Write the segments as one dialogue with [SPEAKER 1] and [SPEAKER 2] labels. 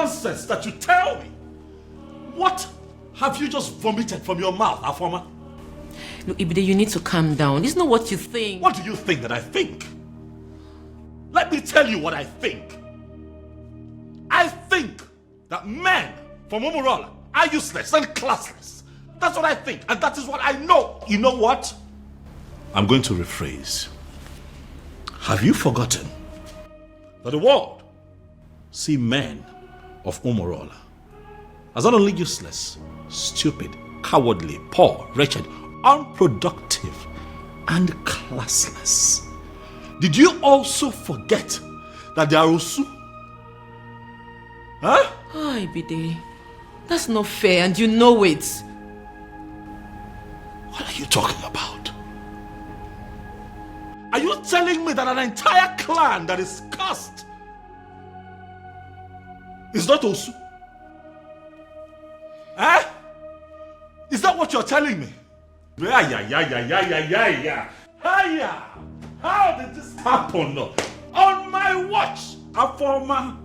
[SPEAKER 1] nonsense that you tell me? What have you just vomited from your mouth, Afoma?
[SPEAKER 2] Look, Ibide, you need to calm down. This is not what you think.
[SPEAKER 1] What do you think that I think? Let me tell you what I think. I think that men from Umurola are useless and classless. That's what I think, and that is what I know. You know what? I'm going to rephrase. Have you forgotten that the world see men of Umurola as not only useless, stupid, cowardly, poor, wretched, unproductive, and classless? Did you also forget that they are Osu? Huh?
[SPEAKER 2] Oh, Ibide, that's not fair, and you know it.
[SPEAKER 1] What are you talking about? Are you telling me that an entire clan that is cursed is not Osu? Eh? Is that what you're telling me? Yeah. How did this happen? On my watch, Afoma.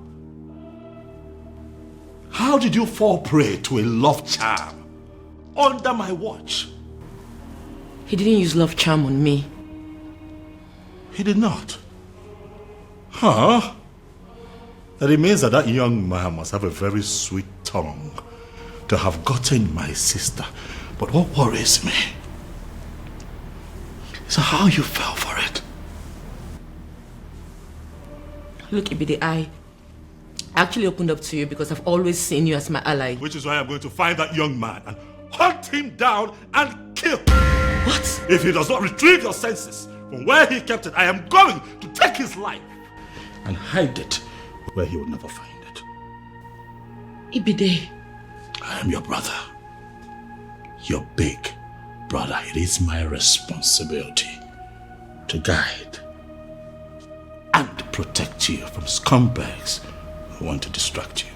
[SPEAKER 1] How did you fall prey to a love charm under my watch?
[SPEAKER 2] He didn't use love charm on me.
[SPEAKER 1] He did not. Huh? That it means that that young man must have a very sweet tongue to have gotten my sister. But what worries me is how you fell for it.
[SPEAKER 2] Look, Ibide, I actually opened up to you because I've always seen you as my ally.
[SPEAKER 1] Which is why I'm going to find that young man and hunt him down and kill.
[SPEAKER 2] What?
[SPEAKER 1] If he does not retrieve your senses from where he kept it, I am going to take his life and hide it where he will never find it.
[SPEAKER 2] Ibide.
[SPEAKER 1] I am your brother. Your big brother. It is my responsibility to guide and protect you from scumbags who want to distract you.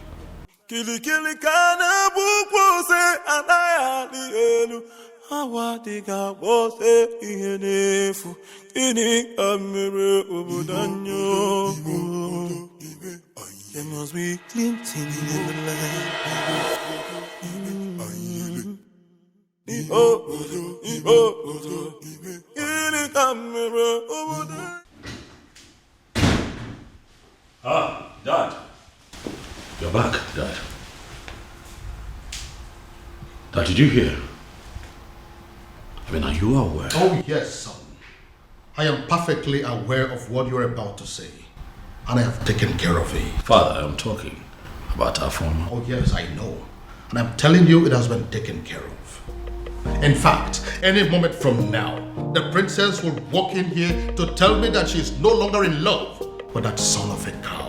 [SPEAKER 3] Kili kana buko se anayali elu awadiga wose ihenefu ini amere obudanyo. There must be glinting in the land.
[SPEAKER 1] Ah, Dad. You're back, Dad. Dad, did you hear? I mean, are you aware?
[SPEAKER 4] Oh, yes, son. I am perfectly aware of what you're about to say. And I have taken care of it.
[SPEAKER 1] Father, I'm talking about our former.
[SPEAKER 4] Oh, yes, I know. And I'm telling you, it has been taken care of. In fact, any moment from now, the princess will walk in here to tell me that she is no longer in love with that son of a cow.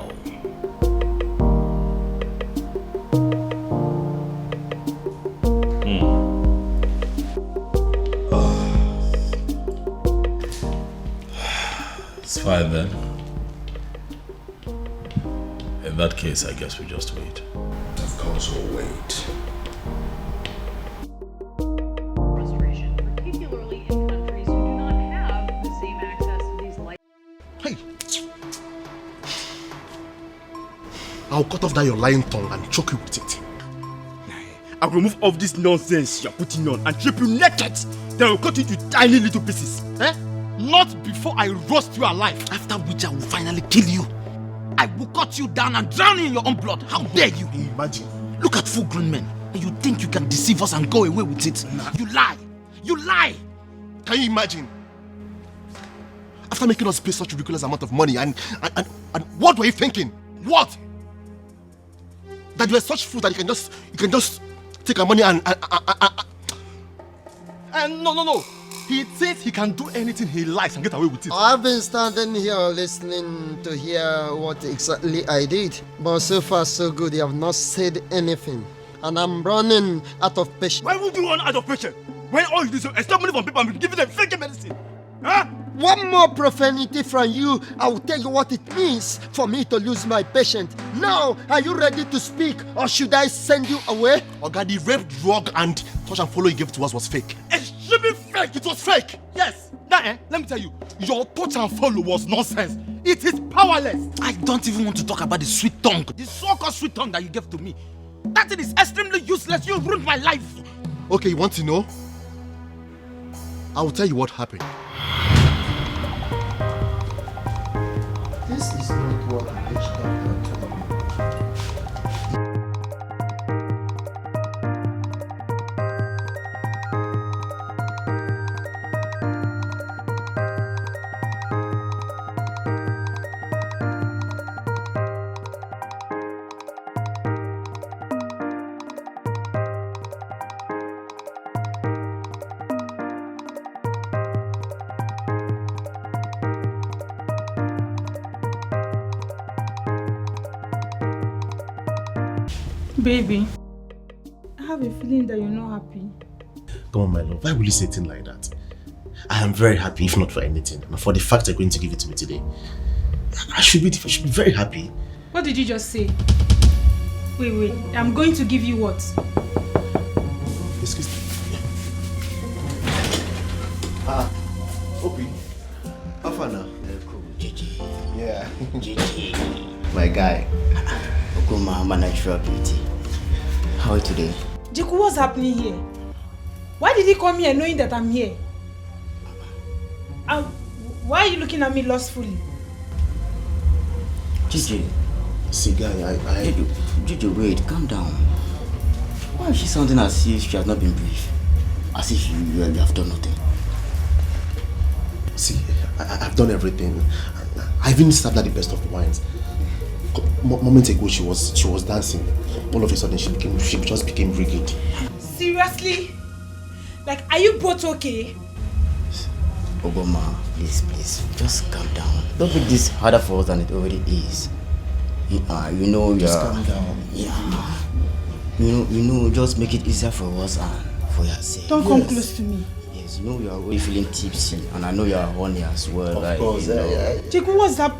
[SPEAKER 1] It's fine then. In that case, I guess we just wait.
[SPEAKER 4] Of course we'll wait.
[SPEAKER 5] Frustration, particularly in countries who do not have the same access to these light.
[SPEAKER 4] Hey! I'll cut off that your lying tongue and choke you with it.
[SPEAKER 6] I'll remove all this nonsense you're putting on and strip you naked. Then I'll cut you into tiny little pieces. Eh? Not before I roast you alive. After which I will finally kill you. I will cut you down and drown you in your own blood. How dare you?
[SPEAKER 4] Imagine.
[SPEAKER 6] Look at full-grown men. And you think you can deceive us and go away with it? Nah. You lie. You lie.
[SPEAKER 4] Can you imagine? After making us pay such a ridiculous amount of money and what were you thinking? What? That you are such fool that you can just take our money and no. He thinks he can do anything he likes and get away with it.
[SPEAKER 7] I've been standing here listening to hear what exactly I did. But so far so good, you have not said anything. And I'm running out of patience.
[SPEAKER 6] Why would you run out of patience? When all you do is extort money from people and give them fake medicine? Huh?
[SPEAKER 7] One more profanity from you, I will tell you what it means for me to lose my patience. Now, are you ready to speak or should I send you away?
[SPEAKER 4] Oga, the rape, drug and touch and follow you gave to us was fake.
[SPEAKER 6] Extremely fake! It was fake! Yes! Now, let me tell you, your touch and follow was nonsense. It is powerless. I don't even want to talk about the sweet tongue. The so-called sweet tongue that you gave to me. That thing is extremely useless. You ruined my life.
[SPEAKER 4] Okay, you want to know? I will tell you what happened.
[SPEAKER 7] This is not what the witch doctor told me.
[SPEAKER 8] Baby, I have a feeling that you're not happy.
[SPEAKER 9] Come on, my love. Why will you say things like that? I am very happy, if not for anything. And for the fact you're going to give it to me today. I should be very happy.
[SPEAKER 8] What did you just say? Wait. I'm going to give you what?
[SPEAKER 9] Excuse me.
[SPEAKER 4] Obi. How far now?
[SPEAKER 10] Gigi.
[SPEAKER 4] Yeah.
[SPEAKER 10] Gigi.
[SPEAKER 4] My guy.
[SPEAKER 10] Okuma, my natural beauty. How are you today?
[SPEAKER 8] Jiku, what's happening here? Why did he come here knowing that I'm here? Why are you looking at me lustfully?
[SPEAKER 10] Gigi.
[SPEAKER 9] See, guy,
[SPEAKER 10] Gigi, wait, calm down. Why is she sounding as if she has not been briefed? As if you have done nothing?
[SPEAKER 9] See, I've done everything. I've even served her the best of the wines. Moments ago, she was dancing. All of a sudden, she just became rigid.
[SPEAKER 8] Seriously? Like, are you both okay?
[SPEAKER 10] Obama, please, just calm down. Don't make this harder for us than it already is.
[SPEAKER 9] Just calm down.
[SPEAKER 10] Yeah. You know, just make it easier for us and for yourself.
[SPEAKER 8] Don't come close to me.
[SPEAKER 10] Yes, you know you are already feeling tipsy, and I know you are horny as well.
[SPEAKER 9] Of course, yeah.
[SPEAKER 8] Jiku, what's up?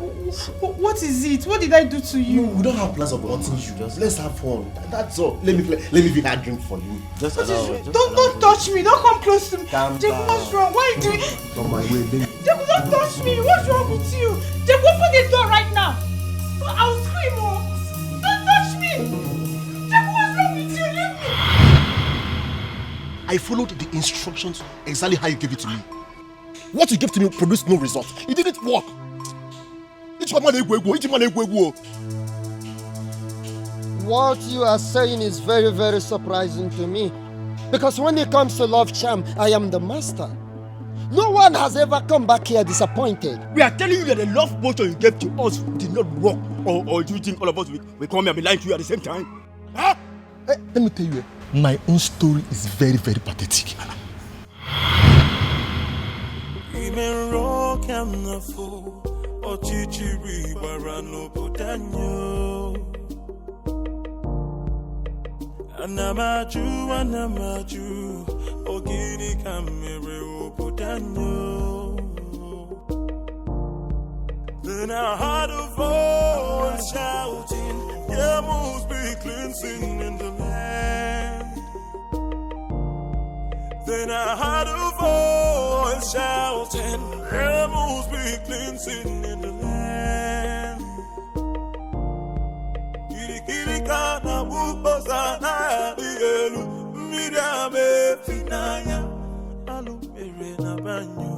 [SPEAKER 8] What is it? What did I do to you?
[SPEAKER 9] We don't have plans of wanting you. Just let's have fun. That's all. Let me be a drink for you.
[SPEAKER 10] Just
[SPEAKER 8] Don't touch me. Don't come close to me.
[SPEAKER 9] Calm
[SPEAKER 8] Jiku,
[SPEAKER 9] down.
[SPEAKER 8] what's wrong? Why are you doing?
[SPEAKER 9] On my way, baby.
[SPEAKER 8] Jiku, don't touch me. What's wrong with you? Jiku, open the door right now. I'll scream. Oh. Don't touch me. Jiku, what's wrong with you? Leave me.
[SPEAKER 4] I followed the instructions exactly how you gave it to me. What you gave to me produced no result. It didn't work.
[SPEAKER 7] What you are saying is very, very surprising to me. Because when it comes to love charm, I am the master. No one has ever come back here disappointed.
[SPEAKER 6] We are telling you that the love potion you gave to us did not work. Or do you think all of us will come here and be lying to you at the same time? Huh?
[SPEAKER 4] Hey, let me tell you, my own story is very, very pathetic.
[SPEAKER 3] Anamaju, ogini kamere oputanyo. Then I heard a voice shouting, there must be cleansing in the land. Then I heard a voice shouting, there must be cleansing in the land. Kirikana bukosana dielu mirame finaya alumere na banyo.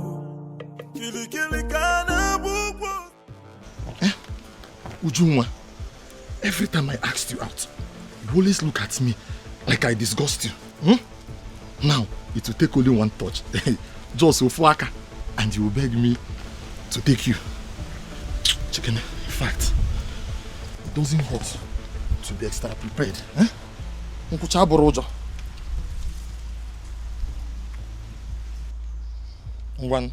[SPEAKER 3] Kirikana bukos.
[SPEAKER 4] Ujunwa, every time I asked you out, you always look at me like I disgust you. Now, it will take only one touch. Just Ofuaka, and you will beg me to take you. Chicken, in fact, it doesn't hurt to be extra prepared. One.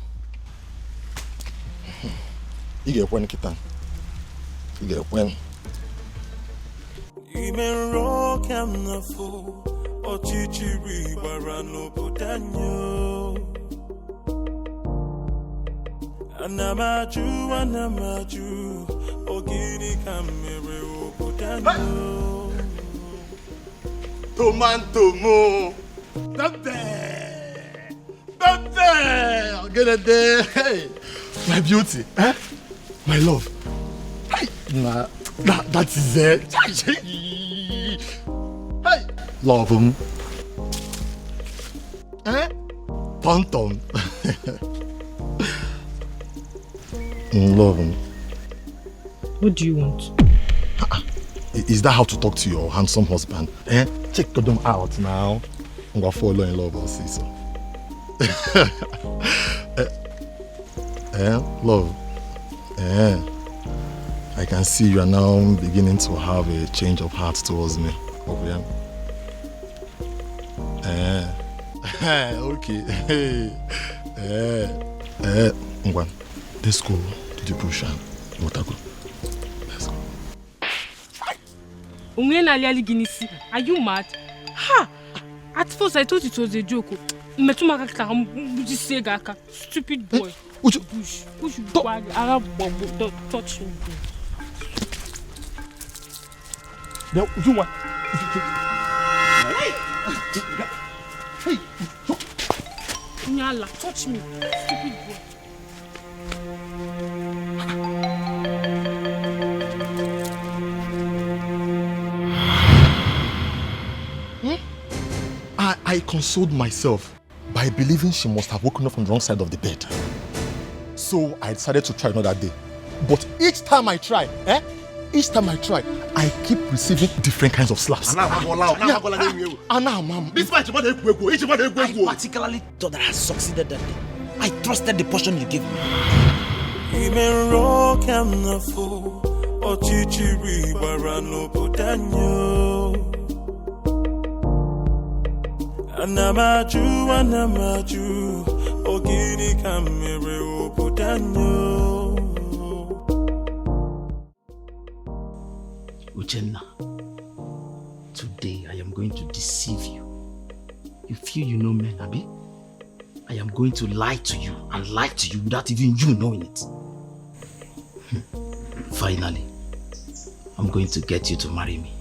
[SPEAKER 4] You get one kitan. You get one.
[SPEAKER 3] Imen rock am na fo ochichiri barano potanyo. Anamaju ogini kamere opotanyo.
[SPEAKER 4] Tomanto mo. Bebe! Get it there. Hey, my beauty. My love. Nah, that is it. Hey, love. Tonton. Love.
[SPEAKER 2] What do you want?
[SPEAKER 4] Is that how to talk to your handsome husband? Check them out now. I'm gonna fall in love, I'll see so. Love. I can see you are now beginning to have a change of heart towards me. Okay. Ngwan, let's go to the bush and Motago. Let's go.
[SPEAKER 8] Are you mad? Ha! At first I thought it was a joke. Stupid boy. Push don't touch me.
[SPEAKER 4] No, you want? Hey!
[SPEAKER 8] Nyala, touch me. Stupid boy.
[SPEAKER 4] I consoled myself by believing she must have woken up from the wrong side of the bed. So I decided to try another day. But each time I try, I keep receiving different kinds of slaps.
[SPEAKER 10] I particularly thought that I succeeded that day. I trusted the portion you gave me.
[SPEAKER 3] Anamaju, ogini kamere obudanyo.
[SPEAKER 10] Uchenna, today I am going to deceive you. You feel you know men, Abi? I am going to lie to you and lie to you without even you knowing it. Finally, I'm going to get you to marry me.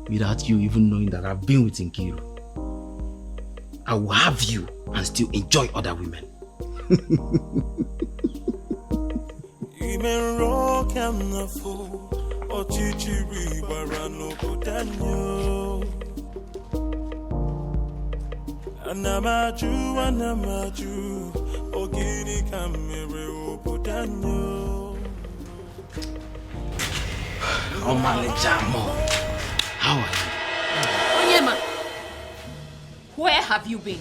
[SPEAKER 10] Without you even knowing that I've been with Nkiru. I will have you and still enjoy other women. Oh my Jamo. How are you?
[SPEAKER 2] Onyema, where have you been?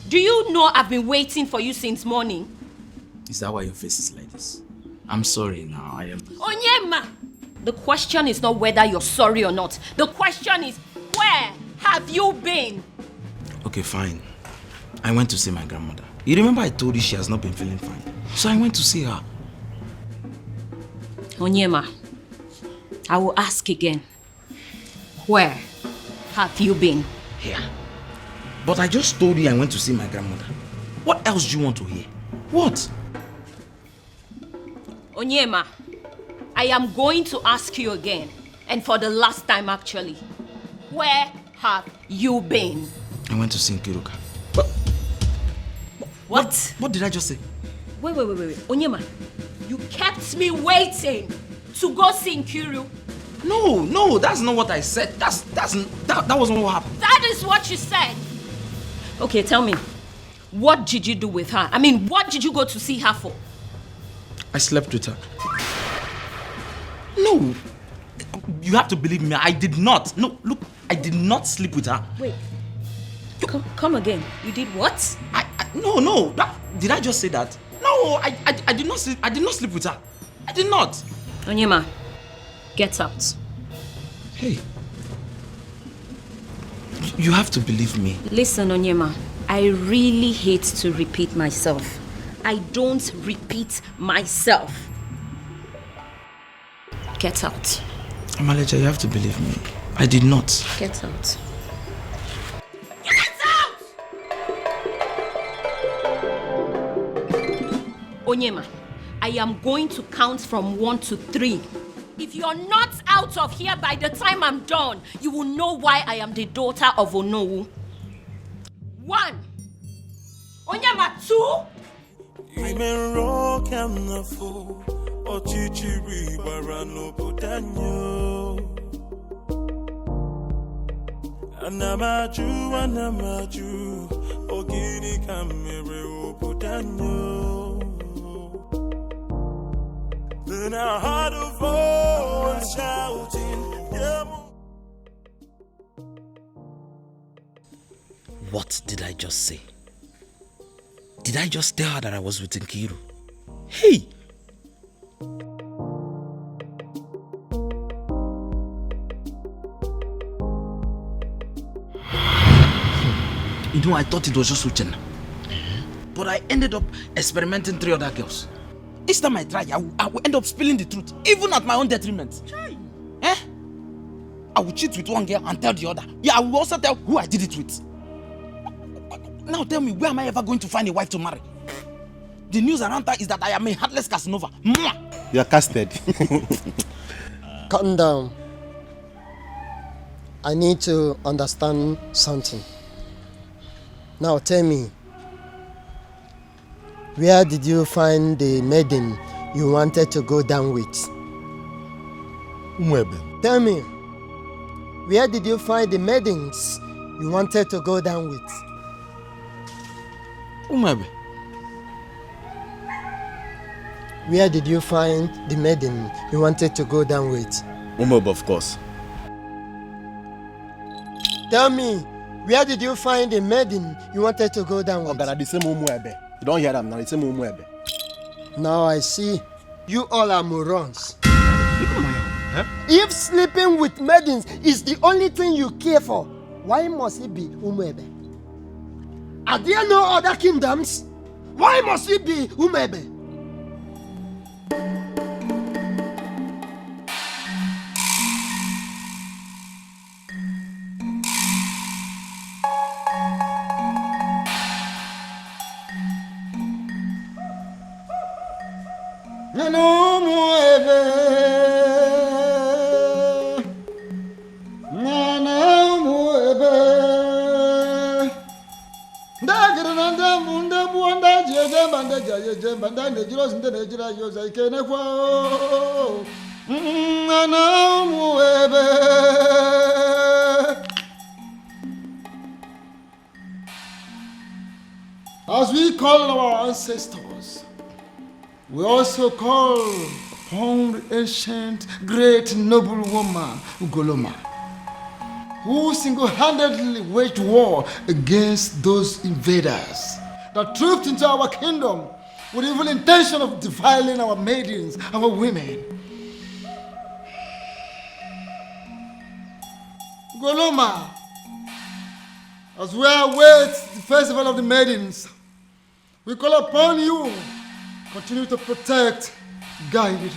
[SPEAKER 2] Do you know I've been waiting for you since morning?
[SPEAKER 10] Is that why your face is like this? I'm sorry now, I am...
[SPEAKER 2] Onyema! The question is not whether you're sorry or not. The question is, where have you been?
[SPEAKER 10] Okay, fine. I went to see my grandmother. You remember I told you she has not been feeling fine? So I went to see her.
[SPEAKER 2] Onyema, I will ask again. Where have you been?
[SPEAKER 10] Here. But I just told you I went to see my grandmother. What else do you want to hear? What?
[SPEAKER 2] Onyema, I am going to ask you again, and for the last time actually. Where have you been?
[SPEAKER 10] I went to see Nkiruka.
[SPEAKER 2] What?
[SPEAKER 10] What did I just say?
[SPEAKER 2] Wait. Onyema, you kept me waiting to go see Nkiru.
[SPEAKER 10] No, that's not what I said. That wasn't what happened.
[SPEAKER 2] That is what you said. Okay, tell me, what did you do with her? I mean, what did you go to see her for?
[SPEAKER 10] I slept with her. No, you have to believe me. I did not. No, look, I did not sleep with her.
[SPEAKER 2] Wait, come again. You did what?
[SPEAKER 10] No. Did I just say that? No, I did not sleep. I did not sleep with her. I did not.
[SPEAKER 2] Onyema, get out.
[SPEAKER 10] Hey, you have to believe me.
[SPEAKER 2] Listen, Onyema, I really hate to repeat myself. I don't repeat myself. Get out.
[SPEAKER 10] Amaleja, you have to believe me. I did not.
[SPEAKER 2] Get out. Onyema, I am going to count from 1 to 3. If you're not out of here by the time I'm done, you will know why I am the daughter of Onowu. 1. Onyema, 2.
[SPEAKER 3] Ime rock and the fool, or chichiri barano putanyo. Anamaju, ogini kamere putanyo. Then I heard a voice shouting, yeah.
[SPEAKER 10] What did I just say? Did I just tell her that I was with Nkiru? Hey! You know, I thought it was just Uchenna. But I ended up experimenting 3 other girls. Each time I try, I will end up spilling the truth, even at my own detriment. Eh? I will cheat with one girl and tell the other. Yeah, I will also tell who I did it with. Now tell me, where am I ever going to find a wife to marry? The news around her is that I am a heartless Casanova.
[SPEAKER 9] You are casted.
[SPEAKER 7] Calm down. I need to understand something. Now tell me, where did you find the maiden you wanted to go down with?
[SPEAKER 4] Umwebe.
[SPEAKER 7] Tell me, where did you find the maidens you wanted to go down with?
[SPEAKER 10] Umwebe.
[SPEAKER 7] Where did you find the maiden you wanted to go down with?
[SPEAKER 6] Umwebe, of course.
[SPEAKER 7] Tell me, where did you find the maiden you wanted to go down with?
[SPEAKER 9] Ogara, the same Umwebe. You don't hear them now, the same Umwebe.
[SPEAKER 7] Now I see. You all are morons. If sleeping with maidens is the only thing you care for, why must it be Umwebe? Are there no other kingdoms? Why must it be Umwebe? As we call our ancestors, we also call upon the ancient, great, noble woman, Ugoloma, who single-handedly waged war against those invaders that trooped into our kingdom with the evil intention of defiling our maidens, our women. Ugoloma, as we await the festival of the maidens, we call upon you. Continue to protect, guide,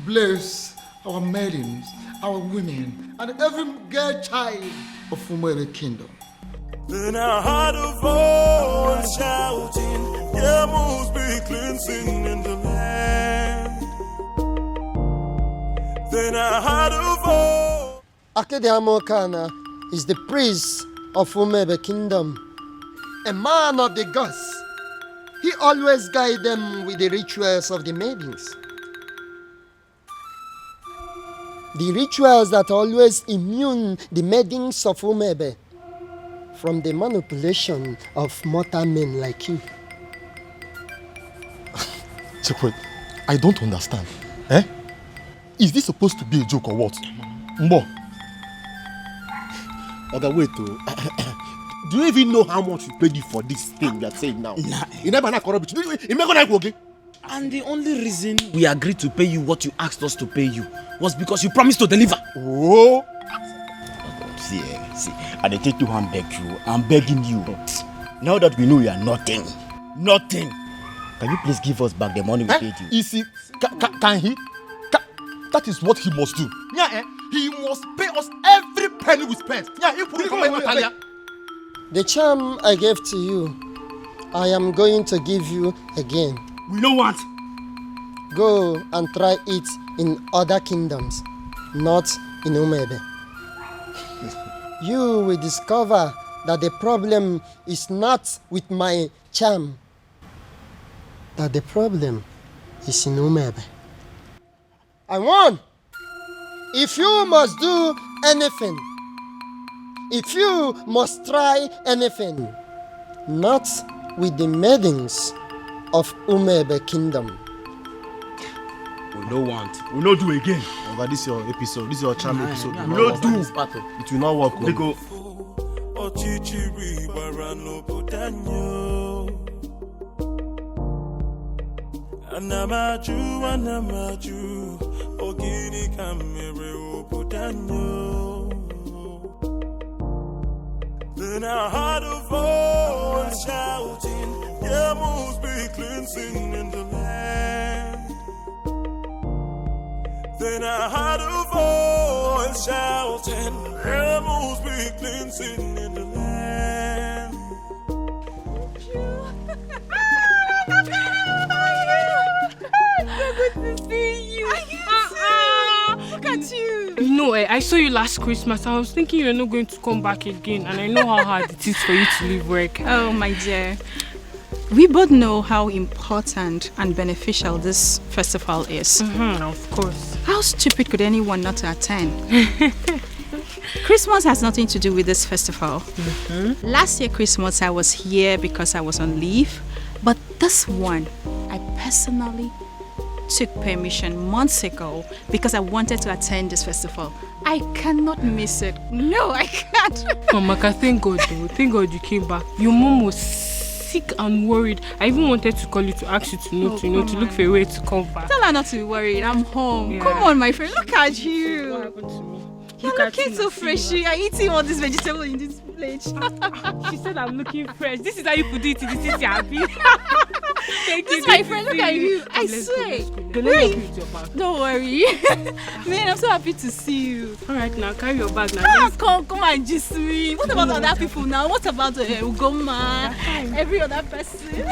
[SPEAKER 7] bless our maidens, our women, and every girl child of Umwebe kingdom.
[SPEAKER 3] Then I heard a voice shouting, yeah, must be cleansing in the land. Then I heard a voice.
[SPEAKER 7] Akedeamokana is the priest of Umwebe kingdom, a man of the gods. He always guides them with the rituals of the maidens. The rituals that always immune the maidens of Umwebe from the manipulation of mortal men like you.
[SPEAKER 4] Chekwe, I don't understand. Eh? Is this supposed to be a joke or what? Mbo.
[SPEAKER 9] Okay, wait. Do you even know how much we paid you for this thing you are saying now?
[SPEAKER 10] Nah.
[SPEAKER 9] You never know corrupt. You never know okay?
[SPEAKER 10] And the only reason we agreed to pay you what you asked us to pay you was because you promised to deliver.
[SPEAKER 9] Oh.
[SPEAKER 6] See, I dey take you and beg you. I'm begging you. Now that we know you are nothing, can you please give us back the money we paid you?
[SPEAKER 4] Is he? Can he? That is what he must do. Yeah, he must pay us every penny we spent. Yeah, he put it.
[SPEAKER 7] The charm I gave to you, I am going to give you again.
[SPEAKER 6] We don't want.
[SPEAKER 7] Go and try it in other kingdoms, not in Umwebe. You will discover that the problem is not with my charm,
[SPEAKER 11] that the problem is in Umebe. I won! If you must do anything, if you must try anything, not with the maidens of Umebe Kingdom.
[SPEAKER 6] We don't want. We don't do again.
[SPEAKER 4] Over this your episode, this is your charm episode.
[SPEAKER 6] We don't do.
[SPEAKER 4] It will not work.
[SPEAKER 6] We go.
[SPEAKER 3] Anamaju, ogini kamere oputanyo. Then I heard a voice shouting, there must be cleansing in the land. Then I heard a voice shouting, there must be cleansing in the land.
[SPEAKER 8] So good to see you. Look at you. No, I saw you last Christmas. I was thinking you're not going to come back again, and I know how hard it is for you to leave work.
[SPEAKER 5] Oh, my dear. We both know how important and beneficial this festival is.
[SPEAKER 8] Of course.
[SPEAKER 5] How stupid could anyone not to attend? Christmas has nothing to do with this festival. Last year Christmas I was here because I was on leave, but this one I personally took permission months ago because I wanted to attend this festival. I cannot miss it. No, I can't.
[SPEAKER 8] Mama, thank God though. Thank God you came back. Your mom was sick and worried. I even wanted to call you to ask you to look for a way to come back.
[SPEAKER 5] Tell her not to be worried. I'm home. Yeah. Come on, my friend. Look at you.
[SPEAKER 8] What happened to me?
[SPEAKER 5] You're looking so fresh. You're eating all this vegetable in this plate.
[SPEAKER 8] She said I'm looking fresh. This is how you put it in the city, happy. Thank
[SPEAKER 5] this
[SPEAKER 8] you.
[SPEAKER 5] Is my friend. Look at you. I swear. Don't worry. Man, I'm so happy to see you.
[SPEAKER 8] Alright, now carry your bag now.
[SPEAKER 5] Come and just me. What about other people now? What about Ugoma? Every other person?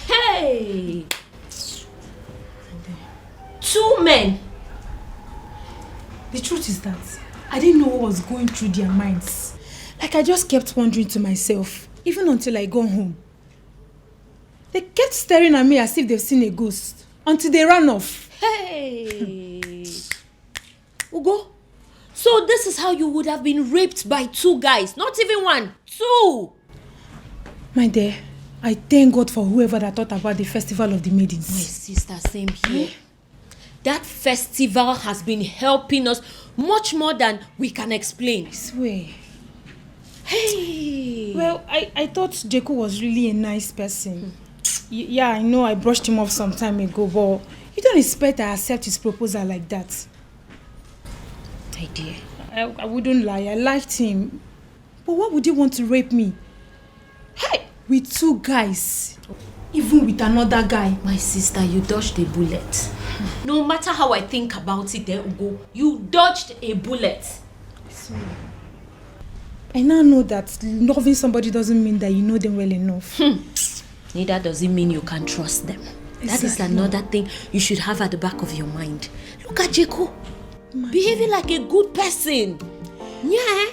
[SPEAKER 2] Hey! 2 men.
[SPEAKER 12] The truth is that I didn't know what was going through their minds. Like I just kept wondering to myself, even until I got home. They kept staring at me as if they've seen a ghost, until they ran off.
[SPEAKER 2] Hey! Ugo, so this is how you would have been raped by 2 guys, not even 1, 2!
[SPEAKER 12] My dear, I thank God for whoever that thought about the Festival of the Maidens.
[SPEAKER 2] My sister, same here. That festival has been helping us much more than we can explain.
[SPEAKER 12] I swear.
[SPEAKER 2] Hey!
[SPEAKER 12] Well, I thought Jeku was really a nice person. Yeah, I know I brushed him off some time ago, but you don't expect I accept his proposal like that.
[SPEAKER 2] My dear.
[SPEAKER 12] I wouldn't lie, I liked him. But why would he want to rape me? Hey! With 2 guys. Even with another guy.
[SPEAKER 2] My sister, you dodged a bullet. No matter how I think about it, Ugo, you dodged a bullet.
[SPEAKER 12] Sorry. I now know that loving somebody doesn't mean that you know them well enough.
[SPEAKER 2] Neither does it mean you can trust them. Exactly. That is another thing you should have at the back of your mind. Look at Jeko. Behaving like a good person. Yeah.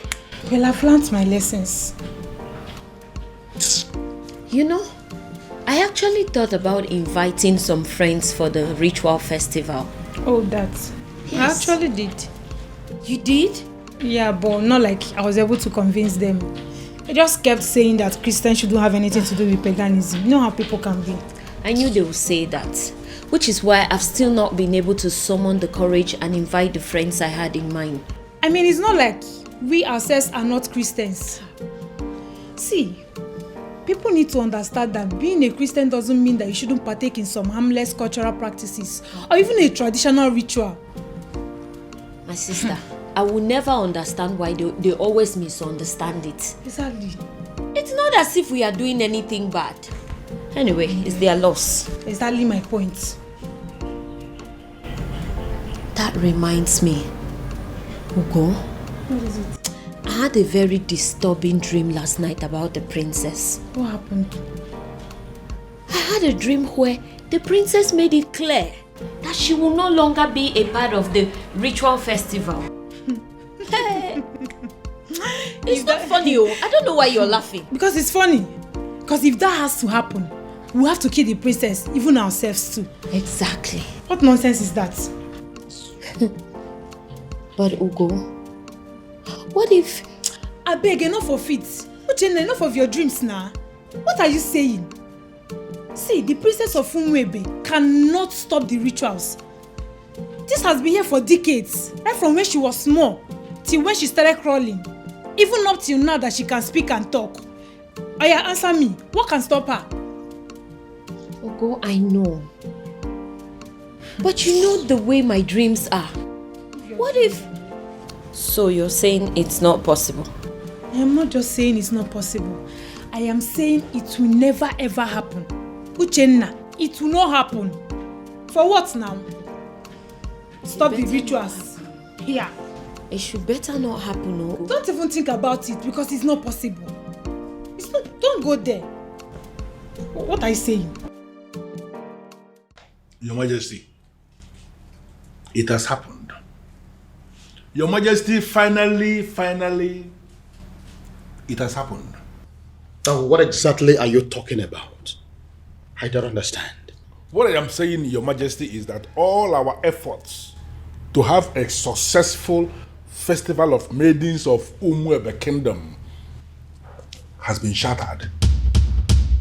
[SPEAKER 12] Well, I've learned my lessons.
[SPEAKER 2] You know, I actually thought about inviting some friends for the ritual festival.
[SPEAKER 12] Oh, that.
[SPEAKER 2] Yes.
[SPEAKER 12] I actually did.
[SPEAKER 2] You did?
[SPEAKER 12] Yeah, but not like I was able to convince them. They just kept saying that Christians shouldn't have anything to do with paganism. You know how people can be.
[SPEAKER 2] I knew they would say that. Which is why I've still not been able to summon the courage and invite the friends I had in mind.
[SPEAKER 12] I mean, it's not like we ourselves are not Christians. See, people need to understand that being a Christian doesn't mean that you shouldn't partake in some harmless cultural practices or even a traditional ritual.
[SPEAKER 2] My sister, I will never understand why they always misunderstand it.
[SPEAKER 12] Exactly.
[SPEAKER 2] It's not as if we are doing anything bad. Anyway, it's their loss.
[SPEAKER 12] Exactly my point.
[SPEAKER 2] That reminds me, Ugo.
[SPEAKER 12] What is it?
[SPEAKER 2] I had a very disturbing dream last night about the princess.
[SPEAKER 12] What happened?
[SPEAKER 2] I had a dream where the princess made it clear that she will no longer be a part of the ritual festival. It's not funny, oh. I don't know why you're laughing.
[SPEAKER 12] Because it's funny. Because if that has to happen, we have to kill the princess, even ourselves too.
[SPEAKER 2] Exactly.
[SPEAKER 12] What nonsense is that?
[SPEAKER 2] But Ugo, what if...
[SPEAKER 12] I beg, enough of it. Uchenna, enough of your dreams now. What are you saying? See, the princess of Umwebe cannot stop the rituals. This has been here for decades, right from when she was small till when she started crawling. Even up till now that she can speak and talk. Oya, answer me. What can stop her?
[SPEAKER 2] Ugo, I know. But you know the way my dreams are. What if... So you're saying it's not possible?
[SPEAKER 12] I am not just saying it's not possible. I am saying it will never ever happen. Uchenna, it will not happen. For what now? Stop the rituals. Here.
[SPEAKER 2] It should better not happen, no?
[SPEAKER 12] Don't even think about it because it's not possible. It's not. Don't go there. What are you saying?
[SPEAKER 1] Your Majesty, it has happened. Your Majesty, finally, it has happened.
[SPEAKER 9] Now, what exactly are you talking about? I don't understand.
[SPEAKER 1] What I am saying, Your Majesty, is that all our efforts to have a successful festival of maidens of Umwebe Kingdom has been shattered.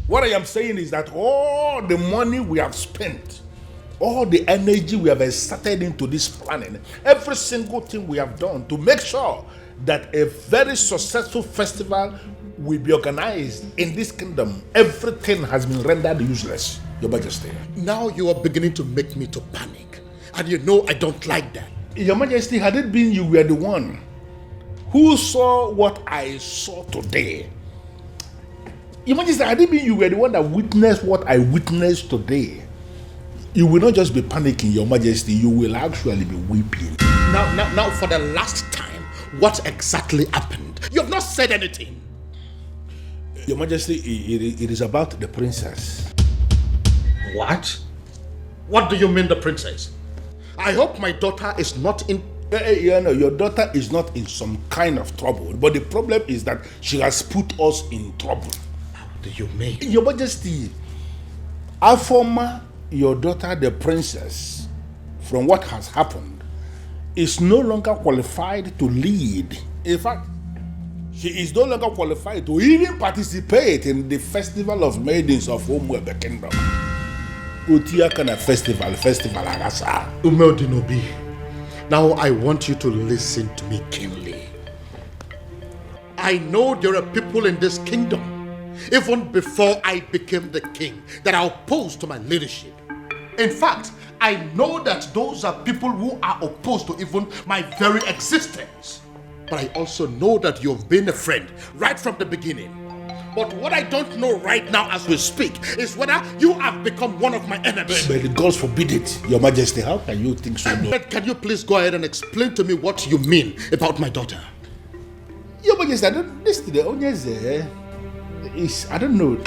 [SPEAKER 1] What I am saying is that all the money we have spent, all the energy we have exerted into this planning, every single thing we have done to make sure that a very successful festival will be organized in this kingdom, everything has been rendered useless, Your Majesty.
[SPEAKER 9] Now you are beginning to make me to panic. And you know I don't like that.
[SPEAKER 1] Your Majesty, had it been you were the one who saw what I saw today, Your Majesty, had it been you were the one that witnessed what I witnessed today, you will not just be panicking, Your Majesty, you will actually be weeping.
[SPEAKER 9] Now, for the last time, what exactly happened? You have not said anything.
[SPEAKER 1] Your Majesty, it is about the princess.
[SPEAKER 9] What? What do you mean, the princess? I hope my daughter is not in...
[SPEAKER 1] Your daughter is not in some kind of trouble, but the problem is that she has put us in trouble.
[SPEAKER 9] What do you mean?
[SPEAKER 1] Your Majesty, Afoma, your daughter, the princess, from what has happened, is no longer qualified to lead. In fact, she is no longer qualified to even participate in the festival of maidens of Umwebe Kingdom. Utia kana festival agasa.
[SPEAKER 9] Umeodinobi, now I want you to listen to me keenly. I know there are people in this kingdom, even before I became the king, that are opposed to my leadership. In fact, I know that those are people who are opposed to even my very existence. But I also know that you've been a friend right from the beginning. But what I don't know right now as we speak is whether you have become one of my enemies.
[SPEAKER 1] But the gods forbid it, Your Majesty. How can you think so?
[SPEAKER 9] But can you please go ahead and explain to me what you mean about my daughter?
[SPEAKER 1] Your Majesty, I don't listen to the onions. I don't know.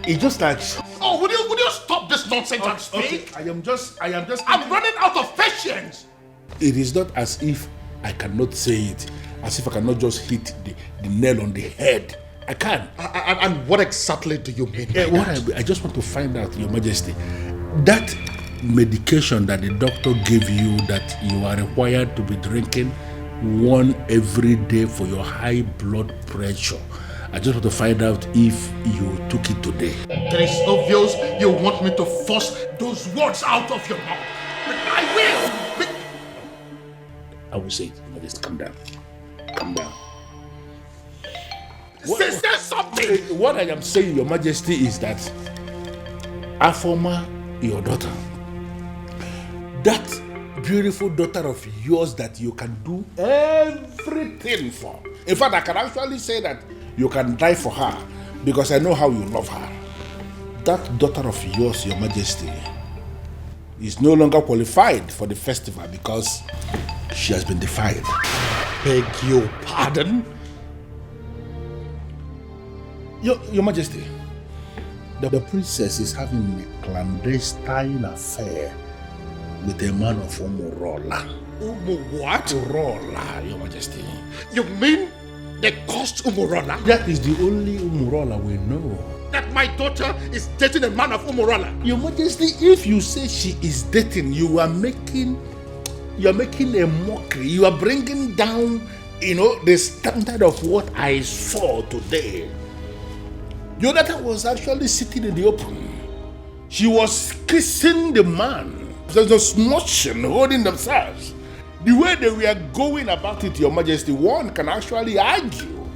[SPEAKER 1] It's just like...
[SPEAKER 9] Oh, would you stop this nonsense and speak?
[SPEAKER 1] Okay, I am just...
[SPEAKER 9] I'm running out of patience.
[SPEAKER 1] It is not as if I cannot say it, as if I cannot just hit the nail on the head. I can.
[SPEAKER 9] And what exactly do you mean?
[SPEAKER 1] I just want to find out, Your Majesty, that medication that the doctor gave you that you are required to be drinking one every day for your high blood pressure, I just want to find out if you took it today.
[SPEAKER 9] It is obvious you want me to force those words out of your mouth. But I will.
[SPEAKER 1] I will say it. Your Majesty, calm down. Calm down.
[SPEAKER 9] Say something!
[SPEAKER 1] What I am saying, Your Majesty, is that Afoma, your daughter, that beautiful daughter of yours that you can do everything for. In fact, I can actually say that you can die for her because I know how you love her. That daughter of yours, Your Majesty, is no longer qualified for the festival because she has been defiled.
[SPEAKER 9] Beg your pardon?
[SPEAKER 1] Your Majesty, the princess is having a clandestine affair with a man of Umurola.
[SPEAKER 9] What?
[SPEAKER 1] Umurola, Your Majesty.
[SPEAKER 9] You mean they caused Umurola?
[SPEAKER 1] That is the only Umurola we know.
[SPEAKER 9] that my daughter is dating a man of Umorola?
[SPEAKER 13] Your Majesty, if you say she is dating, you are making a mockery. You are bringing down, the standard of what I saw today. Your daughter was actually sitting in the open. She was kissing the man. There's a smooching, holding themselves. The way they were going about it, Your Majesty, one can actually argue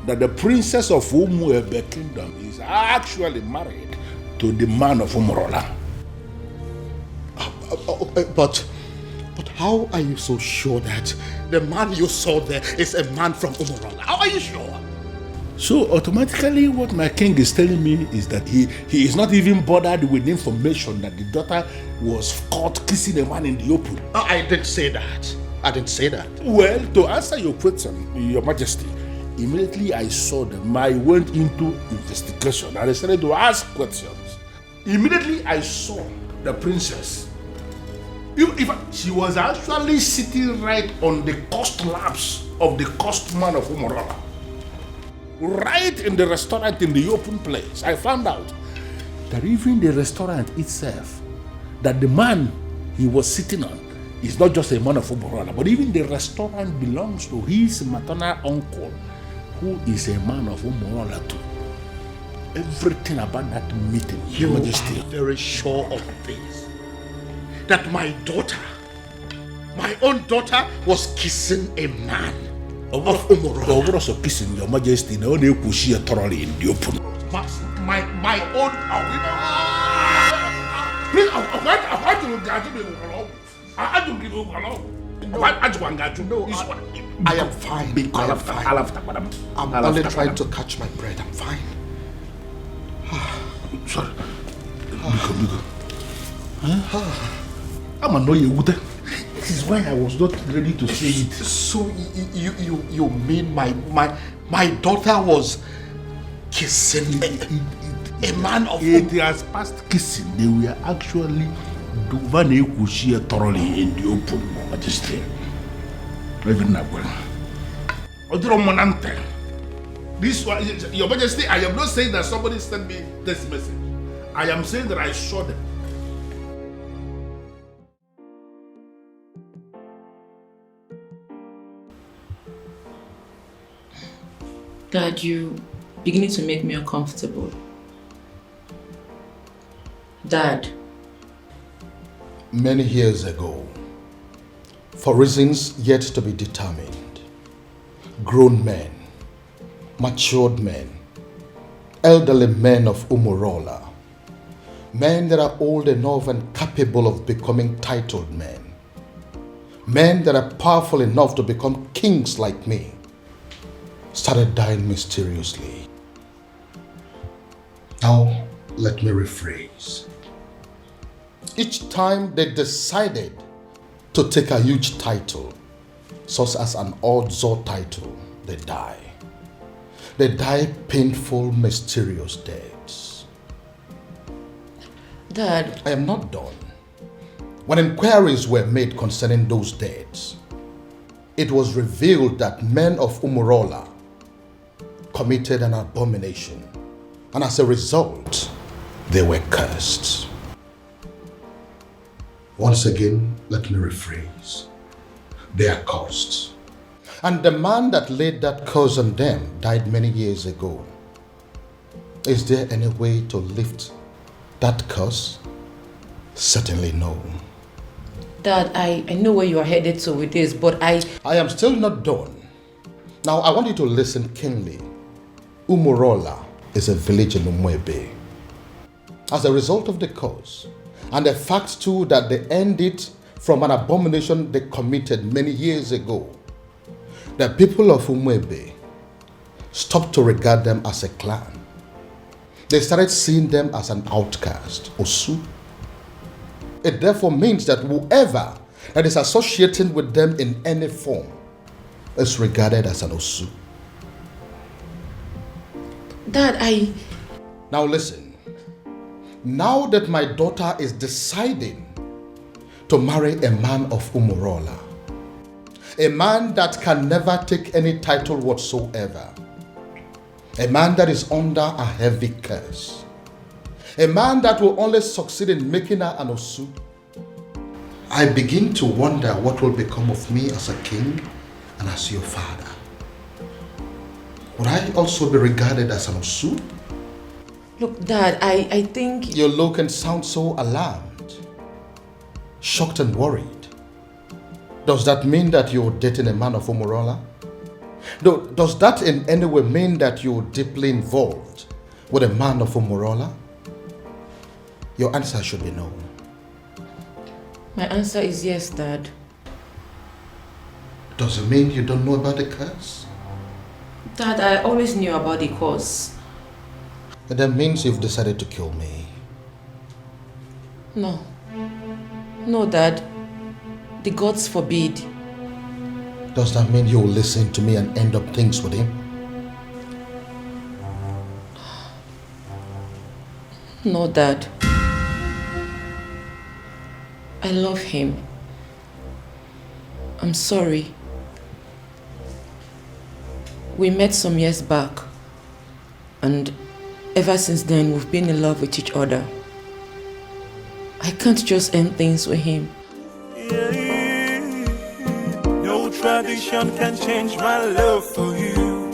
[SPEAKER 13] that the princess of Umuebe Kingdom is actually married to the man of Umorola.
[SPEAKER 9] But how are you so sure that the man you saw there is a man from Umorola? How are you sure?
[SPEAKER 13] So automatically what my king is telling me is that he is not even bothered with information that the daughter was caught kissing a man in the open.
[SPEAKER 9] I didn't say that. I didn't say that.
[SPEAKER 13] Well, to answer your question, Your Majesty, immediately I saw them, I went into investigation and I started to ask questions. Immediately I saw the princess. If she was actually sitting right on the cost laps of the cost man of Umorola. Right in the restaurant in the open place, I found out that even the restaurant itself, that the man he was sitting on is not just a man of Umorola, but even the restaurant belongs to his maternal uncle, who is a man of Umorola too. Everything about that meeting, Your Majesty.
[SPEAKER 9] Are very sure of this. That my daughter, my own daughter, was kissing a man of Umorola.
[SPEAKER 13] Over so kissing, Your Majesty, no one could see her thoroughly in the open.
[SPEAKER 9] My own. Please, I want to get you alone. I don't give you alone. No, I am fine. I'm only trying to catch my breath. I'm fine.
[SPEAKER 13] Sorry. Biko. I'm annoyed. This is why I was not ready to say it.
[SPEAKER 9] So you mean my daughter was kissing a man of
[SPEAKER 13] it has passed kissing. They were actually doing thoroughly in the open, Majesty. Even now, this one, Your Majesty, I am not saying that somebody sent me this message. I am saying that I saw them.
[SPEAKER 2] Dad, you beginning to make me uncomfortable. Dad.
[SPEAKER 9] Many years ago, for reasons yet to be determined, grown men, matured men, elderly men of Umorola, men that are old enough and capable of becoming titled men that are powerful enough to become kings like me, started dying mysteriously. Now, let me rephrase. Each time they decided to take a huge title, such as an Odzo title, they die. They die painful, mysterious deaths.
[SPEAKER 2] Dad.
[SPEAKER 9] I am not done. When inquiries were made concerning those deaths, it was revealed that men of Umorola committed an abomination, and as a result, they were cursed. Once again, let me rephrase. They are cursed. And the man that laid that curse on them died many years ago. Is there any way to lift that curse? Certainly no.
[SPEAKER 2] Dad, I know where you are headed to with this, but I
[SPEAKER 9] am still not done. Now, I want you to listen keenly. Umorola is a village in Umuebe. As a result of the curse, and the fact too that they ended from an abomination they committed many years ago, the people of Umuebe stopped to regard them as a clan. They started seeing them as an outcast, Osu. It therefore means that whoever that is associating with them in any form is regarded as an Osu.
[SPEAKER 2] Dad,
[SPEAKER 9] Now listen. Now that my daughter is deciding to marry a man of Umorola, a man that can never take any title whatsoever, A man that is under a heavy curse. A man that will only succeed in making her an Osu. I begin to wonder what will become of me as a king and as your father. Would I also be regarded as an Osu?
[SPEAKER 2] Look, Dad, I think...
[SPEAKER 9] You look and sound so alarmed, shocked and worried. Does that mean that you're dating a man of Umurola? Does that in any way mean that you're deeply involved with a man of Umurola? Your answer should be no.
[SPEAKER 2] My answer is yes, Dad.
[SPEAKER 9] Does it mean you don't know about the curse?
[SPEAKER 2] Dad, I always knew about the cause.
[SPEAKER 9] That means you've decided to kill me.
[SPEAKER 2] No. No, Dad. The gods forbid.
[SPEAKER 9] Does that mean you'll listen to me and end up things with him?
[SPEAKER 2] No, Dad. I love him. I'm sorry. We met some years back, and ever since then we've been in love with each other. I can't just end things with him.
[SPEAKER 3] No tradition can change my love for you.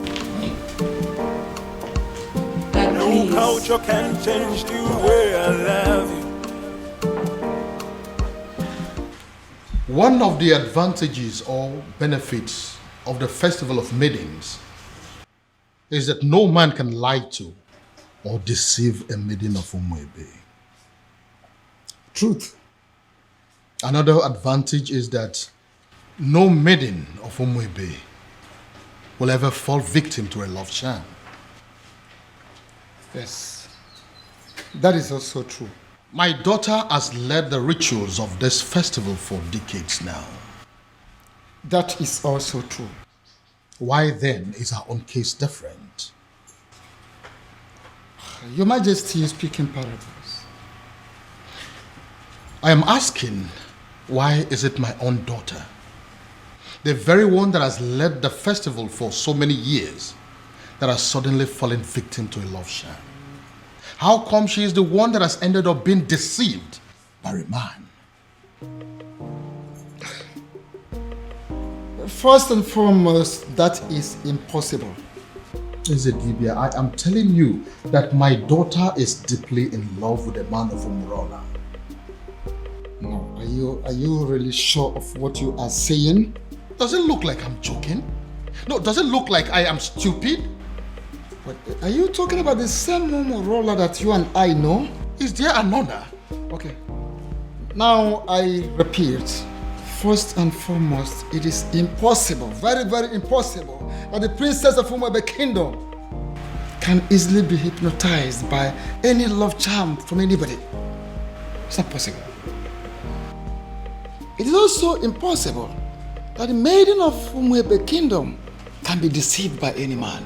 [SPEAKER 2] Dad,
[SPEAKER 3] no
[SPEAKER 2] please.
[SPEAKER 3] culture can change the way I love you.
[SPEAKER 9] One of the advantages or benefits of the Festival of Maidens is that no man can lie to or deceive a maiden of Umuebe.
[SPEAKER 7] Truth.
[SPEAKER 9] Another advantage is that no maiden of Umuebe will ever fall victim to a love charm.
[SPEAKER 7] Yes, that is also true.
[SPEAKER 9] My daughter has led the rituals of this festival for decades now.
[SPEAKER 7] That is also true.
[SPEAKER 9] Why then is our own case different?
[SPEAKER 7] Your Majesty is speaking parables.
[SPEAKER 9] I am asking, why is it my own daughter, the very one that has led the festival for so many years, that has suddenly fallen victim to a love charm? How come she is the one that has ended up being deceived by a man?
[SPEAKER 7] First and foremost, that is impossible.
[SPEAKER 9] Ezedibia, I am telling you that my daughter is deeply in love with a man of Umurola.
[SPEAKER 7] No, are you really sure of what you are saying?
[SPEAKER 9] Does it look like I'm joking? No, does it look like I am stupid?
[SPEAKER 7] But are you talking about the same Umurola that you and I know?
[SPEAKER 9] Is there another?
[SPEAKER 7] Okay. Now I repeat, first and foremost, it is impossible, very, very impossible, that the princess of Umuebe Kingdom can easily be hypnotized by any love charm from anybody. It's not possible. It is also impossible that the maiden of Umuebe Kingdom can be deceived by any man.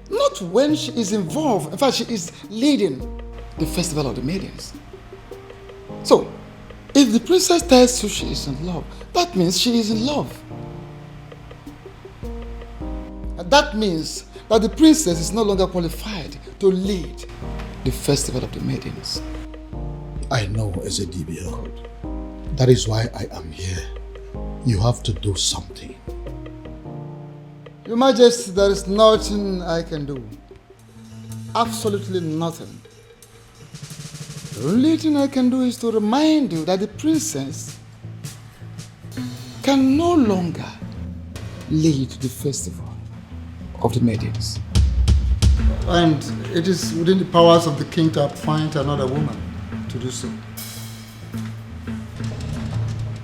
[SPEAKER 7] Not when she is involved. In fact, she is leading the festival of the maidens. So, if the princess tells you she is in love, that means she is in love. And that means that the princess is no longer qualified to lead the festival of the maidens.
[SPEAKER 9] I know, Ezedibia. That is why I am here. You have to do something.
[SPEAKER 7] Your Majesty, there is nothing I can do. Absolutely nothing. The only thing I can do is to remind you that the princess can no longer lead the festival of the maidens. And it is within the powers of the king to appoint another woman to do so.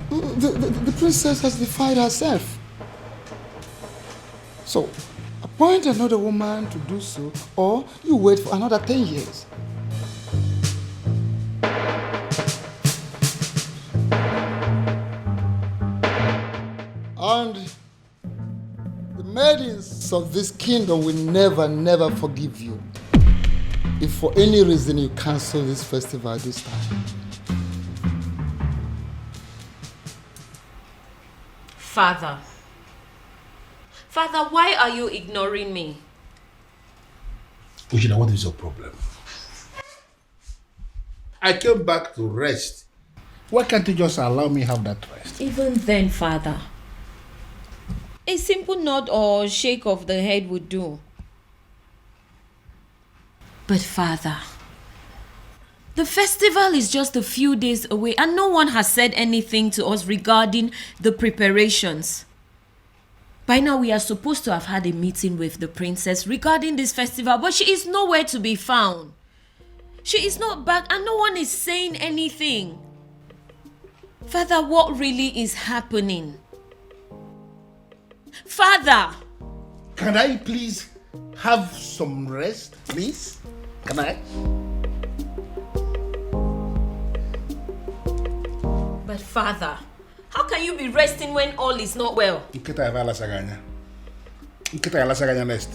[SPEAKER 7] The princess has defied herself. So, appoint another woman to do so, or you wait for another 10 years. And the maidens of this kingdom will never forgive you if for any reason you cancel this festival this time.
[SPEAKER 2] Father, Father, why are you ignoring me?
[SPEAKER 13] Ujina, what is your problem? I came back to rest. Why can't you just allow me have that rest?
[SPEAKER 2] Even then, Father, a simple nod or shake of the head would do. But Father, the festival is just a few days away and no one has said anything to us regarding the preparations. By now we are supposed to have had a meeting with the princess regarding this festival, but she is nowhere to be found. She is not back and no one is saying anything. Father, what really is happening? Father!
[SPEAKER 13] Can I please have some rest, please? Can I?
[SPEAKER 2] But Father, how can you be resting when all is not well?
[SPEAKER 13] Nkita ya lasaganya next.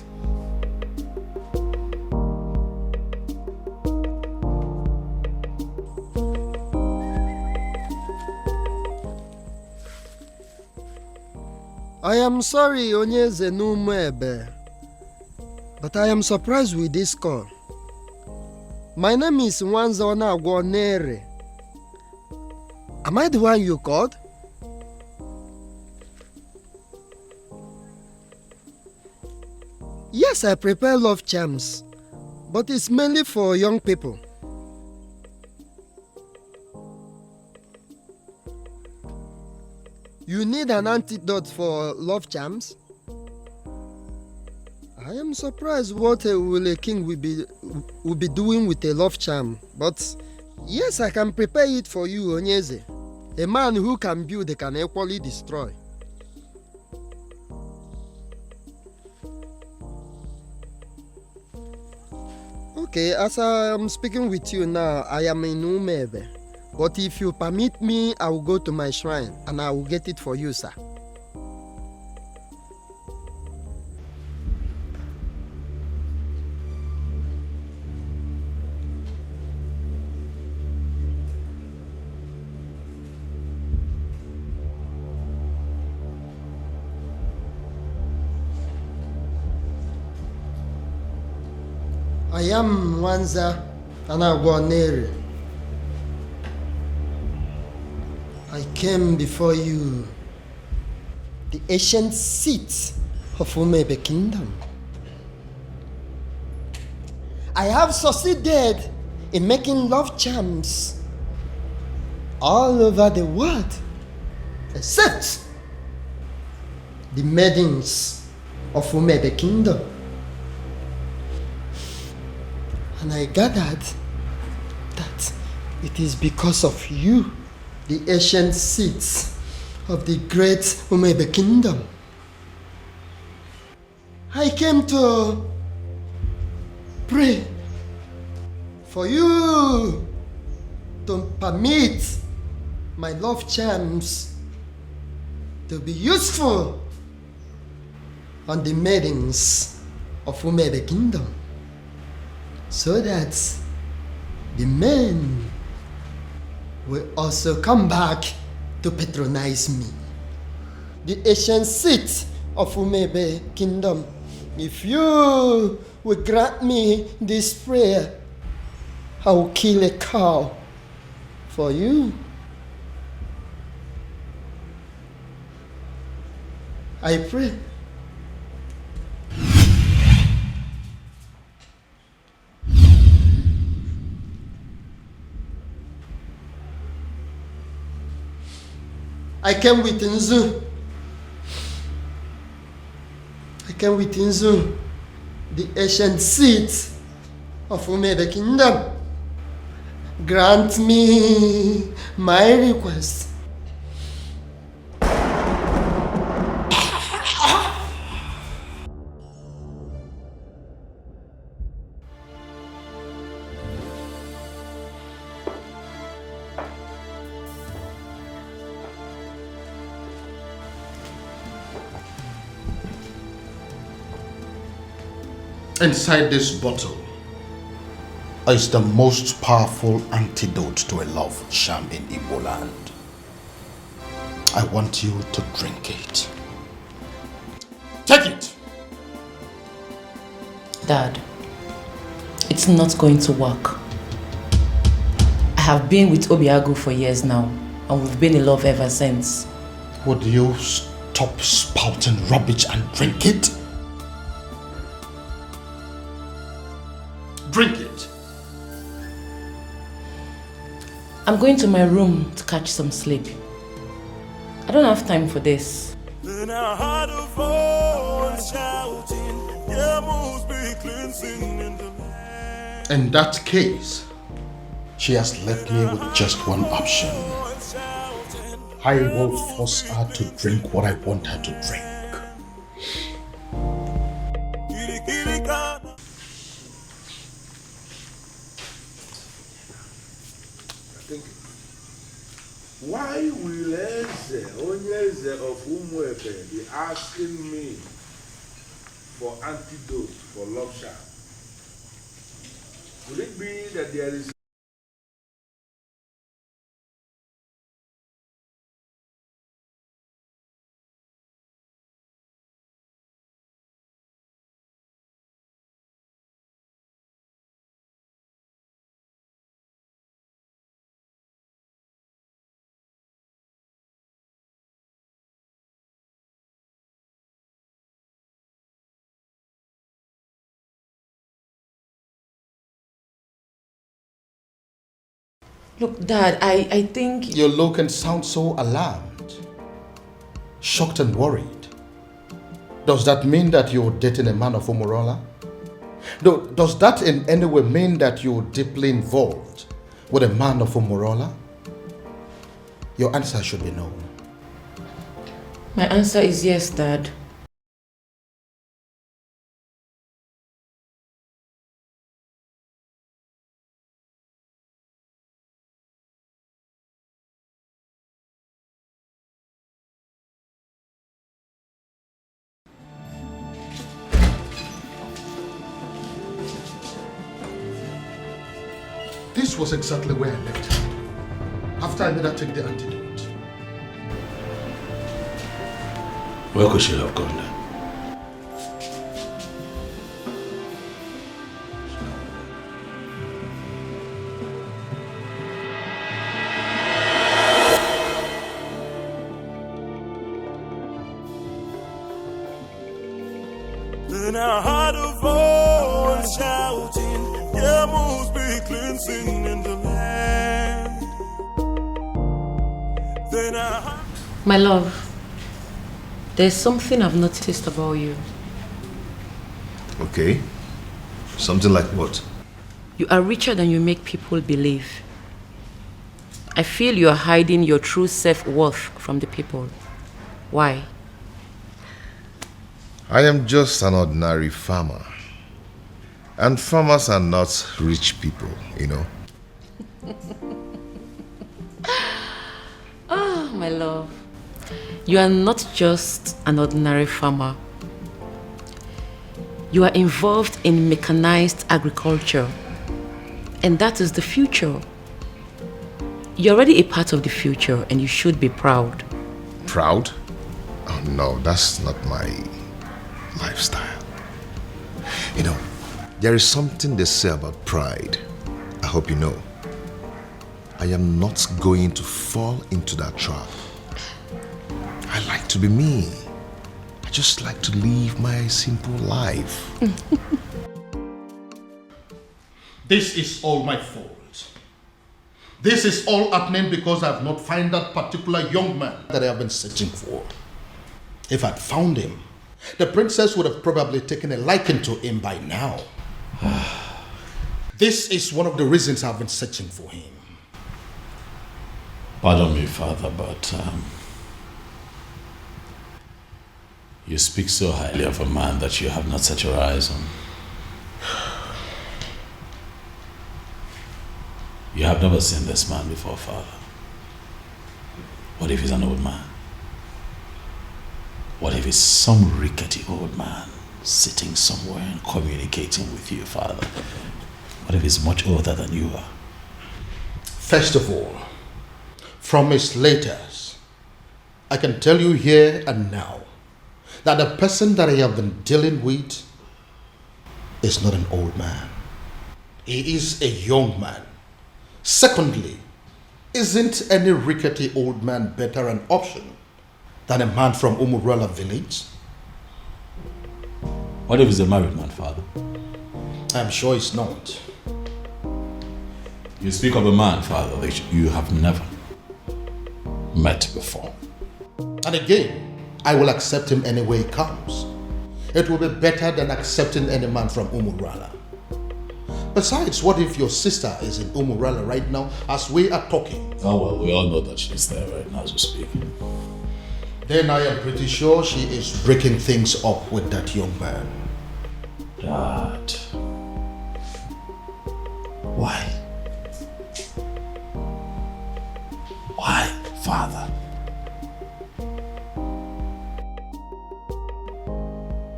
[SPEAKER 11] I am sorry, Onyeze Numebe, but I am surprised with this call. My name is Nwanzona Gwonere. Am I the one you called? Yes, I prepare love charms, but it's mainly for young people. You need an antidote for love charms? I am surprised what a king will be doing with a love charm, but yes, I can prepare it for you, Onyeze. A man who can build can equally destroy. Okay, as I am speaking with you now, I am in Umebe. But if you permit me, I will go to my shrine and I will get it for you, sir. I am Nwanza Anagwanere. I came before you, the ancient seat of Umebe Kingdom. I have succeeded in making love charms all over the world, except the maidens of Umebe Kingdom. And I gathered that it is because of you, the ancient seats of the great Umebe Kingdom. I came to pray for you to permit my love charms to be useful on the maidens of Umebe Kingdom, so that the men will also come back to patronize me. The ancient seat of Umebe Kingdom, if you will grant me this prayer, I will kill a cow for you. I pray. I came with Nzu. I came with Nzu, the ancient seat of Umebe Kingdom. Grant me my request.
[SPEAKER 9] Inside this bottle is the most powerful antidote to a love charm in Igbo land. I want you to drink it.
[SPEAKER 13] Take it!
[SPEAKER 14] Dad, it's not going to work. I have been with Obiagu for years now, and we've been in love ever since.
[SPEAKER 13] Would you stop spouting rubbish and drink it? Drink it!
[SPEAKER 14] I'm going to my room to catch some sleep. I don't have time for this.
[SPEAKER 3] Then I heard a voice shouting, there must be cleansing in the land.
[SPEAKER 13] In that case, she has left me with just one option. I will force her to drink what I want her to drink.
[SPEAKER 15] Why will Eze, Onyeze of Umuefe, be asking me for antidote for love charm? Could it be that there is
[SPEAKER 14] Look, Dad, I think...
[SPEAKER 13] You look and sound so alarmed, shocked and worried. Does that mean that you're dating a man of Umurola? Does that in any way mean that you're deeply involved with a man of Umurola? Your answer should be no.
[SPEAKER 14] My answer is yes, Dad.
[SPEAKER 13] This was exactly where I left her, after I made her take the antidote.
[SPEAKER 15] where could she have gone then?
[SPEAKER 3] Then I heard a voice shouting, there must be cleansing in the land. Then I heard...
[SPEAKER 14] My love, there's something I've noticed about you.
[SPEAKER 16] Okay. Something like what?
[SPEAKER 14] You are richer than you make people believe. I feel you are hiding your true self-worth from the people. Why?
[SPEAKER 16] I am just an ordinary farmer. And farmers are not rich people, you know.
[SPEAKER 14] Oh, my love. You are not just an ordinary farmer. You are involved in mechanized agriculture. And that is the future. You're already a part of the future and you should be proud.
[SPEAKER 16] Proud? Oh no, that's not my lifestyle. You know, there is something they say about pride. I hope you know. I am not going to fall into that trap. I like to be me. I just like to live my simple life.
[SPEAKER 13] This is all my fault. This is all happening because I have not found that particular young man that I have been searching for. If I'd found him, the princess would have probably taken a liking to him by now. This is one of the reasons I've been searching for him.
[SPEAKER 15] Pardon me, Father, but you speak so highly of a man that you have not set your eyes on. You have never seen this man before, Father. What if he's an old man? What if he's some rickety old man sitting somewhere and communicating with you, Father? What if he's much older than you are?
[SPEAKER 13] First of all, from his letters, I can tell you here and now
[SPEAKER 9] that the person that I have been dealing with is not an old man. He is a young man. Secondly, isn't any rickety old man better an option than a man from Umurala village?
[SPEAKER 1] What if he's a married man, Father?
[SPEAKER 9] I'm sure it's not.
[SPEAKER 1] You speak of a man, Father, that you have never met before.
[SPEAKER 9] And again, I will accept him any way he comes. It will be better than accepting any man from Umurala. Besides, what if your sister is in Umurala right now as we are talking?
[SPEAKER 1] Oh well, we all know that she's there right now as we speak.
[SPEAKER 9] Then I am pretty sure she is breaking things up with that young man.
[SPEAKER 1] Dad. Why? Why, Father?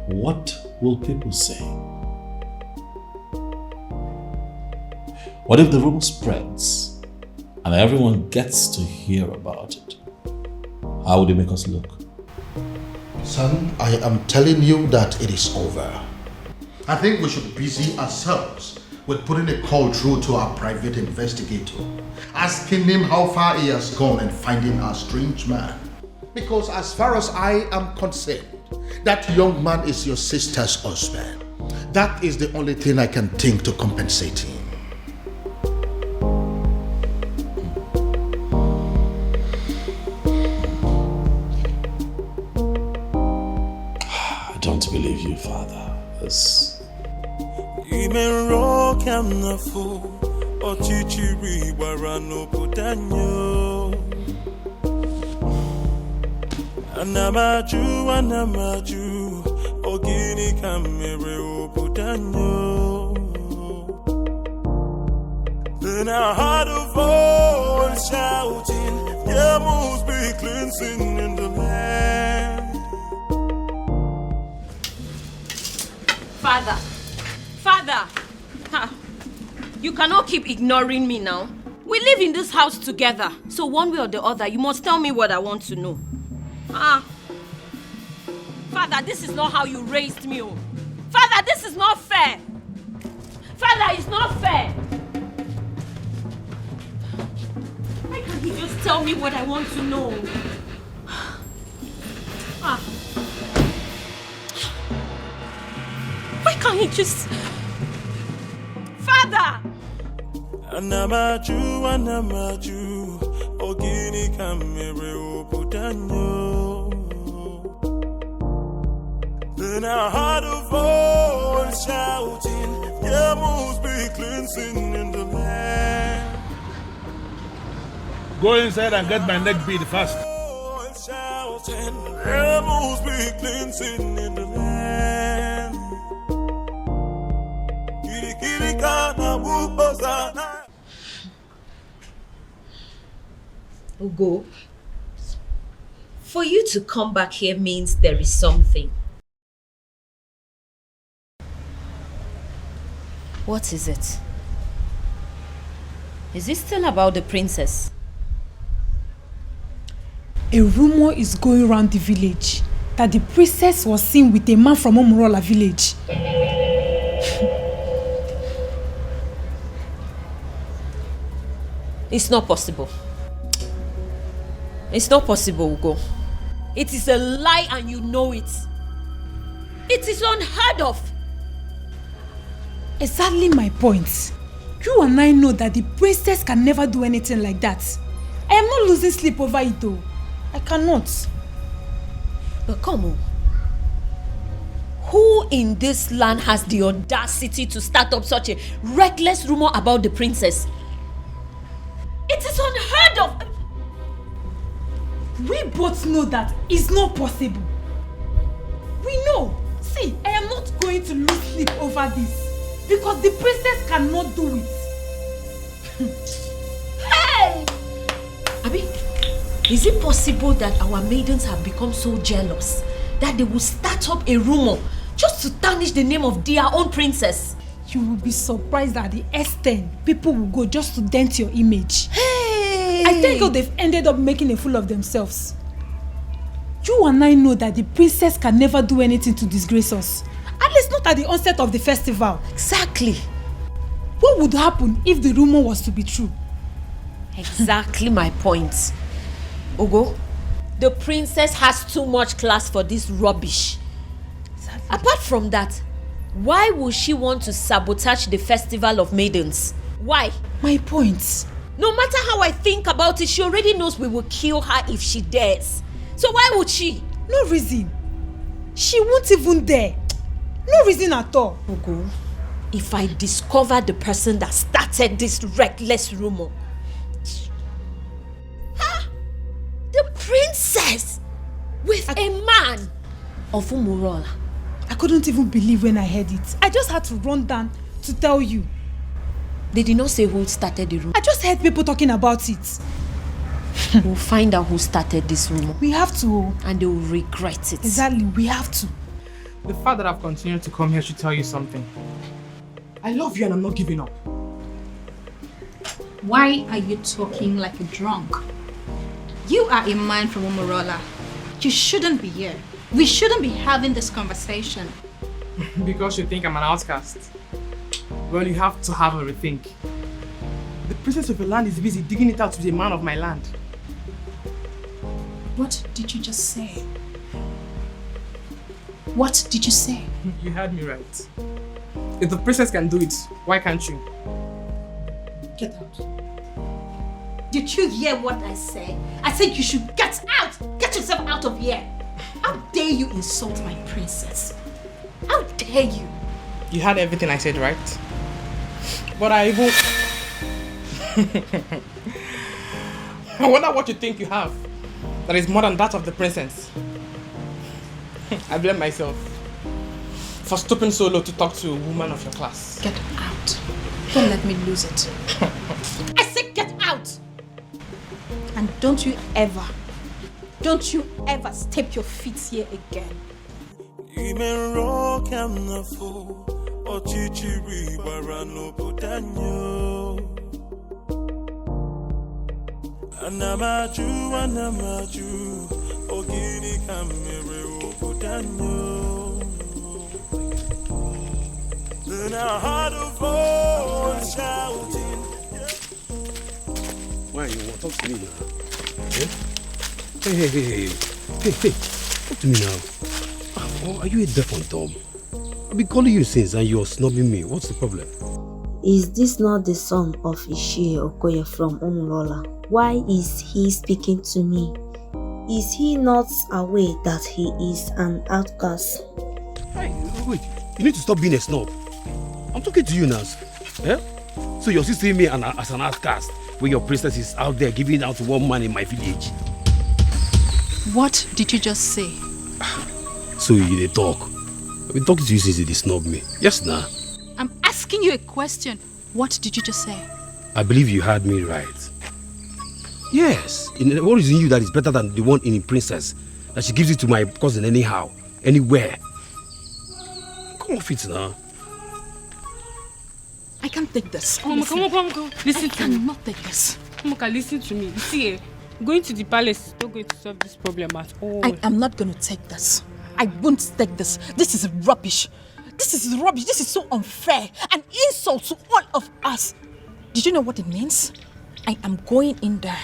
[SPEAKER 1] What will people say? What if the rumor spreads and everyone gets to hear about it? How would it make us look?
[SPEAKER 9] Son, I am telling you that it is over. I think we should busy ourselves with putting a call through to our private investigator, asking him how far he has gone in finding our strange man. Because as far as I am concerned, that young man is your sister's husband. That is the only thing I can think to compensate him.
[SPEAKER 1] I don't believe you, Father.
[SPEAKER 3] Anamaju, ogini kamere obudanyo. Then I heard a voice shouting, there must be cleansing in the land.
[SPEAKER 2] Father, you cannot keep ignoring me now. We live in this house together, so one way or the other, you must tell me what I want to know. Father, this is not how you raised me. Father, this is not fair. Father, it's not fair. Why can't he just tell me what I want to know? Why can't he just... Father!
[SPEAKER 3] Anamaju, ogini kamere obudanyo. Then I heard a voice shouting, there must be cleansing in the land.
[SPEAKER 13] Go inside and get my neck beat fast.
[SPEAKER 3] Shouting, there must be cleansing in the land.
[SPEAKER 2] Ugo, for you to come back here means there is something. What is it? Is it still about the princess?
[SPEAKER 12] A rumor is going around the village that the princess was seen with a man from Omorola village.
[SPEAKER 2] It's not possible. It's not possible, Ugo. It is a lie and you know it. It is unheard of.
[SPEAKER 12] Exactly my point. You and I know that the princess can never do anything like that. I am not losing sleep over it though. I cannot.
[SPEAKER 2] But come on. Who in this land has the audacity to start up such a reckless rumor about the princess? It is unheard of.
[SPEAKER 12] We both know that it's not possible. We know. See, I am not going to lose sleep over this. Because the princess cannot do it.
[SPEAKER 2] Hey! Abi, is it possible that our maidens have become so jealous that they will start up a rumor just to tarnish the name of their own princess?
[SPEAKER 12] You will be surprised at the extent people will go just to dent your image.
[SPEAKER 2] Hey!
[SPEAKER 12] I think they've ended up making a fool of themselves. You and I know that the princess can never do anything to disgrace us. At least not at the onset of the festival.
[SPEAKER 2] Exactly.
[SPEAKER 12] What would happen if the rumor was to be true?
[SPEAKER 2] Exactly my point. Ogo, the princess has too much class for this rubbish. Exactly. Apart from that, why would she want to sabotage the festival of maidens? Why?
[SPEAKER 12] My point.
[SPEAKER 2] No matter how I think about it, she already knows we will kill her if she dares. So why would she?
[SPEAKER 12] No reason. She won't even dare. No reason at all.
[SPEAKER 2] Ogo, if I discover the person that started this reckless rumor, the princess with a man of Umurola.
[SPEAKER 12] I couldn't even believe when I heard it. I just had to run down to tell you.
[SPEAKER 2] They did not say who started the rumor.
[SPEAKER 12] I just heard people talking about it.
[SPEAKER 2] We'll find out who started this rumor.
[SPEAKER 12] We have to.
[SPEAKER 2] And they will regret it.
[SPEAKER 12] Exactly, we have to.
[SPEAKER 8] The fact that I've continued to come here should tell you something. I love you and I'm not giving up.
[SPEAKER 5] Why are you talking like a drunk? You are a man from Umurola. You shouldn't be here. We shouldn't be having this conversation.
[SPEAKER 8] Because you think I'm an outcast. Well, you have to have a rethink. The princess of your land is busy digging it out to be a man of my land.
[SPEAKER 5] What did you just say? What did you say?
[SPEAKER 8] You heard me right. If the princess can do it, why can't you?
[SPEAKER 5] Get out. Did you hear what I said? I said you should get out! Get yourself out of here! How dare you insult my princess? How dare you?
[SPEAKER 8] You heard everything I said, right? But I even... I wonder what you think you have that is more than that of the princess. I blame myself for stooping so low to talk to a woman of your class.
[SPEAKER 5] Get out. Don't let me lose it. I said get out! And don't you ever step your feet here again.
[SPEAKER 3] Anamaju, ogini kamere obudanyo. Then I heard a voice shouting.
[SPEAKER 17] Why you want to talk to me now? Eh? Hey, talk to me now. Oh, are you a deaf and dumb? I've been calling you since and you're snubbing me. What's the problem?
[SPEAKER 18] Is this not the son of Ishie Okoye from Umurola? Why is he speaking to me? Is he not aware that he is an outcast?
[SPEAKER 17] Hey, wait. You need to stop being a snob. I'm talking to you now. Eh? So you're still seeing me as an outcast when your princess is out there giving out to one man in my village.
[SPEAKER 5] What did you just say?
[SPEAKER 17] So you dey talk. I've been talking to you since you snub me. Yes, nah.
[SPEAKER 5] I'm asking you a question. What did you just say?
[SPEAKER 17] I believe you heard me right. Yes. What is in you that is better than the one in the princess? That she gives it to my cousin anyhow, anywhere. Come off it now.
[SPEAKER 5] I can't take this.
[SPEAKER 8] Come on. Listen to me.
[SPEAKER 5] I cannot take this.
[SPEAKER 8] Moka, listen to me. See, going to the palace is not going to solve this problem at all.
[SPEAKER 5] I am not going to take this. I won't take this. This is rubbish. This is rubbish. This is so unfair. An insult to all of us. Did you know what it means? I am going in there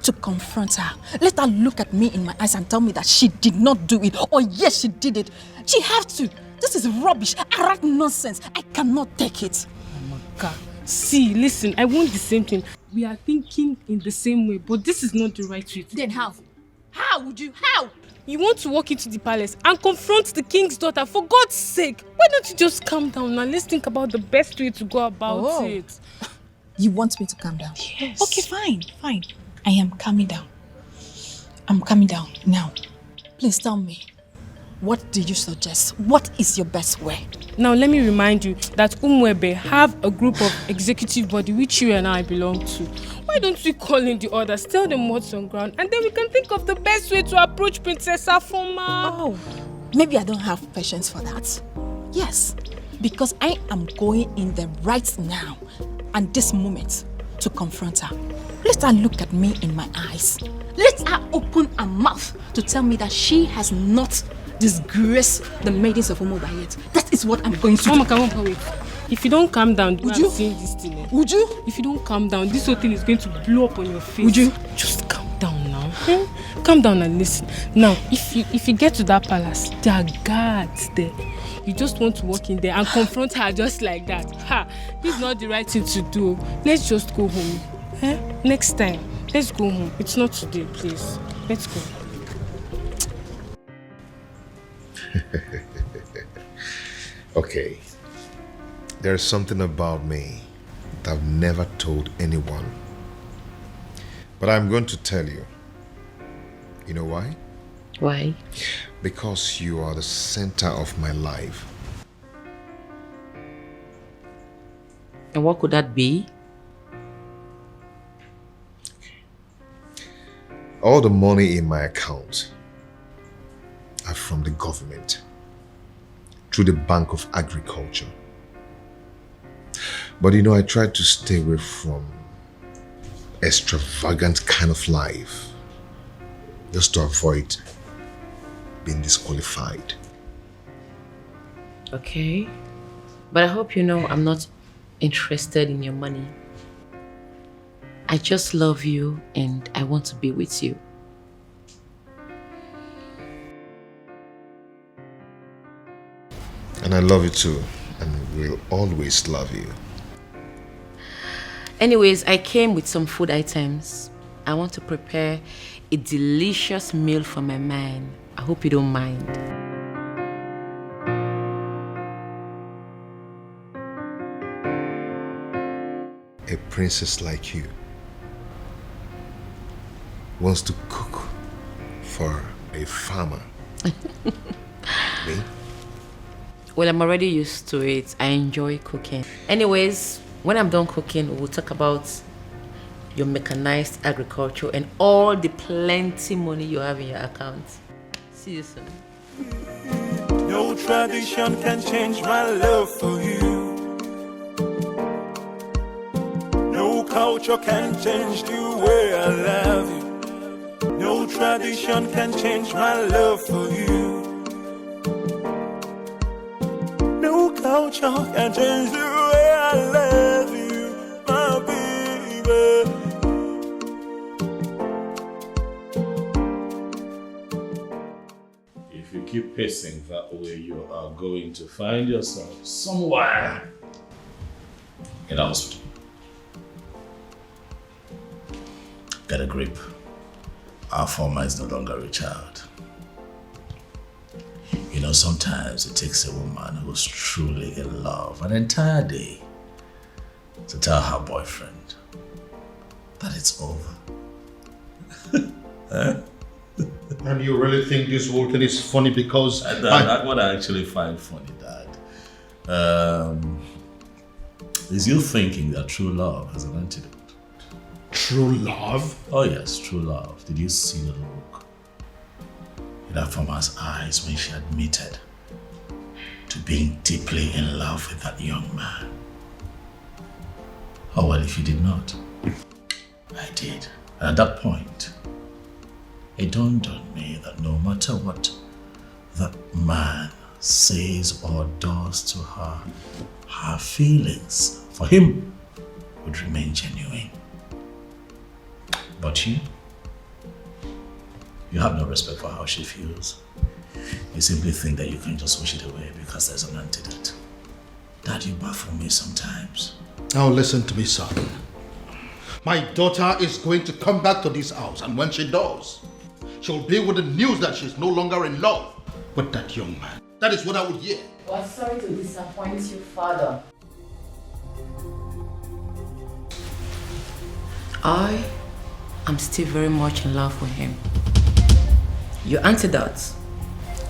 [SPEAKER 5] to confront her. Let her look at me in my eyes and tell me that she did not do it. Or yes, she did it. She have to. This is rubbish. Arrant nonsense. I cannot take it.
[SPEAKER 8] Moka, see, listen, I want the same thing. We are thinking in the same way, but this is not the right way.
[SPEAKER 5] Then how? How would you? How?
[SPEAKER 8] You want to walk into the palace and confront the king's daughter, for God's sake. Why don't you just calm down and let's think about the best way to go about it.
[SPEAKER 5] You want me to calm down?
[SPEAKER 8] Yes.
[SPEAKER 5] Okay, fine. I am calming down. I'm calming down now. Please tell me, what do you suggest? What is your best way?
[SPEAKER 8] Now let me remind you that Umwebe have a group of executive body which you and I belong to. Why don't we call in the others, tell them what's on ground, and then we can think of the best way to approach Princess Afoma.
[SPEAKER 5] Oh, maybe I don't have patience for that. Yes, because I am going in there right now and this moment to confront her. Let her look at me in my eyes. Let her open her mouth to tell me that she has not disgraced the maidens of Umuba yet. That is what I'm going to do.
[SPEAKER 8] Mama, come on, wait. If you don't calm down,
[SPEAKER 5] would you?
[SPEAKER 8] This thing,
[SPEAKER 5] would you?
[SPEAKER 8] If you don't calm down, this whole thing is going to blow up on your face.
[SPEAKER 5] Would you?
[SPEAKER 8] Just calm down now. Calm down and listen. Now, if you get to that palace, there are guards there. You just want to walk in there and confront her just like that. Ha! This is not the right thing to do. Let's just go home. Next time, let's go home. It's not today, please. Let's go.
[SPEAKER 16] Okay. There's something about me that I've never told anyone. But I'm going to tell you. You know why?
[SPEAKER 14] Why?
[SPEAKER 16] Because you are the center of my life.
[SPEAKER 14] And what could that be?
[SPEAKER 16] All the money in my account are from the government through the Bank of Agriculture. But you know, I try to stay away from extravagant kind of life just to avoid being disqualified.
[SPEAKER 14] Okay. But I hope you know I'm not interested in your money. I just love you and I want to be with you.
[SPEAKER 16] And I love you too, and will always love you.
[SPEAKER 14] Anyways, I came with some food items. I want to prepare a delicious meal for my man. I hope you don't mind.
[SPEAKER 16] A princess like you wants to cook for a farmer. Me?
[SPEAKER 14] Well, I'm already used to it. I enjoy cooking. Anyways, when I'm done cooking, we'll talk about your mechanized agriculture and all the plenty money you have in your account. See you soon.
[SPEAKER 3] No tradition can change my love for you. No culture can change the way I love you. No tradition can change my love for you. No culture can change the way I love you, my baby.
[SPEAKER 1] If you keep pacing that way, you are going to find yourself somewhere in a hospital. Get a grip. Our former is no longer a child. You know, sometimes it takes a woman who's truly in love an entire day to tell her boyfriend that it's over.
[SPEAKER 9] And you really think this whole thing is funny because...
[SPEAKER 1] That's what I actually find funny, Dad. Is you thinking that true love has an antidote.
[SPEAKER 9] True love?
[SPEAKER 1] Oh yes, true love. Did you see the look in that farmer's eyes when she admitted to being deeply in love with that young man? Oh well, if you did not, I did. And at that point, it dawned on me that no matter what that man says or does to her, her feelings for him would remain genuine. But you have no respect for how she feels. You simply think that you can just wish it away because there's an antidote. Dad, you baffle me sometimes.
[SPEAKER 9] Now listen to me, son. My daughter is going to come back to this house, and when she does, she'll be with the news that she's no longer in love with that young man. That is what I would hear.
[SPEAKER 14] Well, sorry to disappoint you, Father. I'm still very much in love with him. Your antidote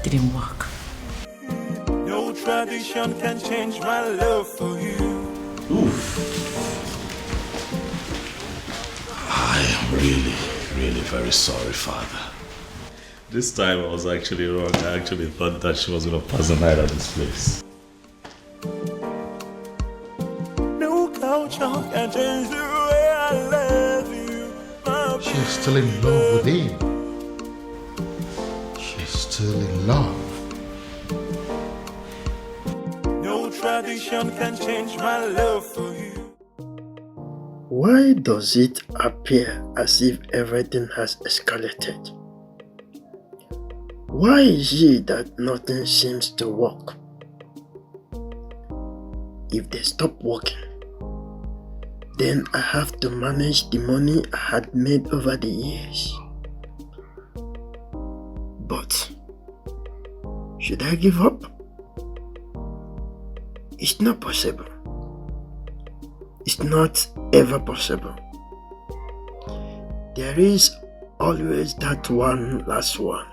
[SPEAKER 14] didn't work.
[SPEAKER 3] No tradition can change my love for you.
[SPEAKER 1] Oof. I am really, really very sorry, Father. This time I was actually wrong. I actually thought that she was going to pass the night at this place.
[SPEAKER 3] No culture can change the way I love you, my
[SPEAKER 16] She's still in love with him. She's still in love.
[SPEAKER 3] No tradition can change my love for you.
[SPEAKER 19] Why does it appear as if everything has escalated? Why is it that nothing seems to work? If they stop working, then I have to manage the money I had made over the years. But should I give up? It's not possible. It's not ever possible. There is always that one last one.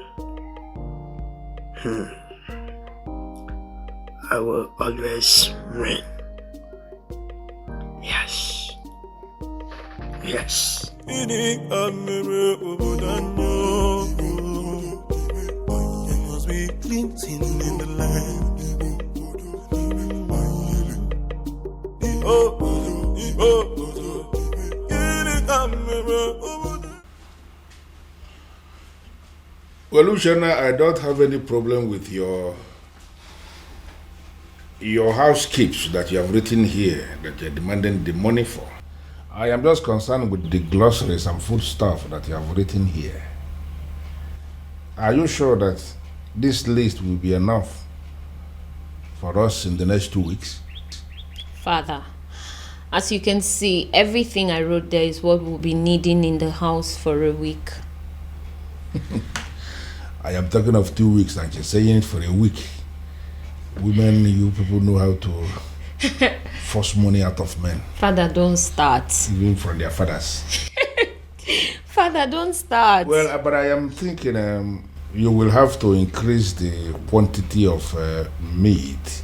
[SPEAKER 19] I will always win. Yes. Yes.
[SPEAKER 13] Well, Ushana, I don't have any problem with your house keeps that you have written here that you're demanding the money for. I am just concerned with the glossaries and food stuff that you have written here. Are you sure that this list will be enough for us in the next 2 weeks?
[SPEAKER 2] Father, as you can see, everything I wrote there is what we'll be needing in the house for a week.
[SPEAKER 13] I am talking of 2 weeks and you're saying it for a week. Women, you people know how to force money out of men.
[SPEAKER 2] Father, don't start.
[SPEAKER 13] Even from their fathers.
[SPEAKER 2] Father, don't start.
[SPEAKER 13] Well, but I am thinking you will have to increase the quantity of meat,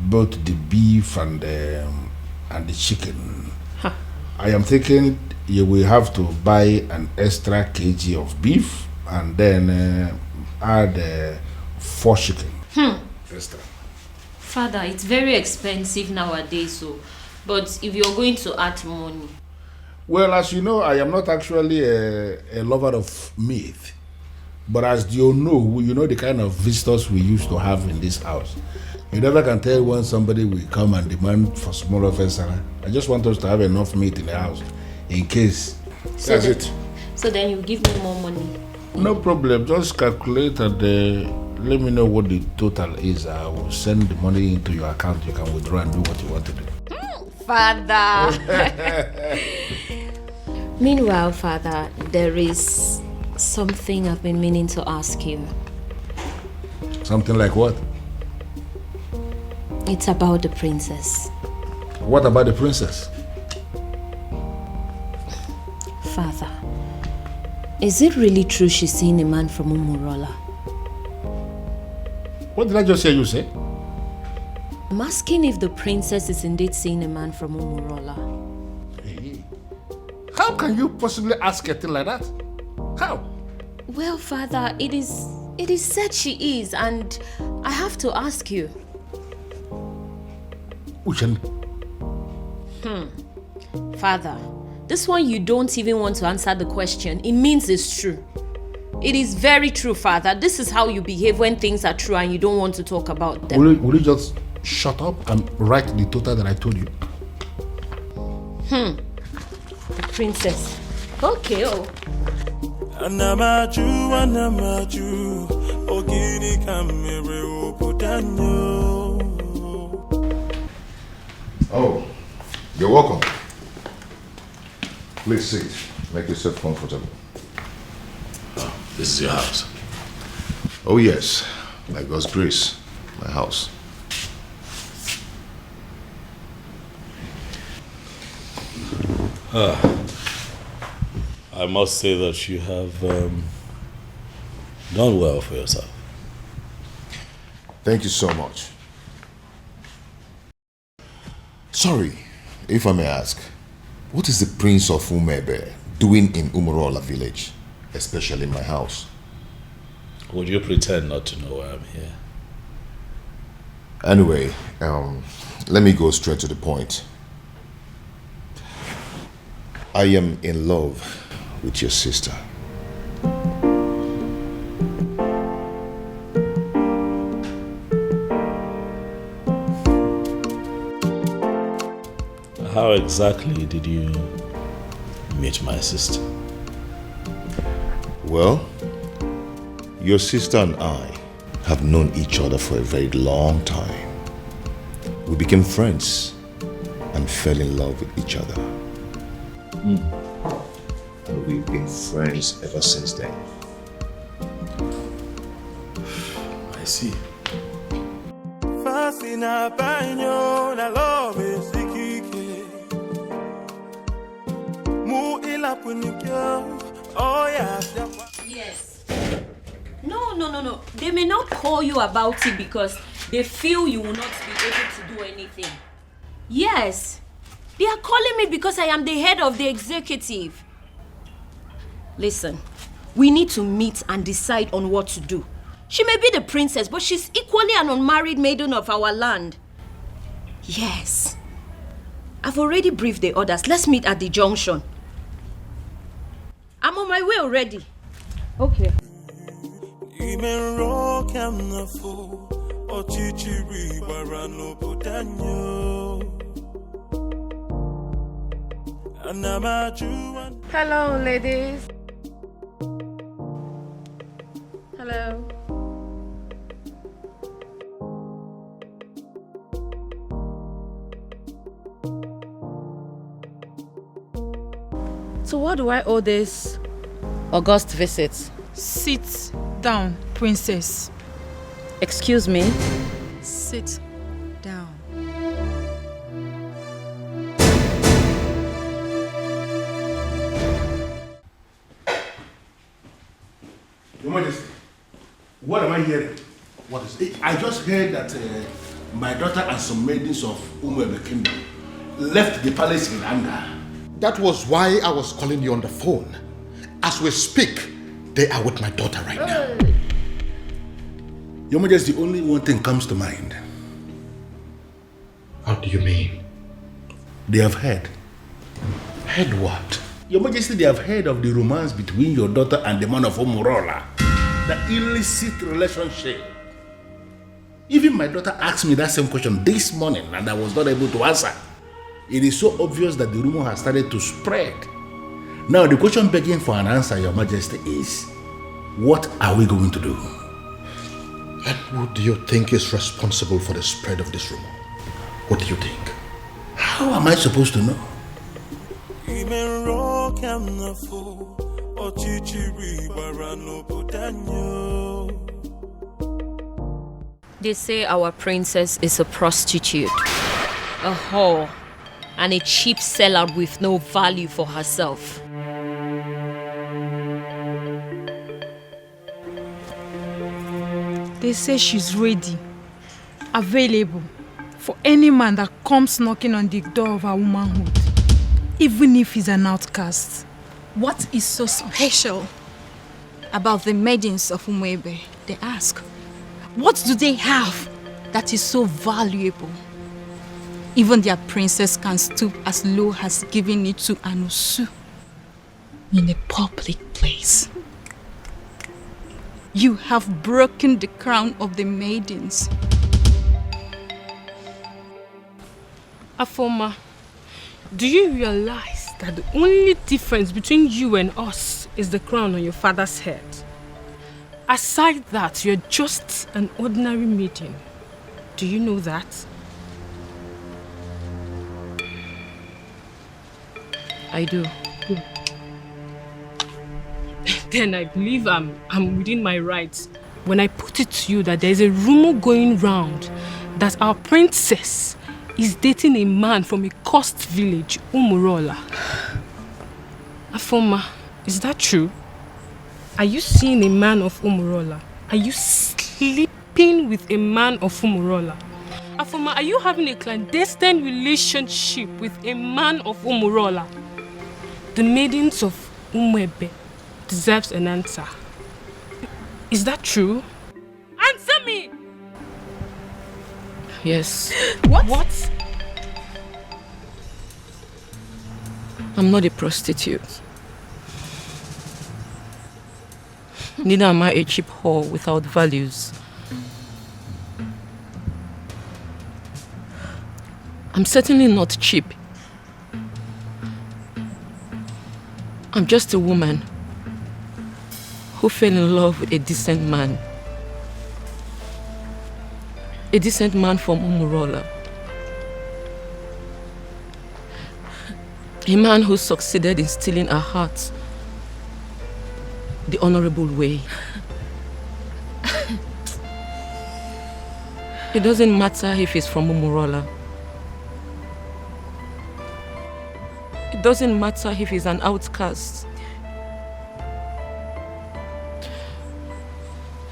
[SPEAKER 13] both the beef and the chicken.
[SPEAKER 2] Huh.
[SPEAKER 13] I am thinking you will have to buy an extra kg of beef and then add 4 chicken. Extra.
[SPEAKER 2] Father, it's very expensive nowadays, but if you're going to add money.
[SPEAKER 13] Well, as you know, I am not actually a lover of meat. But as you know the kind of visitors we used to have in this house. You never can tell when somebody will come and demand for small offense. I just want us to have enough meat in the house in case.
[SPEAKER 2] So
[SPEAKER 13] That's
[SPEAKER 2] then,
[SPEAKER 13] it.
[SPEAKER 2] So then you give me more money.
[SPEAKER 13] No problem. Just calculate and let me know what the total is. I will send the money into your account. You can withdraw and do what you want to do.
[SPEAKER 2] Father. Meanwhile, Father, there is something I've been meaning to ask you.
[SPEAKER 13] Something like what?
[SPEAKER 2] It's about the princess.
[SPEAKER 13] What about the princess?
[SPEAKER 2] Father, is it really true she's seeing a man from Umurola?
[SPEAKER 13] What did I just hear you say?
[SPEAKER 2] I'm asking if the princess is indeed seeing a man from Umurola.
[SPEAKER 13] Hey, how can you possibly ask a thing like that? How?
[SPEAKER 2] Well, Father, it is said she is, and I have to ask you.
[SPEAKER 13] Uchan.
[SPEAKER 2] Father, this one you don't even want to answer the question. It means it's true. It is very true, Father. This is how you behave when things are true and you don't want to talk about them.
[SPEAKER 13] Will you just shut up and write the total that I told you?
[SPEAKER 2] The princess. Okay,
[SPEAKER 3] Anamaju, ogini kamere oputanyo.
[SPEAKER 16] Oh, you're welcome. Please sit. Make yourself comfortable.
[SPEAKER 1] Oh, this is your house?
[SPEAKER 16] Oh yes, by God's grace, my house.
[SPEAKER 1] I must say that you have done well for yourself.
[SPEAKER 16] Thank you so much. Sorry, if I may ask, what is the Prince of Umebe doing in Umurola village, especially in my house?
[SPEAKER 1] Would you pretend not to know why I'm here?
[SPEAKER 16] Anyway, let me go straight to the point. I am in love with your sister.
[SPEAKER 1] How exactly did you meet my sister?
[SPEAKER 16] Well, your sister and I have known each other for a very long time. We became friends and fell in love with each other. And we've been friends ever since then.
[SPEAKER 1] I see.
[SPEAKER 2] Yes. No. They may not call you about it because they feel you will not be able to do anything. Yes. They are calling me because I am the head of the executive. Listen, we need to meet and decide on what to do. She may be the princess, but she's equally an unmarried maiden of our land. Yes. I've already briefed the others. Let's meet at the junction. I'm on my way already. Okay.
[SPEAKER 8] Hello, ladies. Hello.
[SPEAKER 14] So what do I owe this august visit?
[SPEAKER 12] Sit down, princess.
[SPEAKER 14] Excuse me?
[SPEAKER 5] Sit down.
[SPEAKER 13] Your Majesty, what am I hearing? What is it? I just heard that my daughter and some maidens of Umwebe Kingdom left the palace in anger.
[SPEAKER 9] That was why I was calling you on the phone. As we speak, they are with my daughter right now.
[SPEAKER 13] Your Majesty, only one thing comes to mind.
[SPEAKER 9] What do you mean?
[SPEAKER 13] They have heard.
[SPEAKER 9] Heard what?
[SPEAKER 13] Your Majesty, they have heard of the romance between your daughter and the man of Umurola. The illicit relationship. Even my daughter asked me that same question this morning and I was not able to answer. It is so obvious that the rumor has started to spread. Now the question begging for an answer, Your Majesty, is what are we going to do?
[SPEAKER 9] And who do you think is responsible for the spread of this rumor? What do you think?
[SPEAKER 13] How am I supposed to know?
[SPEAKER 2] They say our princess is a prostitute, a whore, and a cheap sellout with no value for herself.
[SPEAKER 12] They say she's ready, available for any man that comes knocking on the door of her womanhood, even if he's an outcast.
[SPEAKER 5] What is so special about the maidens of Umwebe? They ask. What do they have that is so valuable? Even their princess can stoop as low as giving it to Anusu in a public place. You have broken the crown of the maidens.
[SPEAKER 8] Afoma, do you realize that the only difference between you and us is the crown on your father's head? Aside that, you're just an ordinary maiden. Do you know that?
[SPEAKER 14] I do.
[SPEAKER 8] Then I believe I'm within my rights when I put it to you that there's a rumor going round that our princess is dating a man from a coast village, Umurola. Afoma, is that true? Are you seeing a man of Umurola? Are you sleeping with a man of Umurola? Afoma, are you having a clandestine relationship with a man of Umurola? The maidens of Umwebe deserves an answer. Is that true? Answer me!
[SPEAKER 14] Yes.
[SPEAKER 8] What?
[SPEAKER 14] I'm not a prostitute. Neither am I a cheap whore without values. I'm certainly not cheap. I'm just a woman who fell in love with a decent man. A decent man from Umurola. A man who succeeded in stealing her heart the honorable way. It doesn't matter if he's from Umurola. It doesn't matter if he's an outcast.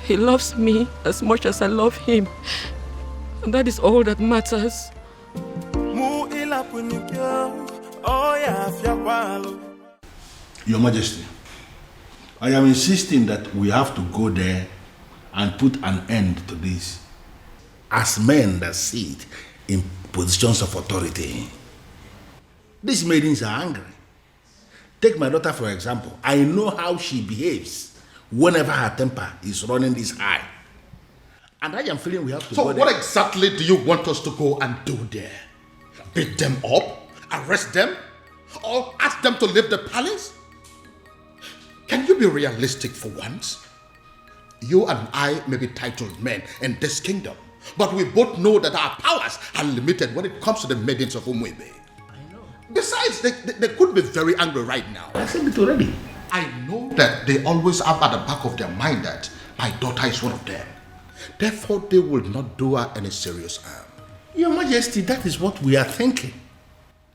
[SPEAKER 14] He loves me as much as I love him. And that is all that matters.
[SPEAKER 13] Your Majesty, I am insisting that we have to go there and put an end to this as men that sit in positions of authority. These maidens are angry. Take my daughter for example. I know how she behaves whenever her temper is running this high. And I am feeling we have to go there.
[SPEAKER 9] So what exactly do you want us to go and do there? Beat them up? Arrest them? Or ask them to leave the palace? Can you be realistic for once? You and I may be titled men in this kingdom, but we both know that our powers are limited when it comes to the maidens of Umwebe. I know. Besides, they could be very angry right now.
[SPEAKER 13] I said it already.
[SPEAKER 9] I know that they always have at the back of their mind that my daughter is one of them. Therefore, they will not do her any serious harm.
[SPEAKER 13] Your Majesty, that is what we are thinking.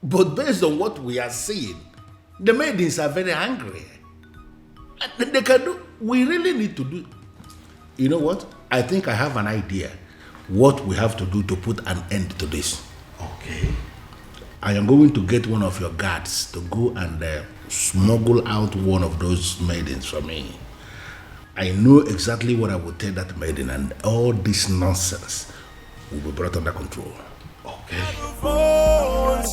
[SPEAKER 13] But based on what we are seeing, the maidens are very angry. And they can do, we really need to do. You know what? I think I have an idea what we have to do to put an end to this.
[SPEAKER 9] Okay.
[SPEAKER 13] I am going to get one of your guards to go and smuggle out one of those maidens for me. I know exactly what I will tell that maiden, and all this nonsense will be brought under control.
[SPEAKER 9] Okay.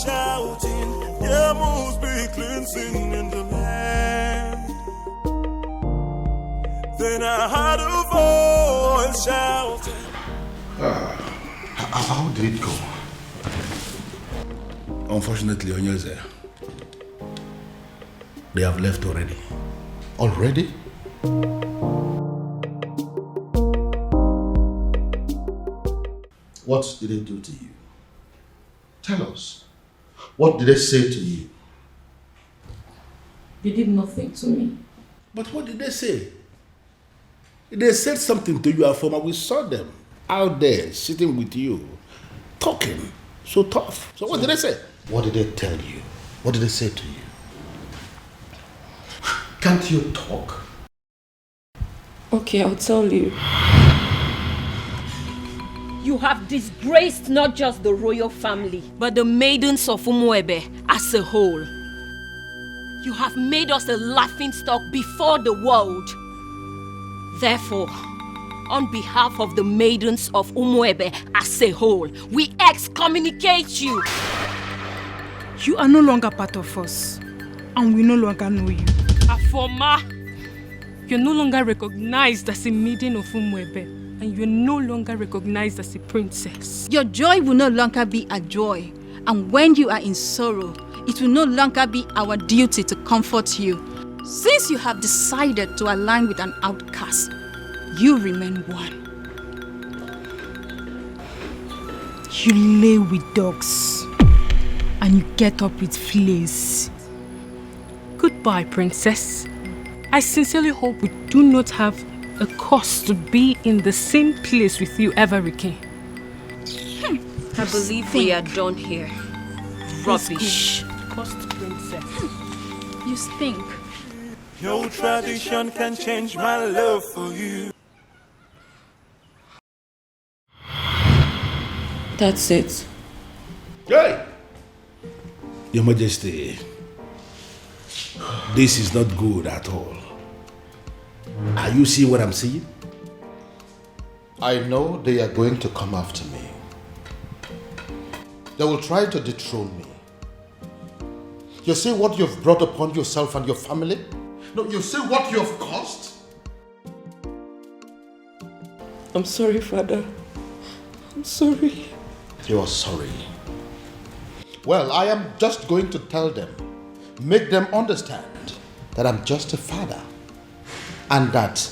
[SPEAKER 3] Shouting, yeah, must be cleansing in the land. Then I heard a voice shouting.
[SPEAKER 9] How did it go?
[SPEAKER 13] Unfortunately, Onyeze, they have left already.
[SPEAKER 9] Already? What did they do to you? Tell us. What did they say to you?
[SPEAKER 14] They did nothing to me.
[SPEAKER 13] But what did they say? They said something to you, Afoma. We saw them out there sitting with you, talking so tough. So what did they say?
[SPEAKER 9] What did they tell you? What did they say to you? Can't you talk?
[SPEAKER 14] Okay, I'll tell you.
[SPEAKER 2] You have disgraced not just the royal family, but the maidens of Umuebe as a whole. You have made us a laughingstock before the world. Therefore, on behalf of the maidens of Umuebe as a whole, we excommunicate you.
[SPEAKER 12] You are no longer part of us, and we no longer know you.
[SPEAKER 8] Afoma, you're no longer recognized as a maiden of Umuebe. And you're no longer recognized as a princess.
[SPEAKER 5] Your joy will no longer be a joy. And when you are in sorrow, it will no longer be our duty to comfort you. Since you have decided to align with an outcast, you remain one.
[SPEAKER 12] You lay with dogs, and you get up with fleas.
[SPEAKER 8] Goodbye, princess. I sincerely hope we do not have a cause to be in the same place with you ever again.
[SPEAKER 2] I believe we are done here. Rubbish.
[SPEAKER 8] Cost princess.
[SPEAKER 5] You stink.
[SPEAKER 3] No tradition can change my love for you.
[SPEAKER 14] That's it.
[SPEAKER 13] Hey! Your Majesty, this is not good at all. Are you seeing what I'm seeing?
[SPEAKER 9] I know they are going to come after me. They will try to dethrone me. You see what you've brought upon yourself and your family? No, you see what you have caused?
[SPEAKER 20] I'm sorry, Father. I'm sorry.
[SPEAKER 9] You are sorry. Well, I am just going to tell them, make them understand that I'm just a father. And that,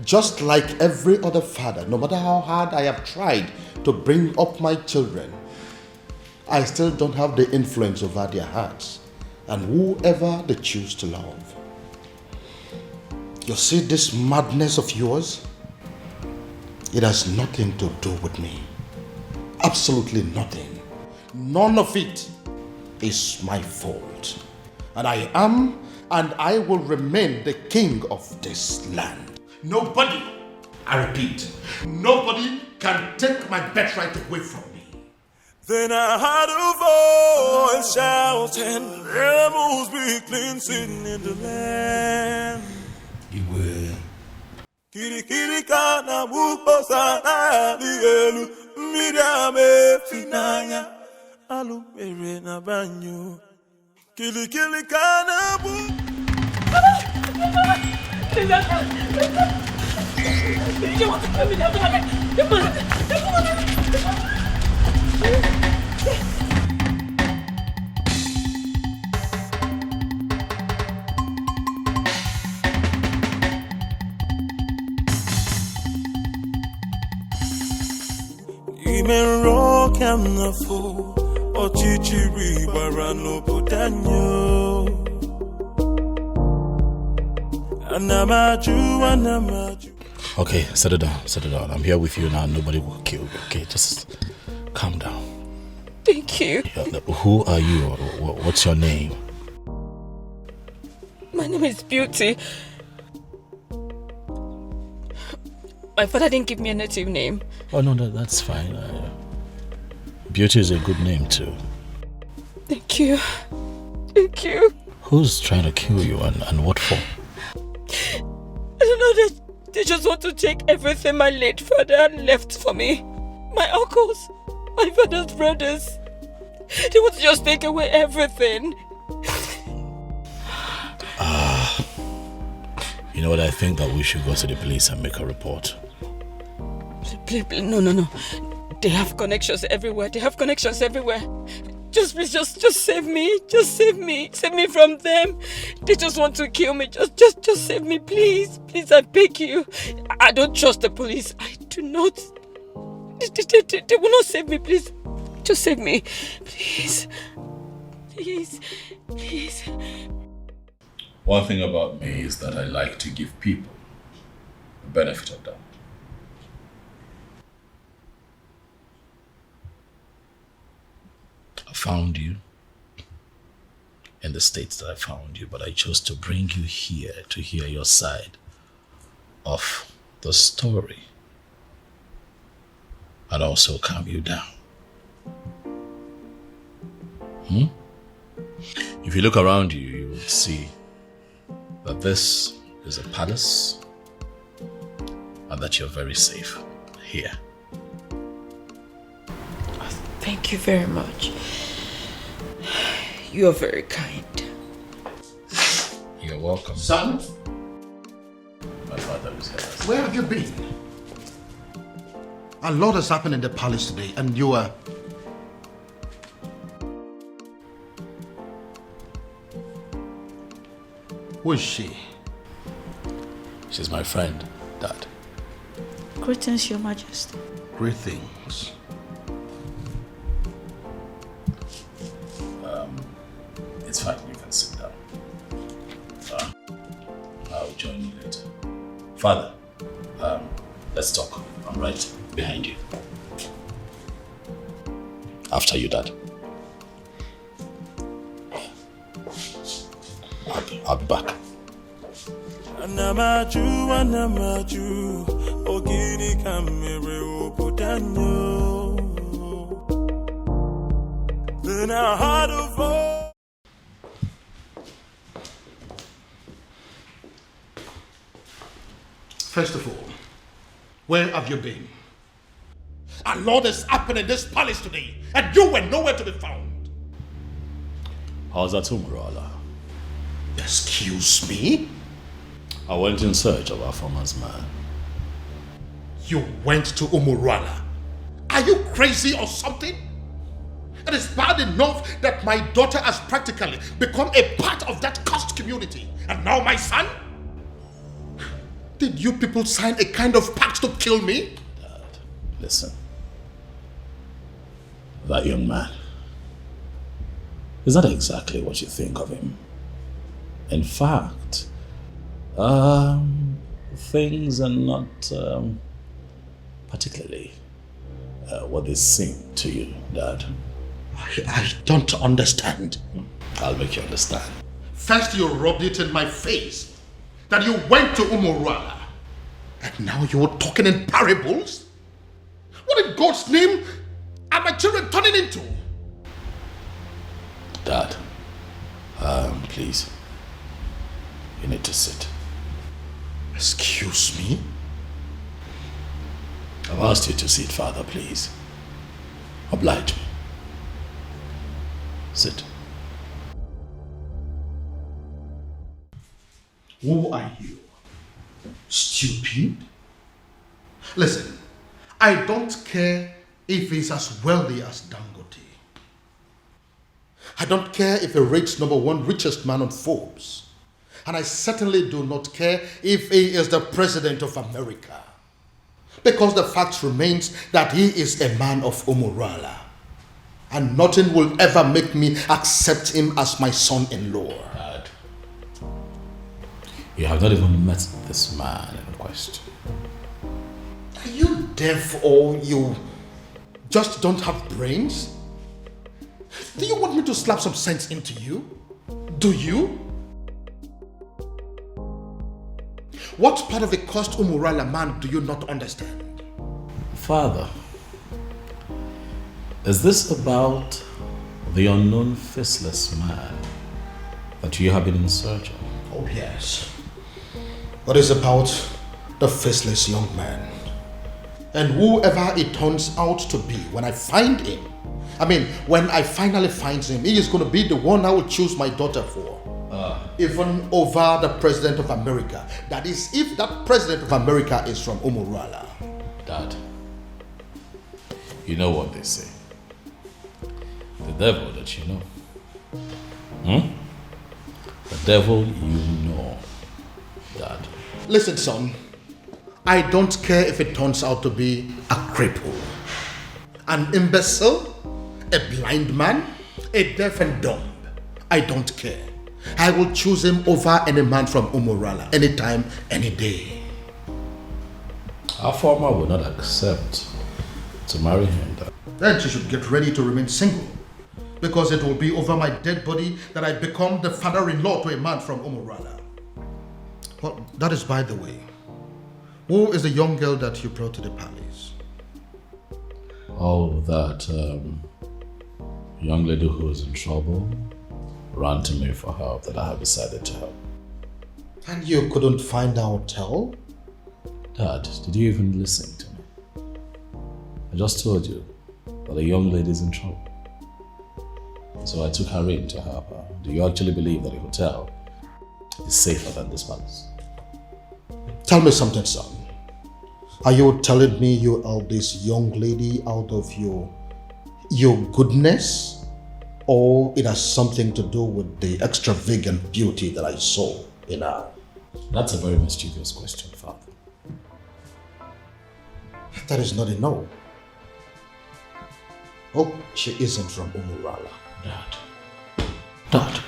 [SPEAKER 9] just like every other father, no matter how hard I have tried to bring up my children, I still don't have the influence over their hearts and whoever they choose to love. You see this madness of yours? It has nothing to do with me. Absolutely nothing. None of it is my fault. And I am and I will remain the king of this land. Nobody, I repeat, nobody can take my birthright away from me.
[SPEAKER 3] Then I heard a voice shouting, rebels be cleansing in the land.
[SPEAKER 10] You will.
[SPEAKER 3] Kiri kana buko sana dielu miriame finanya alu mere na banyo kili kana bu. You want to kill me Ime rock am na fo ochichiri bara no bodanyo anamaju.
[SPEAKER 1] Okay, settle down. I'm here with you now. Nobody will kill you. Okay, just calm down.
[SPEAKER 20] Thank you.
[SPEAKER 1] Who are you? What's your name?
[SPEAKER 20] My name is Beauty. My father didn't give me a native name.
[SPEAKER 1] Oh no, that's fine. Beauty is a good name too.
[SPEAKER 20] Thank you. Thank you.
[SPEAKER 1] Who's trying to kill you and what for?
[SPEAKER 20] I don't know, they just want to take everything my late father left for me. My uncles, my father's brothers. They want to just take away everything.
[SPEAKER 1] You know what, I think that we should go to the police and make a report.
[SPEAKER 20] Please, no. They have connections everywhere. Just please, just save me. Just save me. Save me from them. They just want to kill me. Just save me, please. Please, I beg you. I don't trust the police. I do not. They will not save me, please. Just save me. Please. Please.
[SPEAKER 1] One thing about me is that I like to give people the benefit of doubt. I found you in the states that I found you, but I chose to bring you here to hear your side of the story and also calm you down. If you look around you, you will see that this is a palace and that you're very safe here.
[SPEAKER 20] Thank you very much. You are very kind.
[SPEAKER 1] You're welcome.
[SPEAKER 9] Son?
[SPEAKER 1] My father is here.
[SPEAKER 9] Where have you been? A lot has happened in the palace today, and you are... Who is she?
[SPEAKER 1] She's my friend, Dad.
[SPEAKER 5] Greetings, Your Majesty.
[SPEAKER 9] Greetings.
[SPEAKER 1] It's fine, you can sit down. I'll join you later. Father, let's talk. I'm right behind you. After you, Dad. I'll be back.
[SPEAKER 3] Anamaju, ogiri kamere obodanyo. Then I had a voice.
[SPEAKER 9] First of all, where have you been? A lot has happened in this palace today, and you were nowhere to be found.
[SPEAKER 1] How's that, Umbrella?
[SPEAKER 9] Excuse me?
[SPEAKER 1] I went in search of our farmer's man.
[SPEAKER 9] You went to Umurala. Are you crazy or something? It is bad enough that my daughter has practically become a part of that cursed community. And now my son? Did you people sign a kind of pact to kill me?
[SPEAKER 15] Dad, listen. That young man is not exactly what you think of him. In fact, things are not particularly what they seem to you, Dad.
[SPEAKER 9] I don't understand.
[SPEAKER 15] I'll make you understand.
[SPEAKER 9] First you rubbed it in my face that you went to Umurala. And now you're talking in parables? What in God's name are my children turning into?
[SPEAKER 15] Dad, please. You need to sit.
[SPEAKER 9] Excuse me?
[SPEAKER 15] I've asked you to sit, Father, please. Oblige me. Sit.
[SPEAKER 9] Who are you? Stupid? Listen, I don't care if he's as wealthy as Dangote. I don't care if he rates #1 richest man on Forbes. And I certainly do not care if he is the president of America. Because the fact remains that he is a man of Umurala. And nothing will ever make me accept him as my son-in-law.
[SPEAKER 15] Dad, you have not even met this man in question.
[SPEAKER 9] Are you deaf or you just don't have brains? Do you want me to slap some sense into you? Do you? What part of the cursed Umurala man do you not understand?
[SPEAKER 15] Father, is this about the unknown faceless man that you have been in search of?
[SPEAKER 9] Oh yes. What is about the faceless young man? And whoever it turns out to be when I find him, when I finally find him, he is going to be the one I will choose my daughter for. Even over the President of America. That is, if that President of America is from Umurala.
[SPEAKER 15] Dad, you know what they say. The devil that you know. The devil you know, Dad.
[SPEAKER 9] Listen, son. I don't care if it turns out to be a cripple, an imbecile, a blind man, a deaf and dumb. I don't care. I will choose him over any man from Umurala, anytime, any day.
[SPEAKER 15] Our farmer will not accept to marry him.
[SPEAKER 9] Then she should get ready to remain single, because it will be over my dead body that I become the father-in-law to a man from Umurala. Well, that is by the way. Who is the young girl that you brought to the palace?
[SPEAKER 15] Oh, that young lady who is in trouble ran to me for help that I have decided to help.
[SPEAKER 9] And you couldn't find our hotel?
[SPEAKER 15] Dad, did you even listen to me? I just told you that a young lady is in trouble. So I took her in to help her. Do you actually believe that a hotel is safer than this palace?
[SPEAKER 9] Tell me something, son. Are you telling me you helped this young lady out of your goodness? Or it has something to do with the extravagant beauty that I saw in her?
[SPEAKER 15] That's a very mischievous question, Father.
[SPEAKER 9] That is not a no. Oh, she isn't from Umurala.
[SPEAKER 15] Dad.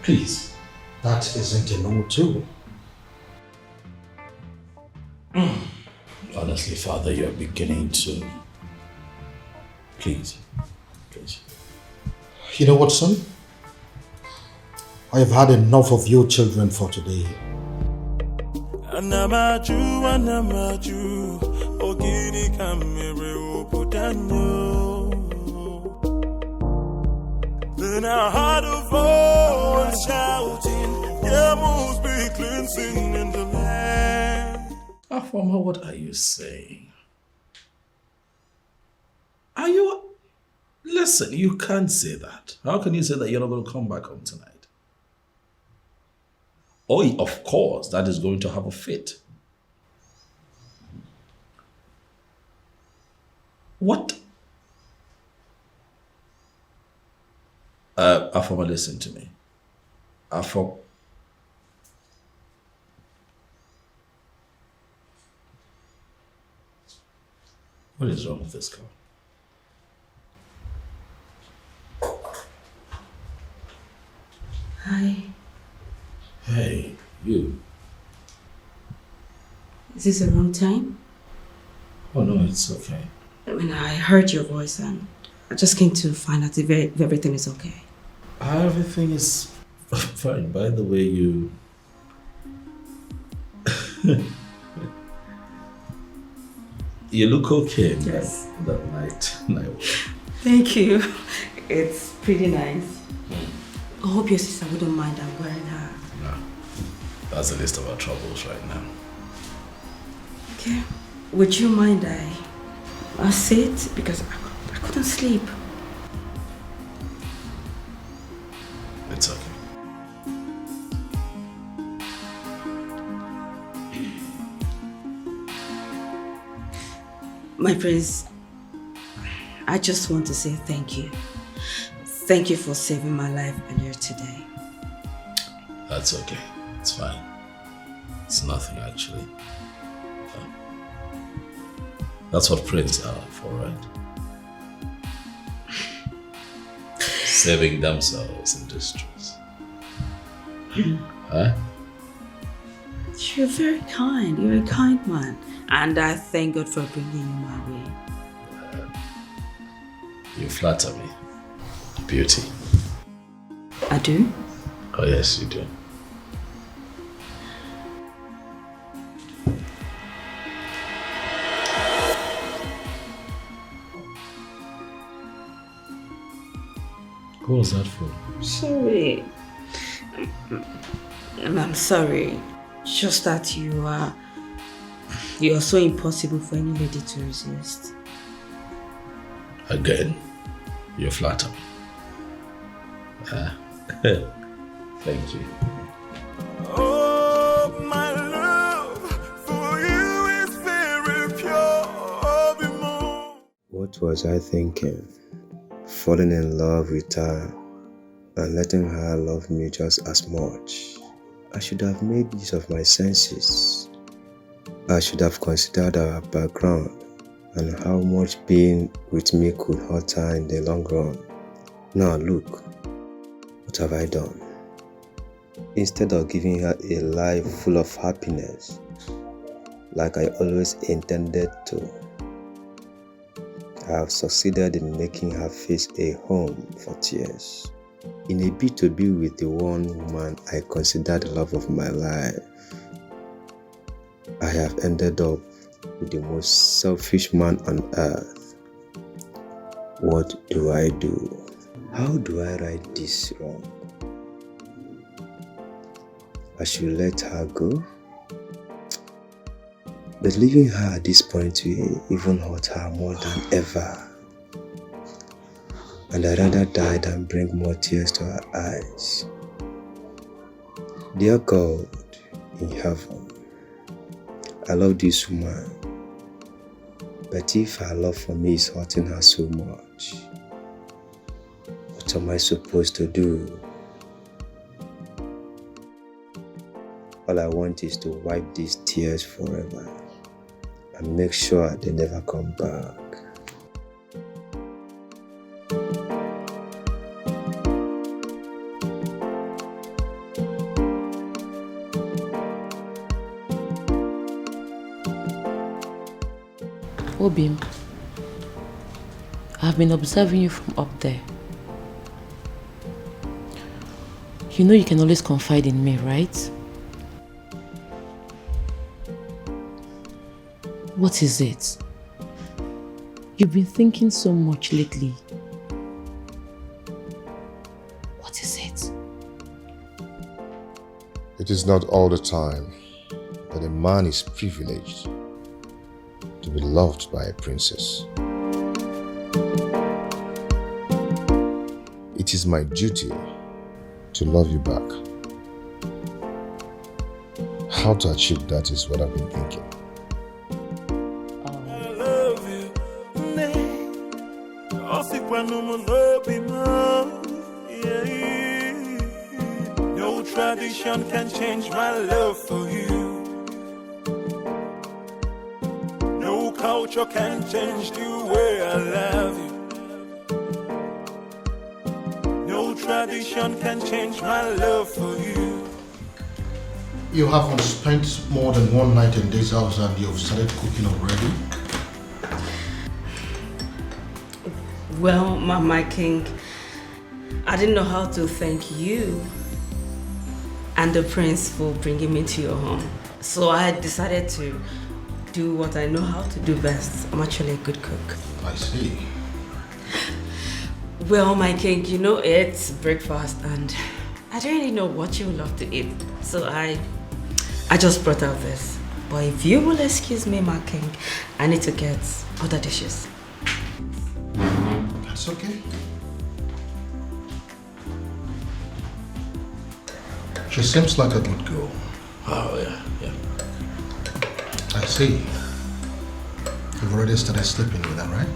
[SPEAKER 15] Please.
[SPEAKER 9] That isn't a no too.
[SPEAKER 15] Honestly, Father, you're beginning to... Please.
[SPEAKER 9] You know what, son? I have had enough of you children for today.
[SPEAKER 3] Anamaju, ogini kamere uputanyo. Then I heard a voice shouting, "There must be cleansing in the land."
[SPEAKER 15] Afama, what are you saying? Are you... Listen, you can't say that. How can you say that you're not going to come back home tonight? Oh, of course, that is going to have a fit. What? Afoma, listen to me. What is wrong with this girl?
[SPEAKER 18] Hi.
[SPEAKER 15] Hey, you.
[SPEAKER 18] Is this the wrong time?
[SPEAKER 15] Oh no, it's okay.
[SPEAKER 18] I mean, I heard your voice and I just came to find out if everything is okay.
[SPEAKER 15] Everything is fine. By the way, you... you look okay.
[SPEAKER 18] Yes.
[SPEAKER 15] That night.
[SPEAKER 18] Thank you. It's pretty nice. I hope your sister wouldn't mind I'm wearing her.
[SPEAKER 15] No. That's the least of our troubles right now.
[SPEAKER 18] Okay. Would you mind I sit? Because I couldn't sleep.
[SPEAKER 15] It's okay.
[SPEAKER 18] My prince, I just want to say thank you. Thank you for saving my life earlier today.
[SPEAKER 15] That's okay. It's fine. It's nothing actually. That's what princes are for, right? Saving themselves in distress. Huh?
[SPEAKER 18] You're very kind. You're a kind man. And I thank God for bringing you my way.
[SPEAKER 15] You flatter me. Beauty.
[SPEAKER 18] I do?
[SPEAKER 15] Oh yes, you do. What was that for?
[SPEAKER 18] Sorry. I'm sorry. Just that you are so impossible for any lady to resist.
[SPEAKER 15] Again, you flatter me. Thank you.
[SPEAKER 3] Oh, my love for you is very pure.
[SPEAKER 21] What was I thinking? Falling in love with her and letting her love me just as much. I should have made use of my senses. I should have considered our background and how much being with me could hurt her in the long run. Now look, what have I done? Instead of giving her a life full of happiness, like I always intended to, I have succeeded in making her face a home for tears. In a bid to be with the one woman I consider the love of my life, I have ended up with the most selfish man on earth. What do I do? How do I right this wrong? I should let her go? But leaving her at this point will even hurt her more than ever. And I'd rather die than bring more tears to her eyes. Dear God in heaven, I love this woman. But if her love for me is hurting her so much, what am I supposed to do? All I want is to wipe these tears forever and make sure they never come back.
[SPEAKER 14] Obim, I've been observing you from up there. You know you can always confide in me, right? What is it? You've been thinking so much lately. What is it?
[SPEAKER 16] It is not all the time that a man is privileged to be loved by a princess. It is my duty to love you back. How to achieve that is what I've been thinking.
[SPEAKER 3] I love you, No tradition can change my love for you. No culture can change the way I love you. No tradition can change my love for you.
[SPEAKER 9] You haven't spent more than one night in this house and you've started cooking already?
[SPEAKER 4] Well, my king, I didn't know how to thank you and the prince for bringing me to your home. So I decided to do what I know how to do best. I'm actually a good cook.
[SPEAKER 9] I see.
[SPEAKER 4] Well, my king, you know it's breakfast and I don't really know what you would love to eat. So I just brought out this. But if you will excuse me, my king, I need to get other dishes.
[SPEAKER 9] That's okay. She seems like a good girl.
[SPEAKER 10] Oh, yeah.
[SPEAKER 9] I see. You've already started sleeping with her, right?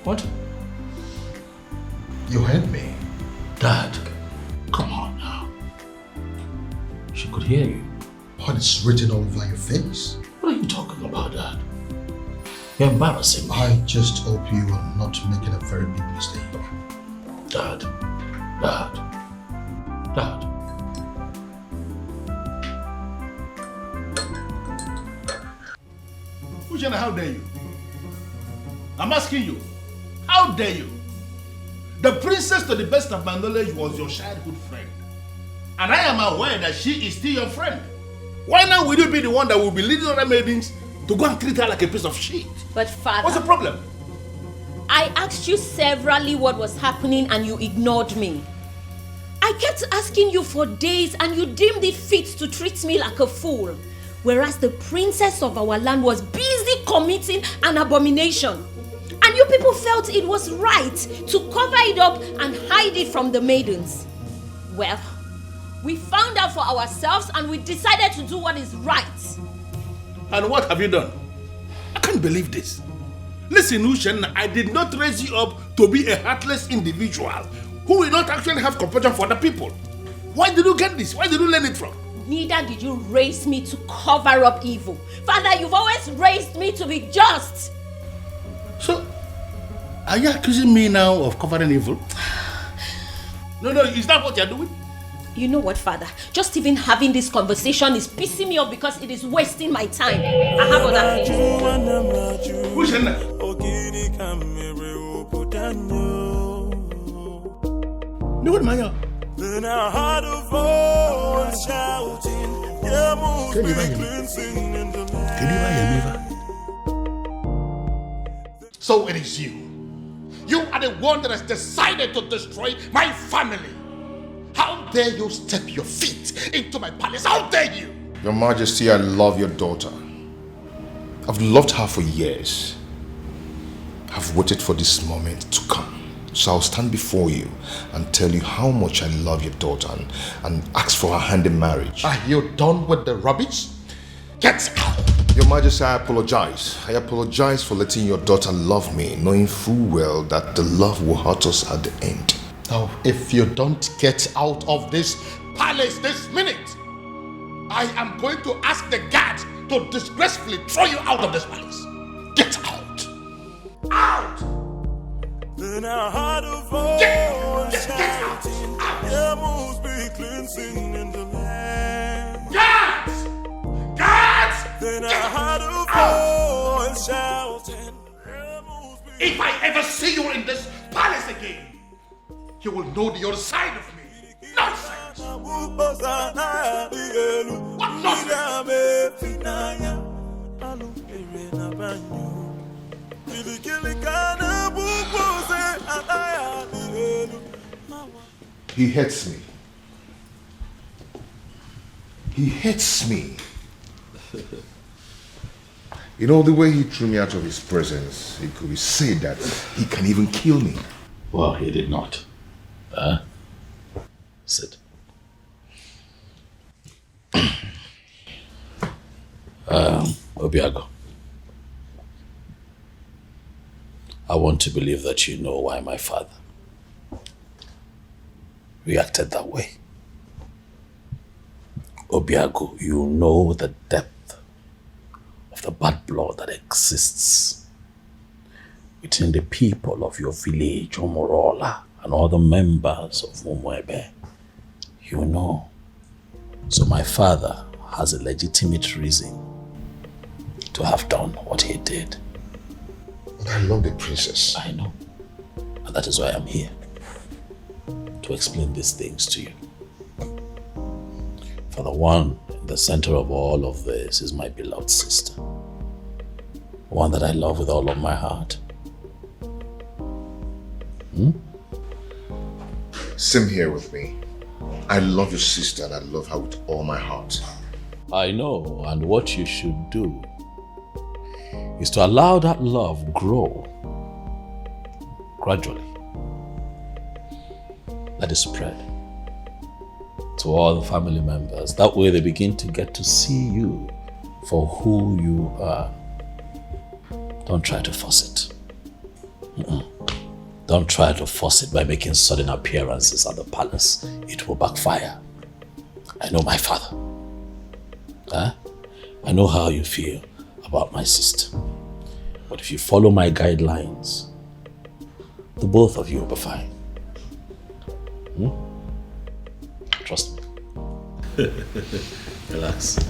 [SPEAKER 10] What?
[SPEAKER 9] You heard me.
[SPEAKER 10] Dad, come on now. She could hear you.
[SPEAKER 9] But it's written all over your face.
[SPEAKER 10] What are you talking about, Dad? You're embarrassing me.
[SPEAKER 9] I just hope you are not making a very big mistake.
[SPEAKER 10] Dad.
[SPEAKER 1] Ujana, how dare you? I'm asking you, how dare you? The princess, to the best of my knowledge, was your childhood friend. And I am aware that she is still your friend. Why now will you be the one that will be leading other maidens to go and treat her like a piece of shit?
[SPEAKER 2] But father...
[SPEAKER 1] What's the problem?
[SPEAKER 2] I asked you severally what was happening and you ignored me. I kept asking you for days and you deemed it fit to treat me like a fool. Whereas the princess of our land was busy committing an abomination. And you people felt it was right to cover it up and hide it from the maidens. Well, we found out for ourselves and we decided to do what is right.
[SPEAKER 1] And what have you done? I can't believe this. Listen, Ushen, I did not raise you up to be a heartless individual who will not actually have compassion for other people. Why did you get this? Where did you learn it from?
[SPEAKER 2] Neither did you raise me to cover up evil. Father, you've always raised me to be just.
[SPEAKER 1] So, are you accusing me now of covering evil? No, is that what you're doing?
[SPEAKER 2] You know what, Father? Just even having this conversation is pissing me off because it is wasting my time. I have other things.
[SPEAKER 1] Who's in there? No, what am I?
[SPEAKER 3] Then I heard a voice shouting, "Yeah, must be cleansing in the land."
[SPEAKER 1] So it is you. You are the one that has decided to destroy my family. How dare you step your feet into my palace? How dare you?
[SPEAKER 16] Your Majesty, I love your daughter. I've loved her for years. I've waited for this moment to come. So I'll stand before you and tell you how much I love your daughter and ask for her hand in marriage.
[SPEAKER 9] Are you done with the rubbish? Get out!
[SPEAKER 16] Your Majesty, I apologize. I apologize for letting your daughter love me, knowing full well that the love will hurt us at the end.
[SPEAKER 9] Now, if you don't get out of this palace this minute, I am going to ask the guards to disgracefully throw you out of this palace. Get out! Out!
[SPEAKER 3] Then I heard a voice shouting, "There must be cleansing in the land."
[SPEAKER 1] Guards! Guards!
[SPEAKER 3] Then I heard a voice shouting,
[SPEAKER 1] "If I ever see you in this palace again, you will know the other side of me." Nonsense! What nonsense?
[SPEAKER 16] He hates me. He hates me. You know, the way he threw me out of his presence, it could be said that he can even kill me.
[SPEAKER 10] Well, he did not. Sit. Obiago.
[SPEAKER 15] I want to believe that you know why my father reacted that way. Obiago, you know the depth of the bad blood that exists between the people of your village, Omorola, and all the members of Mumwebe. You know. So my father has a legitimate reason to have done what he did.
[SPEAKER 16] But I love the princess.
[SPEAKER 15] I know. And that is why I'm here. To explain these things to you. For the one in the center of all of this is my beloved sister. One that I love with all of my heart.
[SPEAKER 16] Same here with me. I love your sister and I love her with all my heart.
[SPEAKER 15] I know, and what you should do is to allow that love grow gradually. Let it spread to all the family members. That way they begin to get to see you for who you are. Don't try to force it. Don't try to force it by making sudden appearances at the palace. It will backfire. I know my father. I know how you feel about my sister. But if you follow my guidelines, the both of you will be fine. Trust me. Relax. It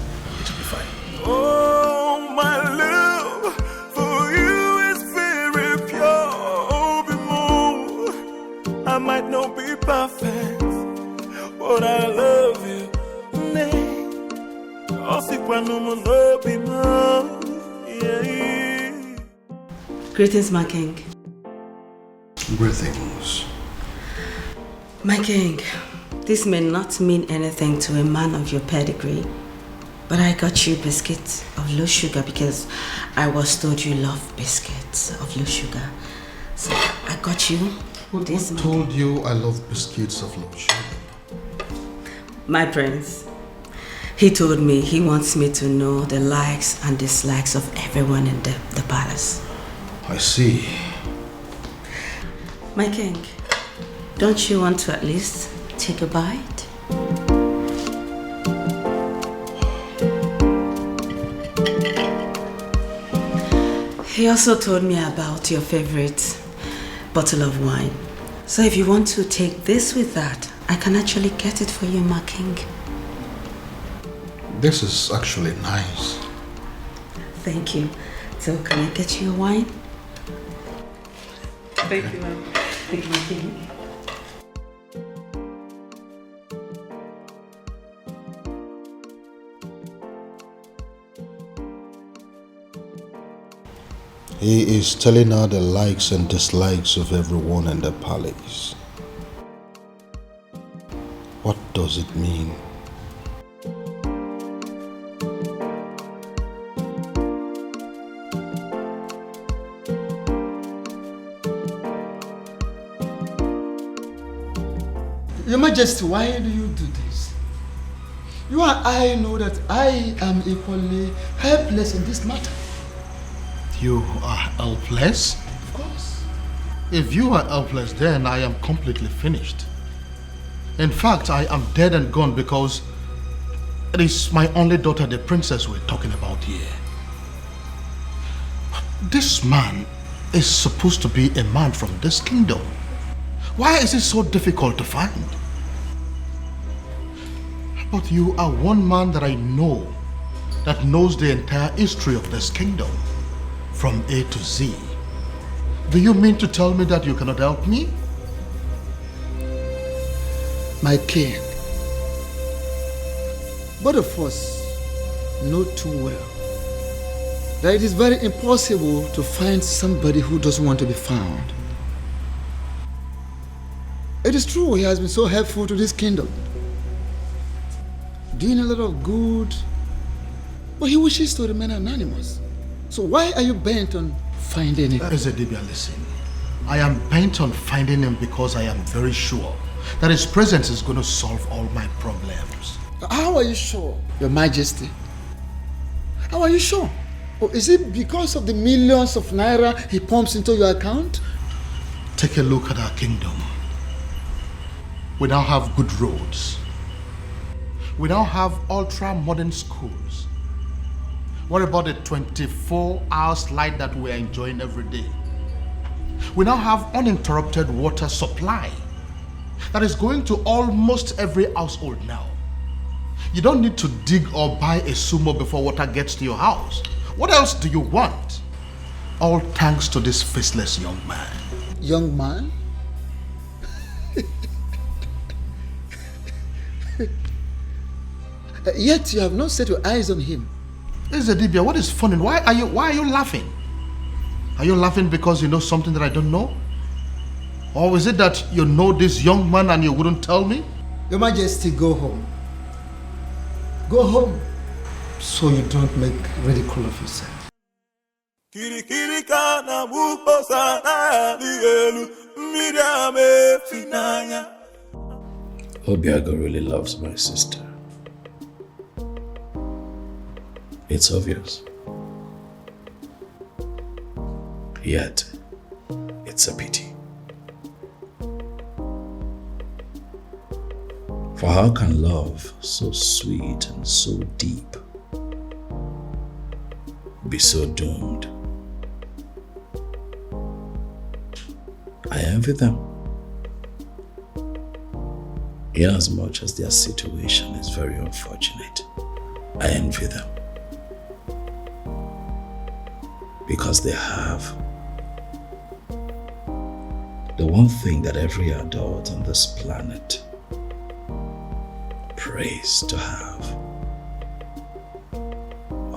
[SPEAKER 15] will be fine.
[SPEAKER 3] Oh, my love for you is very pure. Be more. I might not be perfect, but I love you.
[SPEAKER 4] Greetings, my king.
[SPEAKER 9] Greetings.
[SPEAKER 4] My king, this may not mean anything to a man of your pedigree, but I got you biscuits of low sugar because I was told you love biscuits of low sugar. So I got you this.
[SPEAKER 9] Who told you I love biscuits of low sugar?
[SPEAKER 4] My prince. He told me he wants me to know the likes and dislikes of everyone in the palace.
[SPEAKER 9] I see.
[SPEAKER 4] My king, don't you want to at least take a bite? He also told me about your favorite bottle of wine. So if you want to take this with that, I can actually get it for you, my king.
[SPEAKER 9] This is actually nice.
[SPEAKER 4] Thank you. So can I get you a wine? Thank you, ma'am. Thank you, my king.
[SPEAKER 9] He is telling her the likes and dislikes of everyone in the palace. What does it mean?
[SPEAKER 7] Your Majesty, why do you do this? You and I know that I am equally helpless in this matter.
[SPEAKER 9] You are helpless?
[SPEAKER 7] Of course.
[SPEAKER 9] If you are helpless, then I am completely finished. In fact, I am dead and gone because it is my only daughter, the princess, we're talking about here. This man is supposed to be a man from this kingdom. Why is it so difficult to find? But you are one man that I know that knows the entire history of this kingdom from A to Z. Do you mean to tell me that you cannot help me?
[SPEAKER 7] My king, both of us know too well that it is very impossible to find somebody who doesn't want to be found. It is true he has been so helpful to this kingdom, doing a lot of good, but he wishes to remain anonymous. So why are you bent on finding him?
[SPEAKER 9] Ezedibia, listen. I am bent on finding him because I am very sure that his presence is going to solve all my problems.
[SPEAKER 7] How are you sure, Your Majesty? How are you sure? Or is it because of the millions of naira he pumps into your account?
[SPEAKER 9] Take a look at our kingdom. We now have good roads. We now have ultra-modern schools. What about the 24-hour light that we're enjoying every day? We now have uninterrupted water supply that is going to almost every household now. You don't need to dig or buy a sumo before water gets to your house. What else do you want? All thanks to this faceless young man.
[SPEAKER 7] Young man? Yet you have not set your eyes on him.
[SPEAKER 9] Ezedibia, what is funny? Why are you laughing? Are you laughing because you know something that I don't know? Or is it that you know this young man and you wouldn't tell me?
[SPEAKER 7] Your Majesty, go home. Go home so you don't make ridicule of yourself.
[SPEAKER 15] Obiago really loves my sister. It's obvious. Yet, it's a pity. For how can love so sweet and so deep be so doomed? I envy them, inasmuch as their situation is very unfortunate. I envy them because they have the one thing that every adult on this planet prays to have,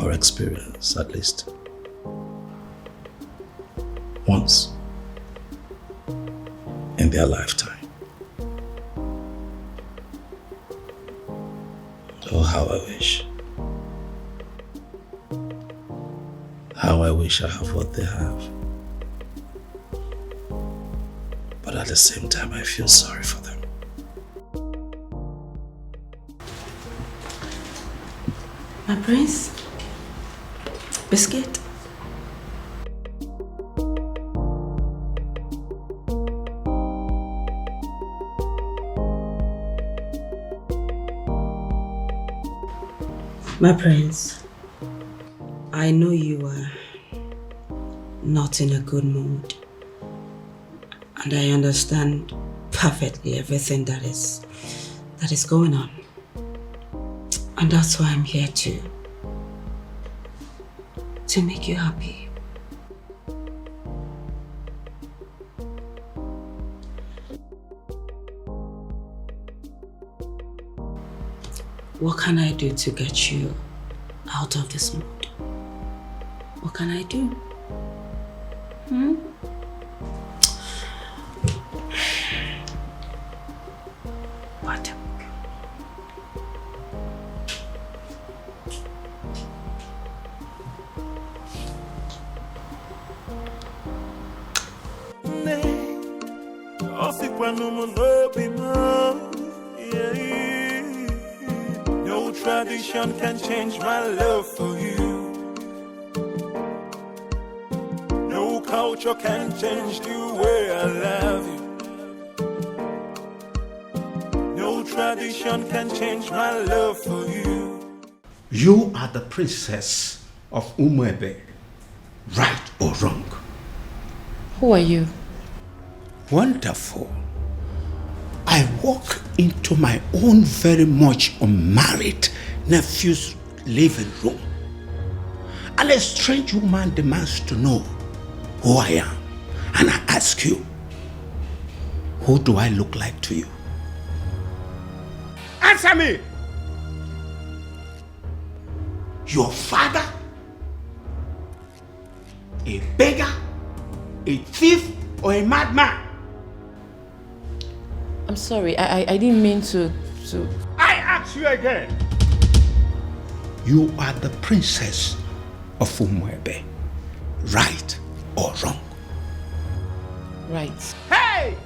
[SPEAKER 15] or experience at least once in their lifetime. Oh, how I wish. How I wish I have what they have. But at the same time, I feel sorry for them.
[SPEAKER 4] My prince? Biscuit? My prince, I know you are not in a good mood, and I understand perfectly everything that is going on. And that's why I'm here to make you happy. What can I do to get you out of this mood? What can I do? What?
[SPEAKER 3] No tradition can change my love for you. No culture can change the way I love you. No tradition can change my love for you.
[SPEAKER 1] You are the princess of Umuebe, right or wrong?
[SPEAKER 14] Who are you?
[SPEAKER 1] Wonderful. I walk into my own very much unmarried nephew's living room, and a strange woman demands to know who I am. And I ask you, who do I look like to you? Answer me! Your father? A beggar? A thief? Or a madman?
[SPEAKER 14] I'm sorry, I didn't mean to...
[SPEAKER 1] I ask you again. You are the princess of Umuebe, right or wrong?
[SPEAKER 14] Right.
[SPEAKER 1] Hey!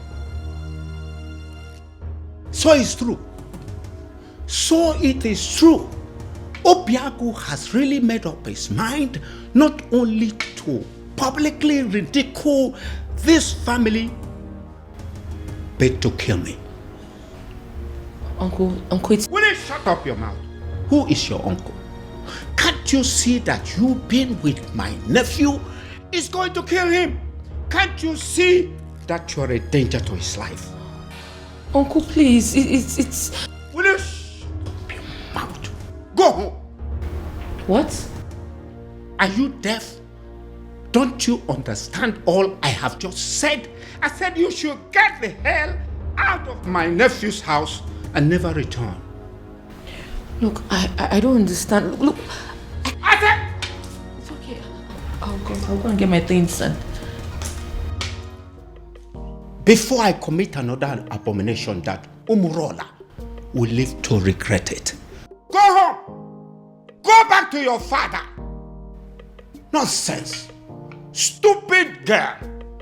[SPEAKER 1] So it's true. So it is true
[SPEAKER 17] Obiago has really made up his mind not only to publicly ridicule this family, but to kill me.
[SPEAKER 14] Uncle, it's...
[SPEAKER 17] Will you shut up your mouth? Who is your uncle? Can't you see that you being with my nephew is going to kill him? Can't you see that you're a danger to his life?
[SPEAKER 14] Uncle, please, it's...
[SPEAKER 17] Will you shut up your mouth? Go home.
[SPEAKER 14] What?
[SPEAKER 17] Are you deaf? Don't you understand all I have just said? I said you should get the hell out of my nephew's house and never return.
[SPEAKER 14] Look, I don't understand. Look,
[SPEAKER 17] I said...
[SPEAKER 14] It's okay. I'll go and get my things done.
[SPEAKER 17] Before I commit another abomination that Umurola will live to regret it. Go home! Go back to your father! Nonsense! Stupid girl!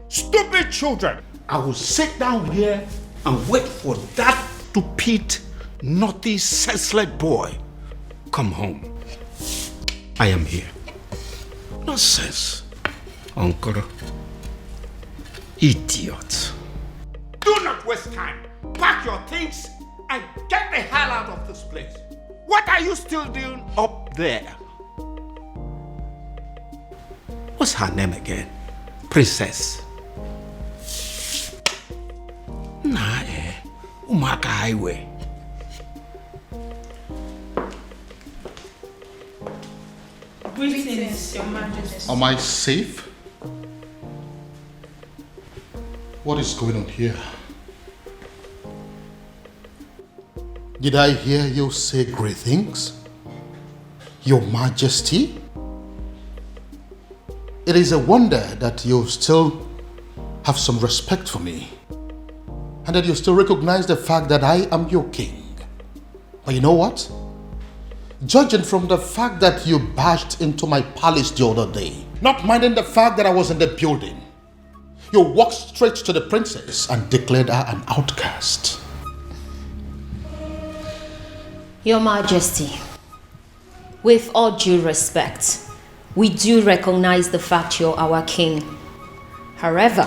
[SPEAKER 17] Stupid children! I will sit down here and wait for that stupid, naughty, senseless boy. Come home. I am here. Nonsense. Uncle. Idiot. Do not waste time. Pack your things and get the hell out of this place. What are you still doing up there? What's her name again? Princess. Nah, Umaka Highway.
[SPEAKER 12] Greetings, Your Majesty.
[SPEAKER 9] Am I safe? What is going on here? Did I hear you say great things? Your Majesty? It is a wonder that you still have some respect for me and that you still recognize the fact that I am your king. But you know what? Judging from the fact that you barged into my palace the other day, not minding the fact that I was in the building, you walked straight to the princess and declared her an outcast.
[SPEAKER 2] Your Majesty, with all due respect, we do recognize the fact you're our king. However,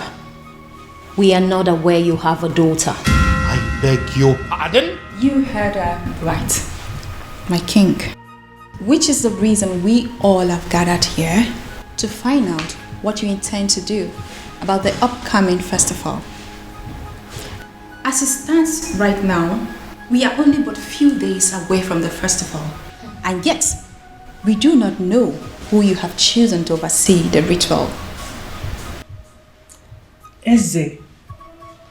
[SPEAKER 2] we are not aware you have a daughter.
[SPEAKER 9] I beg your pardon?
[SPEAKER 5] You heard her right, my king. Which is the reason we all have gathered here to find out what you intend to do about the upcoming festival. As it stands right now, we are only but few days away from the festival, and yet we do not know who you have chosen to oversee the ritual.
[SPEAKER 8] Eze,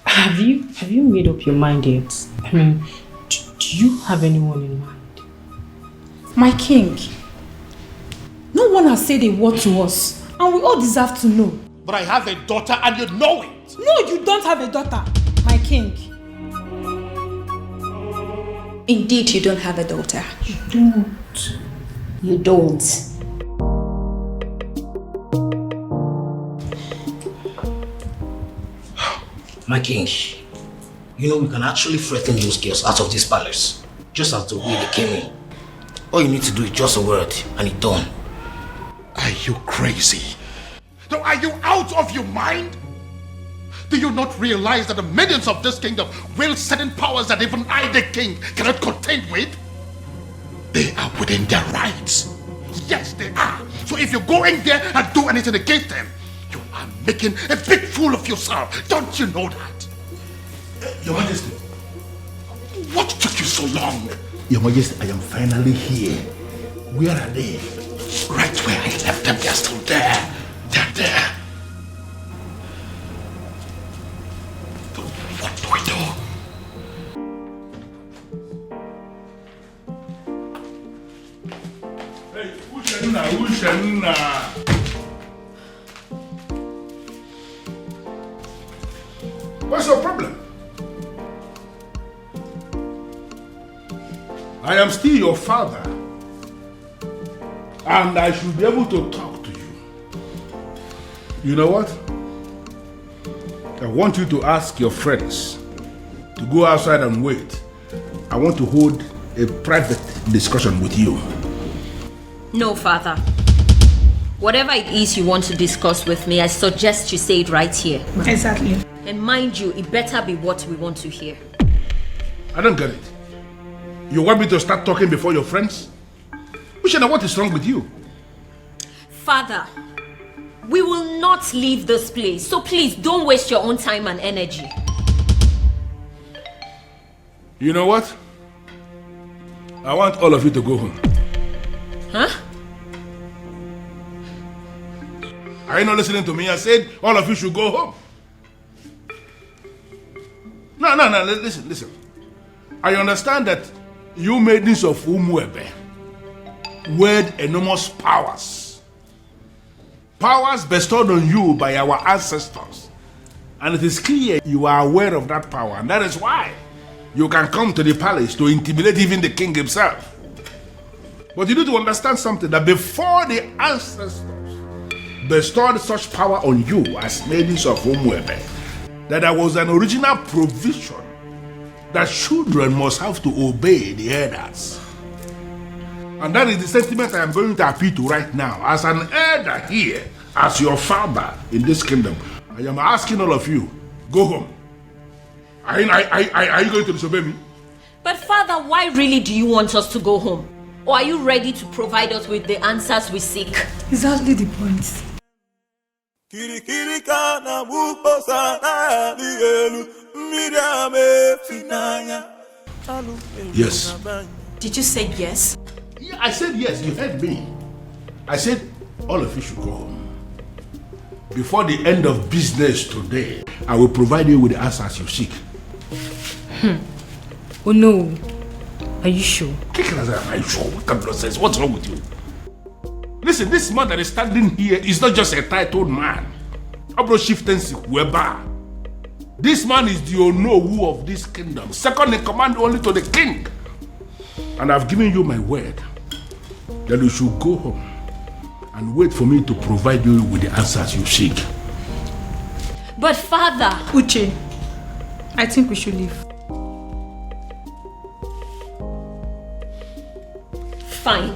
[SPEAKER 8] have you made up your mind yet? I mean, do you have anyone in mind?
[SPEAKER 12] My king, no one has said a word to us, and we all deserve to know.
[SPEAKER 9] But I have a daughter and you know it.
[SPEAKER 12] No, you don't have a daughter, my king.
[SPEAKER 5] Indeed, you don't have a daughter.
[SPEAKER 8] You don't.
[SPEAKER 2] You don't.
[SPEAKER 10] My king, you know we can actually threaten those girls out of this palace, just as the way they came in. All you need to do is just a word, and it's done.
[SPEAKER 9] Are you crazy? No, are you out of your mind? Do you not realize that the millions of this kingdom wield certain powers that even I, the king, cannot contend with? They are within their rights. Yes, they are. So if you go in there and do anything against them, you are making a big fool of yourself. Don't you know that?
[SPEAKER 13] Your Majesty.
[SPEAKER 9] What took you so long?
[SPEAKER 13] Your Majesty, I am finally here. Where are they?
[SPEAKER 9] Right where I left them, they're still there. They're there. What do we do?
[SPEAKER 13] Hey, Ushenna. What's your problem? I am still your father, and I should be able to talk to you. You know what? I want you to ask your friends to go outside and wait. I want to hold a private discussion with you.
[SPEAKER 2] No, Father. Whatever it is you want to discuss with me, I suggest you say it right here.
[SPEAKER 12] Exactly.
[SPEAKER 2] And mind you, it better be what we want to hear.
[SPEAKER 13] I don't get it. You want me to start talking before your friends? Ushana, what is wrong with you?
[SPEAKER 2] Father, we will not leave this place, so please don't waste your own time and energy.
[SPEAKER 13] You know what? I want all of you to go home.
[SPEAKER 2] Huh?
[SPEAKER 13] Are you not listening to me? I said all of you should go home. No, listen. I understand that you maidens of Umuebe wield enormous powers. Powers bestowed on you by our ancestors. And it is clear you are aware of that power, and that is why you can come to the palace to intimidate even the king himself. But you need to understand something, that before the ancestors bestowed such power on you as maidens of Umuebe, that there was an original provision that children must have to obey the elders. And that is the sentiment I am going to appeal to right now. As an elder here, as your father in this kingdom, I am asking all of you, go home. Are you going to disobey me?
[SPEAKER 2] But Father, why really do you want us to go home? Or are you ready to provide us with the answers we seek?
[SPEAKER 12] Exactly the point.
[SPEAKER 13] Yes.
[SPEAKER 12] Did you say yes?
[SPEAKER 13] Yeah, I said yes, you heard me. I said all of you should go home. Before the end of business today, I will provide you with the answers you seek.
[SPEAKER 8] Oh no. Are you sure?
[SPEAKER 13] Are you sure? What kind of nonsense? What's wrong with you? Listen, this man that is standing here is not just a titled man. This man is the Onowu of this kingdom, second in command only to the king. And I've given you my word that you should go home and wait for me to provide you with the answers you seek.
[SPEAKER 2] But Father...
[SPEAKER 12] Uche, I think we should leave.
[SPEAKER 2] Fine.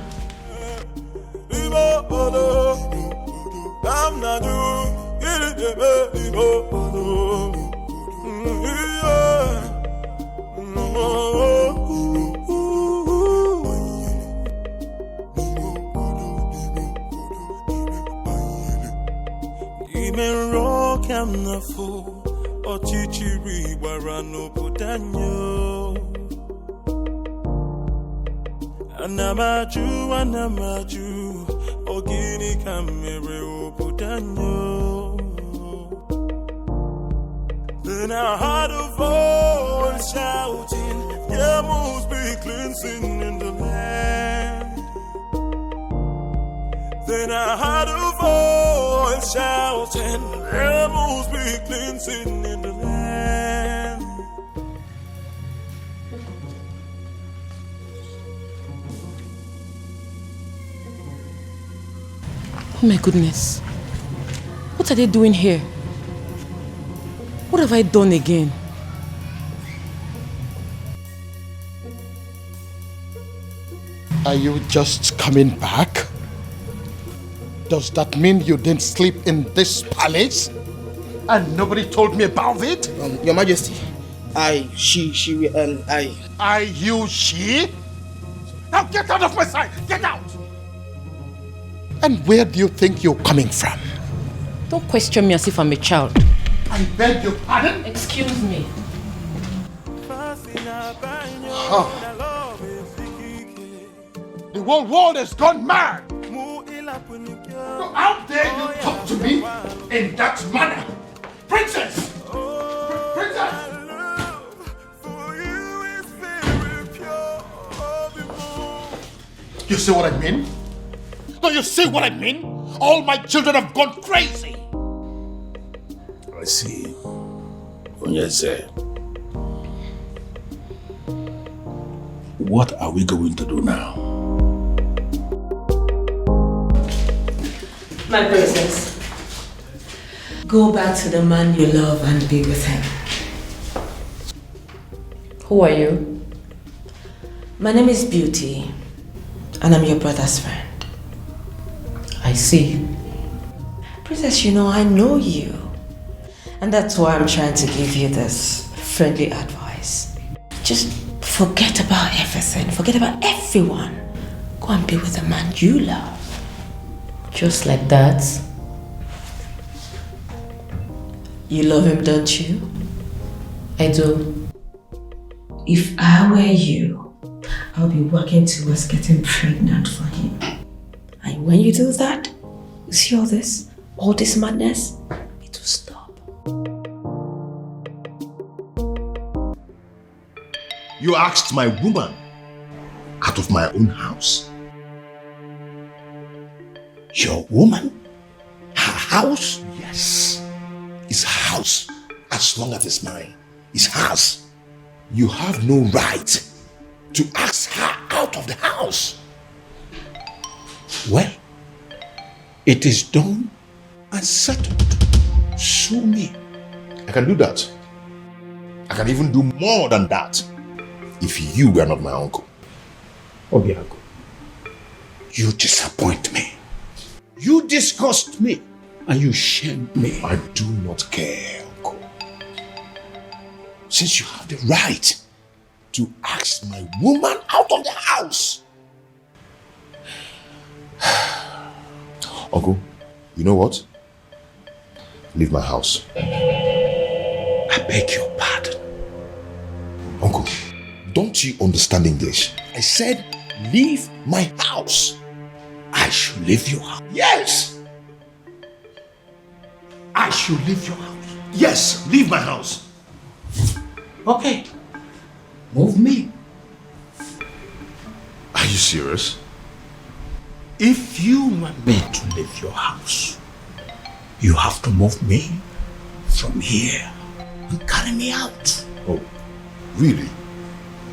[SPEAKER 3] Anamaju, ogini kamere obudanyo. Then I heard a voice shouting, there must be cleansing in the land. Then I heard a voice shouting, there must be cleansing in the land.
[SPEAKER 14] Oh my goodness. What are they doing here? What have I done again?
[SPEAKER 9] Are you just coming back? Does that mean you didn't sleep in this palace? And nobody told me about it?
[SPEAKER 6] Your Majesty, she,
[SPEAKER 9] she? Now get out of my sight! Get out! And where do you think you're coming from?
[SPEAKER 14] Don't question me as if I'm a child.
[SPEAKER 9] I beg your pardon?
[SPEAKER 14] Excuse me.
[SPEAKER 9] Huh. The whole world has gone mad! So how dare you talk to me in that manner? Princess! Princess! You see what I mean? Do you see what I mean? All my children have gone crazy.
[SPEAKER 13] I see. Onyeze. What are we going to do now?
[SPEAKER 4] My princess, go back to the man you love and be with him.
[SPEAKER 14] Who are you?
[SPEAKER 4] My name is Beauty, and I'm your brother's friend.
[SPEAKER 14] see.
[SPEAKER 4] Princess, you know, I know you. And that's why I'm trying to give you this friendly advice. Just forget about everything. Forget about everyone. Go and be with the man you love.
[SPEAKER 14] Just like that?
[SPEAKER 4] You love him, don't you?
[SPEAKER 14] I do.
[SPEAKER 4] If I were you, I'll be working towards getting pregnant for him. And when you do that, you see all this madness, it will stop.
[SPEAKER 16] You asked my woman out of my own house.
[SPEAKER 9] Your woman? Her house?
[SPEAKER 16] Yes. It's her house. As long as it's mine, it's hers. You have no right to ask her out of the house.
[SPEAKER 9] Well, it is done and settled. Sue me.
[SPEAKER 16] I can do that. I can even do more than that if you were not my uncle.
[SPEAKER 9] Obiago, you disappoint me. You disgust me and you shame me.
[SPEAKER 16] I do not care, uncle. Since you have the right to ask my woman out of the house. Uncle, you know what? Leave my house.
[SPEAKER 9] I beg your pardon.
[SPEAKER 16] Uncle, don't you understand English? I said leave my house.
[SPEAKER 9] I should leave your house.
[SPEAKER 16] Yes!
[SPEAKER 9] I should leave your house.
[SPEAKER 16] Yes, leave my house.
[SPEAKER 9] Okay. Move me.
[SPEAKER 16] Are you serious?
[SPEAKER 9] If you want me to leave your house, you have to move me from here and carry me out.
[SPEAKER 16] Oh, really?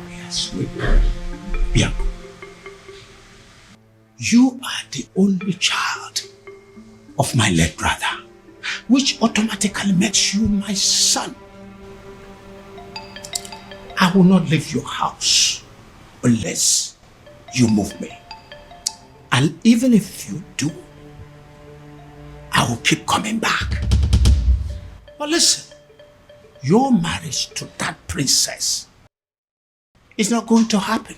[SPEAKER 9] Yes, we will. Yeah. You are the only child of my late brother, which automatically makes you my son. I will not leave your house unless you move me. And even if you do, I will keep coming back. But listen, your marriage to that princess is not going to happen.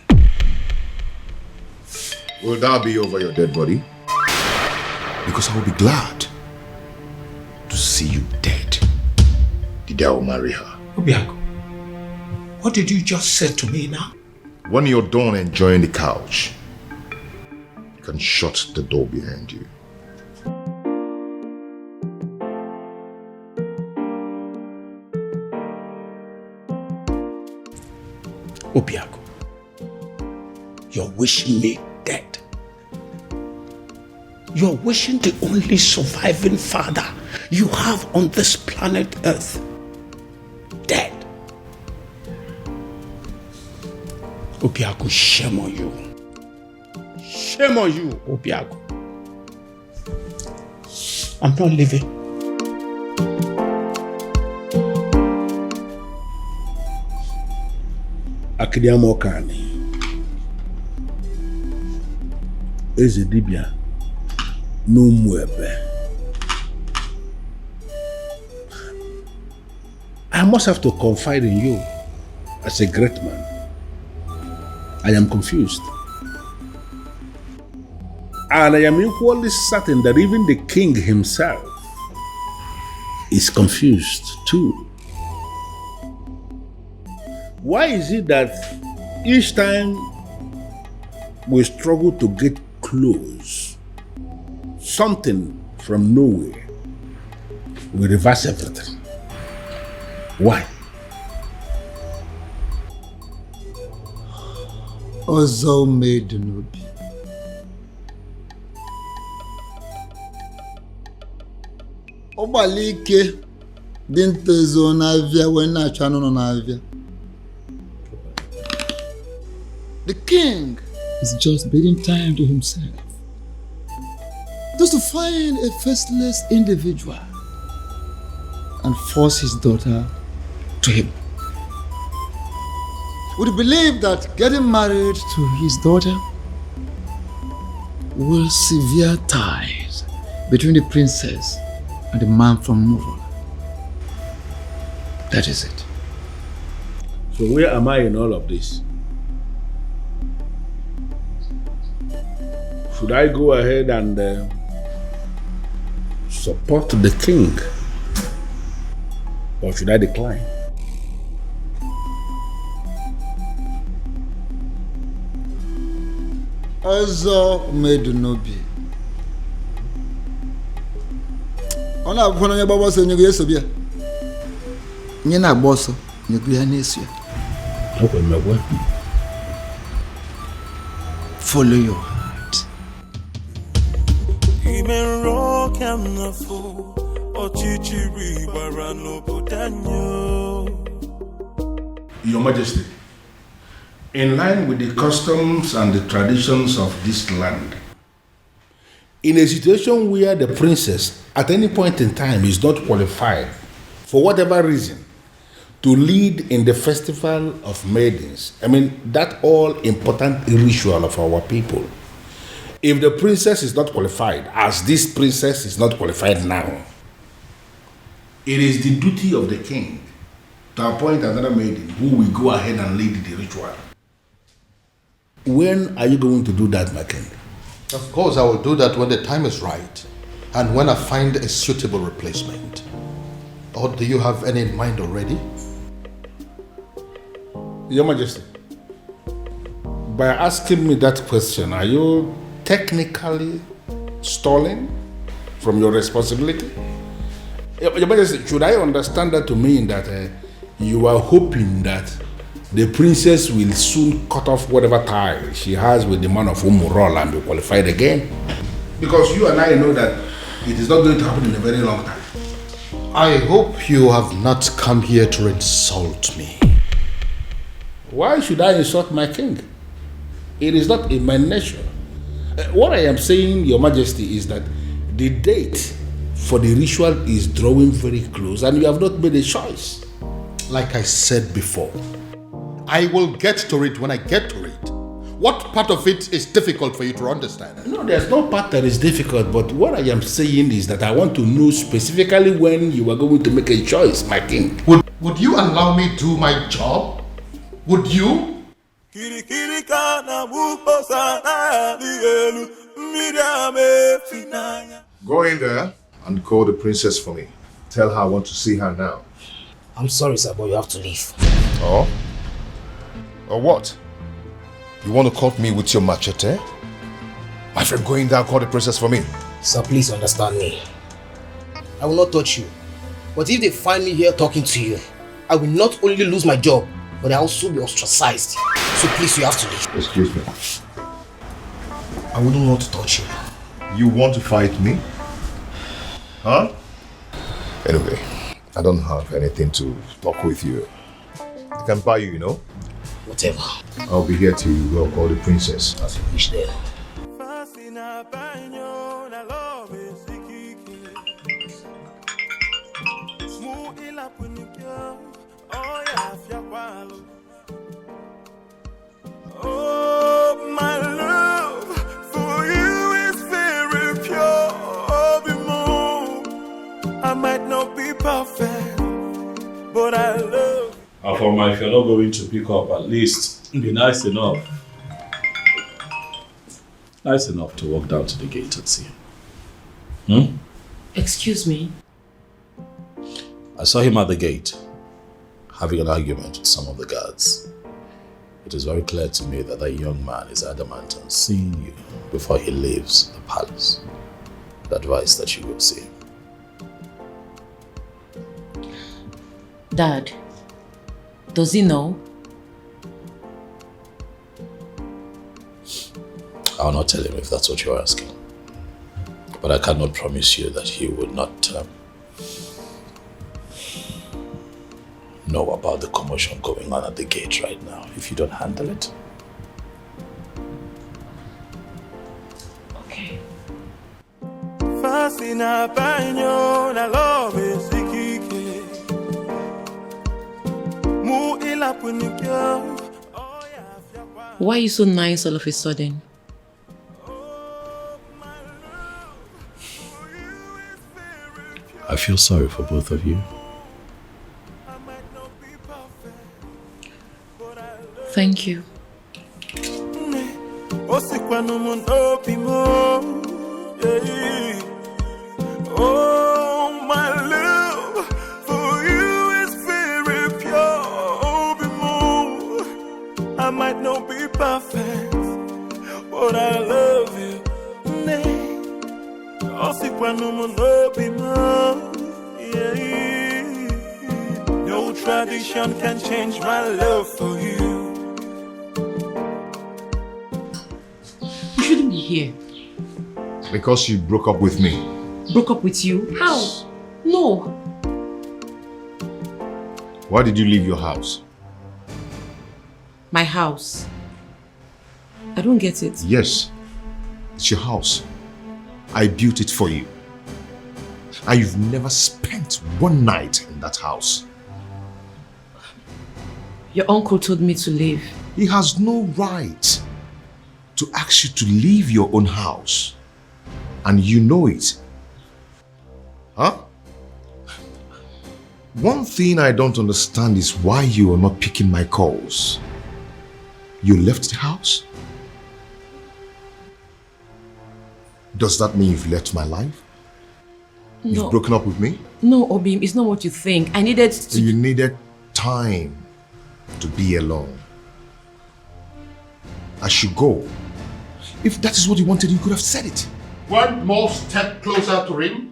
[SPEAKER 16] Will that be over your dead body? Because I will be glad to see you dead. The day I will marry her.
[SPEAKER 9] Obiago, what did you just say to me now?
[SPEAKER 16] When you're done enjoying the couch, you can shut the door behind you.
[SPEAKER 9] Obiago, you're wishing me dead. You're wishing the only surviving father you have on this planet Earth dead. Obiago, shame on you. Shame on you, Obiago. I'm not leaving.
[SPEAKER 13] Akidiamo Kani. Eze dibia no muebe. I must have to confide in you as a great man. I am confused. And I am equally certain that even the king himself is confused too. Why is it that each time we struggle to get close, something from nowhere will reverse everything? Why?
[SPEAKER 7] Ozo made Nobi. Obalike didn't zo n'avia when I channel on avia. The king is just bidding time to himself, just to find a faceless individual and force his daughter to him. Would you believe that getting married to his daughter will sever ties between the princess and the man from Murola. That is it.
[SPEAKER 13] So where am I in all of this? Should I go ahead and support the king? Or should I decline?
[SPEAKER 7] Ọzọ mmedu n'obi. Ọ na-abụkwa na onye gbagba ọsọ nyego ya eso bịa. Nye na-agba ọsọ nyego ya na-eso ya. Follow your heart.
[SPEAKER 13] Your Majesty, in line with the customs and the traditions of this land, in a situation where the princess at any point in time is not qualified, for whatever reason, to lead in the festival of maidens, that all important ritual of our people, if the princess is not qualified, as this princess is not qualified now, it is the duty of the king to appoint another maiden who will go ahead and lead the ritual. When are you going to do that, my king?
[SPEAKER 9] Of course, I will do that when the time is right and when I find a suitable replacement. Or do you have any in mind already?
[SPEAKER 13] Your Majesty, by asking me that question, are you technically stalling from your responsibility? Your Majesty, should I understand that to mean that you are hoping that the princess will soon cut off whatever tie she has with the man of Umurola and be qualified again? Because you and I know that it is not going to happen in a very long time.
[SPEAKER 9] I hope you have not come here to insult me.
[SPEAKER 13] Why should I insult my king? It is not in my nature. What I am saying, Your Majesty, is that the date for the ritual is drawing very close and you have not made a choice.
[SPEAKER 9] Like I said before, I will get to it when I get to it. What part of it is difficult for you to understand?
[SPEAKER 13] No, there's no part that is difficult, but what I am saying is that I want to know specifically when you are going to make a choice, my king.
[SPEAKER 9] Would you allow me to do my job? Would you?
[SPEAKER 16] Go in there and call the princess for me. Tell her I want to see her now.
[SPEAKER 10] I'm sorry, sir, but you have to leave.
[SPEAKER 16] Oh? Or what? You want to cut me with your machete? My friend, go in there and call the princess for me.
[SPEAKER 10] Sir, please understand me. I will not touch you. But if they find me here talking to you, I will not only lose my job, but I will also be ostracized. So please, you have to leave.
[SPEAKER 16] Excuse me.
[SPEAKER 10] I wouldn't want to touch you.
[SPEAKER 16] You want to fight me? Huh? Anyway, I don't have anything to talk with you. I can buy you, you know?
[SPEAKER 10] Whatever.
[SPEAKER 16] I'll be here till you go call the princess.
[SPEAKER 10] As you wish there.
[SPEAKER 3] Oh, my love for you is very pure. I might not be perfect, but I love.
[SPEAKER 15] Afoma, if you're not going to pick up, at least be nice enough. Nice enough to walk down to the gate and see him.
[SPEAKER 2] Excuse me?
[SPEAKER 15] I saw him at the gate, having an argument with some of the guards. It is very clear to me that young man is adamant on seeing you before he leaves the palace. I'd advise that you go see him.
[SPEAKER 2] Dad, does he know?
[SPEAKER 15] I'll not tell him if that's what you're asking. But I cannot promise you that he would not know about the commotion going on at the gate right now if you don't handle it.
[SPEAKER 2] Okay. Why are you so nice all of a sudden?
[SPEAKER 15] I feel sorry for both of you.
[SPEAKER 14] Thank you.
[SPEAKER 3] Oh, my love for you is very pure. I might not be perfect, but I love you. No tradition can change my love for you.
[SPEAKER 14] You shouldn't be here.
[SPEAKER 16] Because you broke up with me.
[SPEAKER 14] Broke up with you? How? No.
[SPEAKER 16] Why did you leave your house?
[SPEAKER 14] My house. I don't get it.
[SPEAKER 16] Yes, it's your house. I built it for you. And you've never spent one night in that house.
[SPEAKER 14] Your uncle told me to leave.
[SPEAKER 16] He has no right to ask you to leave your own house. And you know it. Huh? One thing I don't understand is why you are not picking my calls. You left the house? Does that mean you've left my life?
[SPEAKER 14] No.
[SPEAKER 16] You've broken up with me?
[SPEAKER 14] No, Obim, it's not what you think. I needed to...
[SPEAKER 16] You needed time to be alone. I should go. If that is what you wanted, you could have said it.
[SPEAKER 9] One more step closer to him,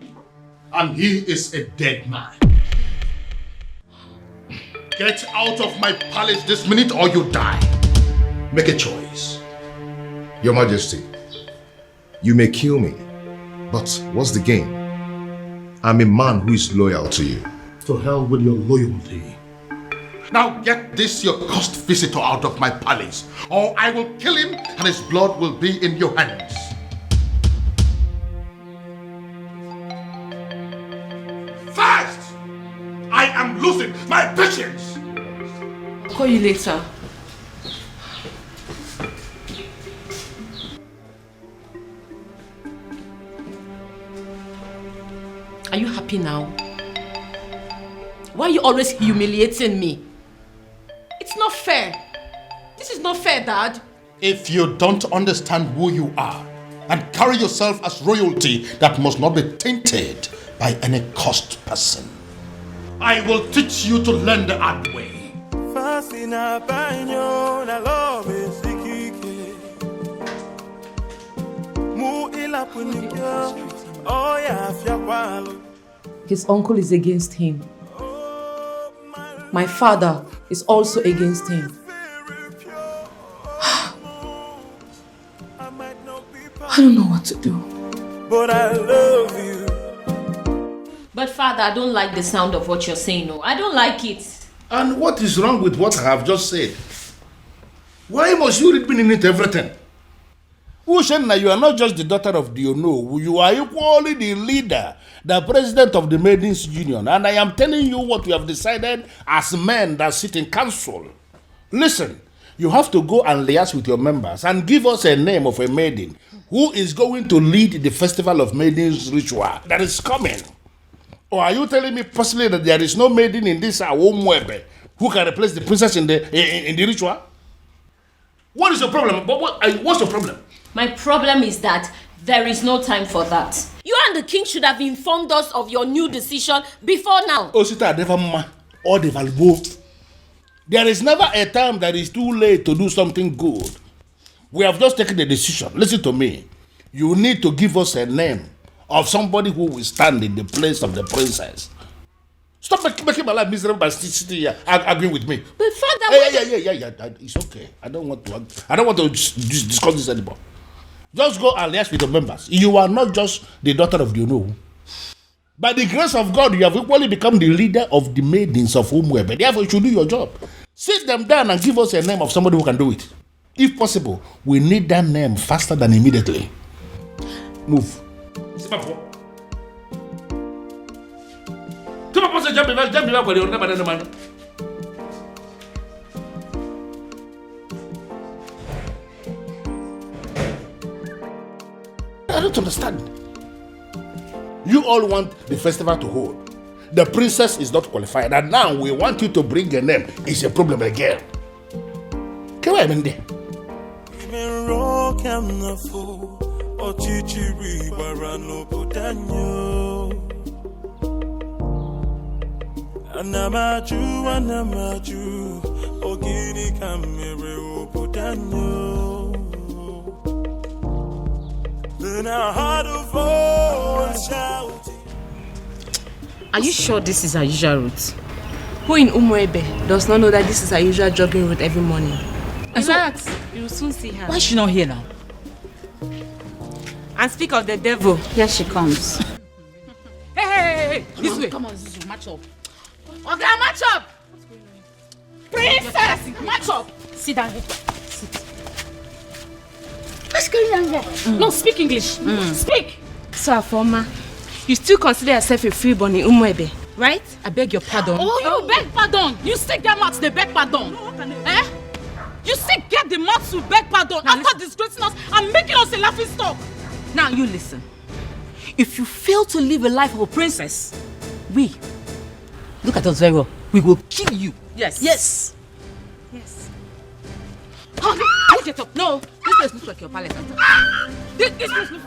[SPEAKER 9] and he is a dead man. Get out of my palace this minute or you die.
[SPEAKER 16] Make a choice. Your Majesty, you may kill me, but what's the gain? I'm a man who is loyal to you.
[SPEAKER 9] To hell with your loyalty. Now get this your cursed visitor out of my palace, or I will kill him and his blood will be in your hands. Fast! I am losing my patience!
[SPEAKER 14] I'll call you later. Are you happy now? Why are you always humiliating me? It's not fair. This is not fair, Dad.
[SPEAKER 9] If you don't understand who you are and carry yourself as royalty that must not be tainted by any cursed person, I will teach you to learn the hard way.
[SPEAKER 14] His uncle is against him. My father is also against him. I don't know what to do.
[SPEAKER 3] But I love you.
[SPEAKER 2] But Father, I don't like the sound of what you're saying. No, I don't like it.
[SPEAKER 13] And what is wrong with what I have just said? Why must you read meaning into everything? Ushenna, you are not just the daughter of the Ono. You are equally the leader, the president of the Maidens Union. And I am telling you what we have decided as men that sit in council. Listen, you have to go and liaise with your members and give us a name of a maiden who is going to lead the Festival of Maidens ritual that is coming. Or are you telling me personally that there is no maiden in this Awomwebe who can replace the princess in the ritual? What is your problem? What's your problem?
[SPEAKER 2] My problem is that there is no time for that. You and the king should have informed us of your new decision before now.
[SPEAKER 13] Osita Devama or Devalbo. There is never a time that is too late to do something good. We have just taken a decision. Listen to me. You need to give us a name of somebody who will stand in the place of the princess. Stop making my life miserable by sitting here arguing with me.
[SPEAKER 2] But Father,
[SPEAKER 13] yeah. It's okay. I don't want to discuss this anymore. Just go and liaise with the members. You are not just the daughter of the Ono. By the grace of God, you have equally become the leader of the maidens of Umwebe. Therefore, you should do your job. Sit them down and give us a name of somebody who can do it. If possible, we need that name faster than immediately. Move. I don't understand. You all want the festival to hold. The princess is not qualified, and now we want you to bring a name. It's a problem again. Come on, Mende.
[SPEAKER 3] Anamaju, ogini kamere opudanyo. Then I heard a voice shouting.
[SPEAKER 4] Are you sure this is our usual route? Who in Umuebe does not know that this is our usual jogging route every morning? In fact, you will soon see her.
[SPEAKER 11] Why is she not here now?
[SPEAKER 4] And speak of the devil, here she comes.
[SPEAKER 11] Hey,
[SPEAKER 4] this way.
[SPEAKER 11] Come on, Zizu, match up.
[SPEAKER 4] Okay, match up! Princess, match up!
[SPEAKER 11] Sit down here. Sit. What's going on here? No, speak English. Speak!
[SPEAKER 4] So, Afoma, you still consider yourself a freeborn in Umuebe, right?
[SPEAKER 11] I beg your pardon. Oh, you beg pardon! You still get mouths, they beg pardon. Eh? You still get the mouths to beg pardon now after disgracing us and making us a laughing stock. Now you listen. If you fail to live a life of a princess, look at us very well. We will kill you.
[SPEAKER 4] Yes.
[SPEAKER 11] Yes.
[SPEAKER 4] Yes.
[SPEAKER 11] Oh, no. Get up. No. This place looks like your palace. This place looks like...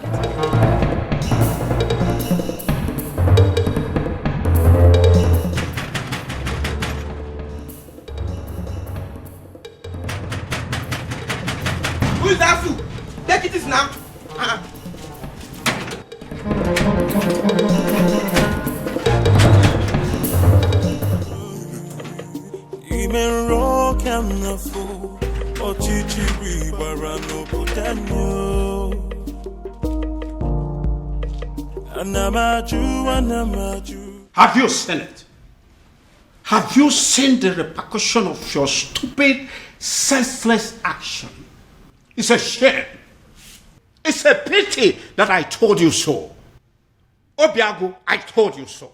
[SPEAKER 6] Who is that fool? Take it is now.
[SPEAKER 1] Have you seen it? Have you seen the repercussion of your stupid, senseless action? It's a shame. It's a pity that I told you so. Obiago, I told you so.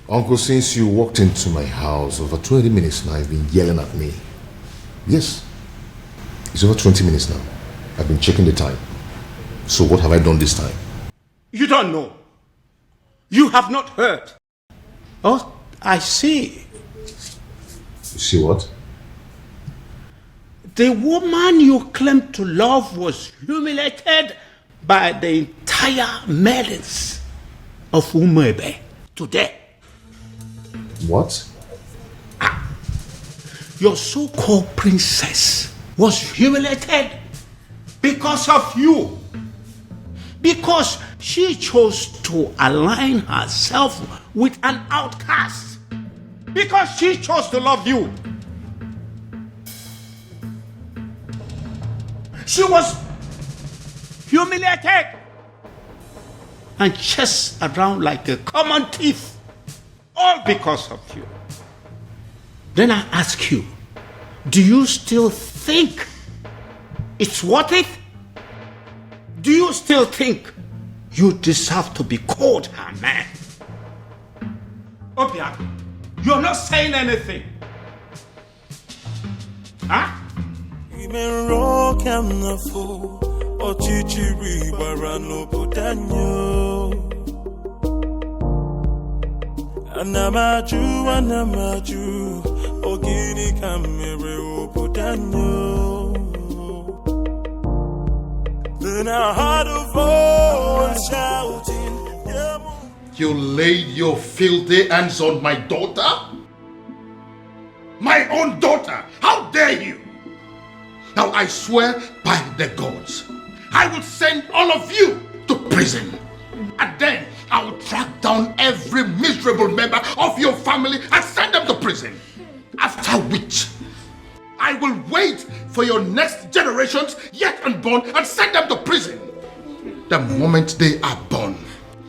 [SPEAKER 16] Uncle, since you walked into my house over 20 minutes now, you've been yelling at me. Yes. It's over 20 minutes now. I've been checking the time. So what have I done this time?
[SPEAKER 1] You don't know. You have not heard. Oh, I see.
[SPEAKER 16] You see what?
[SPEAKER 1] The woman you claim to love was humiliated by the entire maidens of Umuebe today.
[SPEAKER 16] What?
[SPEAKER 1] Your so-called princess was humiliated because of you. Because she chose to align herself with an outcast. Because she chose to love you. She was humiliated and chased around like a common thief, all because of you. Then I ask you, do you still think it's worth it? Do you still think you deserve to be called her man? Obiago, you're not saying anything. Huh?
[SPEAKER 3] Anamaju, ogini kamere opudanyo. Then I heard a voice shouting,
[SPEAKER 9] You laid your filthy hands on my daughter? My own daughter! How dare you! Now I swear by the gods, I will send all of you to prison. And then I will track down every miserable member of your family and send them to prison. After which, I will wait for your next generations yet unborn and send them to prison. The moment they are born.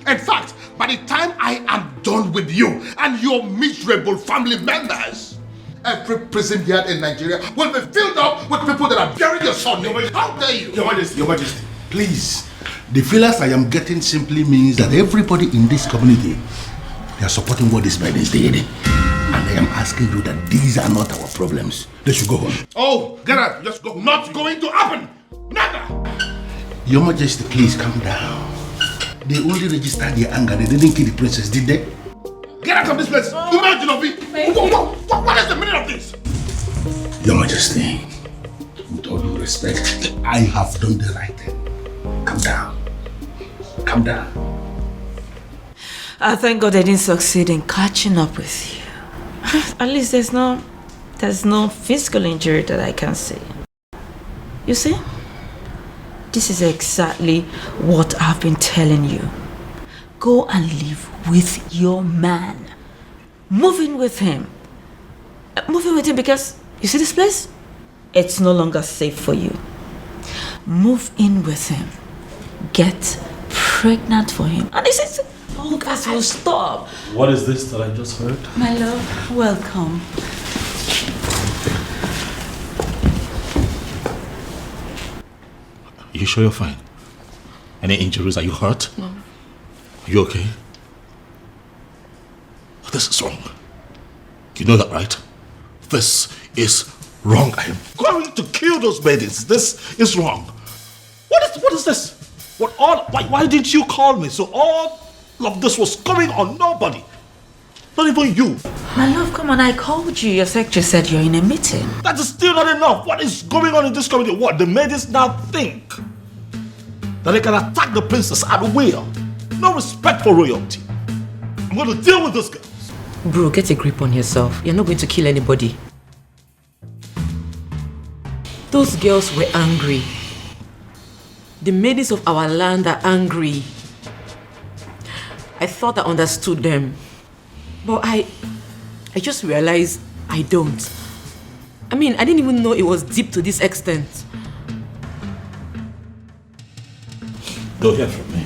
[SPEAKER 9] In fact, by the time I am done with you and your miserable family members, every prison yard in Nigeria will be filled up with people that are burying your son. How dare you?
[SPEAKER 13] Your Majesty, please. The feelers I am getting simply means that everybody in this community, they are supporting what this man is doing. And I am asking you that these are not our problems. They should go home.
[SPEAKER 9] Oh, get out. Just go. Not going to happen. Never.
[SPEAKER 13] Your Majesty, please calm down. They only registered their anger. They didn't kill the princess, did they? Get out of this place! Imagine of it! What is the meaning of this? Your Majesty, with all due respect, I have done the right thing. Calm down. Calm down.
[SPEAKER 4] I thank God I didn't succeed in catching up with you. At least there's no physical injury that I can see. You see? This is exactly what I've been telling you. Go and live with your man. Move in with him. Move in with him because, you see this place? It's no longer safe for you. Move in with him. Get pregnant for him. And this is all guys will stop.
[SPEAKER 15] What is this that I just heard?
[SPEAKER 4] My love, welcome.
[SPEAKER 1] You sure you're fine? Any injuries? Are you hurt?
[SPEAKER 11] No.
[SPEAKER 1] Are you okay? This is wrong. You know that, right? This is wrong. I am going to kill those maidens. This is wrong. What is this? Why didn't you call me? So all of this was coming on nobody. Not even you.
[SPEAKER 4] My love, come on, I called you. Your secretary said you're in a meeting.
[SPEAKER 1] That is still not enough. What is going on in this community? What? The maidens now think that they can attack the princess at will. No respect for royalty. I'm going to deal with this girl.
[SPEAKER 14] Bro, get a grip on yourself. You're not going to kill anybody. Those girls were angry. The maidens of our land are angry. I thought I understood them. But I just realized I don't. I mean, I didn't even know it was deep to this extent.
[SPEAKER 1] Don't hear from me.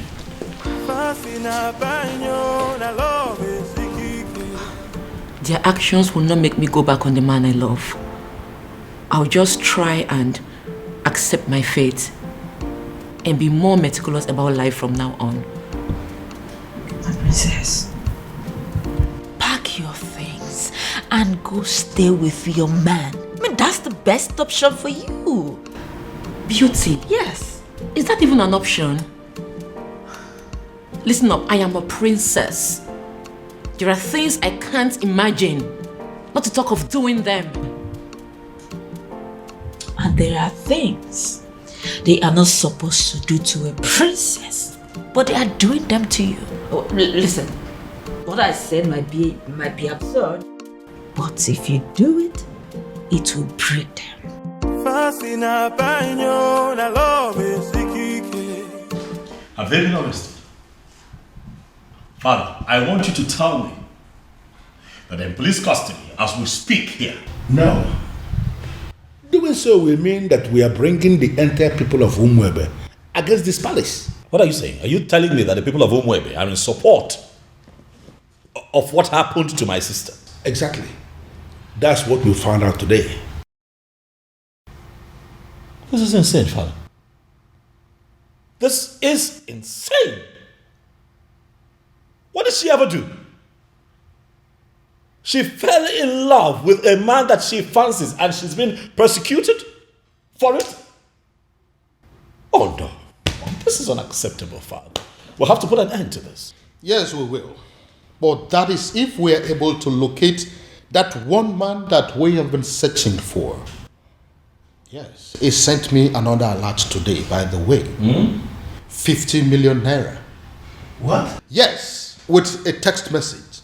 [SPEAKER 14] Their actions will not make me go back on the man I love. I'll just try and accept my fate and be more meticulous about life from now on.
[SPEAKER 4] My princess, pack your things and go stay with your man. I mean, that's the best option for you.
[SPEAKER 14] Beauty? Yes. Is that even an option? Listen up, I am a princess. There are things I can't imagine, not to talk of doing them.
[SPEAKER 4] And there are things they are not supposed to do to a princess, but they are doing them to you. Oh, listen, what I said might be absurd, but if you do it, it will break them.
[SPEAKER 1] Have they been arrested? Father, I want you to tell me that they're in police custody as we speak here.
[SPEAKER 13] No. Doing so will mean that we are bringing the entire people of Umwebe against this palace.
[SPEAKER 1] What are you saying? Are you telling me that the people of Umwebe are in support of what happened to my sister?
[SPEAKER 13] Exactly. That's what we found out today.
[SPEAKER 1] This is insane, Father. This is insane. What did she ever do? She fell in love with a man that she fancies and she's been persecuted for it? Oh no. This is unacceptable, Father. We'll have to put an end to this.
[SPEAKER 9] Yes, we will. But that is if we are able to locate that one man that we have been searching for. Yes. He sent me another alert today, by the way. 50 million naira.
[SPEAKER 1] What?
[SPEAKER 9] Yes, with a text message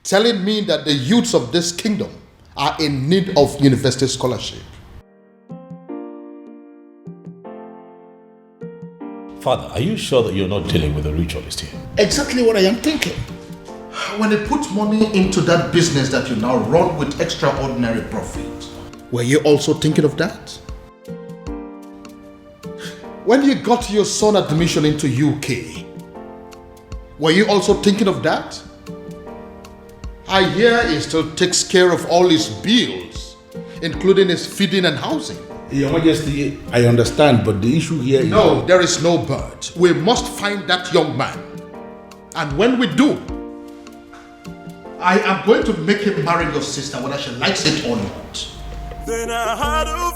[SPEAKER 9] telling me that the youths of this kingdom are in need of university scholarship.
[SPEAKER 1] Father, are you sure that you're not dealing with a ritualist here?
[SPEAKER 9] Exactly what I am thinking. When they put money into that business that you now run with extraordinary profit, were you also thinking of that? When you got your son admission into UK, were you also thinking of that? I hear he still takes care of all his bills, including his feeding and housing.
[SPEAKER 13] Your Majesty, I understand, but the issue here is...
[SPEAKER 9] No, there is no but. We must find that young man. And when we do, I am going to make him marry your sister, whether she likes it or not.
[SPEAKER 3] Then I heard a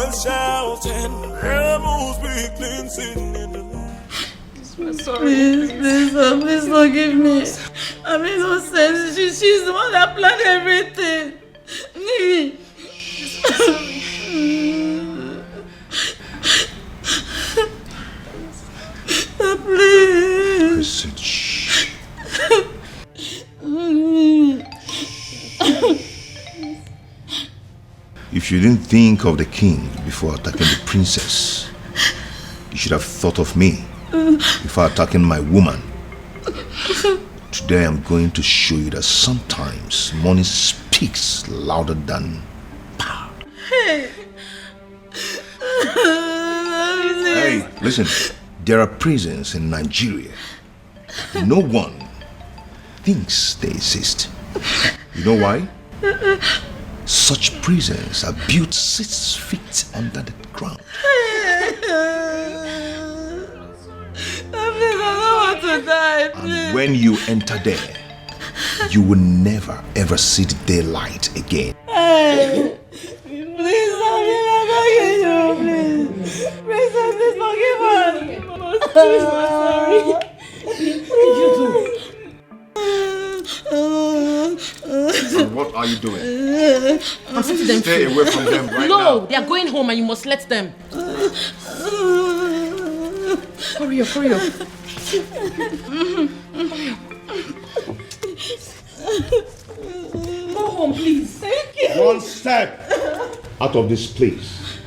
[SPEAKER 3] voice shouting, "Rebels be cleansing in the land."
[SPEAKER 20] I'm sorry.
[SPEAKER 11] Please forgive me. I'm innocent. She's the one that planned everything. Please.
[SPEAKER 16] If you didn't think of the king before attacking the princess, you should have thought of me before attacking my woman. Today I'm going to show you that sometimes money speaks louder than power.
[SPEAKER 11] Hey.
[SPEAKER 16] Hey, listen. There are prisons in Nigeria. No one thinks they exist. You know why? Such prisons are built 6 feet under the ground.
[SPEAKER 11] Please, I don't want to die, please.
[SPEAKER 16] And when you enter there, you will never ever see the daylight again.
[SPEAKER 11] Hey, please, I'm begging you, please. Please forgive us. Please, I'm sorry.
[SPEAKER 16] And what are you doing?
[SPEAKER 14] I'm setting them
[SPEAKER 16] Stay
[SPEAKER 14] free.
[SPEAKER 16] away from them right now.
[SPEAKER 14] No, they are going home and you must let them. Hurry up, hurry up. Go home, please.
[SPEAKER 11] Thank you.
[SPEAKER 16] One step out of this place,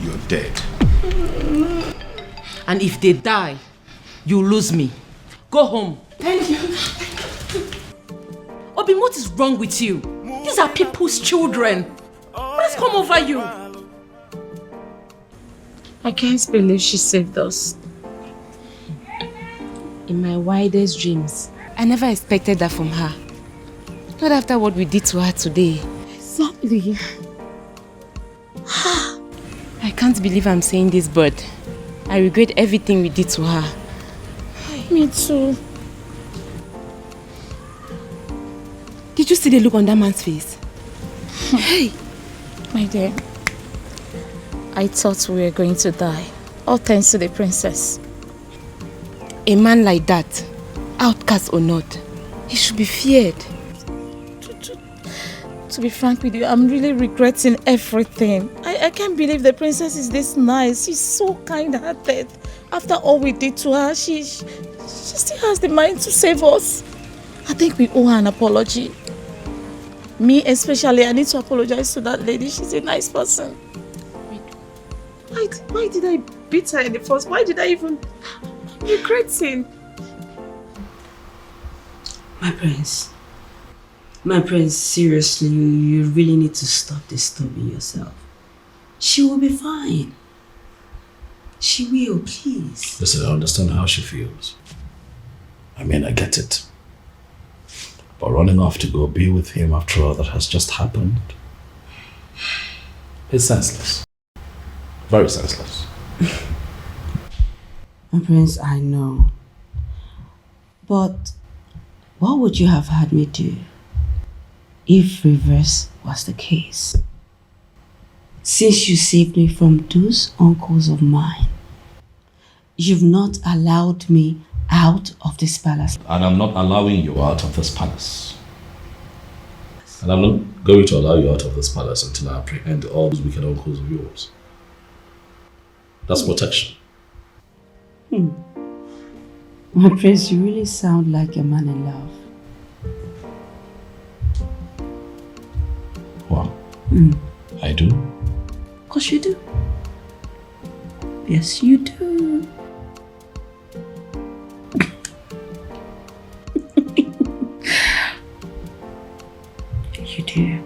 [SPEAKER 16] you're dead.
[SPEAKER 14] And if they die, you lose me. Go home.
[SPEAKER 11] Thank you.
[SPEAKER 14] Obi, what is wrong with you? These are people's children. What has come over you?
[SPEAKER 2] I can't believe she saved us. In my wildest dreams, I never expected that from her. Not after what we did to her today.
[SPEAKER 11] Exactly.
[SPEAKER 2] I can't believe I'm saying this, but I regret everything we did to her.
[SPEAKER 11] Me too.
[SPEAKER 2] Did you see the look on that man's face?
[SPEAKER 11] Hey, my dear. I thought we were going to die. All thanks to the princess.
[SPEAKER 2] A man like that, outcast or not, he should be feared.
[SPEAKER 11] To be frank with you, I'm really regretting everything. I can't believe the princess is this nice. She's so kind-hearted. After all we did to her, she still has the mind to save us. I think we owe her an apology. Me especially, I need to apologize to that lady. She's a nice person. Why did I beat her in the first? Why did I even... I'm regretting.
[SPEAKER 4] My prince, seriously, you really need to stop disturbing yourself. She will be fine. She will, please.
[SPEAKER 15] Listen, I understand how she feels. I mean, I get it. But running off to go be with him after all that has just happened, it's senseless. Very senseless.
[SPEAKER 4] My prince, I know. But what would you have had me do if reverse was the case? Since you saved me from those uncles of mine, you've not allowed me out of this palace.
[SPEAKER 15] And I'm not allowing you out of this palace. And I'm not going to allow you out of this palace until I apprehend all those wicked uncles of yours. That's protection.
[SPEAKER 4] My prince, you really sound like a man in love.
[SPEAKER 15] Wow. I do?
[SPEAKER 4] Of course you do. Yes, you do. You do.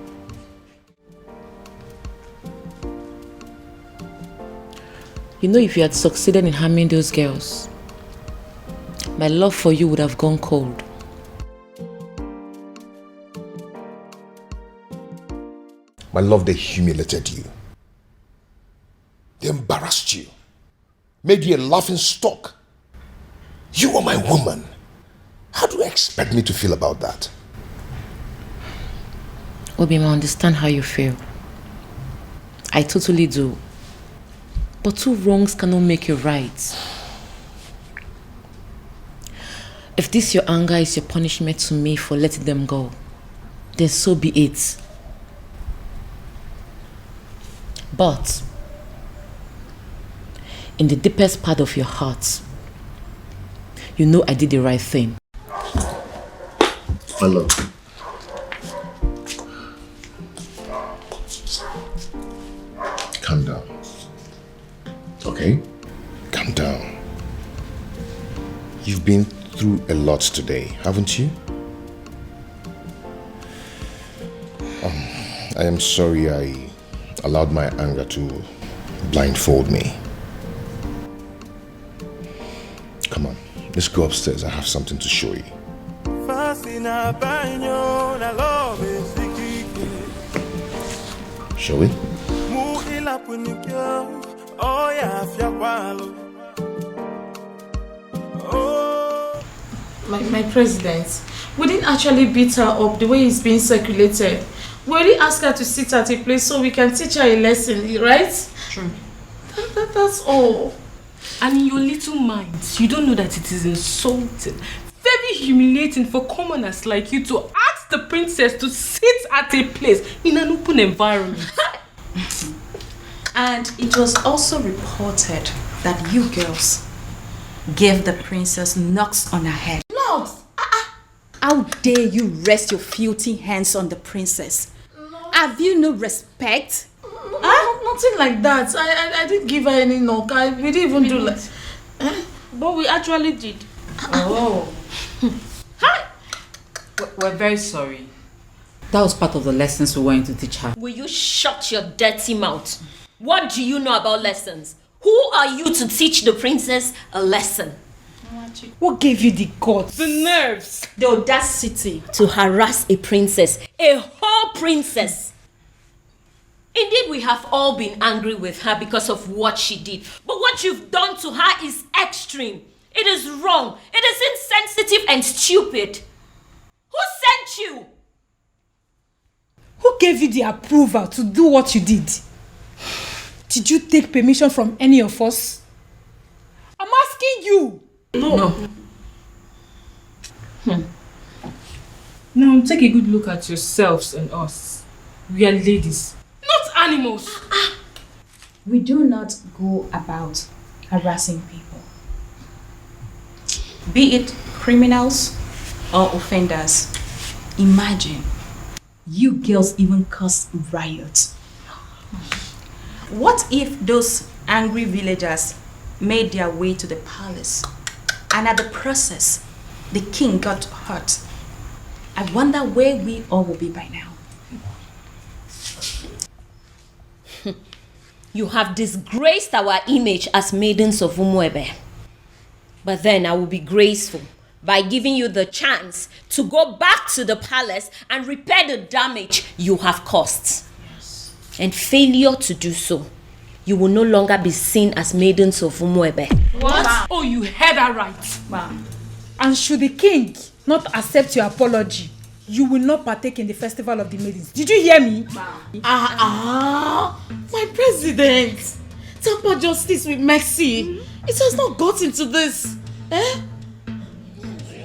[SPEAKER 14] You know, if you had succeeded in harming those girls, my love for you would have gone cold.
[SPEAKER 16] My love, they humiliated you. They embarrassed you. Made you a laughing stock. You are my woman. How do you expect me to feel about that?
[SPEAKER 14] Obima, I understand how you feel. I totally do. But two wrongs cannot make you right. If this your anger is your punishment to me for letting them go, then so be it. But in the deepest part of your heart, you know I did the right thing.
[SPEAKER 16] Hello. Calm down. Okay? Calm down. You've been through a lot today, haven't you? I am sorry I allowed my anger to blindfold me. Come on, let's go upstairs. I have something to show you. Shall we?
[SPEAKER 12] My president, we didn't actually beat her up the way it's being circulated. We already asked her to sit at a place so we can teach her a lesson, right?
[SPEAKER 11] True.
[SPEAKER 12] That's all.
[SPEAKER 8] And in your little minds, you don't know that it is insulting, very humiliating for commoners like you to ask the princess to sit at a place in an open environment.
[SPEAKER 5] And it was also reported that you girls gave the princess knocks on her head.
[SPEAKER 12] Knocks?
[SPEAKER 5] How dare you rest your filthy hands on the princess? Have you no respect?
[SPEAKER 12] Nothing like that. I didn't give her any knock. We didn't even do like...
[SPEAKER 11] But we actually did.
[SPEAKER 14] Oh.
[SPEAKER 11] We're very sorry. That was part of the lessons we were going to teach her.
[SPEAKER 2] Will you shut your dirty mouth? What do you know about lessons? Who are you to teach the princess a lesson?
[SPEAKER 12] What gave you the guts?
[SPEAKER 8] The nerves.
[SPEAKER 2] The audacity to harass a princess. A whole princess. Indeed, we have all been angry with her because of what she did. But what you've done to her is extreme. It is wrong. It is insensitive and stupid. Who sent you?
[SPEAKER 12] Who gave you the approval to do what you did? Did you take permission from any of us? I'm asking you.
[SPEAKER 8] No. Now take a good look at yourselves and us. We are ladies, not animals.
[SPEAKER 5] We do not go about harassing people, be it criminals or offenders. Imagine, you girls even caused riots. What if those angry villagers made their way to the palace and at the process, the king got hurt? I wonder where we all will be by now.
[SPEAKER 2] You have disgraced our image as maidens of Umuebe. But then I will be graceful by giving you the chance to go back to the palace and repair the damage you have caused. Yes. And failure to do so, you will no longer be seen as maidens of Umuebe.
[SPEAKER 8] What? Wow. Oh, you heard her right.
[SPEAKER 12] Wow. And should the king not accept your apology, you will not partake in the festival of the maidens. Did you hear me?
[SPEAKER 11] Wow.
[SPEAKER 12] My president. Tamper justice with mercy. It has not gotten to this. Eh?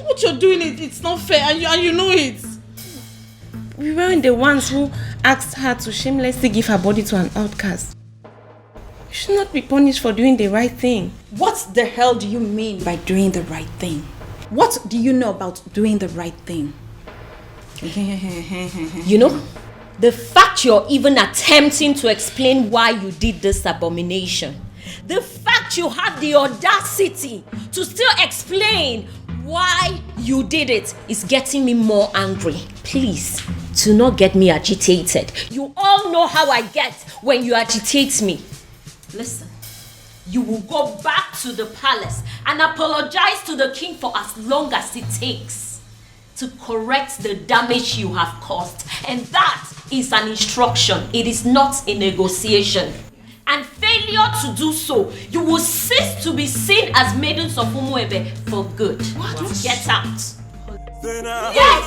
[SPEAKER 12] What you're doing, it's not fair, and you know it.
[SPEAKER 11] We weren't the ones who asked her to shamelessly give her body to an outcast. You should not be punished for doing the right thing.
[SPEAKER 5] What the hell do you mean by doing the right thing? What do you know about doing the right thing?
[SPEAKER 2] You know, the fact you're even attempting to explain why you did this abomination, the fact you have the audacity to still explain why you did it is getting me more angry. Please, do not get me agitated. You all know how I get when you agitate me. Listen, you will go back to the palace and apologize to the king for as long as it takes to correct the damage you have caused. And that is an instruction. It is not a negotiation. And failure to do so, you will cease to be seen as maidens of Umuebe for good. What? Get out. Yes!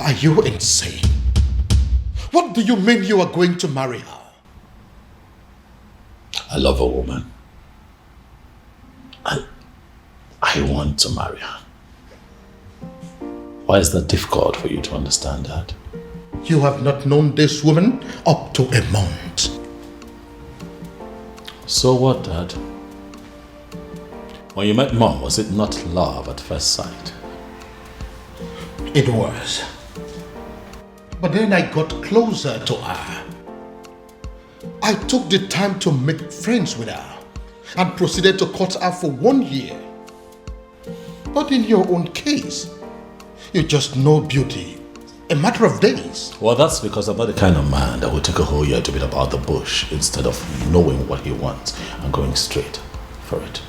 [SPEAKER 9] Are you insane? What do you mean you are going to marry her?
[SPEAKER 15] I love a woman. And I want to marry her. Why is that difficult for you to understand, Dad?
[SPEAKER 9] You have not known this woman up to a month.
[SPEAKER 15] So what, Dad? When you met Mom, was it not love at first sight?
[SPEAKER 9] It was. But then I got closer to her. I took the time to make friends with her and proceeded to court her for 1 year. But in your own case, you just know beauty. A matter of days.
[SPEAKER 15] Well, that's because I'm not the kind of man that will take a whole year to beat about the bush instead of knowing what he wants and going straight for it.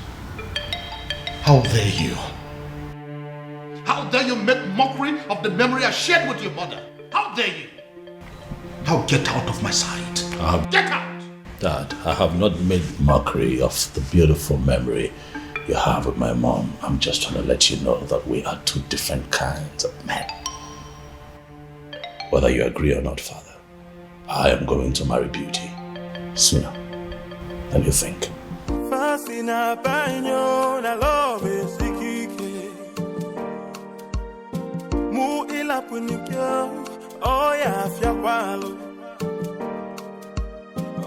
[SPEAKER 9] How dare you? How dare you make mockery of the memory I shared with your mother? How dare you? Now get out of my sight. Get out!
[SPEAKER 15] Dad, I have not made mockery of the beautiful memory you have with my mom. I'm just trying to let you know that we are two different kinds of men. Whether you agree or not, Father, I am going to marry Beauty sooner than you think.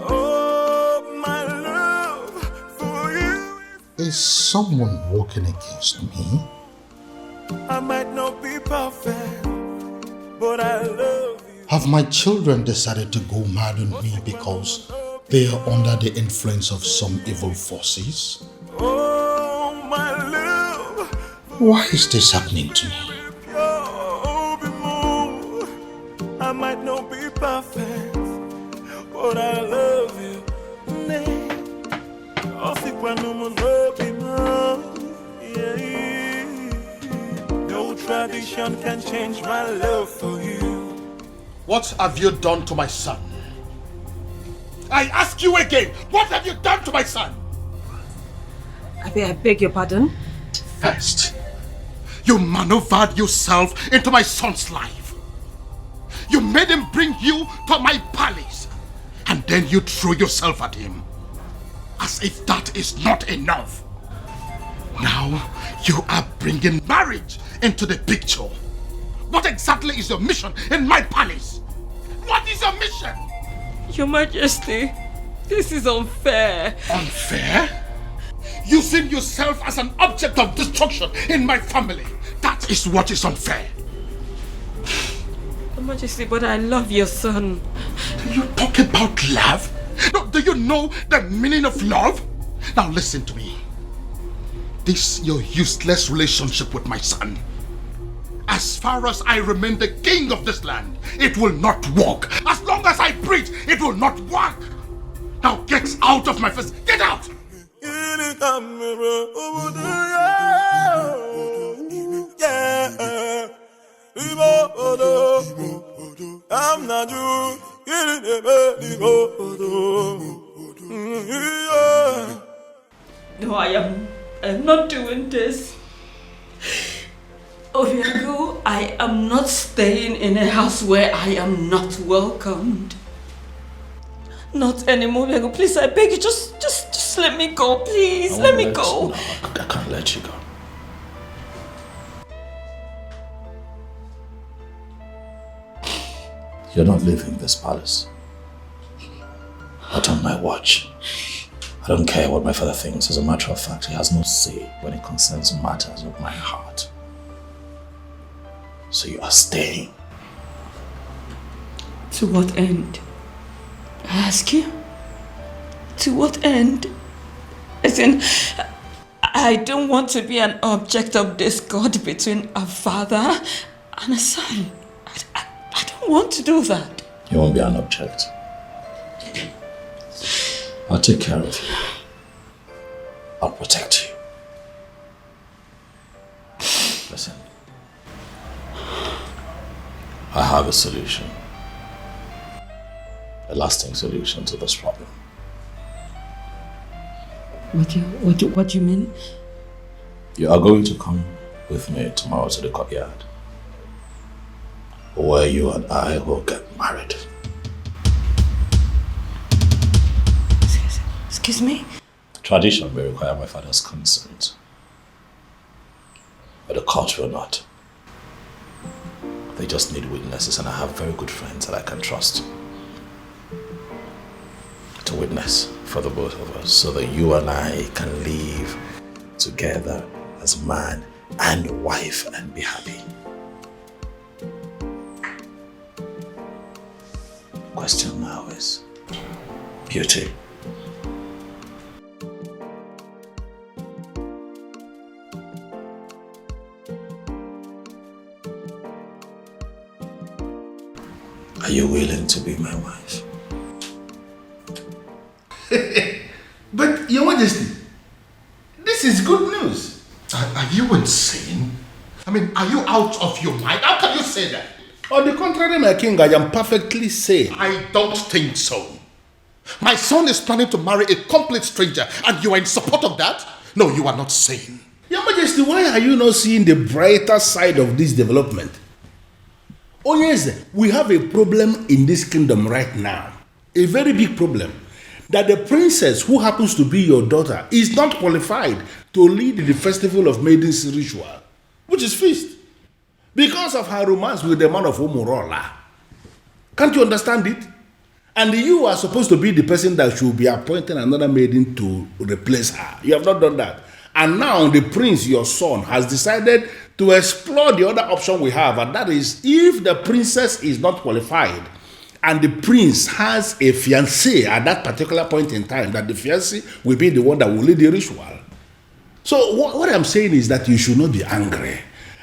[SPEAKER 3] Oh, my love for you.
[SPEAKER 9] Is someone working against me?
[SPEAKER 3] I might not be perfect, but I love you.
[SPEAKER 9] Have my children decided to go mad on me because they are under the influence of some evil forces?
[SPEAKER 3] Oh, my love.
[SPEAKER 9] Why is this happening to me?
[SPEAKER 3] I might not be perfect, but I love you. No tradition can change my love for you.
[SPEAKER 9] What have you done to my son? I ask you again, what have you done to my son?
[SPEAKER 11] I beg your pardon?
[SPEAKER 9] First, you maneuvered yourself into my son's life. You made him bring you to my palace. And then you threw yourself at him. As if that is not enough. Now, you are bringing marriage into the picture. What exactly is your mission in my palace? What is your mission?
[SPEAKER 20] Your Majesty, this is unfair.
[SPEAKER 9] Unfair? Using yourself as an object of destruction in my family. That is what is unfair.
[SPEAKER 20] Your Majesty, but I love your son.
[SPEAKER 9] You talk about love? No, do you know the meaning of love? Now listen to me. This your useless relationship with my son. As far as I remain the king of this land, it will not work. As long as I breathe, it will not work. Now get out of my face. Get out!
[SPEAKER 3] I'm not you.
[SPEAKER 20] No, I am not doing this. Obiago, I am not staying in a house where I am not welcomed. Not anymore, Obiago. Please, I beg you, just let me go, please. Let me go.
[SPEAKER 15] No, I can't let you go. You're not leaving this palace. Not on my watch. I don't care what my father thinks. As a matter of fact, he has no say when it concerns matters of my heart. So you are staying.
[SPEAKER 20] To what end? I ask you. To what end? As in, I don't want to be an object of discord between a father and a son. I don't want to do that.
[SPEAKER 15] You won't be an object. I'll take care of you. I'll protect you. Listen. I have a solution. A lasting solution to this problem.
[SPEAKER 20] What do you mean?
[SPEAKER 15] You are going to come with me tomorrow to the courtyard, where you and I will get married.
[SPEAKER 20] Excuse me?
[SPEAKER 15] Tradition may require my father's consent, but the court will not. They just need witnesses, and I have very good friends that I can trust to witness for the both of us, so that you and I can live together as man and wife and be happy. Question now is beauty. Are you willing to be my wife?
[SPEAKER 13] But, Your Majesty, this is good news.
[SPEAKER 9] Are you insane? I mean, are you out of your mind? How can you say that?
[SPEAKER 13] On the contrary, my king, I am perfectly sane.
[SPEAKER 9] I don't think so. My son is planning to marry a complete stranger, and you are in support of that? No, you are not sane.
[SPEAKER 13] Your Majesty, why are you not seeing the brighter side of this development? Oh yes, we have a problem in this kingdom right now. A very big problem. That the princess who happens to be your daughter is not qualified to lead the festival of maidens ritual, which is feast, because of her romance with the man of Umurola. Can't you understand it? And you are supposed to be the person that should be appointing another maiden to replace her. You have not done that. And now the prince, your son, has decided to explore the other option we have, and that is if the princess is not qualified and the prince has a fiancé at that particular point in time, that the fiancé will be the one that will lead the ritual. So what I'm saying is that you should not be angry.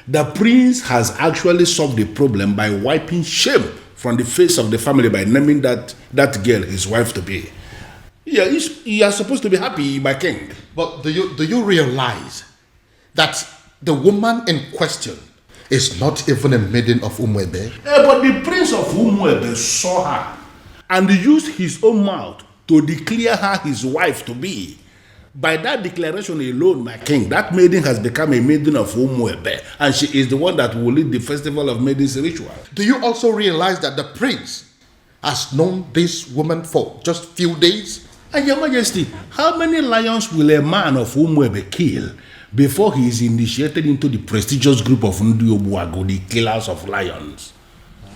[SPEAKER 13] The prince has actually solved the problem by wiping shame from the face of the family by naming that girl his wife to be. Yeah, you are supposed to be happy, my king.
[SPEAKER 9] But do you realize that the woman in question is not even a maiden of Umwebe?
[SPEAKER 13] But the prince of Umwebe saw her and used his own mouth to declare her his wife to be. By that declaration alone, my king, that maiden has become a maiden of Umwebe, and she is the one that will lead the festival of maidens ritual.
[SPEAKER 9] Do you also realize that the prince has known this woman for just few days?
[SPEAKER 13] And Your Majesty, how many lions will a man of Umwebe kill before he is initiated into the prestigious group of Ndiobuago, the killers of lions?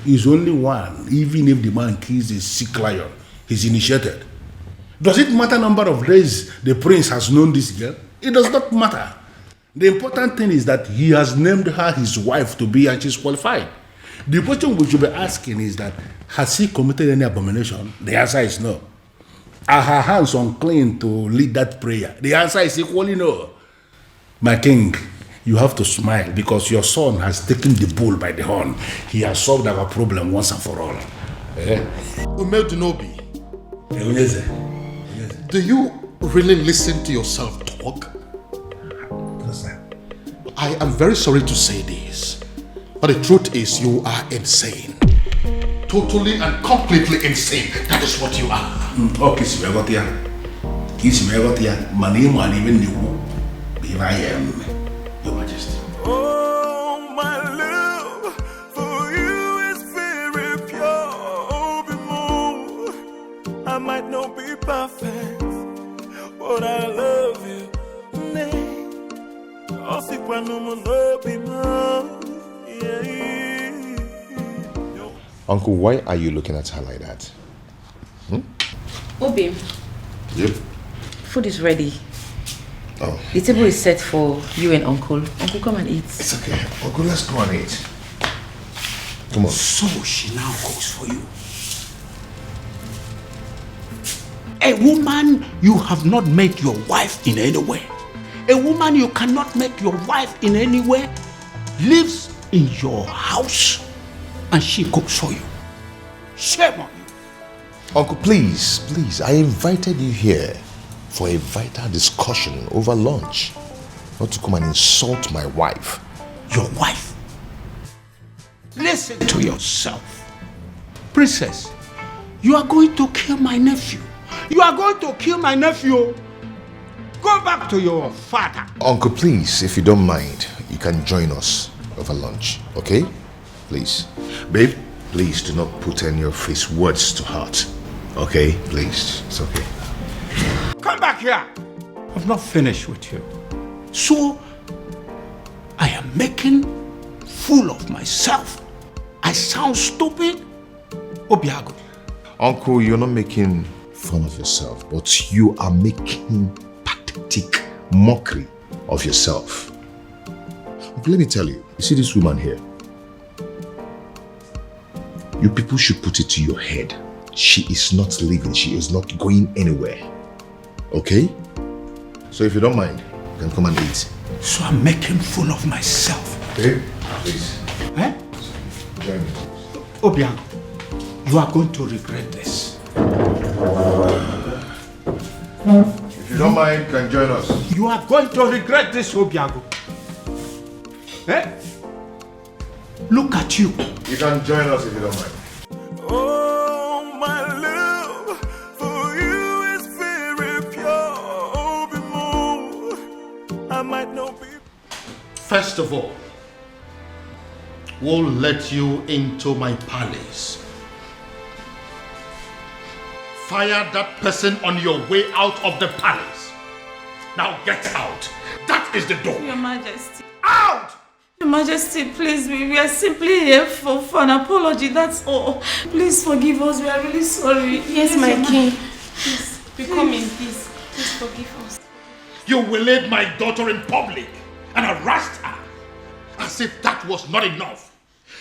[SPEAKER 13] He's only one. Even if the man kills a sick lion, he's initiated. Does it matter number of days the prince has known this girl? It does not matter. The important thing is that he has named her his wife to be, and she's qualified. The question we should be asking is that, has he committed any abomination? The answer is no. Are her hands unclean to lead that prayer? The answer is equally no. My king, you have to smile because your son has taken the bull by the horn. He has solved our problem once and for all.
[SPEAKER 9] Umedunobi, do you really listen to yourself talk? I am very sorry to say this, but the truth is you are insane. Totally and completely insane. That is what you are.
[SPEAKER 13] Okay, Smegotia. Kismegotia, Mani Mani Vendu. Here I am, Your Majesty.
[SPEAKER 3] Oh, my love for you is very pure. Oh, be more. I might not be perfect, but I love you. Nay, I'll see when no more love be more. Yeah.
[SPEAKER 16] Uncle, why are you looking at her like that?
[SPEAKER 14] Obi.
[SPEAKER 16] Yep.
[SPEAKER 14] Food is ready.
[SPEAKER 16] Oh.
[SPEAKER 14] The table is set for you and Uncle. Uncle, come and eat.
[SPEAKER 16] It's okay. Uncle, let's go and eat. Come on.
[SPEAKER 17] So she now cooks for you. A woman you have not made your wife in any way. A woman you cannot make your wife in any way lives in your house and she cooks for you. Shame on you.
[SPEAKER 16] Uncle, please, I invited you here for a vital discussion over lunch, not to come and insult my wife.
[SPEAKER 17] Your wife? Listen to yourself. Princess, you are going to kill my nephew. You are going to kill my nephew. Go back to your father.
[SPEAKER 16] Uncle, please, if you don't mind, you can join us over lunch, okay? Please. Babe, please do not put any of his words to heart. Okay? Please. It's okay.
[SPEAKER 19] Come back here. I've not finished with you. So, I am making fool of myself. I sound stupid? Obiago.
[SPEAKER 16] Uncle, you're not making fun of yourself, but you are making pathetic mockery of yourself. Okay, let me tell you, you see this woman here? You people should put it to your head. She is not leaving, she is not going anywhere. Okay? So if you don't mind, you can come and eat.
[SPEAKER 19] So I'm making fool of myself.
[SPEAKER 16] Okay? Please.
[SPEAKER 19] Eh?
[SPEAKER 16] Join me.
[SPEAKER 19] Obiago, you are going to regret this.
[SPEAKER 16] If you don't mind, you can join us.
[SPEAKER 19] You are going to regret this, Obiago. Eh? Look at you.
[SPEAKER 16] You can join us if you don't mind.
[SPEAKER 3] Oh, my love for you is very pure. I might not be.
[SPEAKER 9] First of all, we'll let you into my palace. Fire that person on your way out of the palace. Now get out. That is the door.
[SPEAKER 11] Your Majesty.
[SPEAKER 9] Out!
[SPEAKER 11] Your Majesty, please, we are simply here for an apology, that's all. Please forgive us, we are really sorry.
[SPEAKER 8] Yes, my king.
[SPEAKER 11] Please, we come in peace. Please forgive us.
[SPEAKER 9] You waylaid my daughter in public and harassed her. As if that was not enough.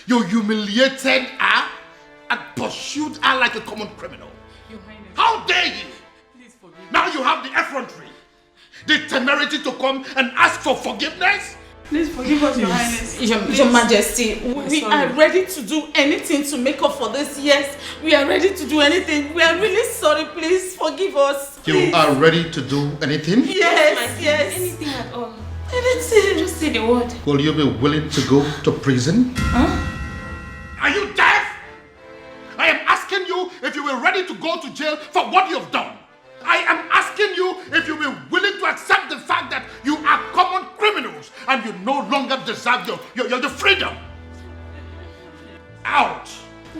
[SPEAKER 9] You humiliated her and pursued her like a common criminal.
[SPEAKER 11] Your Highness.
[SPEAKER 9] How dare you?
[SPEAKER 11] Please forgive me.
[SPEAKER 9] Now you have the effrontery, the temerity to come and ask for forgiveness?
[SPEAKER 11] Please forgive us, Your Highness.
[SPEAKER 4] Your Majesty, we are ready to do anything to make up for this. Yes, we are ready to do anything. We are really sorry. Please forgive us. Please.
[SPEAKER 9] You are ready to do anything?
[SPEAKER 4] Yes.
[SPEAKER 11] Anything at all.
[SPEAKER 4] Anything.
[SPEAKER 11] Just say the word.
[SPEAKER 9] Will you be willing to go to prison?
[SPEAKER 11] Huh?
[SPEAKER 9] Are you deaf? I am asking you if you were ready to go to jail for what you have done. I am asking you if you were willing to accept the fact that you are common criminals and you no longer deserve your freedom. Out!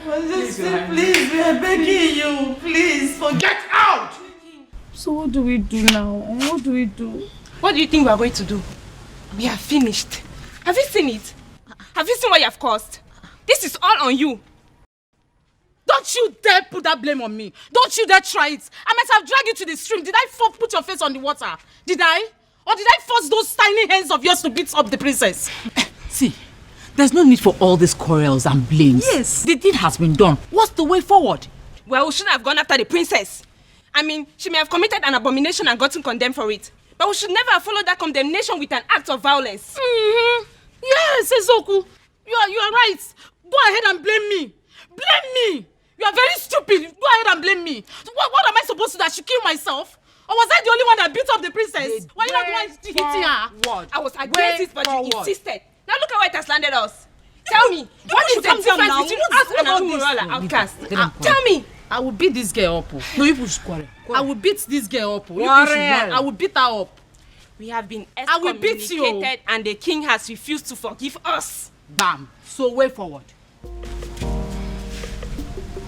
[SPEAKER 4] Majesty, please, we are begging you. Please, forget.
[SPEAKER 9] Get out!
[SPEAKER 8] So what do we do now? What do we do?
[SPEAKER 11] What do you think we are going to do? We are finished. Have you seen it? Have you seen what you have caused? This is all on you. Don't you dare put that blame on me. Don't you dare try it. I might have dragged you to the stream. Did I put your face on the water? Did I? Or did I force those tiny hands of yours to beat up the princess?
[SPEAKER 22] See, there's no need for all these quarrels and blames.
[SPEAKER 11] Yes.
[SPEAKER 22] The deed has been done. What's the way forward?
[SPEAKER 11] Well, we shouldn't have gone after the princess. I mean, she may have committed an abomination and gotten condemned for it. But we should never have followed that condemnation with an act of violence. Yes, Ezoku. You are right. Go ahead and blame me. Blame me. You are very stupid. Go ahead and blame me. What am I supposed to do? I should kill myself? Or was I the only one that beat up the princess? Why you not the one hitting her? I was against it, but you insisted. Now look at where it has landed us. Tell me, what is the difference between us and an Umurola outcast? Tell me.
[SPEAKER 22] I will beat this girl up. No, you push quarrel.
[SPEAKER 11] I will beat this girl up.
[SPEAKER 22] I
[SPEAKER 11] will beat her up. We have been excommunicated and the king has refused to forgive us.
[SPEAKER 22] Bam. So way forward.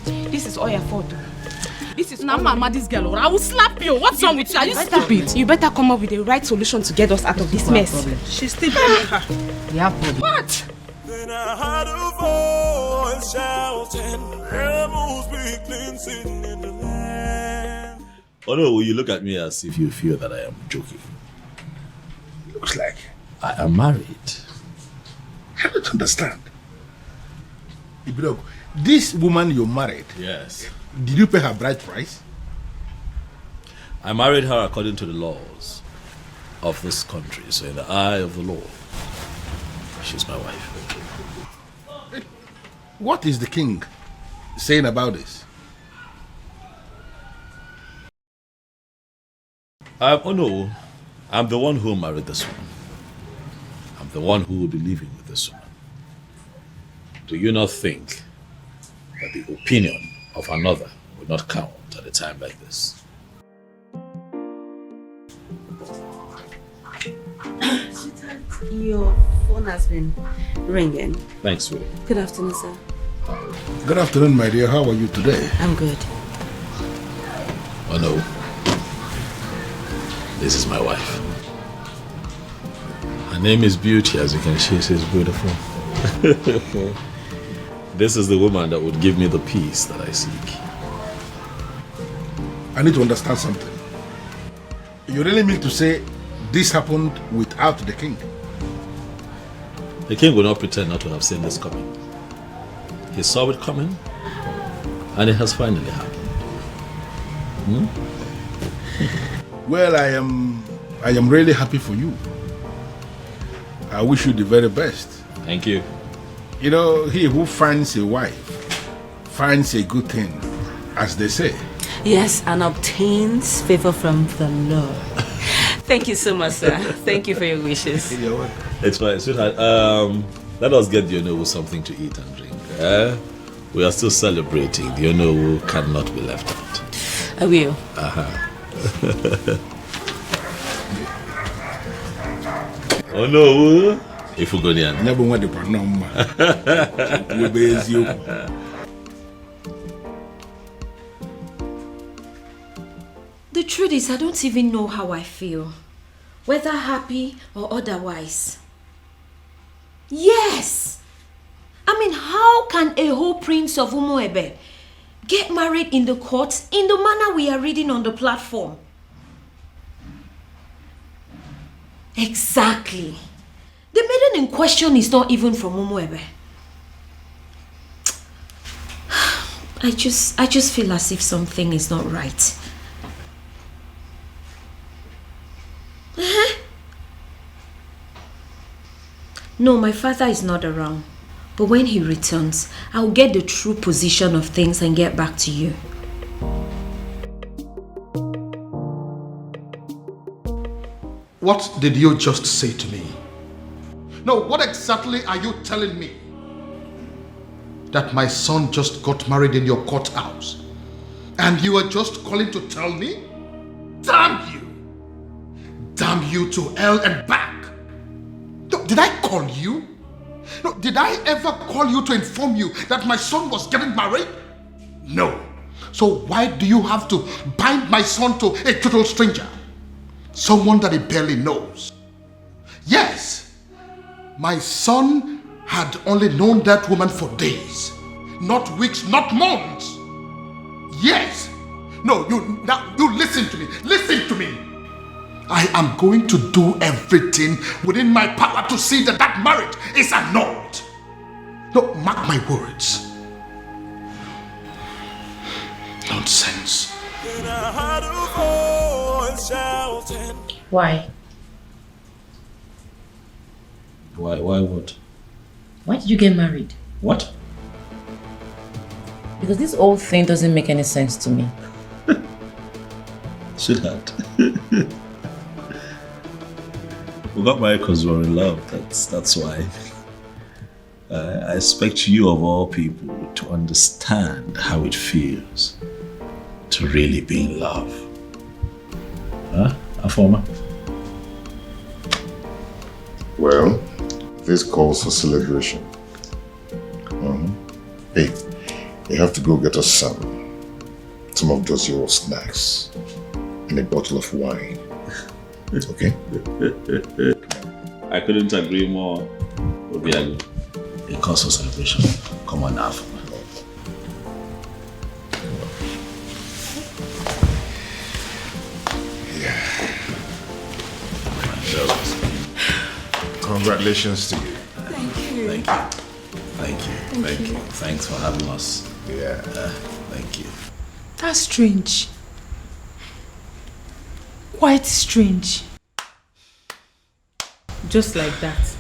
[SPEAKER 11] This is all your fault. This is
[SPEAKER 22] Mama, this girl. I will slap you. What's wrong with you? Are you stupid?
[SPEAKER 11] You better come up with the right solution to get us out of this mess.
[SPEAKER 22] She's still blaming her. Yeah, problem.
[SPEAKER 11] What?
[SPEAKER 3] Then I heard a voice shouting, rebels be cleansing in the land.
[SPEAKER 1] Oh no, you look at me as if you feel that I am joking.
[SPEAKER 13] Looks like
[SPEAKER 1] I am married.
[SPEAKER 13] I don't understand. Ibrogo, this woman you married,
[SPEAKER 1] Yes.
[SPEAKER 13] did you pay her bride price?
[SPEAKER 1] I married her according to the laws of this country. So in the eye of the law, she's my wife.
[SPEAKER 13] What is the king saying about this?
[SPEAKER 1] Oh no, I'm the one who married this woman. I'm the one who will be living with this woman. Do you not think that the opinion of another would not count at a time like this?
[SPEAKER 4] Your phone has been ringing.
[SPEAKER 1] Thanks, sweetie.
[SPEAKER 4] Good afternoon, sir.
[SPEAKER 13] Good afternoon, my dear. How are you today?
[SPEAKER 4] I'm good.
[SPEAKER 1] Oh no.
[SPEAKER 15] This is my wife. Her name is Beauty, as you can see, she's beautiful. This is the woman that would give me the peace that I seek.
[SPEAKER 13] I need to understand something. You really mean to say this happened without the king?
[SPEAKER 15] The king will not pretend not to have seen this coming. He saw it coming, and it has finally happened.
[SPEAKER 13] Well, I am really happy for you. I wish you the very best.
[SPEAKER 15] Thank you.
[SPEAKER 13] You know, he who finds a wife finds a good thing, as they say.
[SPEAKER 4] Yes, and obtains favor from the Lord. Thank you so much, sir. Thank you for your wishes.
[SPEAKER 15] It's fine, sweetheart. Let us get the Onowu something to eat and drink. We are still celebrating. The Onowu cannot be left out.
[SPEAKER 4] I will.
[SPEAKER 15] Onowu, if we go near.
[SPEAKER 2] The truth is, I don't even know how I feel, whether happy or otherwise. Yes! I mean, how can a whole prince of Umuebe get married in the courts in the manner we are reading on the platform? Exactly. The maiden in question is not even from Umuebe. I just feel as if something is not right. No, my father is not around. But when he returns, I'll get the true position of things and get back to you.
[SPEAKER 9] What did you just say to me? No, what exactly are you telling me? That my son just got married in your courthouse, and you are just calling to tell me? Damn you! Damn you to hell and back! No, did I call you? No, did I ever call you to inform you that my son was getting married? No. So why do you have to bind my son to a total stranger? Someone that he barely knows. Yes, my son had only known that woman for days, not weeks, not months. Yes. No, you listen to me. Listen to me. I am going to do everything within my power to see that that marriage is annulled. No, mark my words. Nonsense.
[SPEAKER 14] Why?
[SPEAKER 15] Why what?
[SPEAKER 14] Why did you get married?
[SPEAKER 15] What?
[SPEAKER 14] Because this whole thing doesn't make any sense to me.
[SPEAKER 15] Sweetheart. We got married because we were in love. That's why. I expect you of all people to understand how it feels to really be in love. Huh, Afoma?
[SPEAKER 16] Well, this calls for celebration. Hey, you have to go get us some of those your snacks and a bottle of wine. Okay?
[SPEAKER 15] I couldn't agree more. Obiago. A cause for celebration. Come on now.
[SPEAKER 16] Yeah. Congratulations to you.
[SPEAKER 15] Thank you. Thank you. Thanks for having us.
[SPEAKER 16] Yeah.
[SPEAKER 15] Thank you.
[SPEAKER 12] That's strange. Quite strange.
[SPEAKER 4] Just like that.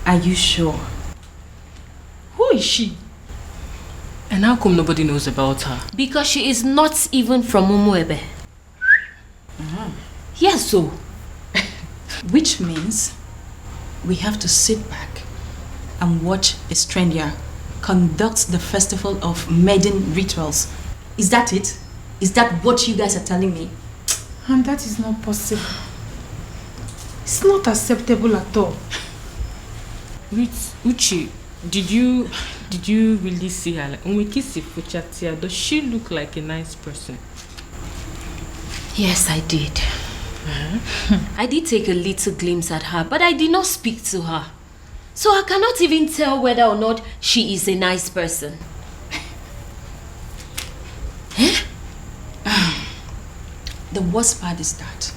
[SPEAKER 4] Are you sure?
[SPEAKER 12] Who is she?
[SPEAKER 8] And how come nobody knows about her?
[SPEAKER 2] Because she is not even from Umuebe. Yes, so.
[SPEAKER 5] Which means we have to sit back and watch a stranger conduct the festival of maiden rituals. Is that it? Is that what you guys are telling me?
[SPEAKER 12] And that is not possible. It's not acceptable at all.
[SPEAKER 8] Uchi, did you really see her? Like, when we kiss Ifuchatia, does she look like a nice person?
[SPEAKER 2] Yes, I did. I did take a little glimpse at her, but I did not speak to her. So I cannot even tell whether or not she is a nice person.
[SPEAKER 5] The worst part is that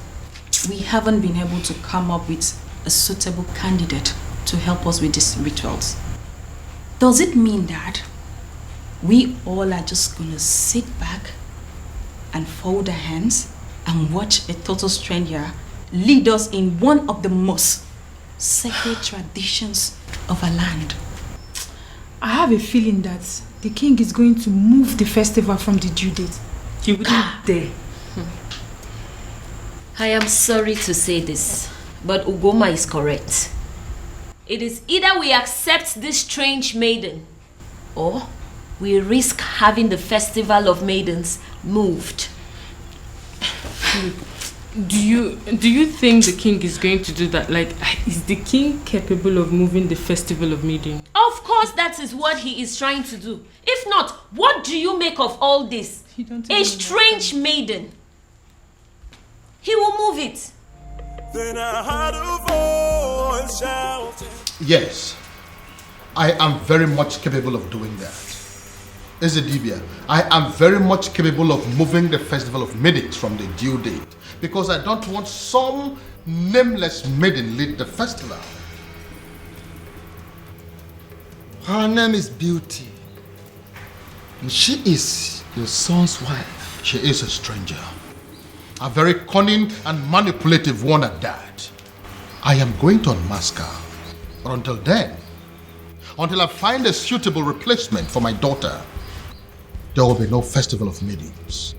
[SPEAKER 5] we haven't been able to come up with a suitable candidate to help us with these rituals. Does it mean that we all are just gonna sit back and fold our hands and watch a total stranger lead us in one of the most sacred traditions of our land?
[SPEAKER 12] I have a feeling that the king is going to move the festival from the due date.
[SPEAKER 4] He wouldn't dare.
[SPEAKER 2] I am sorry to say this, but Ugoma is correct. It is either we accept this strange maiden, or we risk having the festival of maidens moved.
[SPEAKER 8] Do you think the king is going to do that? Like, is the king capable of moving the festival of maiden?
[SPEAKER 2] Of course, that is what he is trying to do. If not, what do you make of all this? A strange maiden. He will move it.
[SPEAKER 3] Then I heard a voice shouting.
[SPEAKER 9] Yes, I am very much capable of doing that. Ezedibia, I am very much capable of moving the festival of maidens from the due date, because I don't want some nameless maiden lead the festival. Her name is Beauty, and she is your son's wife. She is a stranger, a very cunning and manipulative one at that. I am going to unmask her, but until then, until I find a suitable replacement for my daughter, there will be no festival of maidens.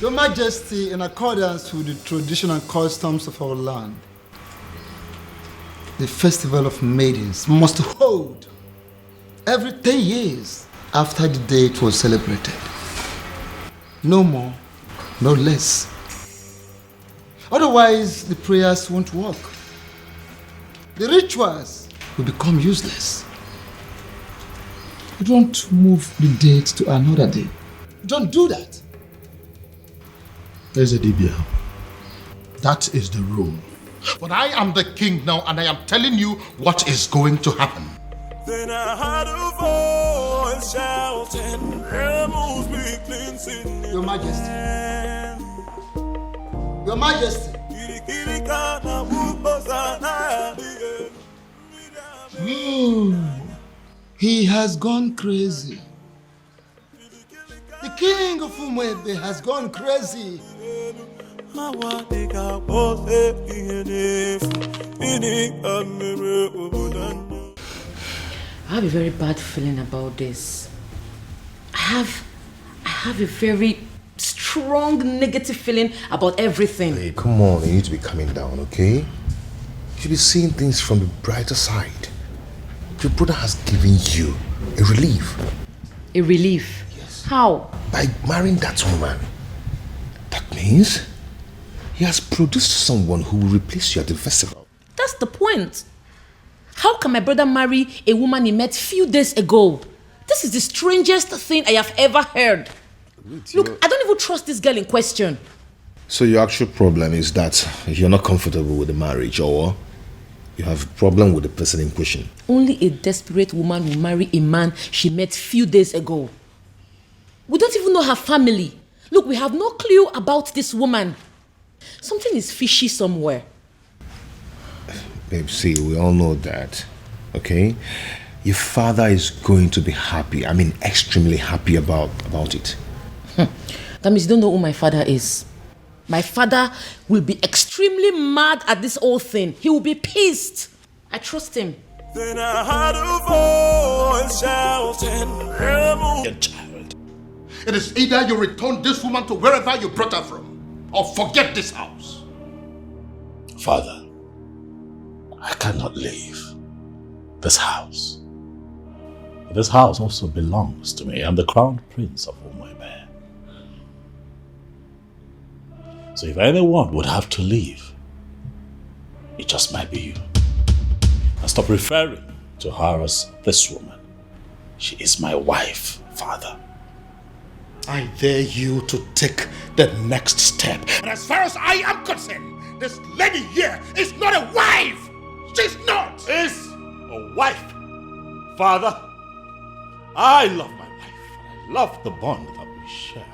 [SPEAKER 7] Your Majesty, in accordance with the tradition and customs of our land, the festival of maidens must hold every 10 years after the day it was celebrated. No more, no less. Otherwise, the prayers won't work. The rituals will become useless. You don't move the date to another day. You don't do that.
[SPEAKER 9] Ezedibia, that is the rule. But I am the king now, and I am telling you what is going to happen.
[SPEAKER 3] Then I heard a voice shouting, "Rebels be cleansing."
[SPEAKER 7] Your Majesty. Your Majesty. Oh, he has gone crazy. The king of Umwebe has gone crazy.
[SPEAKER 14] I have a very bad feeling about this. I have a very strong negative feeling about everything.
[SPEAKER 16] Hey, come on, you need to be calming down, okay? You should be seeing things from the brighter side. Your brother has given you a relief.
[SPEAKER 14] A relief?
[SPEAKER 16] Yes.
[SPEAKER 14] How?
[SPEAKER 16] By marrying that woman. That means he has produced someone who will replace you at the festival.
[SPEAKER 14] That's the point. How can my brother marry a woman he met few days ago? This is the strangest thing I have ever heard. Look, I don't even trust this girl in question.
[SPEAKER 16] So your actual problem is that you're not comfortable with the marriage, or you have a problem with the person in question?
[SPEAKER 14] Only a desperate woman will marry a man she met few days ago. We don't even know her family. Look, we have no clue about this woman. Something is fishy somewhere.
[SPEAKER 16] Babe, see, we all know that, okay? Your father is going to be happy. I mean, extremely happy about it.
[SPEAKER 14] That means you don't know who my father is. My father will be extremely mad at this whole thing. He will be pissed. I trust him.
[SPEAKER 3] Then I heard a voice shouting, "Rebel."
[SPEAKER 9] Child, it is either you return this woman to wherever you brought her from, or forget this house.
[SPEAKER 15] Father, I cannot leave this house. This house also belongs to me. I'm the crown prince of Umwebe. So if anyone would have to leave, it just might be you. And stop referring to her as this woman. She is my wife, Father.
[SPEAKER 13] I dare you to take the next step. And as far as I am concerned, this lady here is not a wife. She's not.
[SPEAKER 1] Is a wife. Father, I love my wife. I love the bond that we share.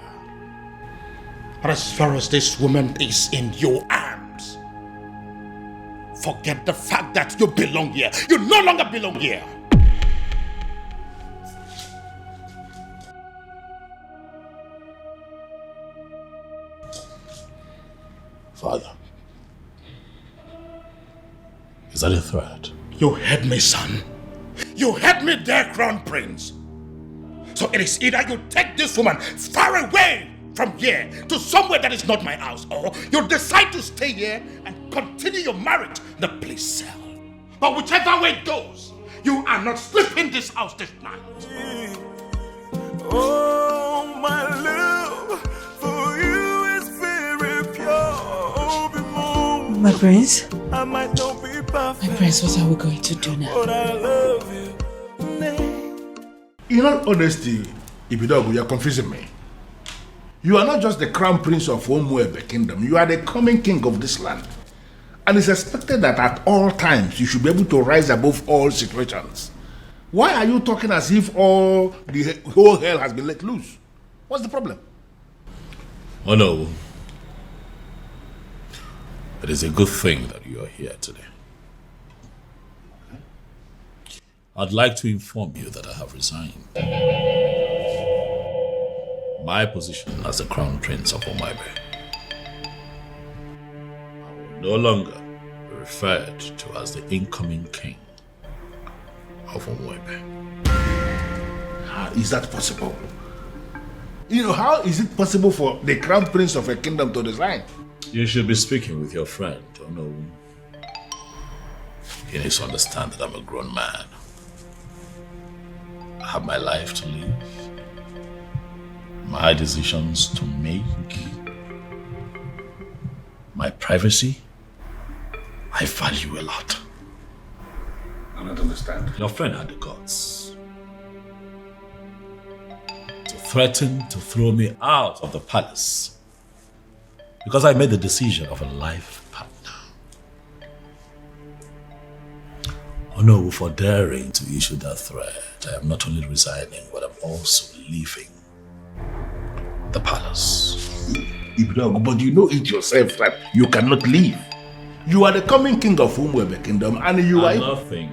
[SPEAKER 13] And as far as this woman is in your arms, forget the fact that you belong here. You no longer belong here.
[SPEAKER 15] Father, is that a threat?
[SPEAKER 13] You heard me, son. You heard me there, Crown Prince. So it is either you take this woman far away from here to somewhere that is not my house, or you decide to stay here and continue your marriage in the police cell. But whichever way it goes, you are not sleeping in this house this night.
[SPEAKER 3] Oh, my love for you is very pure.
[SPEAKER 11] My prince?
[SPEAKER 3] I might not be perfect.
[SPEAKER 11] My prince, what are we going to do now?
[SPEAKER 3] But I love you.
[SPEAKER 13] In all honesty, Ibidogu, you are confusing me. You are not just the crown prince of Umuebe kingdom, you are the coming king of this land. And it's expected that at all times you should be able to rise above all situations. Why are you talking as if the whole hell has been let loose? What's the problem?
[SPEAKER 15] Oh no. It is a good thing that you are here today. I'd like to inform you that I have resigned my position as the Crown Prince of Umuebe. I will no longer be referred to as the incoming king of Umuebe.
[SPEAKER 13] How is that possible? You know, how is it possible for the Crown Prince of a kingdom to resign?
[SPEAKER 15] You should be speaking with your friend, oh no. He needs to understand that I'm a grown man. I have my life to live, my decisions to make, my privacy. I value a lot.
[SPEAKER 13] I don't understand.
[SPEAKER 15] Your friend had the guts to threaten to throw me out of the palace because I made the decision of a life partner. Oh no, for daring to issue that threat, I am not only resigning, but I'm also leaving the palace.
[SPEAKER 13] But you know it yourself that you cannot leave. You are the coming king of Umuebe kingdom and you are...
[SPEAKER 15] Nothing.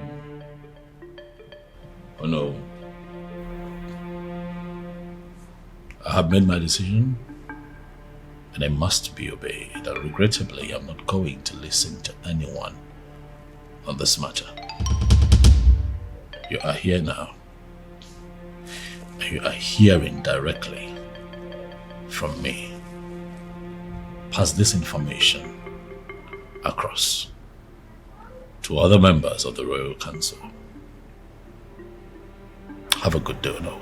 [SPEAKER 15] Oh no. I have made my decision and I must be obeyed. And regrettably, I'm not going to listen to anyone on this matter. You are here now. And you are hearing directly from me. Pass this information across to other members of the Royal Council. Have a good day, no.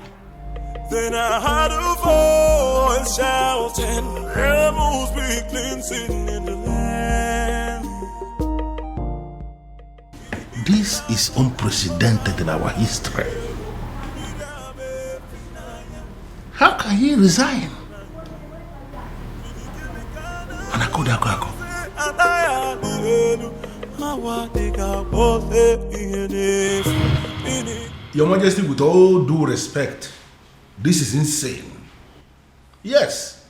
[SPEAKER 3] Then I heard a voice shouting, "Rebels be cleansing in the land."
[SPEAKER 13] This is unprecedented in our history. How can he resign? Your Majesty, with all due respect, this is insane. Yes,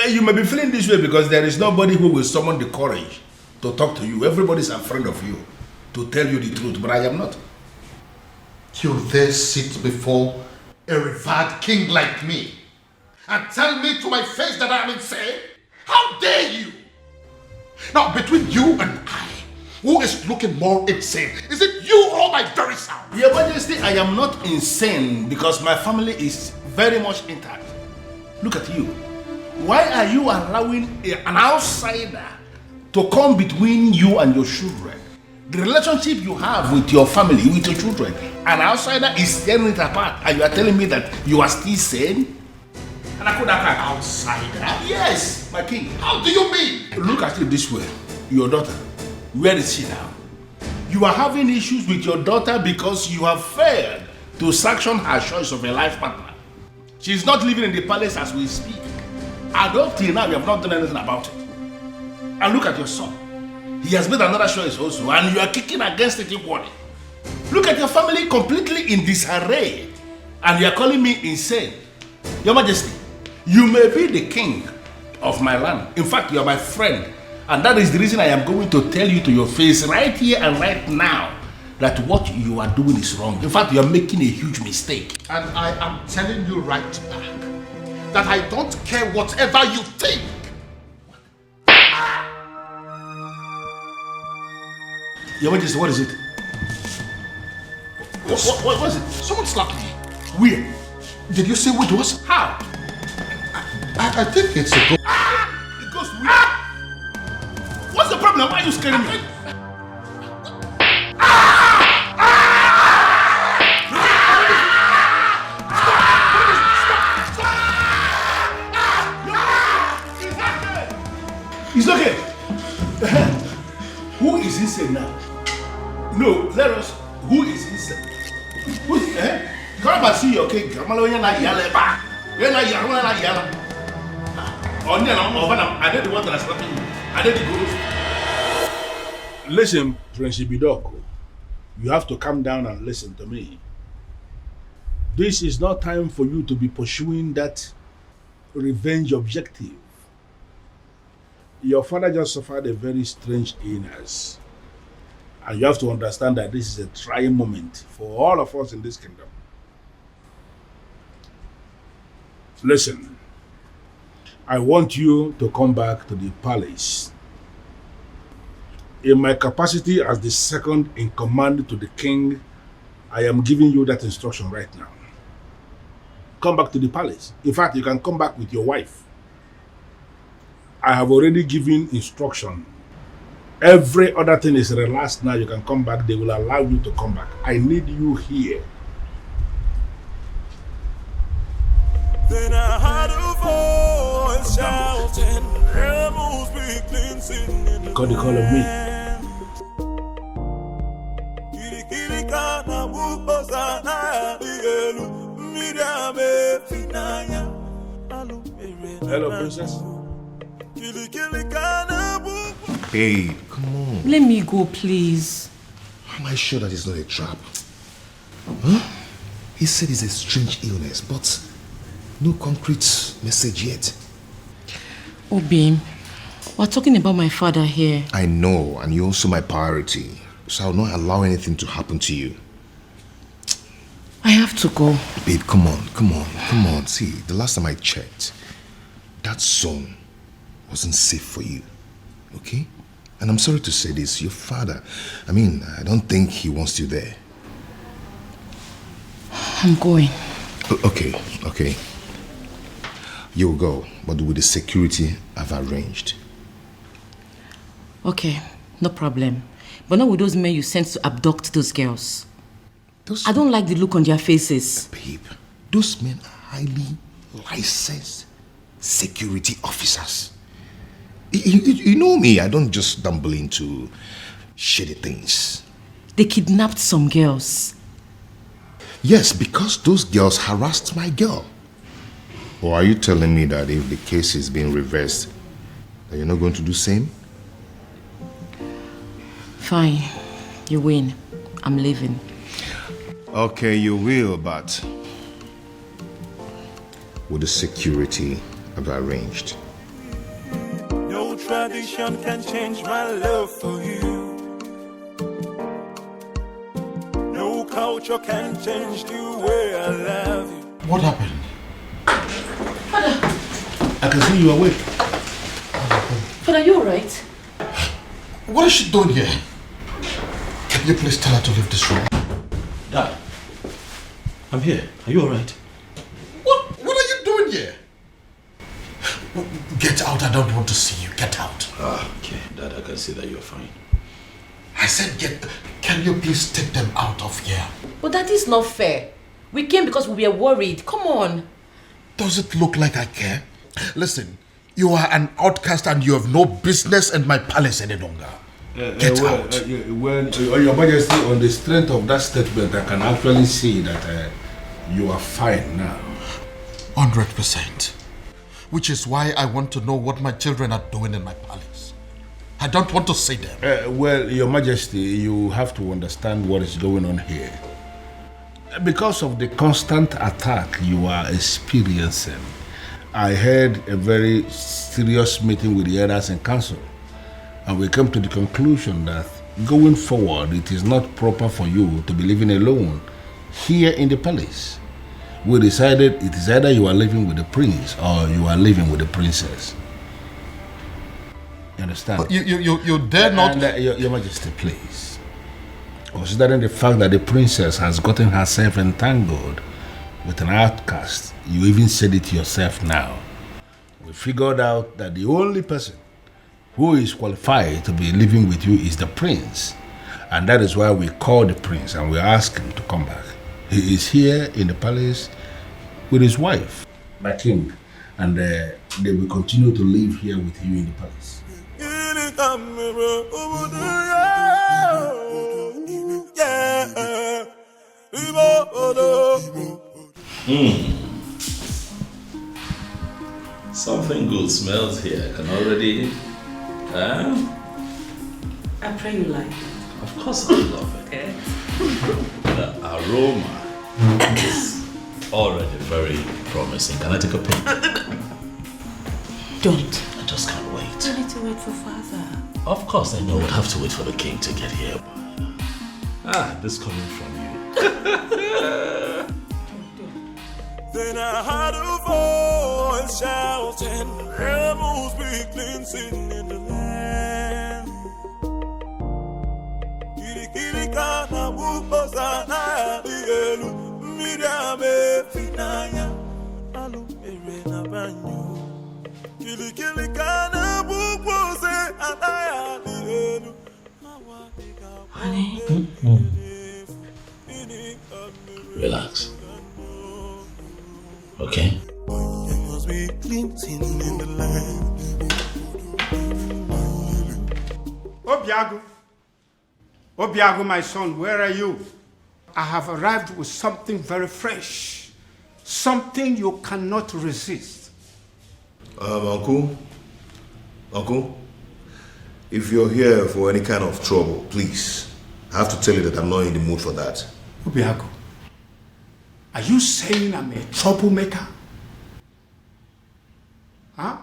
[SPEAKER 13] you may be feeling this way because there is nobody who will summon the courage to talk to you. Everybody's a friend of you to tell you the truth, but I am not.
[SPEAKER 9] You dare sit before a revered king like me and tell me to my face that I am insane? How dare you? Now, between you and I, who is looking more insane? Is it you or my very self?
[SPEAKER 13] Your Majesty, I am not insane because my family is very much intact. Look at you. Why are you allowing an outsider to come between you and your children? The relationship you have with your family, with your children, an outsider is tearing it apart, and you are telling me that you are still sane? And I could have an outsider? Yes, my king.
[SPEAKER 9] How do you mean?
[SPEAKER 13] Look at it this way. Your daughter, where is she now? You are having issues with your daughter because you have failed to sanction her choice of a life partner. She's not living in the palace as we speak. And up till now, we have not done anything about it. And look at your son. He has made another choice also, and you are kicking against it equally. Look at your family completely in disarray, and you are calling me insane. Your Majesty, you may be the king of my land. In fact, you are my friend. And that is the reason I am going to tell you to your face right here and right now that what you are doing is wrong. In fact, you are making a huge mistake.
[SPEAKER 9] And I am telling you right back that I don't care whatever you think.
[SPEAKER 13] Your Majesty, what is it? What was it?
[SPEAKER 9] Someone slapped me.
[SPEAKER 13] Where?
[SPEAKER 9] Did you see who it was?
[SPEAKER 13] How?
[SPEAKER 9] I think it's a ghost.
[SPEAKER 13] It goes where? What's the problem? Why are you scaring me? It's okay. Who is insane now? No, let us. Who is insane? Who is come and see your king. I did the one that is slapping you. I did the ghost. Listen, Prince Ibidoko. You have to calm down and listen to me. This is not time for you to be pursuing that revenge objective. Your father just suffered a very strange illness. And you have to understand that this is a trying moment for all of us in this kingdom. Listen, I want you to come back to the palace. In my capacity as the second in command to the king, I am giving you that instruction right now. Come back to the palace. In fact, you can come back with your wife. I have already given instruction. Every other thing is relaxed now. You can come back. They will allow you to come back. I need you here.
[SPEAKER 3] Then I heard a voice shouting, rebels begin singing.
[SPEAKER 13] You got the call of me. Hello, princess.
[SPEAKER 16] Babe, come on.
[SPEAKER 22] Let me go, please.
[SPEAKER 16] Am I sure that it's not a trap? Huh? He said it's a strange illness, but no concrete message yet.
[SPEAKER 22] Obi, we're talking about my father here.
[SPEAKER 16] I know, and you're also my priority, so I'll not allow anything to happen to you.
[SPEAKER 22] I have to go.
[SPEAKER 16] Babe, come on. See, the last time I checked, that zone wasn't safe for you, okay? And I'm sorry to say this, your father, I don't think he wants you there.
[SPEAKER 22] I'm going.
[SPEAKER 16] Okay. You'll go, but with the security I've arranged.
[SPEAKER 22] Okay, no problem. But not with those men you sent to abduct those girls. I don't like the look on their faces.
[SPEAKER 16] Babe, those men are highly licensed security officers. You know me, I don't just stumble into shady things.
[SPEAKER 22] They kidnapped some girls.
[SPEAKER 16] Yes, because those girls harassed my girl. Or are you telling me that if the case is being reversed, that you're not going to do the same?
[SPEAKER 22] Fine, you win. I'm leaving.
[SPEAKER 16] Okay, you will, but with the security I've arranged.
[SPEAKER 3] No tradition can change my love for you. No culture can change the way I love you.
[SPEAKER 13] What happened? I can see you awake.
[SPEAKER 22] Father, are you alright?
[SPEAKER 9] What is she doing here? Can you please tell her to leave this room?
[SPEAKER 17] Dad, I'm here. Are you alright?
[SPEAKER 9] What are you doing here? Get out, I don't want to see you. Get out.
[SPEAKER 17] Okay, Dad, I can see that you're fine.
[SPEAKER 9] I said can you please take them out of here?
[SPEAKER 22] But that is not fair. We came because we were worried. Come on.
[SPEAKER 9] Does it look like I care? Listen, you are an outcast and you have no business in my palace any longer. Get out.
[SPEAKER 13] Your Majesty, on the strength of that statement, I can actually see that you are fine now.
[SPEAKER 9] 100%. Which is why I want to know what my children are doing in my palace. I don't want to see them.
[SPEAKER 13] Well, Your Majesty, you have to understand what is going on here. Because of the constant attack you are experiencing, I had a very serious meeting with the elders in council, and we came to the conclusion that going forward, it is not proper for you to be living alone here in the palace. We decided it is either you are living with the prince or you are living with the princess. You understand?
[SPEAKER 9] You dare not...
[SPEAKER 13] Your Majesty, please. Considering the fact that the princess has gotten herself entangled with an outcast, you even said it yourself now. We figured out that the only person who is qualified to be living with you is the prince. And that is why we called the prince and we asked him to come back. He is here in the palace with his wife, my king, and they will continue to live here with you in the palace.
[SPEAKER 15] Something good smells here. I can already...
[SPEAKER 4] I pray you like it.
[SPEAKER 15] Of course I love it. The aroma is already very promising. Can I take a peek?
[SPEAKER 4] Don't.
[SPEAKER 15] I just can't wait.
[SPEAKER 4] You need to wait for father.
[SPEAKER 15] Of course I know we'll have to wait for the king to get here. But, this coming from you.
[SPEAKER 3] Then I heard a voice shouting, rebels be cleansing in the land. Kirikana wupozana dielu, midame finaya, alumerena banyo. Kirikana wupose anaya dielu.
[SPEAKER 4] Honey?
[SPEAKER 15] Relax. Okay?
[SPEAKER 19] Obiago, my son, where are you? I have arrived with something very fresh. Something you cannot resist.
[SPEAKER 16] Uncle, if you're here for any kind of trouble, please, I have to tell you that I'm not in the mood for that.
[SPEAKER 19] Obiago, are you saying I'm a troublemaker? Huh?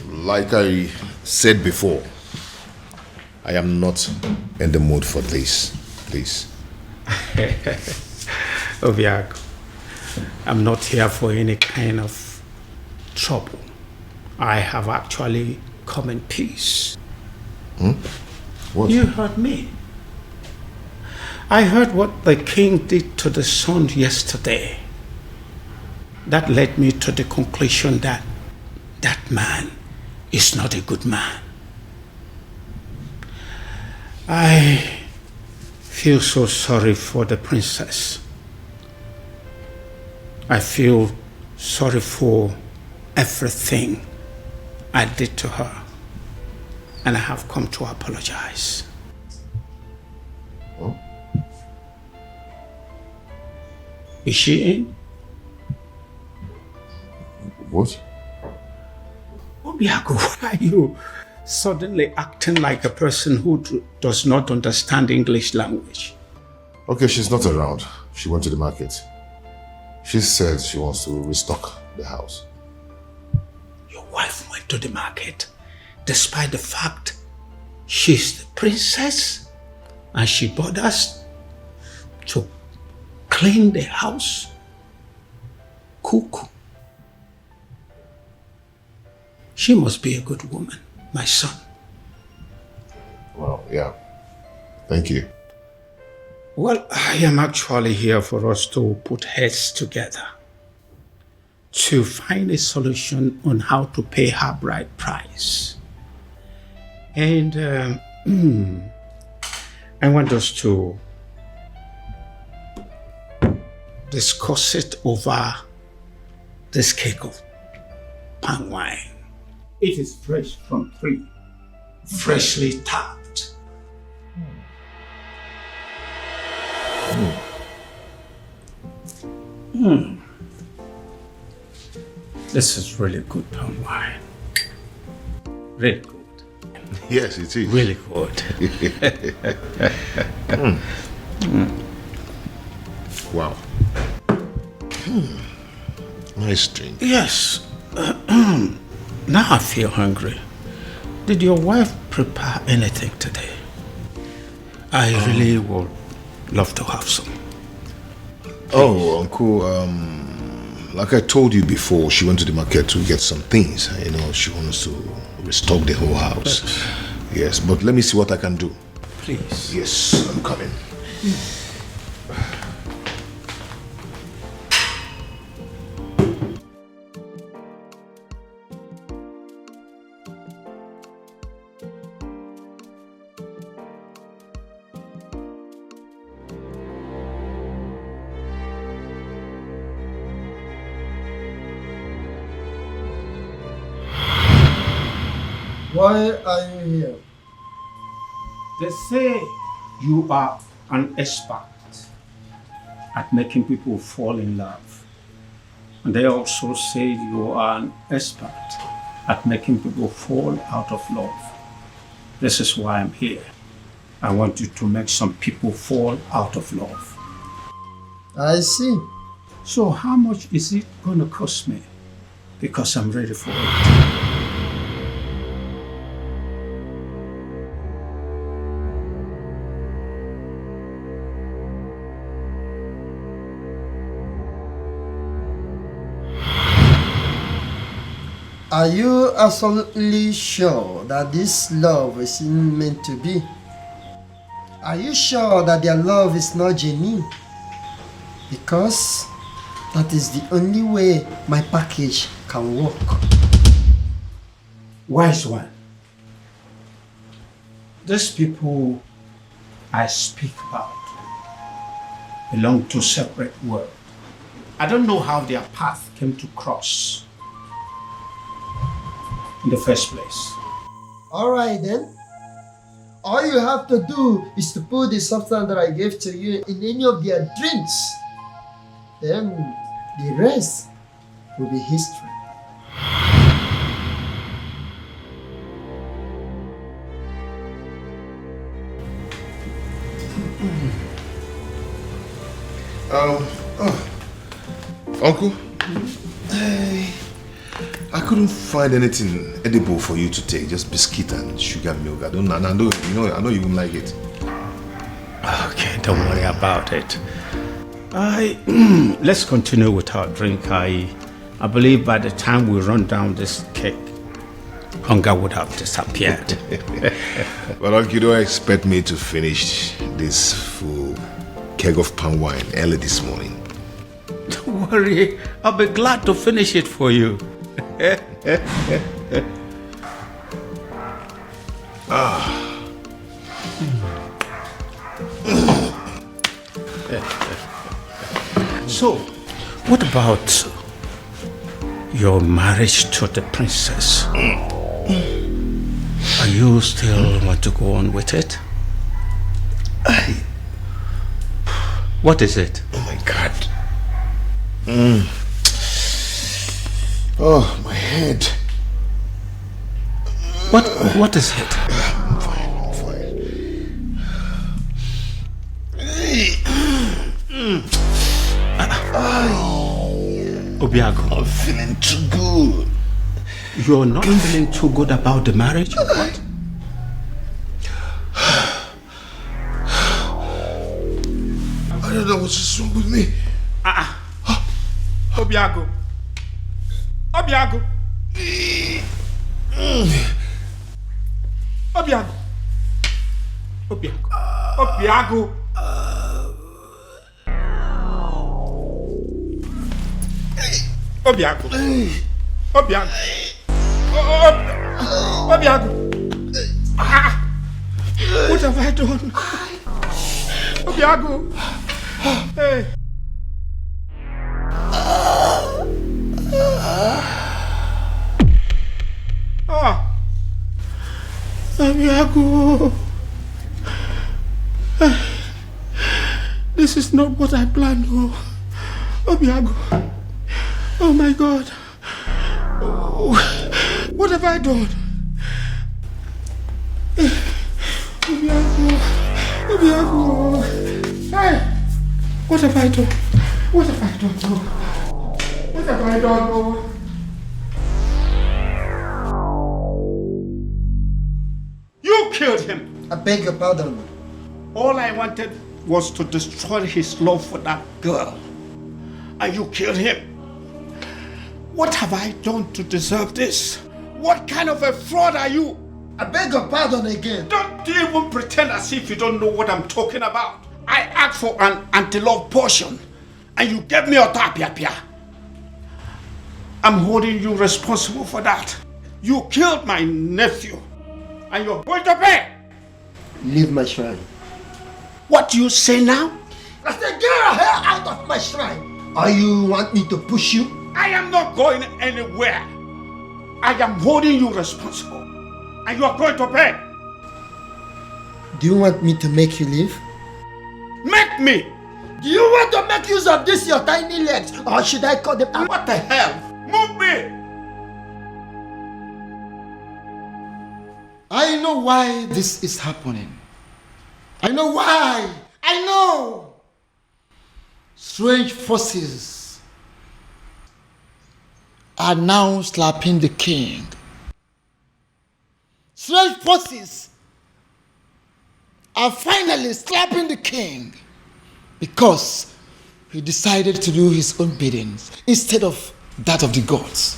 [SPEAKER 16] Like I said before, I am not in the mood for this, please.
[SPEAKER 19] Obiago, I'm not here for any kind of trouble. I have actually come in peace.
[SPEAKER 16] What?
[SPEAKER 19] You heard me. I heard what the king did to the son yesterday. That led me to the conclusion that that man is not a good man. I feel so sorry for the princess. I feel sorry for everything I did to her. And I have come to apologize.
[SPEAKER 16] Oh?
[SPEAKER 19] Is she in?
[SPEAKER 16] What?
[SPEAKER 19] Obiago, why are you suddenly acting like a person who does not understand English language?
[SPEAKER 16] Okay, she's not around. She went to the market. She said she wants to restock the house.
[SPEAKER 19] Your wife went to the market despite the fact she's the princess and she bought us to clean the house? Cuckoo. She must be a good woman, my son.
[SPEAKER 16] Well, yeah. Thank you.
[SPEAKER 19] Well, I am actually here for us to put heads together to find a solution on how to pay her bride price. And I want us to discuss it over this cake of palm wine. It is fresh from tree, freshly tapped. This is really good palm wine. Really good.
[SPEAKER 16] Yes, it is.
[SPEAKER 19] Really good.
[SPEAKER 16] Wow. Nice drink.
[SPEAKER 19] Yes. Now I feel hungry. Did your wife prepare anything today? I really would love to have some.
[SPEAKER 16] Oh, Uncle, like I told you before, she went to the market to get some things. You know, she wants to restock the whole house. Yes, but let me see what I can do.
[SPEAKER 19] Please.
[SPEAKER 16] Yes, I'm coming.
[SPEAKER 7] Why are you here?
[SPEAKER 19] They say you are an expert at making people fall in love. And they also say you are an expert at making people fall out of love. This is why I'm here. I want you to make some people fall out of love.
[SPEAKER 7] I see.
[SPEAKER 19] So how much is it going to cost me? Because I'm ready for it.
[SPEAKER 7] Are you absolutely sure that this love is meant to be? Are you sure that their love is not genuine? Because that is the only way my package can work.
[SPEAKER 19] Wise one. These people I speak about belong to separate worlds. I don't know how their path came to cross in the first place.
[SPEAKER 7] Alright then. All you have to do is to put the substance that I gave to you in any of their drinks. Then the rest will be history.
[SPEAKER 16] Uncle, I couldn't find anything edible for you to take, just biscuit and sugar milk. I know you won't like it.
[SPEAKER 19] Okay, don't worry about it. Let's continue with our drink. I believe by the time we run down this cake, hunger would have disappeared.
[SPEAKER 16] But Uncle, you don't expect me to finish this full keg of palm wine early this morning.
[SPEAKER 19] Don't worry, I'll be glad to finish it for you. So, what about your marriage to the princess? Are you still want to go on with it? What is it?
[SPEAKER 16] Oh my God. Oh, my head.
[SPEAKER 19] What is it?
[SPEAKER 16] I'm fine.
[SPEAKER 19] Obiago.
[SPEAKER 16] I'm feeling too good.
[SPEAKER 19] You're not feeling too good about the marriage? Or what?
[SPEAKER 16] I don't know what's wrong with me.
[SPEAKER 19] Obiago. Obiago. Obiago. Obiago. Obiago. Obiago. Obiago. Obiago. What have I done? Obiago. Hey. Abiago. This is not what I planned. Abiago. Oh my God. What have I done? Abiago. Hey. What have I done? What have I done? What have I done? You killed him.
[SPEAKER 7] I beg your pardon.
[SPEAKER 19] All I wanted was to destroy his love for that girl. And you killed him. What have I done to deserve this? What kind of a fraud are you?
[SPEAKER 7] I beg your pardon again.
[SPEAKER 19] Don't even pretend as if you don't know what I'm talking about. I asked for an anti-love potion and you gave me a tapia. I'm holding you responsible for that. You killed my nephew and you're going to pay.
[SPEAKER 7] Leave my shrine.
[SPEAKER 19] What do you say now?
[SPEAKER 7] I said, get your hair out of my shrine. Or you want me to push you?
[SPEAKER 19] I am not going anywhere. I am holding you responsible. And you are going to pay.
[SPEAKER 7] Do you want me to make you leave?
[SPEAKER 19] Make me!
[SPEAKER 7] Do you want to make use of this, your tiny legs? Or should I cut them out?
[SPEAKER 19] What the hell? Move me!
[SPEAKER 7] I know why this is happening. I know why. I know. Strange forces are now slapping the king. Strange forces are finally slapping the king because he decided to do his own biddings instead of that of the gods.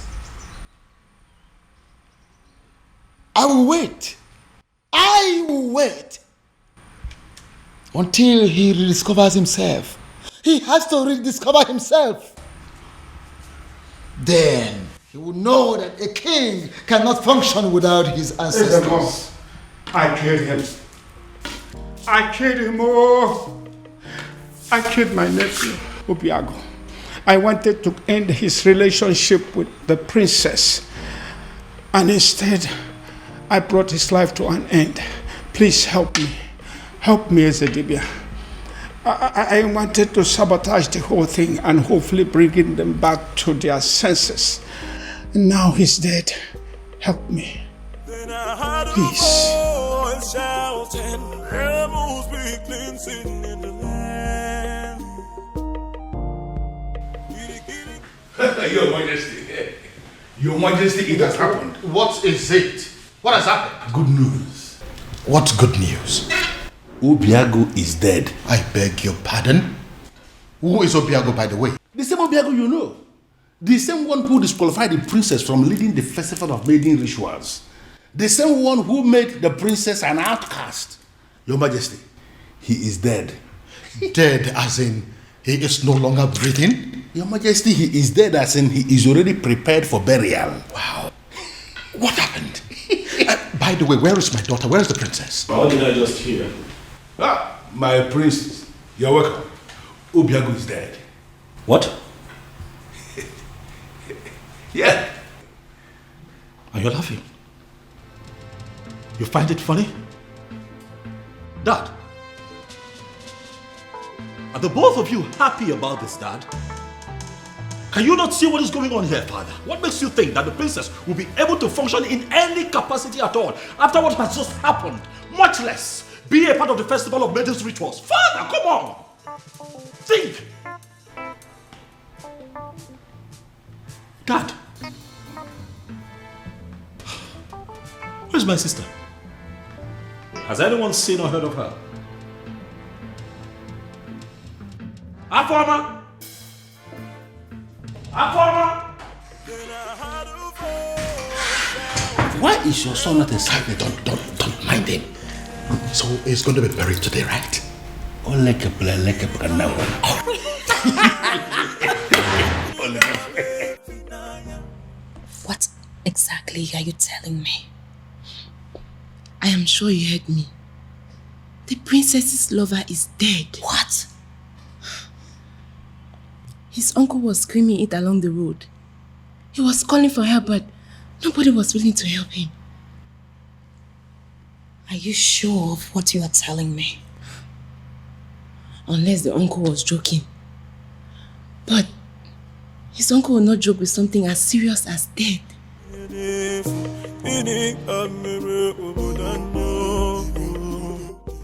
[SPEAKER 7] I will wait until he rediscovers himself. He has to rediscover himself. Then he will know that a king cannot function without his ancestors.
[SPEAKER 19] I killed him. I killed him. Oh, I killed my nephew, Obiago. I wanted to end his relationship with the princess. And instead, I brought his life to an end. Please help me. Help me, Ezedibia. I wanted to sabotage the whole thing and hopefully bringing them back to their senses. Now he's dead. Help me. Please.
[SPEAKER 13] Your Majesty. Your Majesty, it has happened.
[SPEAKER 9] What is it? What has happened?
[SPEAKER 13] Good news. What's good news? Obiago is dead.
[SPEAKER 9] I beg your pardon? Who is Obiago, by the way?
[SPEAKER 13] The same Obiago you know. The same one who disqualified the princess from leading the festival of maiden rituals. The same one who made the princess an outcast. Your Majesty, he is dead.
[SPEAKER 9] Dead as in he is no longer breathing?
[SPEAKER 13] Your Majesty, he is dead as in he is already prepared for burial.
[SPEAKER 9] Wow. What happened? By the way, where is my daughter? Where is the princess?
[SPEAKER 13] How did I just hear? My princess. You're welcome. Obiago is dead.
[SPEAKER 17] What?
[SPEAKER 13] Yeah.
[SPEAKER 1] Are you laughing? You find it funny? Dad? Are the both of you happy about this, Dad? Can you not see what is going on here, Father? What makes you think that the princess will be able to function in any capacity at all after what has just happened? Much less be a part of the festival of maidens rituals. Father, come on! Think! Dad? Where's my sister? Has anyone seen or heard of her? Afoma! Afoma!
[SPEAKER 13] Why is your son not excited?
[SPEAKER 9] Don't mind him. So he's going to be buried today, right?
[SPEAKER 2] What exactly are you telling me? I am sure you heard me. The princess's lover is dead. What? His uncle was screaming it along the road.
[SPEAKER 11] He was calling for help, but nobody was willing to help him.
[SPEAKER 18] Are you sure of what you are telling me?
[SPEAKER 11] Unless the uncle was joking. But his uncle will not joke with something as serious as death.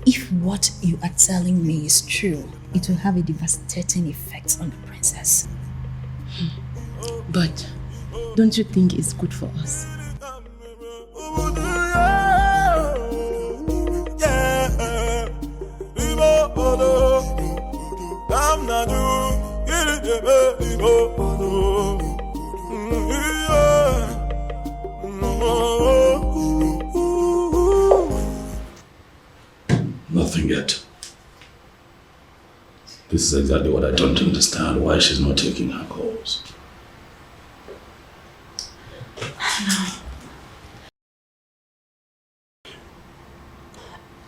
[SPEAKER 18] If what you are telling me is true, it will have a devastating effect on the princess.
[SPEAKER 11] But don't you think it's good for us?
[SPEAKER 15] Nothing yet. This is exactly what I don't understand, why she's not taking her calls.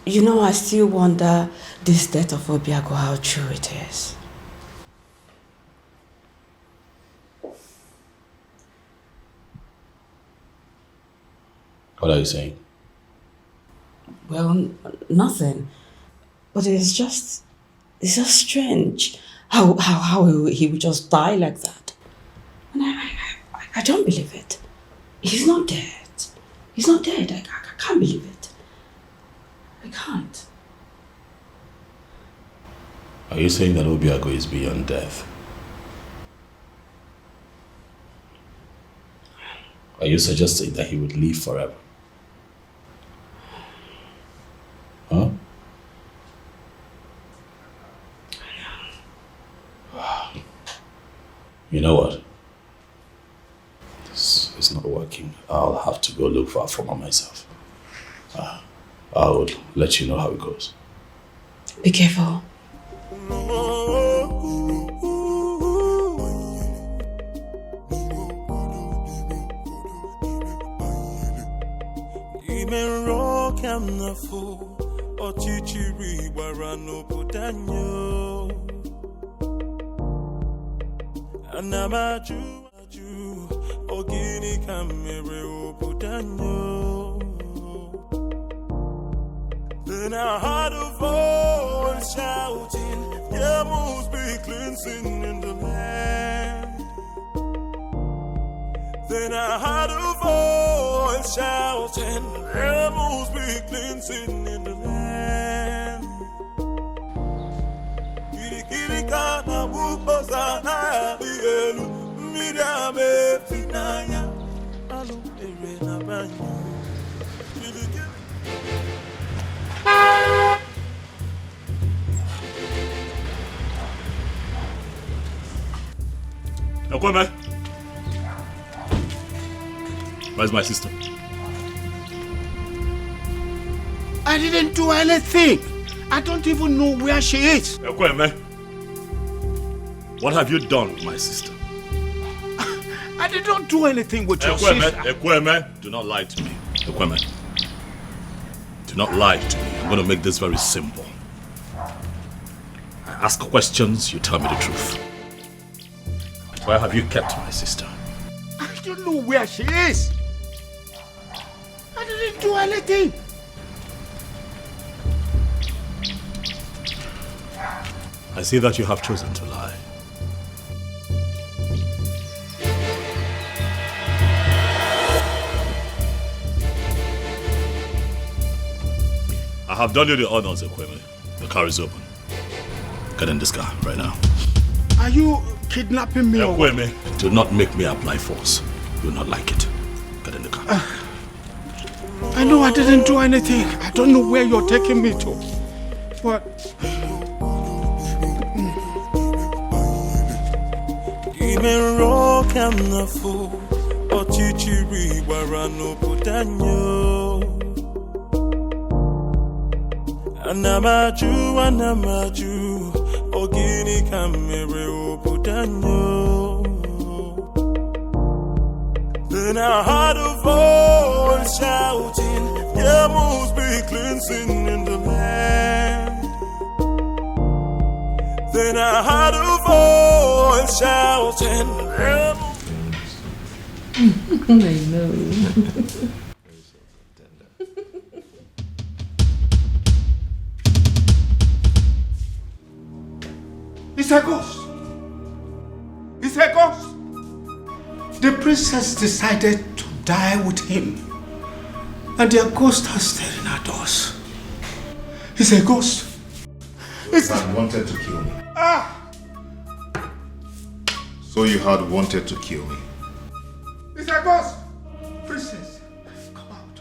[SPEAKER 4] You know, I still wonder this death of Obiago, how true it is.
[SPEAKER 15] What are you saying?
[SPEAKER 4] Well, nothing. But it's just strange how he would just die like that. And I don't believe it. He's not dead. He's not dead. I can't believe it. I can't.
[SPEAKER 15] Are you saying that Obiago is beyond death? Are you suggesting that he would live forever? Huh? You know what? This is not working. I'll have to go look for Afroma myself. I will let you know how it goes.
[SPEAKER 4] Be careful.
[SPEAKER 3] Then I heard a voice shouting, there must be cleansing in the land. Then I heard a voice shouting, there must be cleansing in the land. Kirikana bukosana bielu mirame finanya alu erena banyo.
[SPEAKER 1] Ekweme, where's my sister?
[SPEAKER 17] I didn't do anything. I don't even know where she is.
[SPEAKER 1] Ekweme, what have you done with my sister?
[SPEAKER 17] I did not do anything with your sister.
[SPEAKER 1] Ekweme, do not lie to me. Ekweme, do not lie to me. I'm going to make this very simple. I ask questions, you tell me the truth. Where have you kept my sister?
[SPEAKER 17] I don't know where she is. I didn't do anything.
[SPEAKER 1] I see that you have chosen to lie. I have done you the honors, Ekweme. The car is open. Get in this car right now.
[SPEAKER 17] Are you kidnapping me?
[SPEAKER 1] Ekweme, do not make me apply force. You will not like it. Get in the car.
[SPEAKER 17] I know I didn't do anything. I don't know where you're taking me to. But...
[SPEAKER 3] Even rock and the fool, or chichiri, warano putanyo. Anamaju, ogini kamere putanyo. Then I heard a voice shouting, there must be cleansing in the land. Then I heard a voice shouting,
[SPEAKER 22] I know.
[SPEAKER 19] It's a ghost. It's a ghost. The princess decided to die with him. And their ghost are staring at us. It's a ghost.
[SPEAKER 16] It's had wanted to kill me. So you had wanted to kill me.
[SPEAKER 19] It's a ghost. Princess, come out.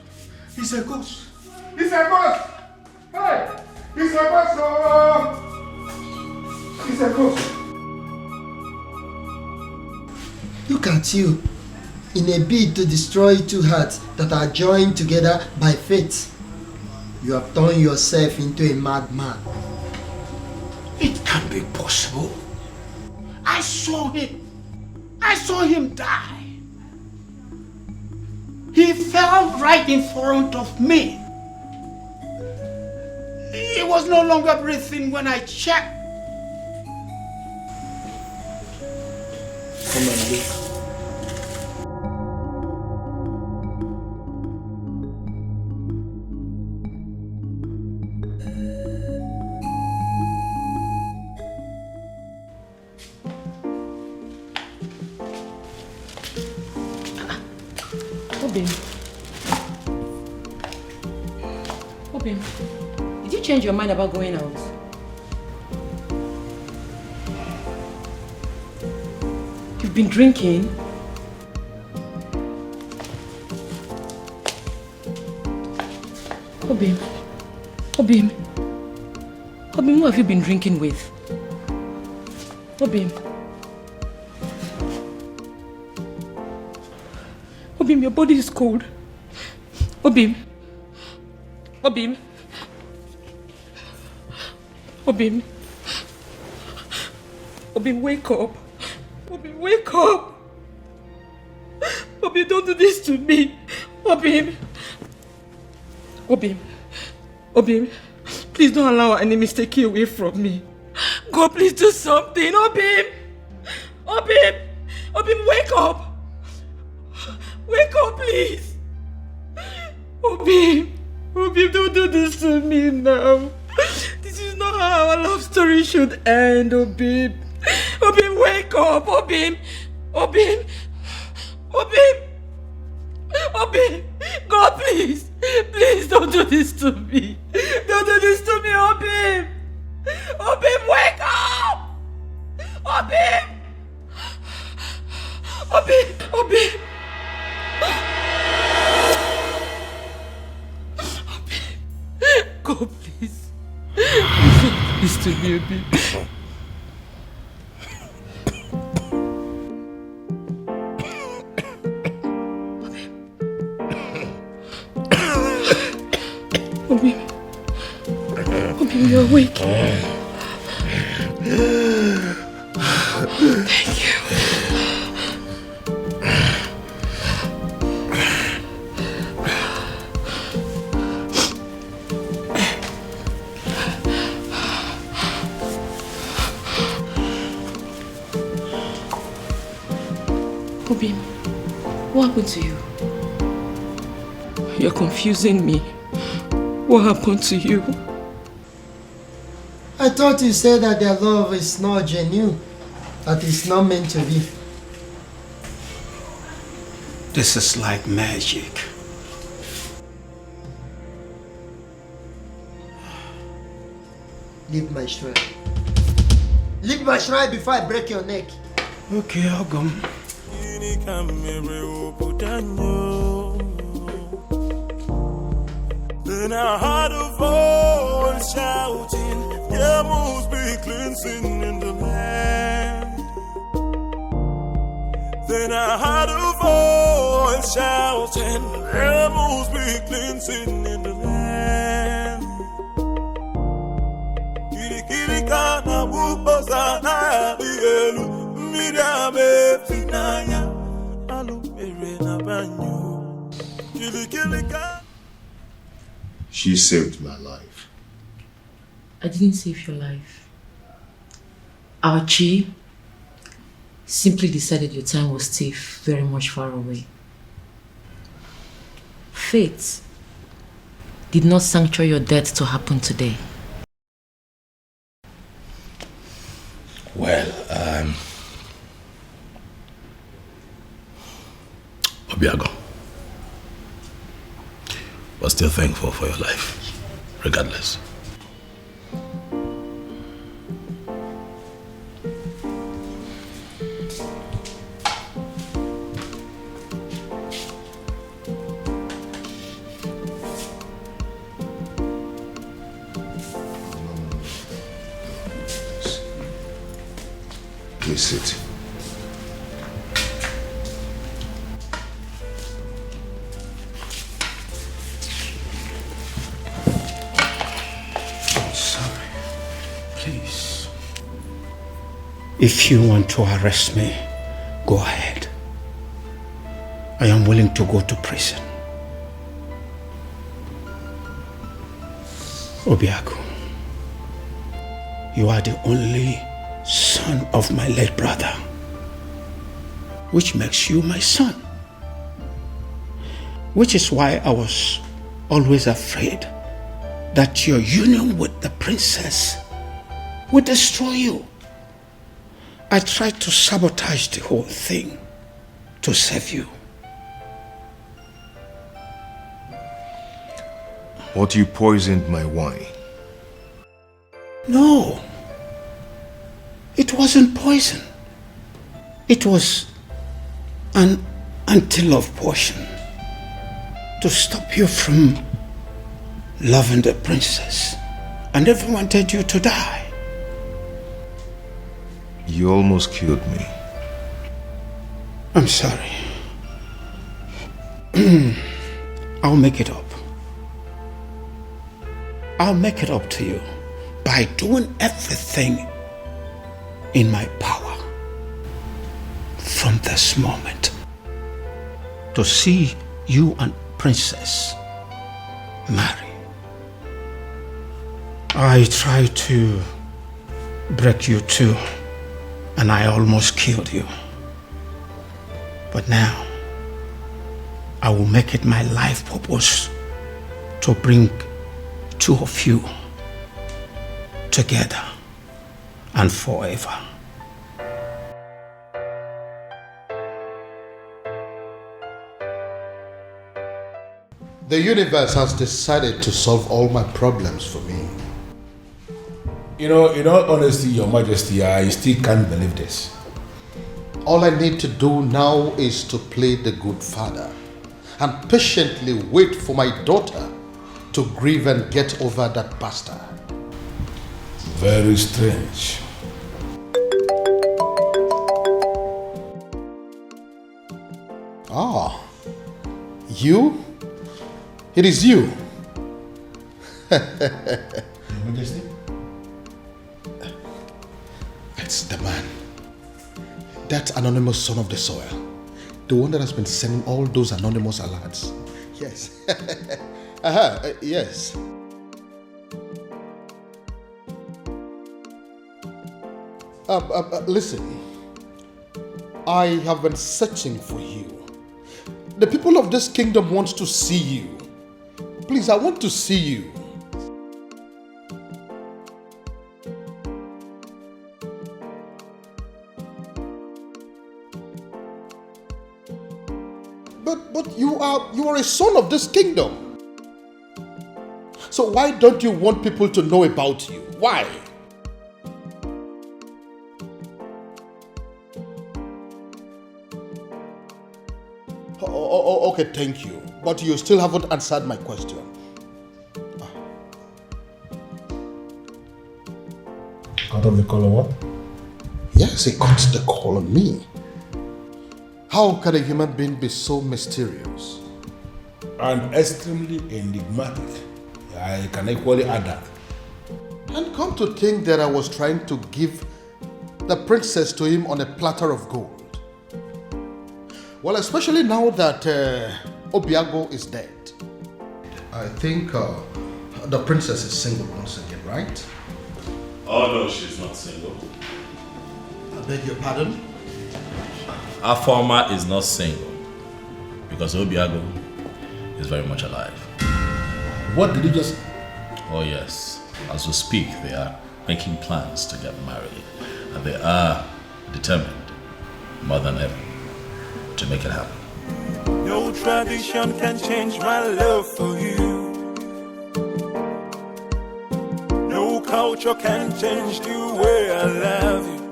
[SPEAKER 19] It's a ghost. It's a ghost. Hey, it's a ghost. Oh. It's a ghost.
[SPEAKER 7] Look at you. In a bid to destroy two hearts that are joined together by fate, you have turned yourself into a madman.
[SPEAKER 19] It can't be possible. I saw him. I saw him die. He fell right in front of me. He was no longer breathing when I checked.
[SPEAKER 7] Come and look.
[SPEAKER 22] Obim, did you change your mind about going out? You've been drinking? Obim, who have you been drinking with? Obim, your body is cold. Obim, wake up. Obim, wake up. Obim, don't do this to me. Obim, please don't allow our enemies to take you away from me. God, please do something. Obim, wake up. Wake up, please. Obim, don't do this to me now. This is not how our love story should end, Obim. Wake up, Obim. God, please don't do this to me. Don't do this to me, Obim. Wake up. Obim. God, please. Don't do this to me, Obim. Obim, you're awake. Thank you. Obim, what happened to you? You're confusing me. What happened to you?
[SPEAKER 7] I thought you said that their love is not genuine, that it's not meant to be.
[SPEAKER 19] This is like magic.
[SPEAKER 7] Leave my shrine. Leave my shrine before I break your neck.
[SPEAKER 19] Okay, I'll go.
[SPEAKER 3] Then I heard a voice shouting, there must be cleansing in the land. Then I heard a voice shouting, there must be cleansing in the land. Kirikirikana bubosana bielu mirame finaya alumere na banyo. Kirikirikana.
[SPEAKER 16] She saved my life.
[SPEAKER 22] I didn't save your life. Our Chi simply decided your time was still very much far away.
[SPEAKER 14] fate did not sanctuary your death to happen today?
[SPEAKER 17] Well, Obiago, we're still thankful for your life, regardless.
[SPEAKER 16] Please sit.
[SPEAKER 19] Sorry. Please. If you want to arrest me, go ahead. I am willing to go to prison. Obiago, you are the only son of my late brother, which makes you my son. Which is why I was always afraid that your union with the princess would destroy you. I tried to sabotage the whole thing to save you.
[SPEAKER 16] What, you poisoned my wine?
[SPEAKER 19] No. It wasn't poison. It was an anti-love potion to stop you from loving the princess. I never wanted you to die.
[SPEAKER 16] You almost killed me.
[SPEAKER 19] I'm sorry. I'll make it up. I'll make it up to you by doing everything in my power from this moment to see you and Princess marry. I tried to break you too, and I almost killed you. But now, I will make it my life purpose to bring two of you together and forever.
[SPEAKER 9] The universe has decided to solve all my problems for me.
[SPEAKER 13] You know, in all honesty, Your Majesty, I still can't believe this.
[SPEAKER 9] All I need to do now is to play the good father and patiently wait for my daughter to grieve and get over that bastard.
[SPEAKER 13] Very strange.
[SPEAKER 9] Ah, you? It is you.
[SPEAKER 13] Your Majesty?
[SPEAKER 9] It's the man. That anonymous son of the soil. The one that has been sending all those anonymous alerts. Yes. Yes. Listen. I have been searching for you. The people of this kingdom want to see you. Please, I want to see you. But you are a son of this kingdom. So why don't you want people to know about you? Why? Okay, thank you. But you still haven't answered my question.
[SPEAKER 13] Cut off the call on what?
[SPEAKER 9] Yes, he cut the call on me. How can a human being be so mysterious?
[SPEAKER 13] And extremely enigmatic. I can equally add that.
[SPEAKER 9] And come to think that I was trying to give the princess to him on a platter of gold. Well, especially now that Obiago is dead. I think the princess is single once again, right?
[SPEAKER 1] Oh no, she's not single.
[SPEAKER 9] I beg your pardon?
[SPEAKER 1] Our former is not single because Obiago
[SPEAKER 15] is very much alive.
[SPEAKER 13] What did you just...
[SPEAKER 15] Oh yes, as we speak, they are making plans to get married. And they are determined, more than ever, to make it happen.
[SPEAKER 3] No tradition can change my love for you. No culture can change the way I love you.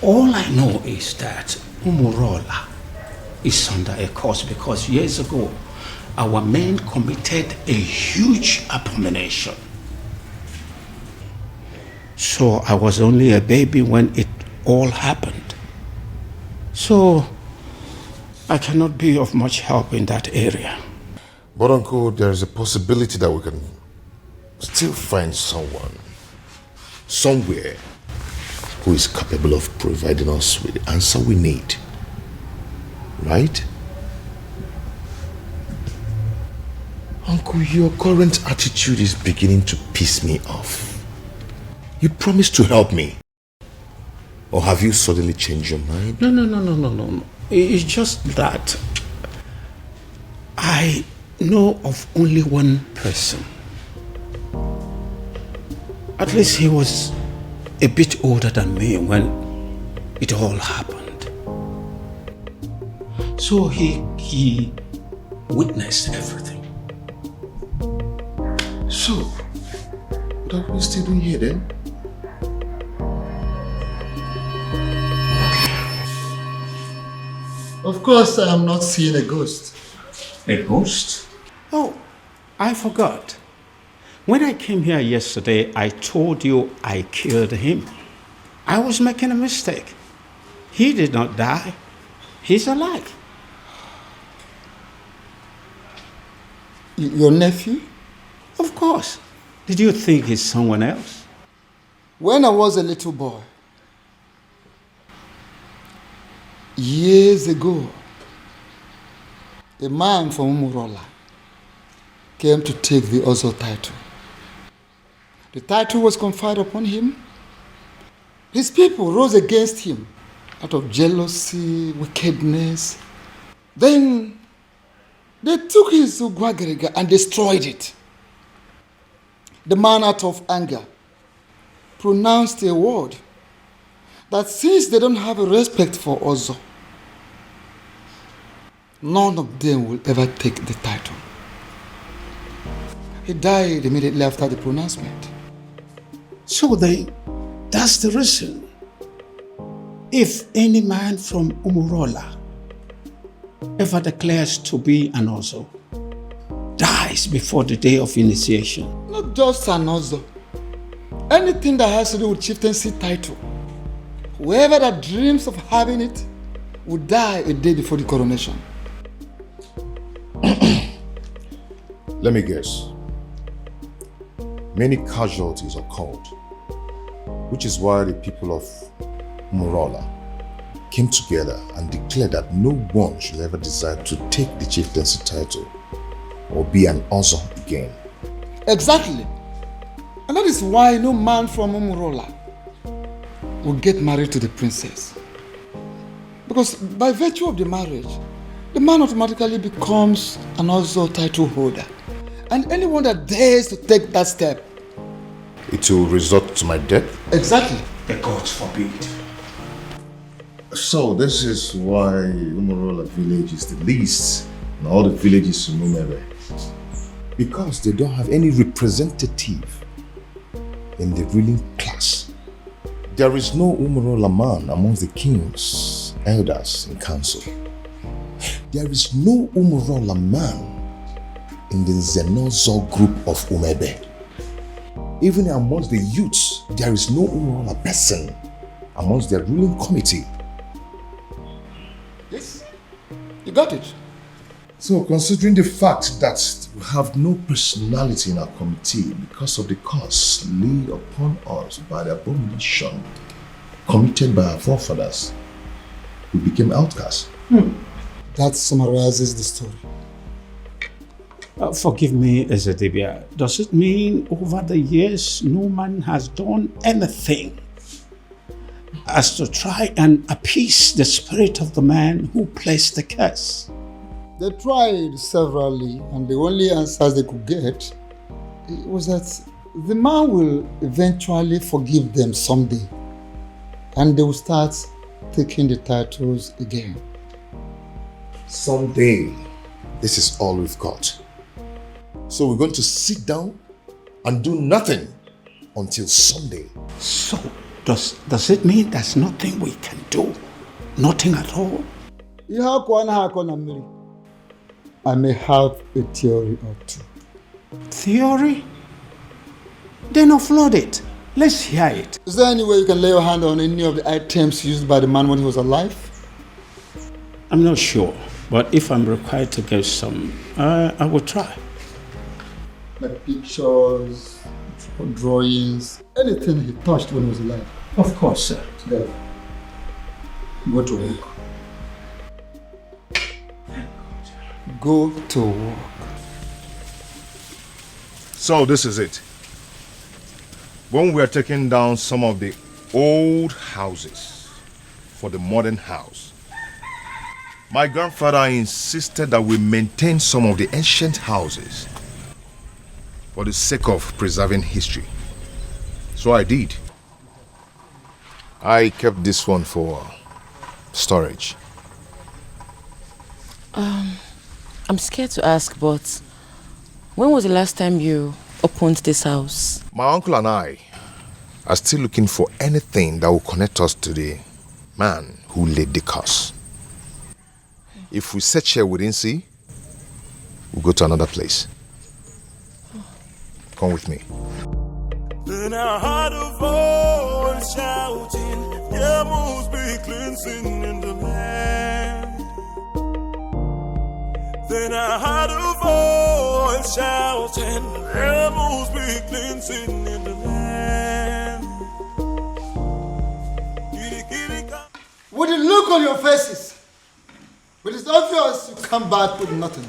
[SPEAKER 19] All I know is that Umurola is under a curse because years ago, our men committed a huge abomination. So I was only a baby when it all happened. So I cannot be of much help in that area.
[SPEAKER 16] But Uncle, there is a possibility that we can still find someone, somewhere, who is capable of providing us with the answer we need. Right? Uncle, your current attitude is beginning to piss me off. You promised to help me. Or have you suddenly changed your mind?
[SPEAKER 19] No. It's just that I know of only one person. At least he was a bit older than me when it all happened. So he witnessed everything.
[SPEAKER 16] So, what are we still doing here then?
[SPEAKER 7] Of course, I am not seeing a ghost.
[SPEAKER 19] A ghost? Oh, I forgot. When I came here yesterday, I told you I killed him. I was making a mistake. He did not die. He's alive.
[SPEAKER 7] Your nephew?
[SPEAKER 19] Of course. Did you think he's someone else?
[SPEAKER 7] When I was a little boy, years ago, a man from Umurola came to take the Ozo title. The title was conferred upon him. His people rose against him out of jealousy, wickedness. Then they took his Ugwagerega and destroyed it. The man, out of anger, pronounced a word that since they don't have a respect for Ozo, none of them will ever take the title. He died immediately after the pronouncement.
[SPEAKER 19] So that's the reason. If any man from Umurola ever declares to be an Ozo, dies before the day of initiation.
[SPEAKER 7] Not just an Ozo. Anything that has to do with chieftaincy title. Whoever that dreams of having it will die a day before the coronation.
[SPEAKER 16] Let me guess. Many casualties occurred, which is why the people of Umurola came together and declared that no one should ever desire to take the chieftaincy title or be an Ozo again.
[SPEAKER 7] Exactly. And that is why no man from Umurola will get married to the princess. Because by virtue of the marriage, the man automatically becomes an Ozo title holder. And anyone that dares to take that step,
[SPEAKER 16] it will result to my death?
[SPEAKER 7] Exactly.
[SPEAKER 19] The gods forbid.
[SPEAKER 16] So this is why Umurola village is the least in all the villages in Umere. Because they don't have any representative in the ruling class. There is no Umurola man amongst the kings, elders, and council. There is no Umurola man in the Zenozo group of Umebe. Even amongst the youths, there is no Umurola person amongst their ruling committee.
[SPEAKER 7] Yes, you got it.
[SPEAKER 16] So, considering the fact that we have no personality in our committee because of the curse laid upon us by the abomination committed by our forefathers, we became outcasts.
[SPEAKER 7] That summarizes the story.
[SPEAKER 19] Forgive me, Ezedibia. Does it mean over the years no man has done anything as to try and appease the spirit of the man who placed the curse?
[SPEAKER 7] They tried severally, and the only answers they could get was that the man will eventually forgive them someday, and they will start taking the titles again.
[SPEAKER 16] Someday, this is all we've got. So we're going to sit down and do nothing until Sunday.
[SPEAKER 19] So, does it mean there's nothing we can do? Nothing at all?
[SPEAKER 7] I may have a theory or two.
[SPEAKER 19] Theory? Then offload it. Let's hear it.
[SPEAKER 7] Is there any way you can lay your hand on any of the items used by the man when he was alive?
[SPEAKER 19] I'm not sure, but if I'm required to get some, I will try.
[SPEAKER 7] Like pictures, drawings, anything he touched when he was alive.
[SPEAKER 19] Of course, sir.
[SPEAKER 7] There. Go to work. Go to work.
[SPEAKER 16] So this is it. When we are taking down some of the old houses for the modern house, my grandfather insisted that we maintain some of the ancient houses for the sake of preserving history. So I did. I kept this one for storage.
[SPEAKER 14] I'm scared to ask, but when was the last time you opened this house?
[SPEAKER 16] My uncle and I are still looking for anything that will connect us to the man who laid the curse. If we search here we didn't see, we'll go to another place. Come with me.
[SPEAKER 3] Then I heard a voice shouting, there must be cleansing in the land. Then I heard a voice shouting, there must be cleansing in the land.
[SPEAKER 7] With the look on your faces, but it's obvious you come back with nothing.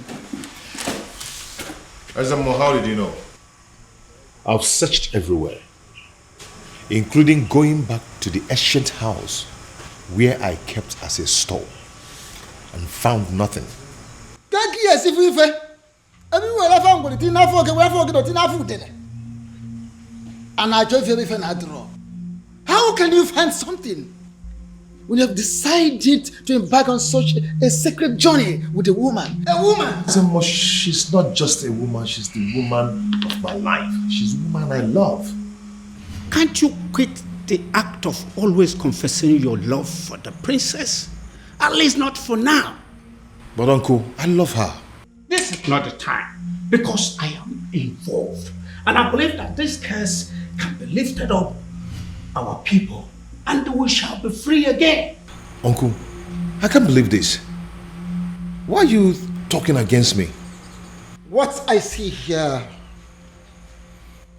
[SPEAKER 16] Ezemo, how did you know?
[SPEAKER 13] I've searched everywhere.
[SPEAKER 16] Including going back to the ancient house where I kept as a store and found nothing.
[SPEAKER 7] How can you find something when you have decided to embark on such a sacred journey with a woman? A woman!
[SPEAKER 16] She's not just a woman, she's the woman of my life. She's the woman I love.
[SPEAKER 19] Can't you quit the act of always confessing your love for the princess? At least not for now.
[SPEAKER 16] But uncle, I love her.
[SPEAKER 19] This is not the time, because I am involved. And I believe that this curse can be lifted up, our people, and we shall be free again.
[SPEAKER 16] Uncle, I can't believe this. Why are you talking against me?
[SPEAKER 7] What I see here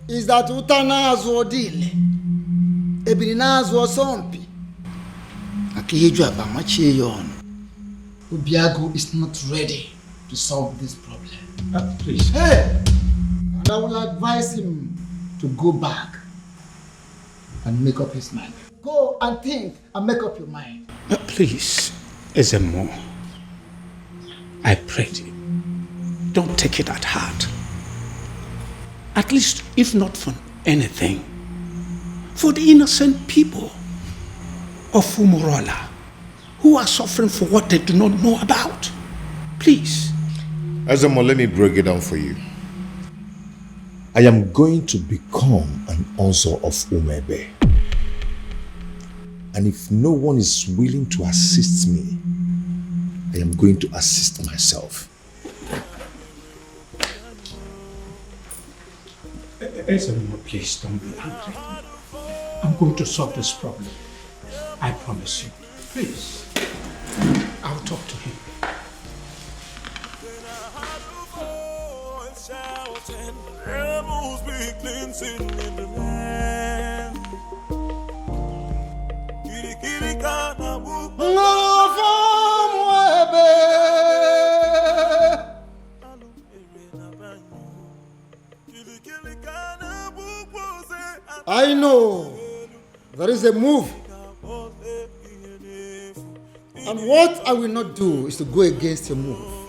[SPEAKER 7] is that Utanazo Dile, Ebinazo Sompi, Akiyeju Abamacheyon, Ubiago is not ready to solve this problem.
[SPEAKER 19] Please.
[SPEAKER 7] Hey! And I will advise him to go back and make up his mind. Go and think and make up your mind.
[SPEAKER 19] Please, Ezemo, I pray you, don't take it at heart. At least, if not for anything, for the innocent people of Umorola who are suffering for what they do not know about. Please.
[SPEAKER 16] Ezemo, let me break it down for you. I am going to become an Ozo of Umebe. And if no one is willing to assist me, I am going to assist myself.
[SPEAKER 19] Ezemo, please don't be angry. I'm going to solve this problem. I promise you. Please. I'll talk to him.
[SPEAKER 3] There must be cleansing in the land.
[SPEAKER 7] I know there is a move, and what I will not do is to go against your move.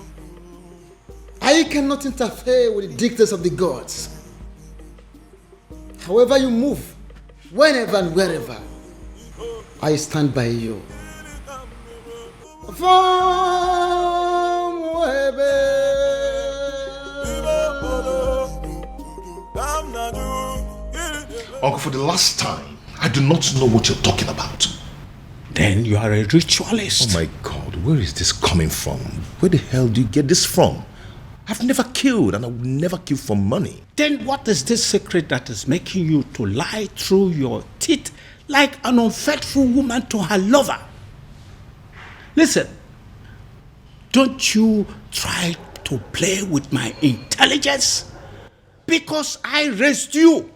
[SPEAKER 7] cannot interfere with the dictates of the gods. However you move, whenever and wherever, I stand by you.
[SPEAKER 16] Uncle, for the last time, I do not know what you're talking about.
[SPEAKER 19] Then you are a ritualist.
[SPEAKER 16] Oh my God, where is this coming from? Where the hell do you get this from? I've never killed and I will never kill for money.
[SPEAKER 19] Then what is this secret that is making you to lie through your teeth like an unfaithful woman to her lover? Listen, don't you try to play with my intelligence, because I raised you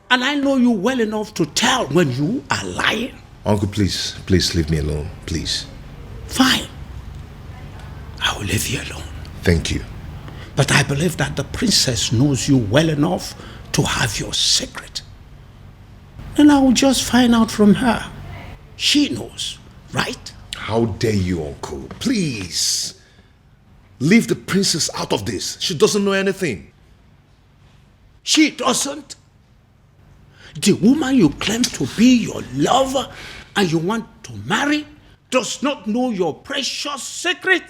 [SPEAKER 19] and I know you well enough to tell when you are lying.
[SPEAKER 16] Uncle, please leave me alone, please.
[SPEAKER 19] Fine. I will leave you alone.
[SPEAKER 16] Thank you.
[SPEAKER 19] But I believe that the princess knows you well enough to have your secret. And I will just find out from her. She knows, right?
[SPEAKER 16] How dare you, Uncle? Please. Leave the princess out of this. She doesn't know anything.
[SPEAKER 19] She doesn't? The woman you claim to be your lover and you want to marry does not know your precious secret?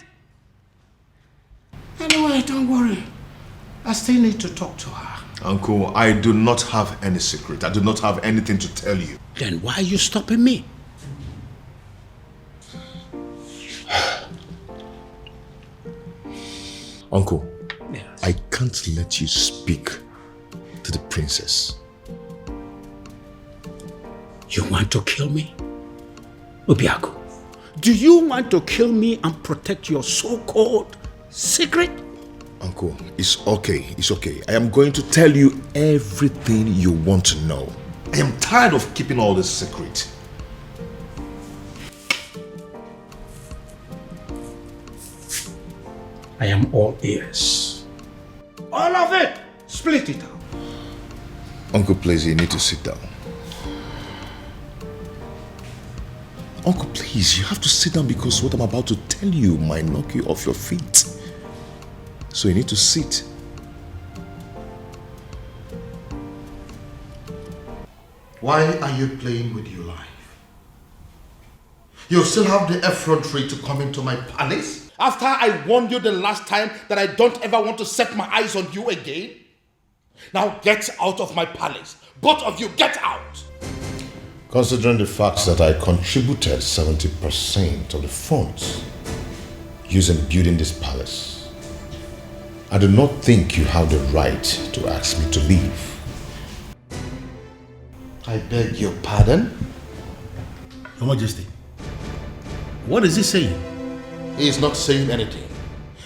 [SPEAKER 19] Anyway, don't worry. I still need to talk to her.
[SPEAKER 16] Uncle, I do not have any secret. I do not have anything to tell you.
[SPEAKER 19] Then why are you stopping me?
[SPEAKER 16] Uncle, yes. I can't let you speak to the princess.
[SPEAKER 19] You want to kill me? Obiaku, do you want to kill me and protect your so-called secret?
[SPEAKER 16] Uncle, it's okay. It's okay. I am going to tell you everything you want to know. I am tired of keeping all this secret.
[SPEAKER 19] I am all ears. All of it! Split it out.
[SPEAKER 16] Uncle, please, you need to sit down. Uncle, please, you have to sit down because what I'm about to tell you might knock you off your feet. So you need to sit.
[SPEAKER 9] Why are you playing with your life? You still have the effrontery to come into my palace? After I warned you the last time that I don't ever want to set my eyes on you again? Now get out of my palace. Both of you, get out!
[SPEAKER 16] Considering the fact that I contributed 70% of the funds used in building this palace, I do not think you have the right to ask me to leave.
[SPEAKER 9] I beg your pardon?
[SPEAKER 13] Your Majesty, what is he saying?
[SPEAKER 9] He is not saying anything.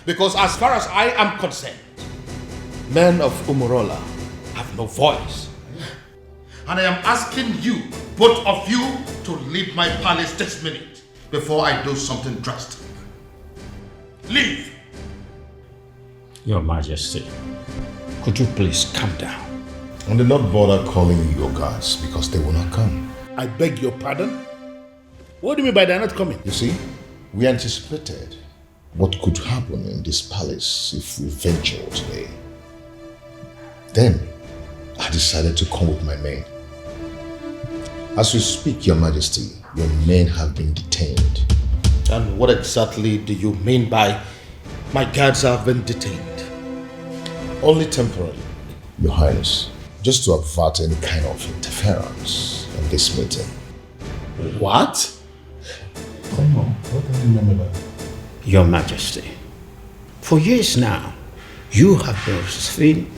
[SPEAKER 9] Because as far as I am concerned, men of Umurola have no voice. And I am asking you, both of you, to leave my palace this minute before I do something drastic. Leave!
[SPEAKER 19] Your Majesty, could you please calm down?
[SPEAKER 16] And do not bother calling your guards because they will not come.
[SPEAKER 13] I beg your pardon? What do you mean by they're not coming?
[SPEAKER 16] You see, we anticipated what could happen in this palace if we ventured today. Then, I decided to come with my men. As we speak, Your Majesty, your men have been detained.
[SPEAKER 9] And what exactly do you mean by my guards have been detained?
[SPEAKER 16] Only temporarily, Your Highness, just to avert any kind of interference in this meeting.
[SPEAKER 13] What?
[SPEAKER 16] Come on, what do you remember?
[SPEAKER 19] Your Majesty, for years now, you have been receiving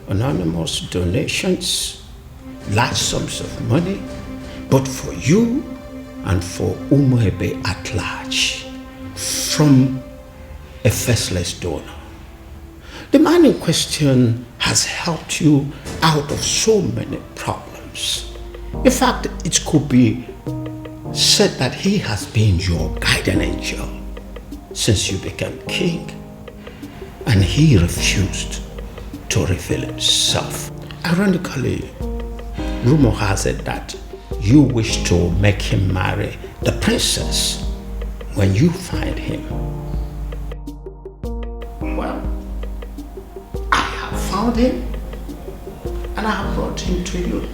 [SPEAKER 19] anonymous donations, large sums of money, but for you and for Umuebe at large, from a faceless donor. The man in question has helped you out of so many problems. In fact, it could be said that he has been your guardian angel since you became king, and he refused to reveal himself. Ironically, rumor has it that you wish to make him marry the princess when you find him. Well,
[SPEAKER 9] found him and I have brought him to you.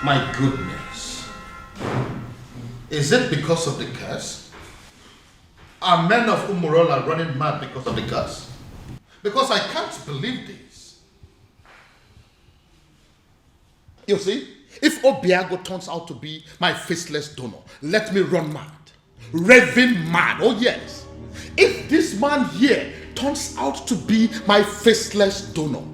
[SPEAKER 9] My goodness. Is it because of the curse? Are men of Umurola running mad because of the curse? Because I can't believe this. You see, if Obiago turns out to be my faceless donor, let me run mad. Raving mad, oh yes. If this man here turns out to be my faceless donor,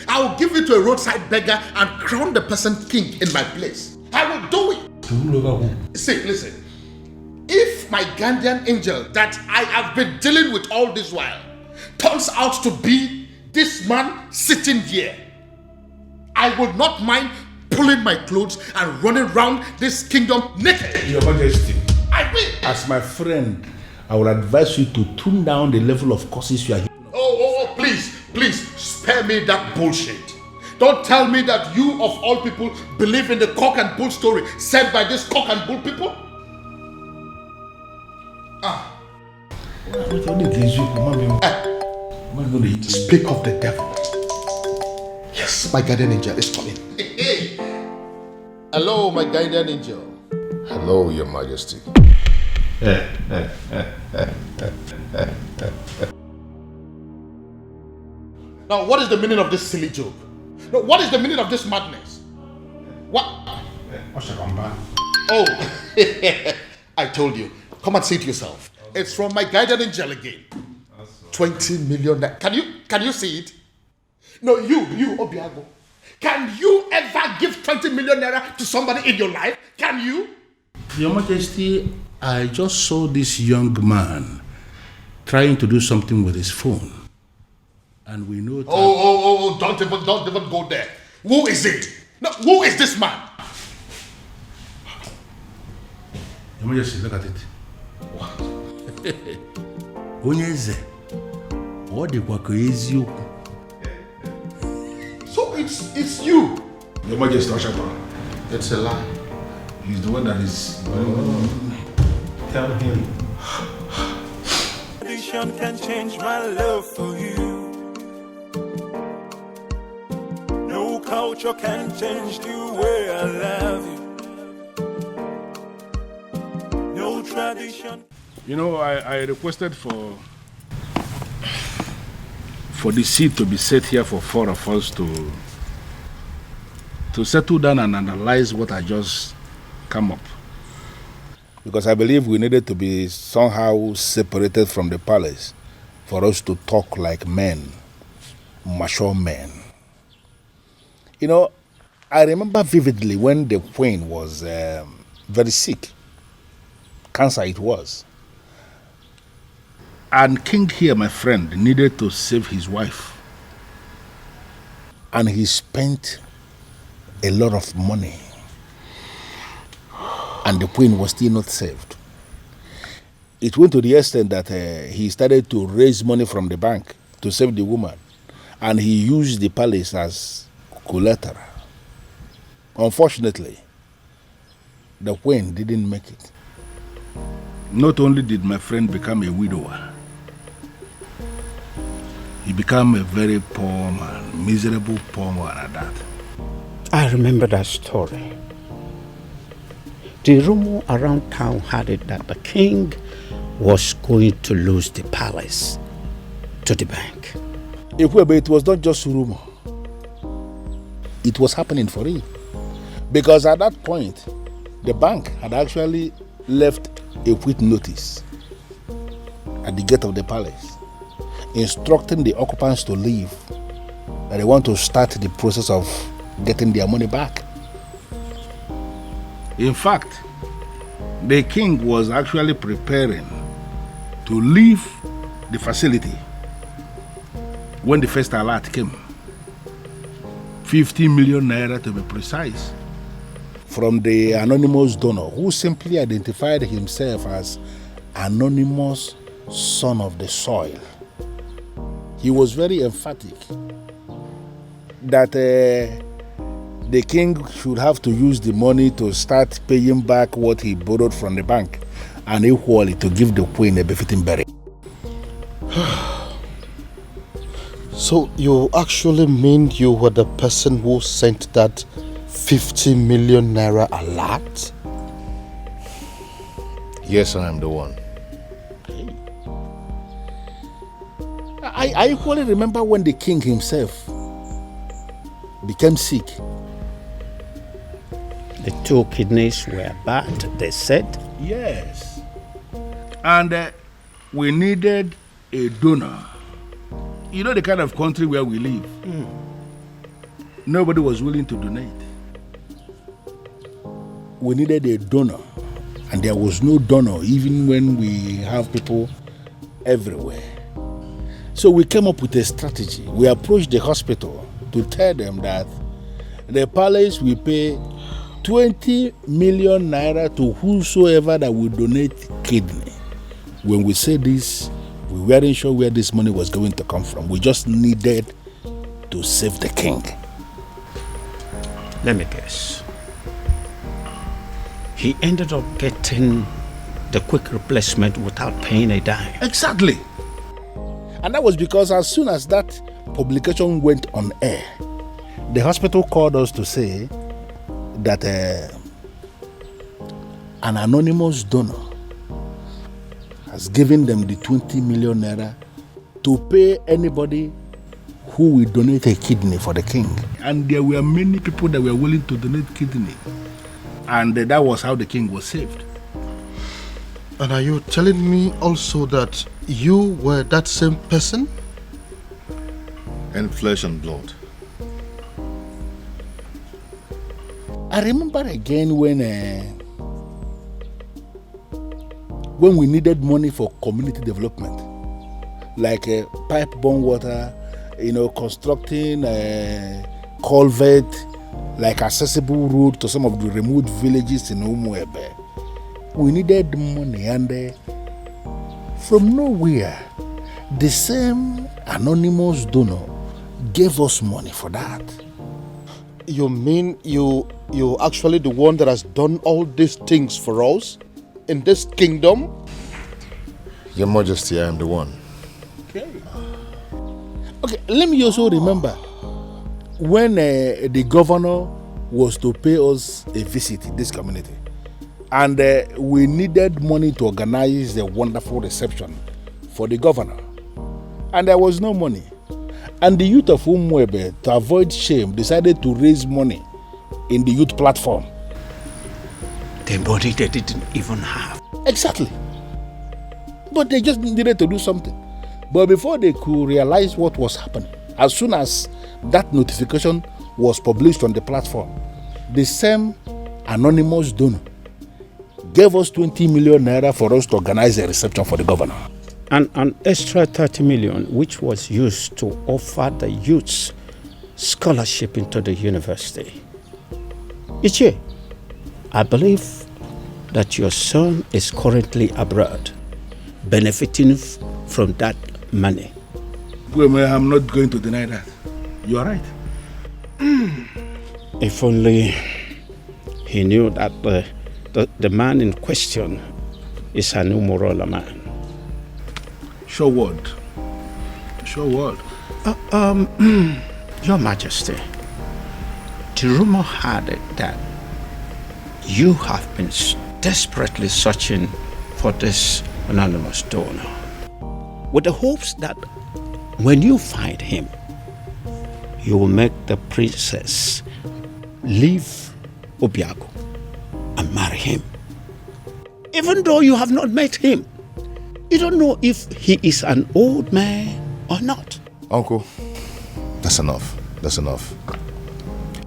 [SPEAKER 9] I will give it to a roadside beggar and crown the person king in my place. I will do it. See, listen. If my guardian angel that I have been dealing with all this while turns out to be this man sitting here, I would not mind pulling my clothes and running around this kingdom naked.
[SPEAKER 13] Your Majesty,
[SPEAKER 9] I will.
[SPEAKER 13] as my friend, I would advise you to tune down the level of curses you are.
[SPEAKER 9] Oh, please, spare me that bullshit. Don't tell me that you of all people believe in the cock and bull story said by these cock and bull people. Speak of the devil. Yes, my guardian angel is coming. Hey. Hello, my guardian angel.
[SPEAKER 16] Hello, Your Majesty.
[SPEAKER 9] Now, what is the meaning of this silly joke? No, what is the meaning of this madness? What? Oh, I told you. Come and see it yourself. It's from my guardian angel again. 20 million. Can you see it? No, you, Obiago. Can you ever give 20 million naira to somebody in your life? Can you?
[SPEAKER 13] Your Majesty, I just saw this young man trying to do something with his phone. And we know that...
[SPEAKER 9] Oh, don't even go there. Who is it? No, who is this man?
[SPEAKER 13] Your Majesty, look at it.
[SPEAKER 9] What? So it's you.
[SPEAKER 13] Your Majesty, Oshapa.
[SPEAKER 9] It's a lie.
[SPEAKER 13] He's the one that is... Tell him.
[SPEAKER 3] Tradition can change my love for you. No culture can change the way I love you. No tradition.
[SPEAKER 13] You know, I requested for the seat to be set here for four of us to settle down and analyze what I just come up. Because I believe we needed to be somehow separated from the palace for us to talk like men, mature men. You know, I remember vividly when the queen was very sick. Cancer it was. And King here, my friend, needed to save his wife. And he spent a lot of money. And the queen was still not saved. It went to the extent that he started to raise money from the bank to save the woman. And he used the palace as collateral. Unfortunately, the queen didn't make it. Not only did my friend become a widower, he became a very poor man, miserable poor man at that.
[SPEAKER 19] I remember that story. The rumor around town had it that the king was going to lose the palace to the bank.
[SPEAKER 13] It was not just rumor. It was happening for real. Because at that point, the bank had actually left a quit notice at the gate of the palace, instructing the occupants to leave, that they want to start the process of getting their money back. In fact, the king was actually preparing to leave the facility when the first alert came. 50 million naira to be precise, from the anonymous donor who simply identified himself as anonymous son of the soil. He was very emphatic that the king should have to use the money to start paying back what he borrowed from the bank and equally to give the queen a befitting burial.
[SPEAKER 9] So you actually mean you were the person who sent that 50 million naira alert?
[SPEAKER 16] Yes, I am the one.
[SPEAKER 13] I equally remember when the king himself became sick.
[SPEAKER 19] The 2 kidneys were bad, they said.
[SPEAKER 13] Yes. And we needed a donor. You know the kind of country where we live. Nobody was willing to donate. We needed a donor. And there was no donor even when we have people everywhere. So we came up with a strategy. We approached the hospital to tell them that the palace will pay 20 million naira to whosoever that will donate kidney. When we said this, we weren't sure where this money was going to come from. We just needed to save the king.
[SPEAKER 19] Let me guess. He ended up getting the quick replacement without paying a dime.
[SPEAKER 13] Exactly. And that was because as soon as that publication went on air, the hospital called us to say that an anonymous donor has given them the 20 million naira to pay anybody who will donate a kidney for the king. And there were many people that were willing to donate kidney. And that was how the king was saved.
[SPEAKER 9] And are you telling me also that you were that same person?
[SPEAKER 16] In flesh and blood.
[SPEAKER 13] I remember again when we needed money for community development, like pipe-borne water, constructing a culvert, like accessible road to some of the remote villages in Umuebe. We needed money, and from nowhere, the same anonymous donor gave us money for that.
[SPEAKER 9] You mean you actually the one that has done all these things for us in this kingdom?
[SPEAKER 16] Your Majesty, I am the one.
[SPEAKER 13] Okay, let me also remember when the governor was to pay us a visit in this community, and we needed money to organize a wonderful reception for the governor, and there was no money. And the youth of Umwebe, to avoid shame, decided to raise money in the youth platform.
[SPEAKER 19] The money they didn't even have.
[SPEAKER 13] Exactly. But they just needed to do something. But before they could realize what was happening, as soon as that notification was published on the platform, the same anonymous donor gave us 20 million naira for us to organize a reception for the governor.
[SPEAKER 19] And an extra 30 million, which was used to offer the youths scholarship into the university. Ichie, I believe that your son is currently abroad, benefiting from that money.
[SPEAKER 13] Well, I'm not going to deny that. You are right.
[SPEAKER 19] If only he knew that the man in question is an Umorola man.
[SPEAKER 13] Show word. Show word.
[SPEAKER 19] Your Majesty, the rumor had it that you have been desperately searching for this anonymous donor, with the hopes that when you find him, you will make the princess leave Obiago and marry him. Even though you have not met him, you don't know if he is an old man or not.
[SPEAKER 16] Uncle, that's enough. That's enough.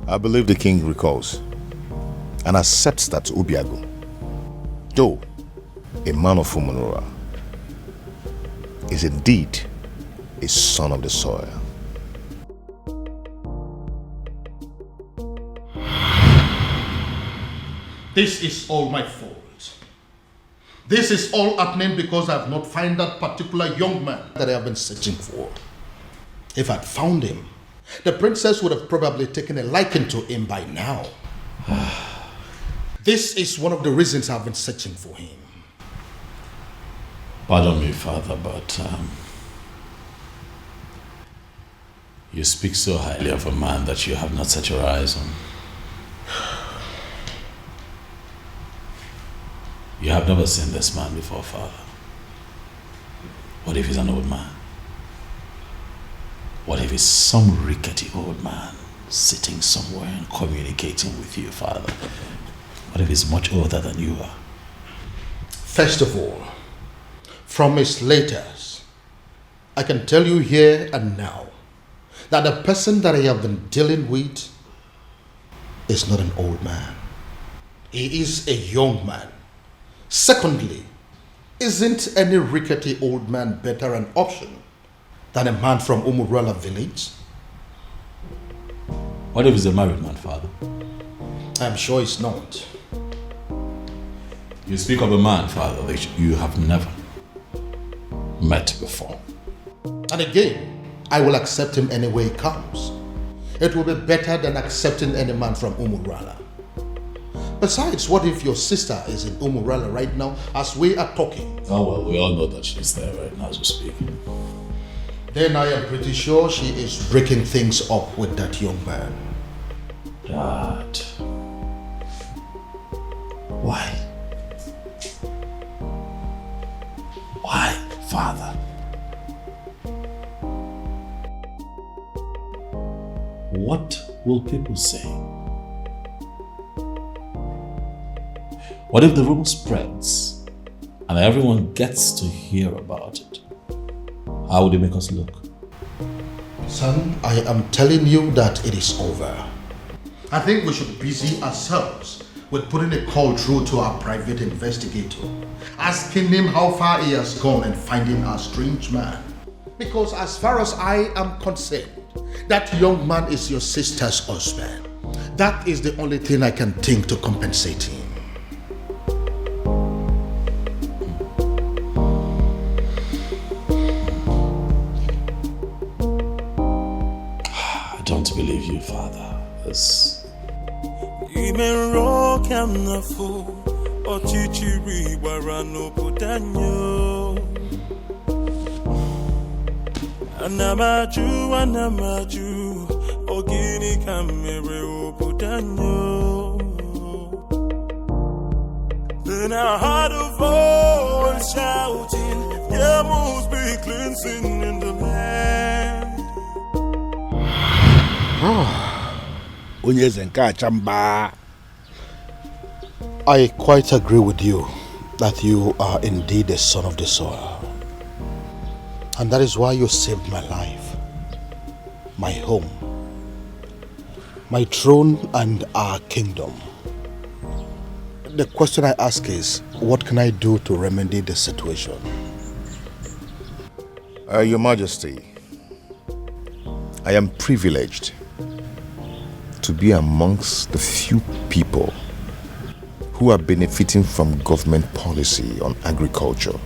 [SPEAKER 16] I believe the king recalls and accepts that Obiago, though a man of Umunura, is indeed a son of the soil.
[SPEAKER 9] This is all my fault. This is all happening because I have not found that particular young man that I have been searching for. If I'd found him, the princess would have probably taken a liking to him by now. This is one of the reasons I've been searching for him.
[SPEAKER 15] Pardon me, Father, but you speak so highly of a man that you have not set your eyes on. You have never seen this man before, Father. What if he's an old man? What if he's some rickety old man sitting somewhere and communicating with you, Father? What if he's much older than you are?
[SPEAKER 9] First of all, from his letters, I can tell you here and now that the person that I have been dealing with is not an old man. He is a young man. Secondly, isn't any rickety old man better an option than a man from Umurala village?
[SPEAKER 15] What if he's a married man, Father?
[SPEAKER 9] I'm sure it's not.
[SPEAKER 15] You speak of a man, Father, that you have never met before.
[SPEAKER 9] And again, I will accept him any way he comes. It will be better than accepting any man from Umurala. Besides, what if your sister is in Umurala right now as we are talking?
[SPEAKER 15] Oh well, we all know that she's there right now as we speak.
[SPEAKER 9] Then I am pretty sure she is breaking things up with that young man.
[SPEAKER 15] Dad. Why? Why, Father? What will people say? What if the rumor spreads and everyone gets to hear about it? How would it make us look?
[SPEAKER 9] Son, I am telling you that it is over. I think we should busy ourselves with putting a call through to our private investigator, asking him how far he has gone and finding our strange man. Because as far as I am concerned, that young man is your sister's husband. That is the only thing I can think to compensate him.
[SPEAKER 15] I don't believe you, Father.
[SPEAKER 3] Anamaju, ogini kamere obudanyo. Then I heard a voice shouting, there must be cleansing in the land.
[SPEAKER 9] I quite agree with you that you are indeed the son of the soil. And that is why you saved my life, my home, my throne and our kingdom. The question I ask is, what can I do to remedy the situation?
[SPEAKER 16] Your Majesty, I am privileged to be amongst the few people who are benefiting from government policy on agriculture.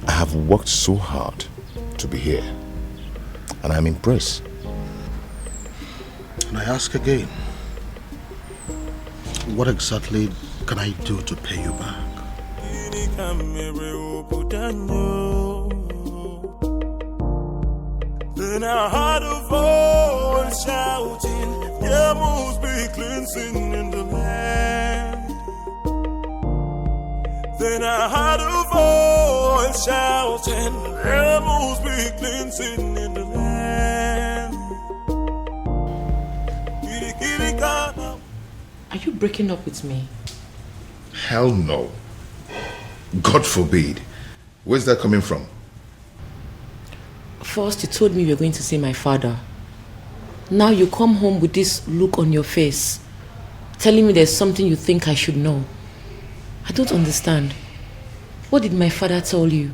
[SPEAKER 16] I have worked so hard to be here, and I'm impressed.
[SPEAKER 9] And I ask again, what exactly can I do to pay you back?
[SPEAKER 3] Then I heard a voice shouting, there must be cleansing in the land. Then I heard a voice shouting, there must be cleansing in the land.
[SPEAKER 14] Are you breaking up with me?
[SPEAKER 16] Hell no. God forbid. Where's that coming from?
[SPEAKER 14] First, you told me you were going to see my father. Now you come home with this look on your face, telling me there's something you think I should know. I don't understand. What did my father tell you?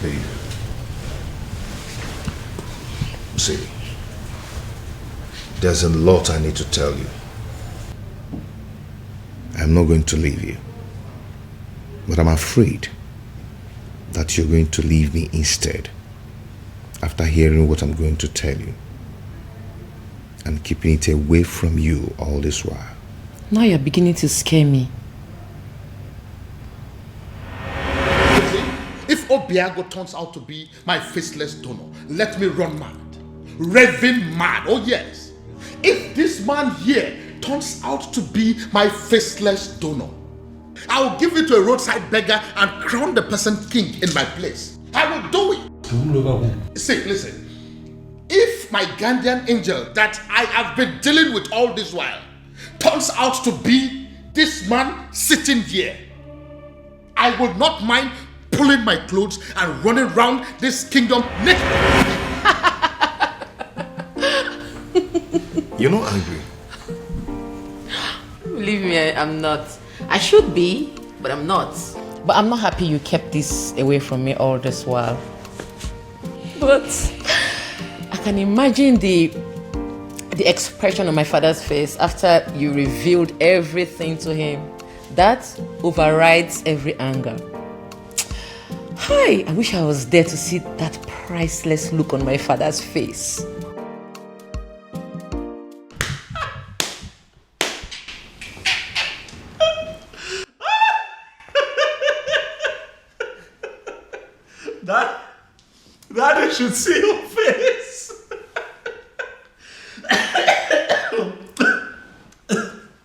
[SPEAKER 16] Hey. See, there's a lot I need to tell you. I'm not going to leave you. But I'm afraid that you're going to leave me instead after hearing what I'm going to tell you and keeping it away from you all this while.
[SPEAKER 14] Now you're beginning to scare me.
[SPEAKER 9] If Obiago turns out to be my faceless donor, let me run mad. Raving mad, oh yes. If this man here turns out to be my faceless donor, I will give it to a roadside beggar and crown the person king in my place. I will do it. See, listen. If my guardian angel that I have been dealing with all this while turns out to be this man sitting here, I would not mind pulling my clothes and running around this kingdom naked.
[SPEAKER 16] You're not angry.
[SPEAKER 14] Believe me, I'm not. I should be, but I'm not. But I'm not happy you kept this away from me all this while. But I can imagine the expression on my father's face after you revealed everything to him. That overrides every anger. Hi, I wish I was there to see that priceless look on my father's face.
[SPEAKER 1] Daddy should see your face.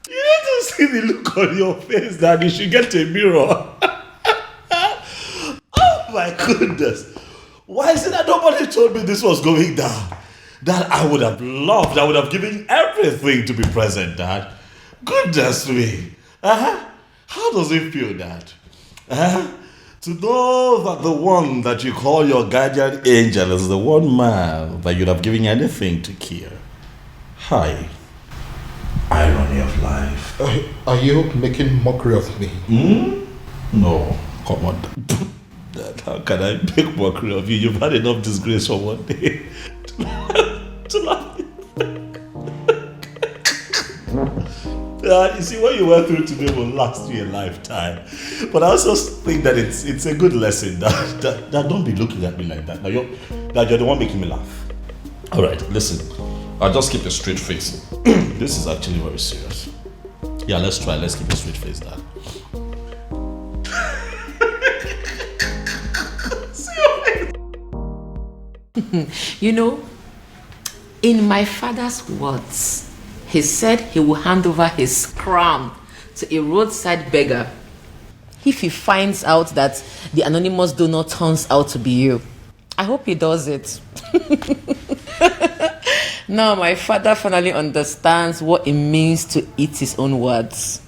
[SPEAKER 1] You need to see the look on your face, Daddy. You should get a mirror. Oh my goodness. Why is it that nobody told me this was going down? That I would have loved, I would have given everything to be present, Dad. Goodness me. How does it feel, Dad? To know that the one that you call your guardian angel is the one man that you'd have given anything to kill. Hi. Irony of life.
[SPEAKER 9] Are you making mockery of me?
[SPEAKER 1] No, come on. Dad, how can I make mockery of you? You've had enough disgrace for one day to laugh. You see, what you went through today will last you a lifetime. But I also think that it's a good lesson that don't be looking at me like that. Now you're the one making me laugh. All right, listen. I'll just keep a straight face. This is actually very serious. Yeah, let's try. Let's keep a straight face, Dad.
[SPEAKER 14] You know, in my father's words, he said he will hand over his crown to a roadside beggar if he finds out that the anonymous donor turns out to be you. I hope he does it. Now my father finally understands what it means to eat his own words.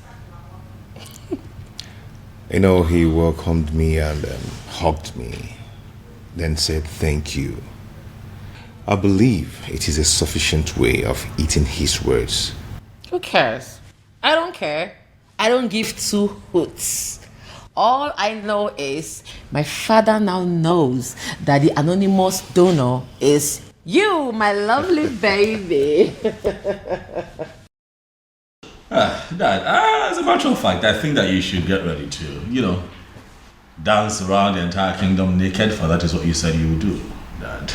[SPEAKER 16] You know, he welcomed me and hugged me, then said thank you. I believe it is a sufficient way of eating his words.
[SPEAKER 14] Who cares? I don't care. I don't give two hoots. All I know is my father now knows that the anonymous donor is you, my lovely baby.
[SPEAKER 1] Dad, as a matter of fact, I think that you should get ready to, dance around the entire kingdom naked, for that is what you said you would do, Dad.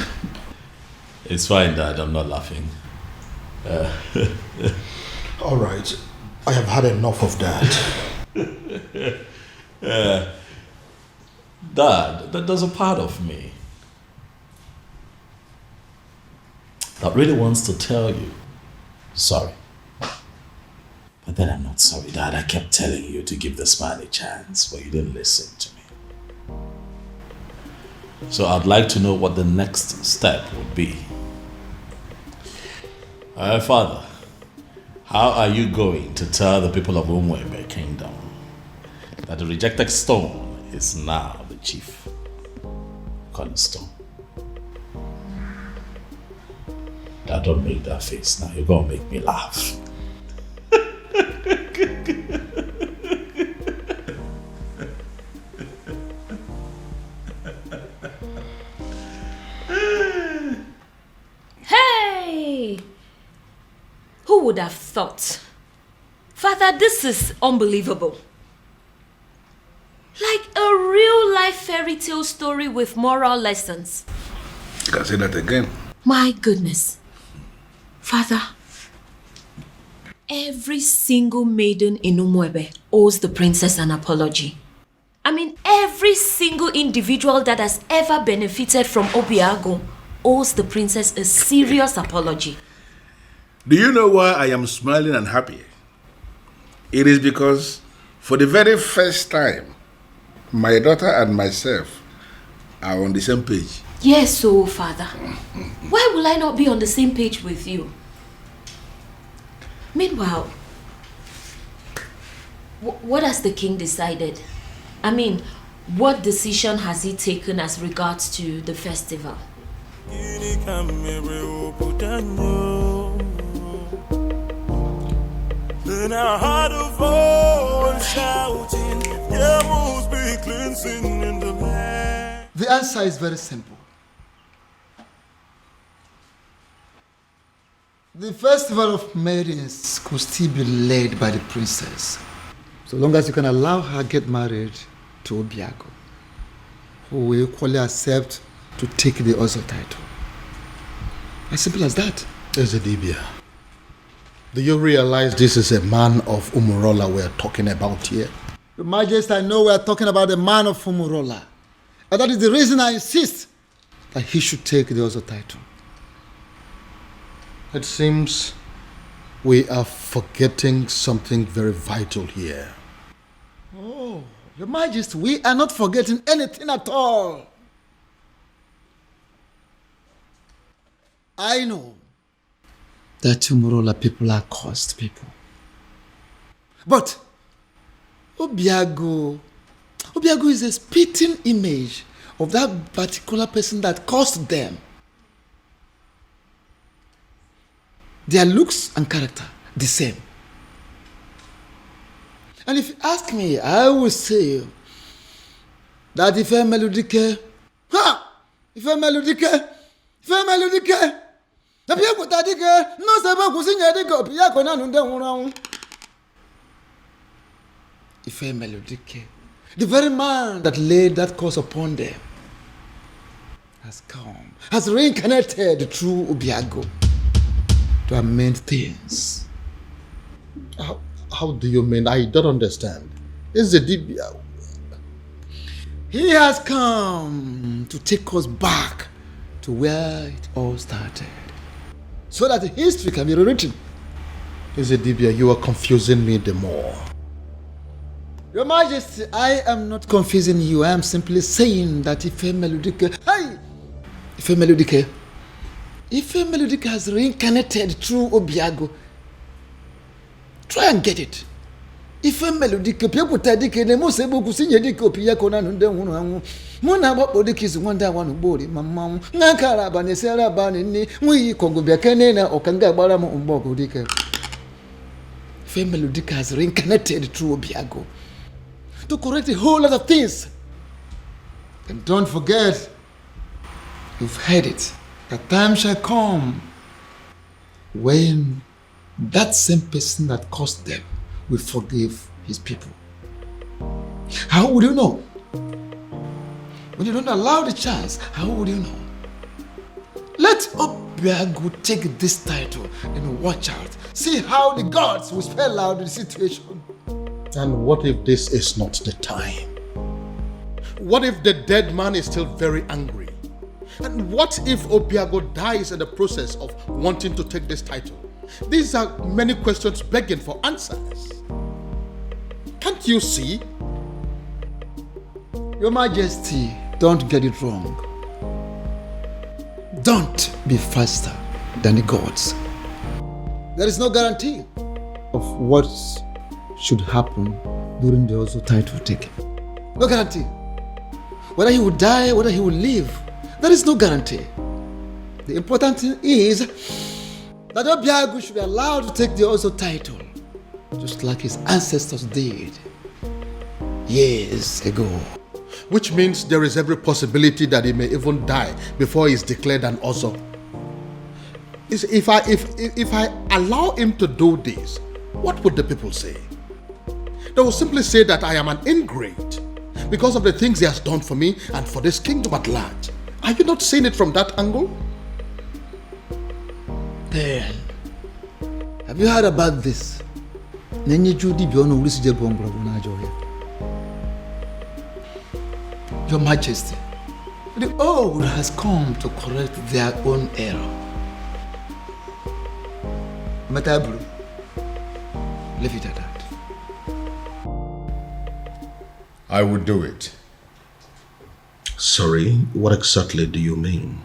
[SPEAKER 1] It's fine, Dad. I'm not laughing.
[SPEAKER 9] All right. I have had enough of that.
[SPEAKER 1] Dad, there's a part of me that really wants to tell you sorry.
[SPEAKER 15] But then I'm not sorry, Dad. I kept telling you to give this man a chance, but you didn't listen to me.
[SPEAKER 1] So I'd like to know what the next step would be. Father, how are you going to tell the people of Umwebe Kingdom that the rejected stone is now the chief cornerstone?
[SPEAKER 15] Dad, don't make that face now. You're gonna make me laugh.
[SPEAKER 2] Hey! Who would have thought? Father, this is unbelievable. Like a real life fairy tale story with moral lessons.
[SPEAKER 13] You can say that again.
[SPEAKER 2] My goodness. Father, Every single maiden in Umuebe owes the princess an apology. I mean, every single individual that has ever benefited from Obiago owes the princess a serious apology.
[SPEAKER 13] Do you know why I am smiling and happy? It is because for the very first time, my daughter and myself are on the same page.
[SPEAKER 2] Yes, so father. Why will I not be on the same page with you? Meanwhile, what has the king decided? I mean, what decision has he taken as regards to the festival?
[SPEAKER 3] Then I heard a voice shouting, there must be cleansing in the land.
[SPEAKER 7] The answer is very simple. The festival of maidens could still be led by the princess, so long as you can allow her get married to Obiago, who will equally accept to take the Ozo title. As simple as that.
[SPEAKER 9] Ezedibia, do you realize this is a man of Umurola we're talking about here?
[SPEAKER 7] Your Majesty, I know we're talking about the man of Umurola, and that is the reason I insist that he should take the Ozo title.
[SPEAKER 9] It seems we are forgetting something very vital here.
[SPEAKER 7] Oh, Your Majesty, we are not forgetting anything at all. I know that Umurola people are cursed people. But Obiago is a spitting image of that particular person that cursed them. Their looks and character, the same. And if you ask me, I will say that if a melodique, the very man that laid that curse upon them has come, has reincarnated through Obiago to amend things.
[SPEAKER 9] How do you mean? I don't understand. Is the
[SPEAKER 7] He has come to take us back to where it all started, so that history can be rewritten.
[SPEAKER 9] Ezedibia, you are confusing me the more.
[SPEAKER 7] Your Majesty, I am not confusing you. I am simply saying that if a melodique has reincarnated through Obiago, try and get it. If a melodique, people tell the king, they must say, "Boku sinye di kopi ya kona nunde hunu. Muna babo di kisu wanda wanu bori mama. Nakara bani sera bani ni mui kongo biakene na okanga bara mo umbogo dike." If a melodique has reincarnated through Obiago to correct a whole lot of things, and don't forget, you've heard it. The time shall come when that same person that caused them will forgive his people. How would you know? When you don't allow the chance, how would you know? Let Obiago take this title and watch out. See how the gods will spell out the situation.
[SPEAKER 9] And what if this is not the time? What if the dead man is still very angry? And what if Obiago dies in the process of wanting to take this title? These are many questions begging for answers. Can't you see?
[SPEAKER 7] Your Majesty, don't get it wrong. Don't be faster than the gods. There is no guarantee of what should happen during the Ozo title taking. No guarantee. Whether he will die, whether he will live, there is no guarantee. The important thing is that Obiago should be allowed to take the Ozo title, just like his ancestors did years ago.
[SPEAKER 9] Which means there is every possibility that he may even die before he is declared an Ozo. If I allow him to do this, what would the people say? They will simply say that I am an ingrate because of the things he has done for me and for this kingdom at large. Are you not seeing it from that angle?
[SPEAKER 7] Then, have you heard about this? Your Majesty, the old has come to correct their own error. Matabru, leave it at that.
[SPEAKER 16] I would do it.
[SPEAKER 13] Sorry, what exactly do you mean?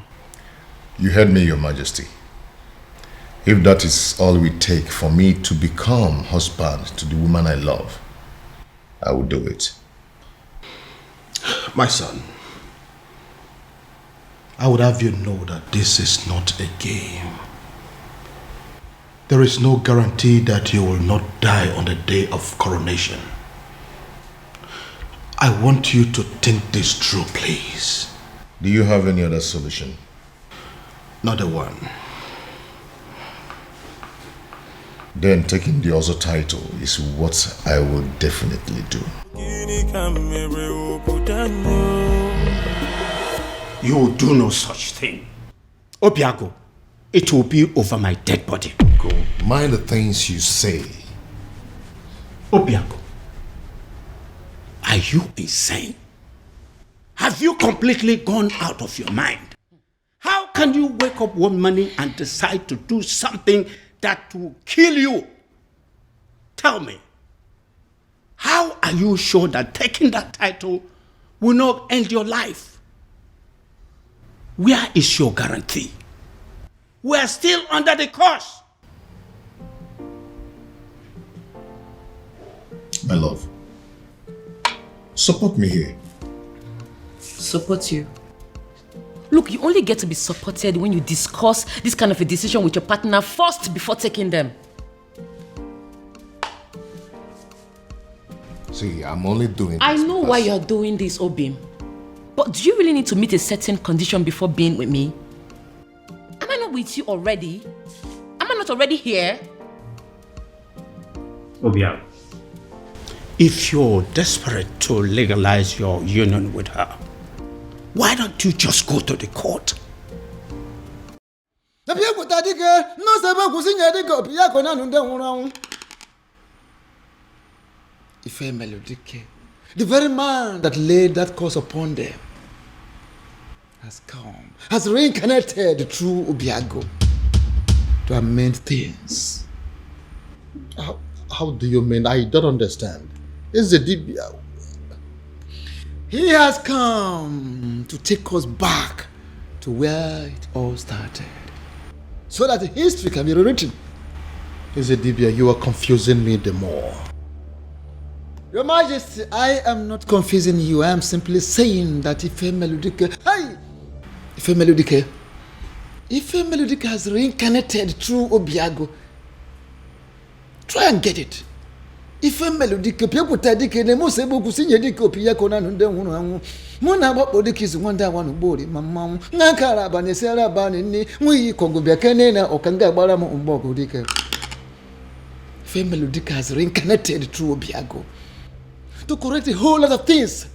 [SPEAKER 16] You heard me, Your Majesty. If that is all we take for me to become husband to the woman I love, I will do it.
[SPEAKER 13] My son, I would have you know that this is not a game. There is no guarantee that you will not die on the day of coronation. I want you to think this through, please.
[SPEAKER 16] Do you have any other solution?
[SPEAKER 13] Not a one.
[SPEAKER 16] Then taking the other title is what I will definitely do.
[SPEAKER 19] You will do no such thing. Obiago, it will be over my dead body.
[SPEAKER 16] Go. Mind the things you say.
[SPEAKER 19] Obiago, are you insane? Have you completely gone out of your mind? How can you wake up one morning and decide to do something that will kill you? Tell me, how are you sure that taking that title will not end your life? Where is your guarantee? We are still under the curse.
[SPEAKER 16] My love, support me here.
[SPEAKER 14] Support you? Look, you only get to be supported when you discuss this kind of a decision with your partner first before taking them.
[SPEAKER 16] See, I'm only doing this.
[SPEAKER 14] I know why you're doing this, Obim. But do you really need to meet a certain condition before being with me? Am I not with you already? Am I not already here?
[SPEAKER 19] Obiago, if you're desperate to legalize your union with her, why don't you just go to the court?
[SPEAKER 7] Ife Melodike, the very man that laid that curse upon them, has come, has reincarnated through Obiago to amend things.
[SPEAKER 9] How do you mean? I don't understand. It's a Dibia.
[SPEAKER 7] He has come to take us back to where it all started, so that history can be rewritten.
[SPEAKER 9] Is a Dibia, you are confusing me the more.
[SPEAKER 7] Your Majesty, I am not confusing you. I am simply saying that Ife Melodike, Ife Melodike has reincarnated through Obiago. Try and get it. Ife Melodike, people tadike, ne mo sebo kusinye dike Obiago na nunde hunu hangu. Muna wapo dike is wanda wanu bori mamamu. Ngankara bane sera bane ni mwi kongo biakene na okanga bara mo umbogo dike. Ife Melodike has reincarnated through Obiago to correct a whole lot of things.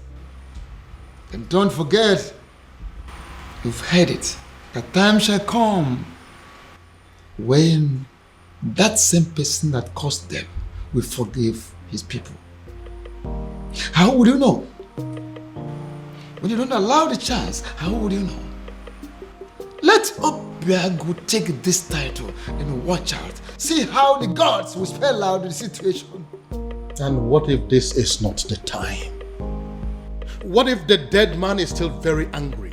[SPEAKER 7] And don't forget, you've heard it, that time shall come when that same person that caused them will forgive his people. How would you know? When you don't allow the chance, how would you know? Let Obiago take this title and watch out. See how the gods will spell out the situation.
[SPEAKER 9] And what if this is not the time? What if the dead man is still very angry?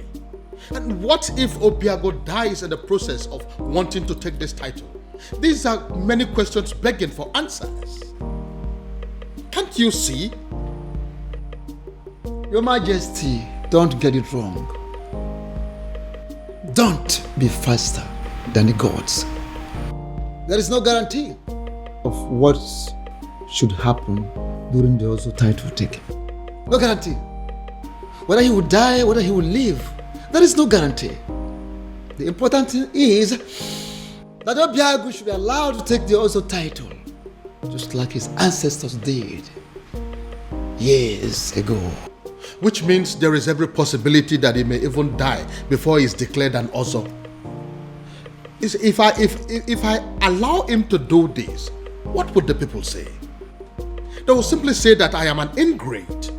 [SPEAKER 9] And what if Obiago dies in the process of wanting to take this title? These are many questions begging for answers. Can't you see?
[SPEAKER 7] Your Majesty, don't get it wrong. Don't be faster than the gods. There is no guarantee of what should happen during the also title taking. No guarantee. Whether he will die, whether he will live, there is no guarantee. The important thing is that Obiago should be allowed to take the also title, just like his ancestors did years ago.
[SPEAKER 9] Which means there is every possibility that he may even die before he is declared an Ozo. If I allow him to do this, what would the people say? They will simply say that I am an ingrate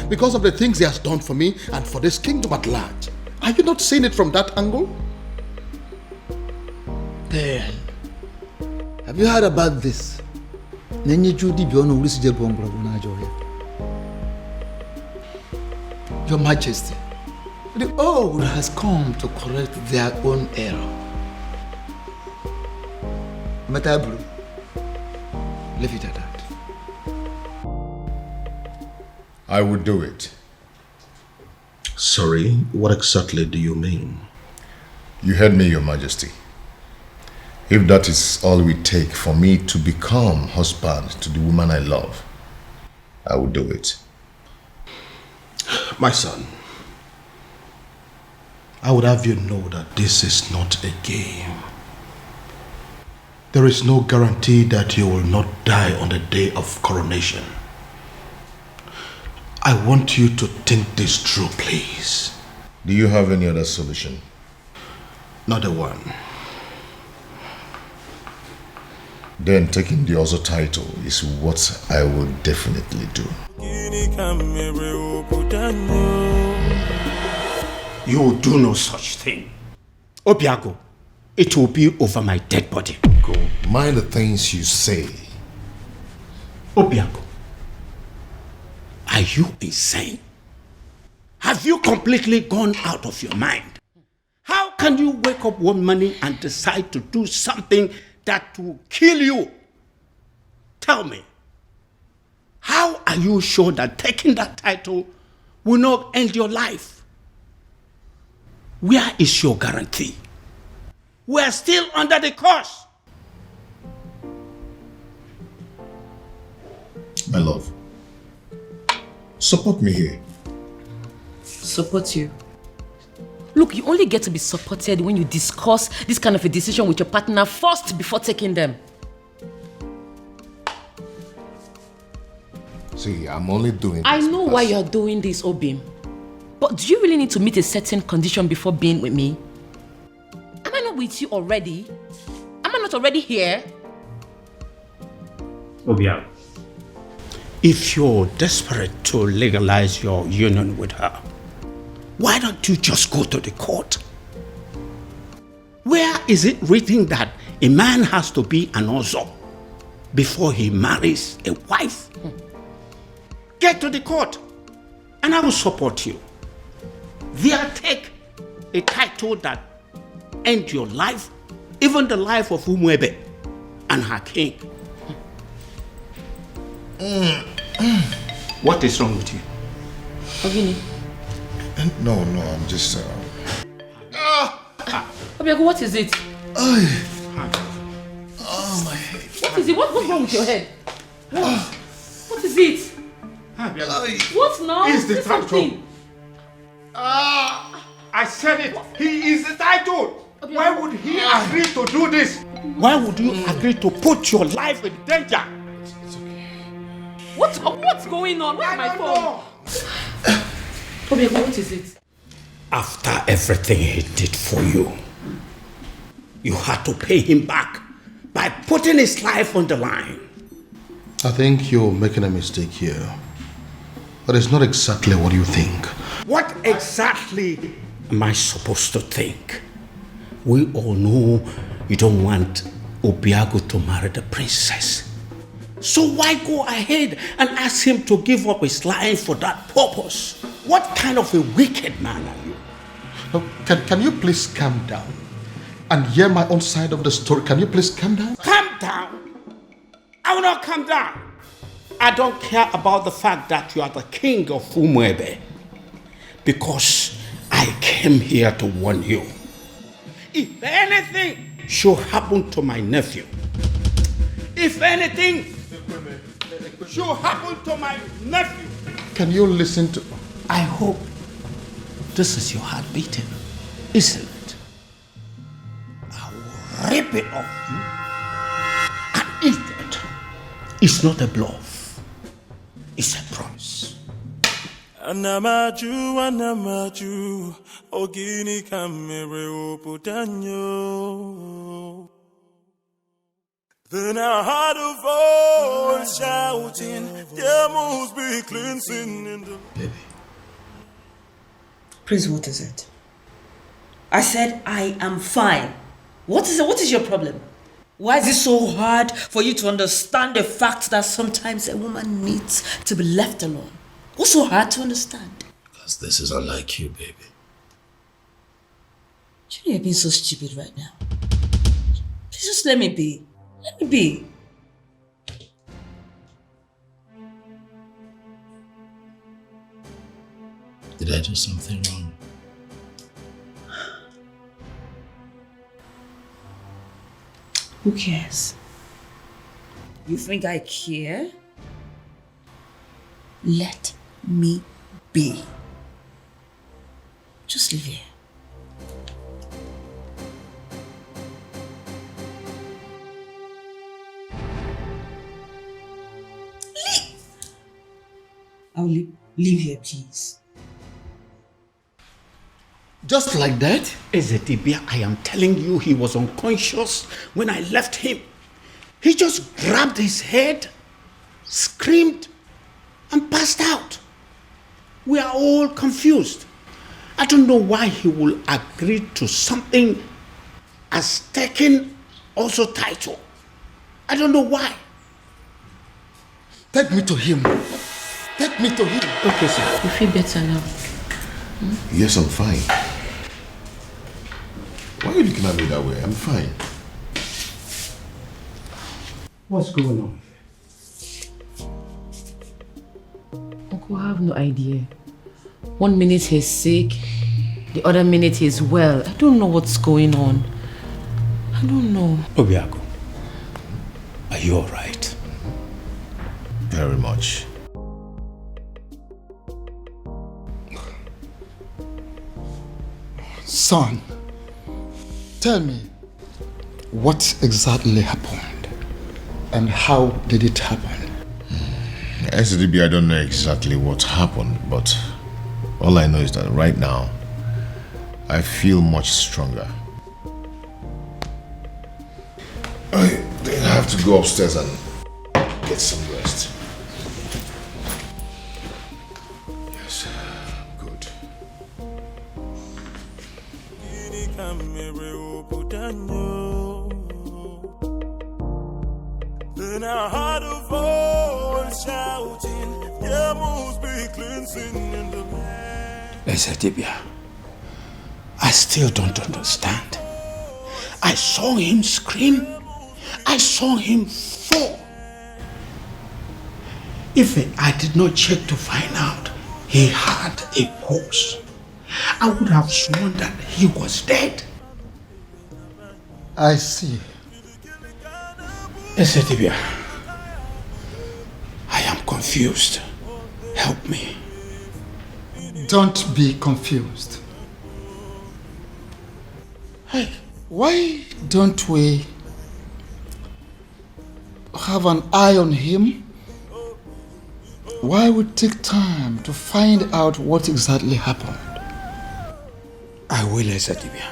[SPEAKER 9] because of the things he has done for me and for this kingdom at large. Are you not seeing it from that angle?
[SPEAKER 10] Then, have you heard about this? Your Majesty, the old has come to correct their own error. Matabru, leave it at that.
[SPEAKER 16] I would do it.
[SPEAKER 13] Sorry, what exactly do you mean?
[SPEAKER 16] You heard me, Your Majesty. If that is all we take for me to become husband to the woman I love, I will do it.
[SPEAKER 13] My son, I would have you know that this is not a game. There is no guarantee that you will not die on the day of coronation. I want you to think this through, please.
[SPEAKER 16] Do you have any other solution?
[SPEAKER 13] Not a one.
[SPEAKER 16] Then taking the other title is what I will definitely do.
[SPEAKER 19] You will do no such thing. Obiago, it will be over my dead body.
[SPEAKER 16] Go. Mind the things you say.
[SPEAKER 19] Obiago, are you insane? Have you completely gone out of your mind? How can you wake up one morning and decide to do something that will kill you? Tell me, how are you sure that taking that title will not end your life? Where is your guarantee? We are still under the curse.
[SPEAKER 16] My love, support me here.
[SPEAKER 14] Support you? Look, you only get to be supported when you discuss this kind of a decision with your partner first before taking them.
[SPEAKER 16] See, I'm only doing this.
[SPEAKER 14] I know why you're doing this, Obim. But do you really need to meet a certain condition before being with me? Am I not with you already? Am I not already here?
[SPEAKER 19] Obia, if you're desperate to legalize your union with her, why don't you just go to the court? Where is it written that a man has to be an ozo before he marries a wife? Get to the court and I will support you. There, take a title that ends your life, even the life of Umwebe and her king. What is wrong with you?
[SPEAKER 14] Ogini.
[SPEAKER 16] No, I'm just...
[SPEAKER 14] Obiago, what is it?
[SPEAKER 16] Oh, my head.
[SPEAKER 14] What is it? What's wrong with your head? What is it? What now?
[SPEAKER 19] He's the
[SPEAKER 14] Say
[SPEAKER 19] title.
[SPEAKER 14] something.
[SPEAKER 19] I said it. He is the title. Why would he agree to do this? Why would you agree to put your life in danger?
[SPEAKER 16] It's okay.
[SPEAKER 14] What's going on? Where's my phone? Obiago, what is it?
[SPEAKER 19] After everything he did for you, you had to pay him back by putting his life on the line.
[SPEAKER 13] I think you're making a mistake here. But it's not exactly what you think.
[SPEAKER 19] What exactly am I supposed to think? We all know you don't want Obiago to marry the princess. So why go ahead and ask him to give up his life for that purpose? What kind of a wicked man are you?
[SPEAKER 9] No, can you please calm down and hear my own side of the story? Can you please calm down?
[SPEAKER 19] Calm down? I will not calm down. I don't care about the fact that you are the king of Umwebe, because I came here to warn you. If anything should happen to my nephew, if anything should happen to my nephew,
[SPEAKER 9] can you listen to...
[SPEAKER 19] I hope this is your heart beating, isn't it? I will rip it off you and eat it. It's not a bluff. It's a promise.
[SPEAKER 3] Anamaju, ogini kamere oputanyo. Then I heard a voice shouting, there must be cleansing in the...
[SPEAKER 4] Baby. Prince, what is it? I said I am fine. What is it? What is your problem? Why is it so hard for you to understand the fact that sometimes a woman needs to be left alone? What's so hard to understand?
[SPEAKER 15] Because this is unlike you, baby.
[SPEAKER 4] You know you're being so stupid right now. Please just let me be. Let me be.
[SPEAKER 15] Did I do something wrong?
[SPEAKER 4] Who cares? You think I care? Let me be. Just live here. I'll leave here, please.
[SPEAKER 19] Just like that? Ezetibia, I am telling you, he was unconscious when I left him. He just grabbed his head, screamed, and passed out. We are all confused. I don't know why he will agree to something as taken also title. I don't know why.
[SPEAKER 7] Take me to him. Take me to him.
[SPEAKER 14] Okay, sir. You feel better now?
[SPEAKER 16] Yes, I'm fine. Why are you looking at me that way? I'm fine.
[SPEAKER 19] What's going on?
[SPEAKER 14] Uncle, I have no idea. 1 minute he's sick, the other minute he's well. I don't know what's going on. I don't know.
[SPEAKER 19] Obiago, are you alright?
[SPEAKER 16] Very much.
[SPEAKER 7] Son, tell me, what exactly happened and how did it happen?
[SPEAKER 16] SDB, I don't know exactly what happened, but all I know is that right now, I feel much stronger. I think I have to go upstairs and get some rest. Yes, good.
[SPEAKER 3] Then I heard a voice shouting, there must be cleansing in the land.
[SPEAKER 19] Ezetibia, I still don't understand. I saw him scream. I saw him fall. If I did not check to find out he had a pulse, I would have sworn that he was dead.
[SPEAKER 7] I see.
[SPEAKER 19] Ezetibia, I am confused. Help me.
[SPEAKER 7] Don't be confused. Hey, why don't we have an eye on him? Why would take time to find out what exactly happened?
[SPEAKER 19] I will, Ezetibia.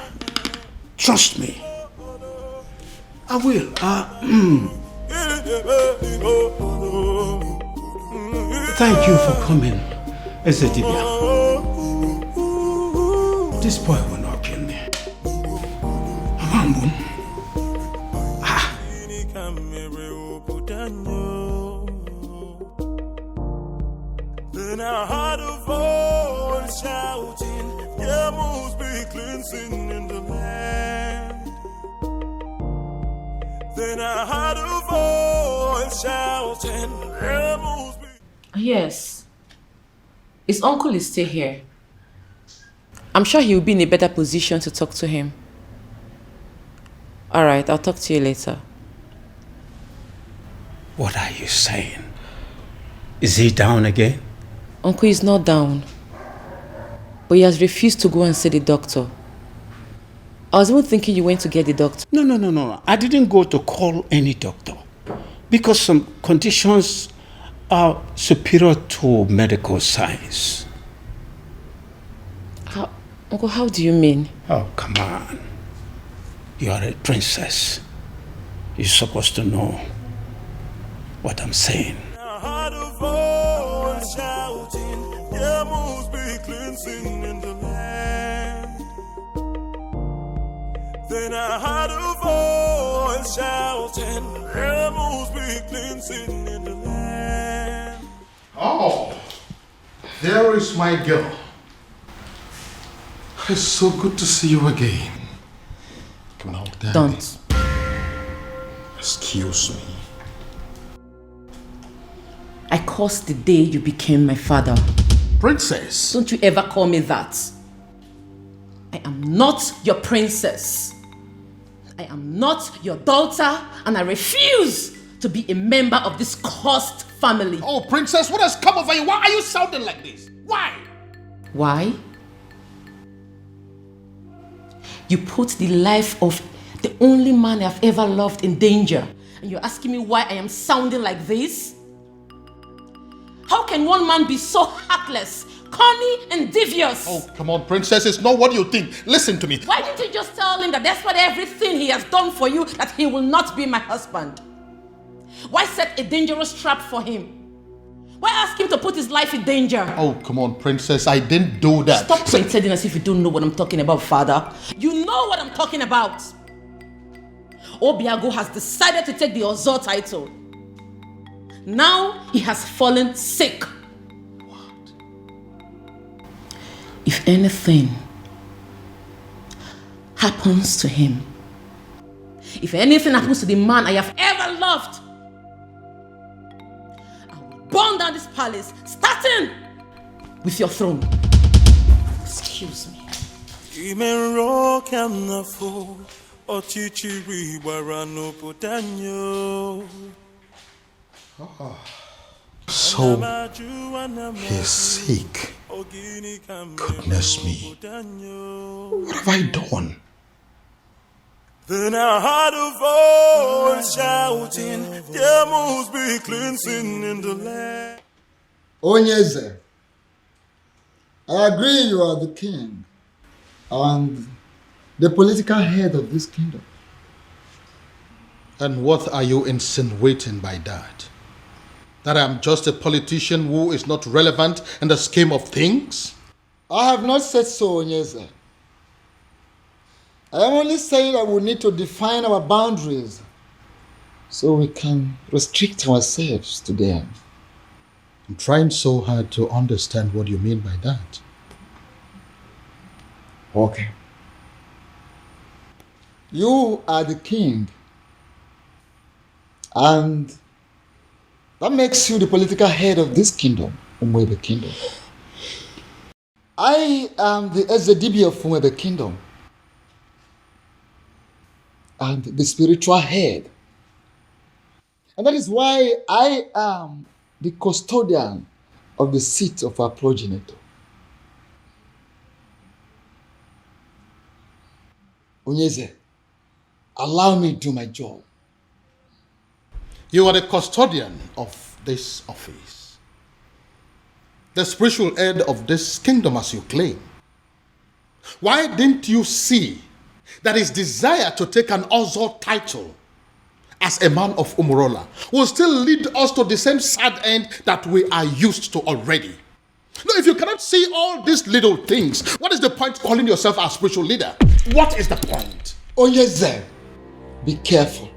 [SPEAKER 19] Trust me. I will. Thank you for coming, Ezetibia. This boy will not kill me. Amambun.
[SPEAKER 3] Then I heard a voice shouting, there must be cleansing in the land. Then I heard a voice shouting, there must be...
[SPEAKER 14] Yes. His uncle is still here. I'm sure he will be in a better position to talk to him. Alright, I'll talk to you later.
[SPEAKER 19] What are you saying? Is he down again?
[SPEAKER 14] Uncle is not down. But he has refused to go and see the doctor. I was even thinking you went to get the doctor.
[SPEAKER 19] No. I didn't go to call any doctor. Because some conditions are superior to medical science.
[SPEAKER 14] Uncle, how do you mean?
[SPEAKER 19] Oh, come on. You are a princess. You're supposed to know what I'm saying.
[SPEAKER 3] Heart of voice shouting, there must be cleansing in the land. Then I heard a voice shouting, there must be cleansing in the land.
[SPEAKER 9] Oh, there is my girl. It's so good to see you again. No, Daddy.
[SPEAKER 14] Don't.
[SPEAKER 9] Excuse me.
[SPEAKER 14] I caused the day you became my father.
[SPEAKER 9] Princess.
[SPEAKER 14] Don't you ever call me that. I am not your princess. I am not your daughter, and I refuse to be a member of this cursed family.
[SPEAKER 9] Oh, princess, what has come over you? Why are you sounding like this? Why?
[SPEAKER 14] Why? You put the life of the only man I've ever loved in danger, and you're asking me why I am sounding like this? How can one man be so heartless, corny, and devious?
[SPEAKER 9] Oh, come on, princess, it's not what you think. Listen to me.
[SPEAKER 14] Why didn't you just tell him that despite everything he has done for you, that he will not be my husband? Why set a dangerous trap for him? Why ask him to put his life in danger?
[SPEAKER 9] Oh, come on, princess, I didn't do that.
[SPEAKER 14] Stop pretending as if you don't know what I'm talking about, father. You know what I'm talking about. Obiago has decided to take the Ozo title. Now he has fallen sick. What? If anything happens to him, if anything happens to the man I have ever loved, I will burn down this palace, starting with your throne. Excuse me.
[SPEAKER 9] So, he's sick. Goodness me. What have I done?
[SPEAKER 3] Then I heard a voice shouting, there must be cleansing in the land.
[SPEAKER 7] Onyeze, I agree you are the king and the political head of this kingdom.
[SPEAKER 9] And what are you insinuating by that? That I'm just a politician who is not relevant in the scheme of things?
[SPEAKER 7] I have not said so, Onyeze. I am only saying that we need to define our boundaries so we can restrict ourselves to them.
[SPEAKER 9] I'm trying so hard to understand what you mean by that.
[SPEAKER 7] Okay. You are the king, and that makes you the political head of this kingdom, Umwebe Kingdom. I am the Ezedibi of Umwebe Kingdom, and the spiritual head. And that is why I am the custodian of the seat of our progenitor. Onyeze, allow me to do my job.
[SPEAKER 9] You are the custodian of this office, the spiritual head of this kingdom as you claim. Why didn't you see that his desire to take an Ozo title as a man of Umurola will still lead us to the same sad end that we are used to already? No, if you cannot see all these little things, what is the point calling yourself a spiritual leader? What is the point?
[SPEAKER 7] Onyeze, be careful.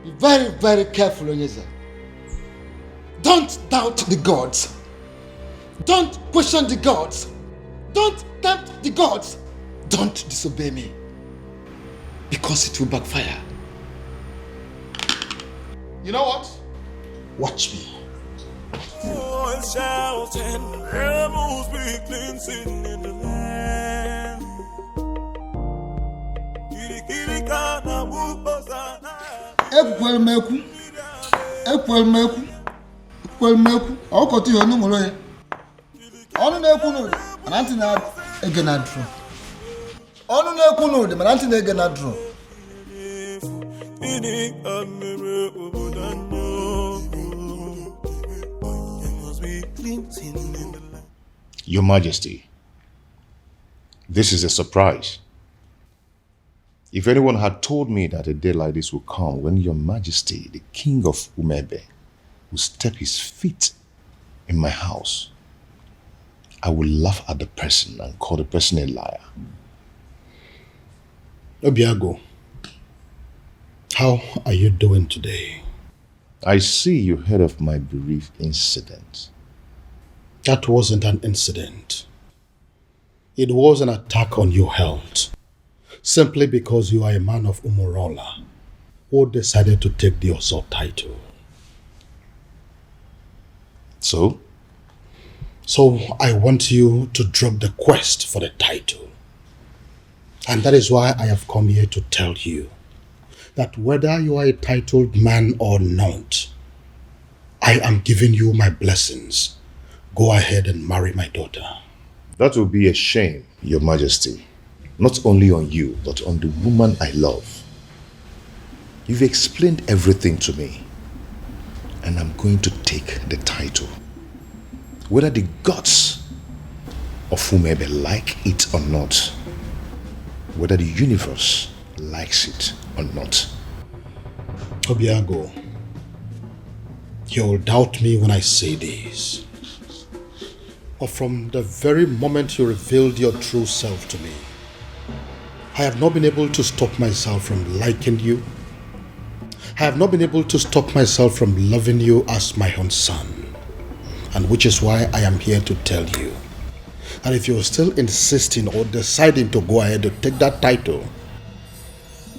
[SPEAKER 7] Be very, very careful, Onyeze. Don't doubt the gods. Don't question the gods. Don't tempt the gods. Don't disobey me, because it will backfire.
[SPEAKER 9] You know what?
[SPEAKER 7] Watch me.
[SPEAKER 3] Shouting, there must be cleansing in the land.
[SPEAKER 7] Ekwelmeku, ọkọtụ ihe ọnụ mụrụ ya. Ọnụ na-ekwu n'ụdị, mana ntị na-ege na drum. Ọnụ na-ekwu n'ụdị, mana ntị na-ege na drum.
[SPEAKER 16] Your Majesty, this is a surprise. If anyone had told me that a day like this would come when Your Majesty, the King of Umebe, will step his feet in my house, I would laugh at the person and call the person a liar.
[SPEAKER 17] Obiago, how are you doing today?
[SPEAKER 16] I see you heard of my bereaved incident.
[SPEAKER 17] That wasn't an incident. It was an attack on your health. Simply because you are a man of Umurola who decided to take the Ozo title.
[SPEAKER 16] So?
[SPEAKER 17] So I want you to drop the quest for the title. And that is why I have come here to tell you that whether you are a titled man or not, I am giving you my blessings. Go ahead and marry my daughter.
[SPEAKER 16] That will be a shame, Your Majesty. Not only on you, but on the woman I love. You've explained everything to me, and I'm going to take the title. Whether the gods of whomever like it or not, whether the universe likes it or not.
[SPEAKER 17] Obiago, you'll doubt me when I say this. But from the very moment you revealed your true self to me, I have not been able to stop myself from liking you. I have not been able to stop myself from loving you as my own son. And which is why I am here to tell you that if you're still insisting or deciding to go ahead to take that title,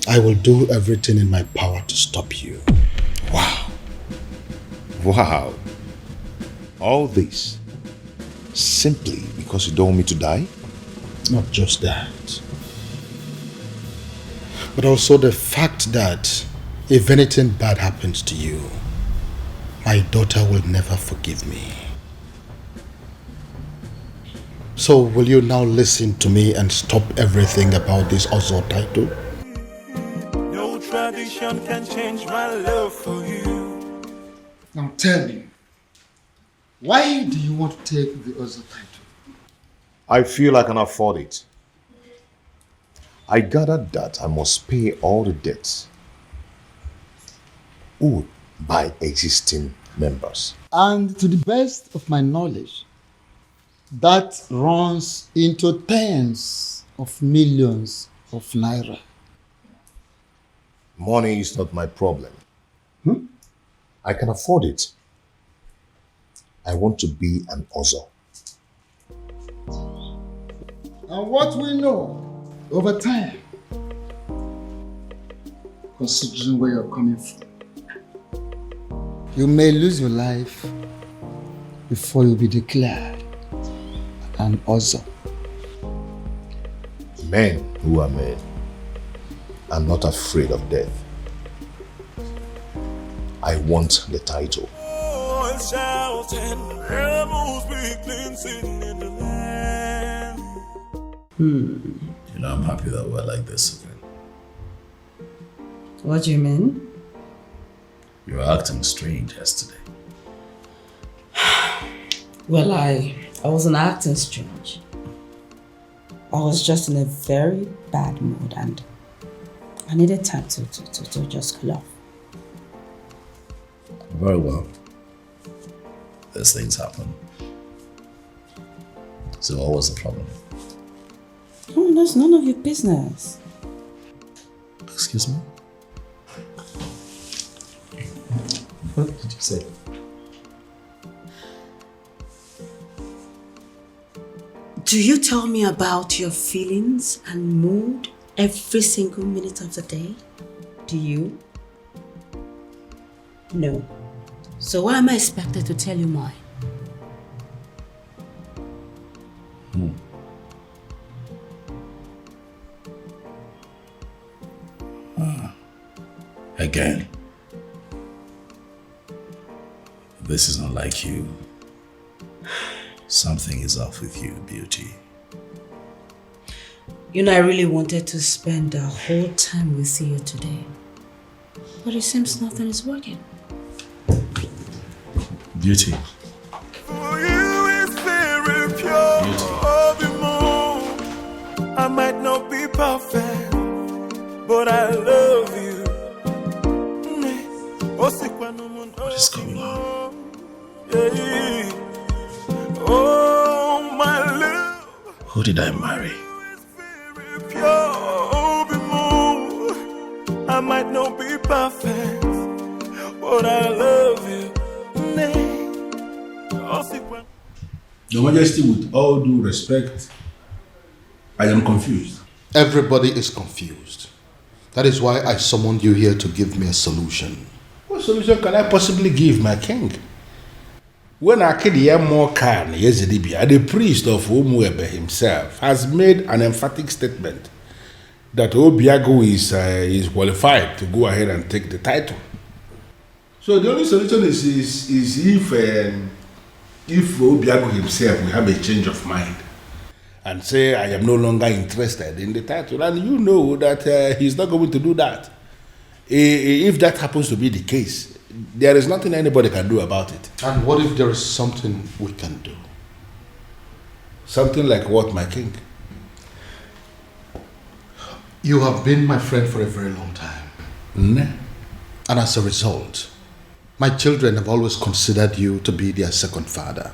[SPEAKER 17] I will do everything in my power to stop you.
[SPEAKER 16] Wow. Wow. All this simply because you don't want me to die?
[SPEAKER 17] Not just that, but also the fact that if anything bad happens to you, my daughter will never forgive me. So will you now listen to me and stop everything about this Ozo title?
[SPEAKER 3] No tradition can change my love for you.
[SPEAKER 7] Now tell me, why do you want to take the Ozo title?
[SPEAKER 16] I feel I can afford it. I gathered that I must pay all the debts owed by existing members.
[SPEAKER 7] And to the best of my knowledge, that runs into tens of millions of naira.
[SPEAKER 16] Money is not my problem. I can afford it. I want to be an Ozo.
[SPEAKER 7] And what we know over time, considering where you're coming from, you may lose your life before you'll be declared an Ozo.
[SPEAKER 16] Men who are men are not afraid of death. I want the title.
[SPEAKER 15] You know, I'm happy that we're like this again.
[SPEAKER 4] What do you mean?
[SPEAKER 15] You were acting strange yesterday.
[SPEAKER 4] Well, I wasn't acting strange. I was just in a very bad mood and I needed time to just cool off.
[SPEAKER 15] Very well. These things happen. So what was the problem?
[SPEAKER 4] Oh, that's none of your business.
[SPEAKER 15] Excuse me? What did you say?
[SPEAKER 4] Do you tell me about your feelings and mood every single minute of the day? Do you? No. So why am I expected to tell you mine?
[SPEAKER 15] Again. This is not like you. Something is off with you, beauty.
[SPEAKER 4] You know, I really wanted to spend the whole time with you today. But it seems nothing is working.
[SPEAKER 15] Beauty.
[SPEAKER 3] For you is very pure. I might not be perfect, but
[SPEAKER 13] Who did I marry?
[SPEAKER 3] I might not be perfect, but I love you.
[SPEAKER 13] Your Majesty, with all due respect, I am confused.
[SPEAKER 16] Everybody is confused. That is why I summoned you here to give me a solution.
[SPEAKER 13] What solution can I possibly give, my king? When Akediyamokan Yezidibia, the priest of Umuebe himself, has made an emphatic statement that Obiago is qualified to go ahead and take the title. So the only solution is if Obiago himself will have a change of mind and say, I am no longer interested in the title, and you know that he's not going to do that. If that happens to be the case, there is nothing anybody can do about it.
[SPEAKER 16] And what if there is something we can do?
[SPEAKER 13] Something like what, my king?
[SPEAKER 16] You have been my friend for a very long time. And as a result, my children have always considered you to be their second father.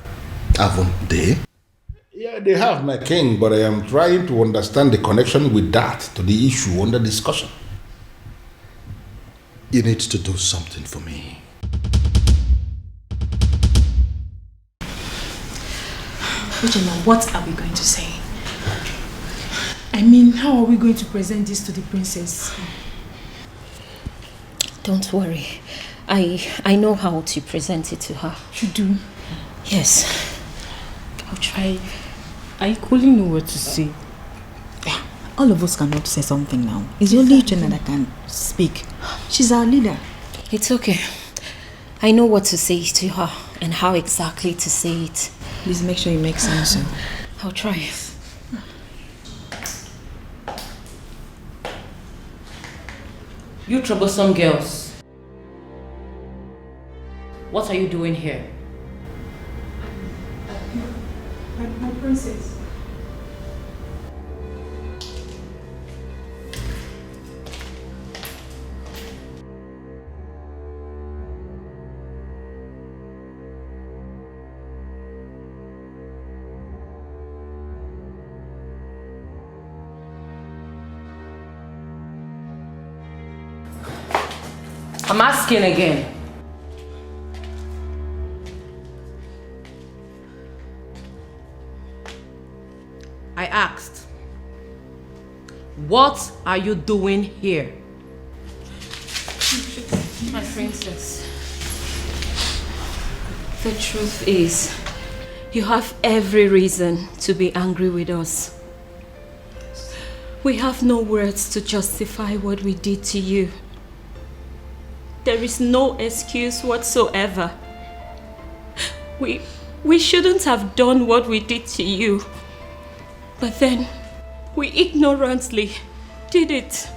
[SPEAKER 16] Haven't they?
[SPEAKER 13] Yeah, they have, my king, but I am trying to understand the connection with that to the issue under discussion.
[SPEAKER 16] You need to do something for me.
[SPEAKER 12] Ujema, what are we going to say? I mean, how are we going to present this to the princess?
[SPEAKER 2] Don't worry. I know how to present it to her.
[SPEAKER 12] You do?
[SPEAKER 2] Yes.
[SPEAKER 8] I'll try. I equally know what to say.
[SPEAKER 6] All of us cannot say something now. It's only Jenna that can speak. She's our leader.
[SPEAKER 2] It's okay. I know what to say to her and how exactly to say it.
[SPEAKER 6] Please make sure you make sense.
[SPEAKER 2] I'll try.
[SPEAKER 14] You troublesome girls. What are you doing here?
[SPEAKER 12] My princess.
[SPEAKER 14] I'm asking again. I asked, what are you doing here?
[SPEAKER 2] My princess, the truth is, you have every reason to be angry with us. We have no words to justify what we did to you. There is no excuse whatsoever. We shouldn't have done what we did to you. But then, we ignorantly did it.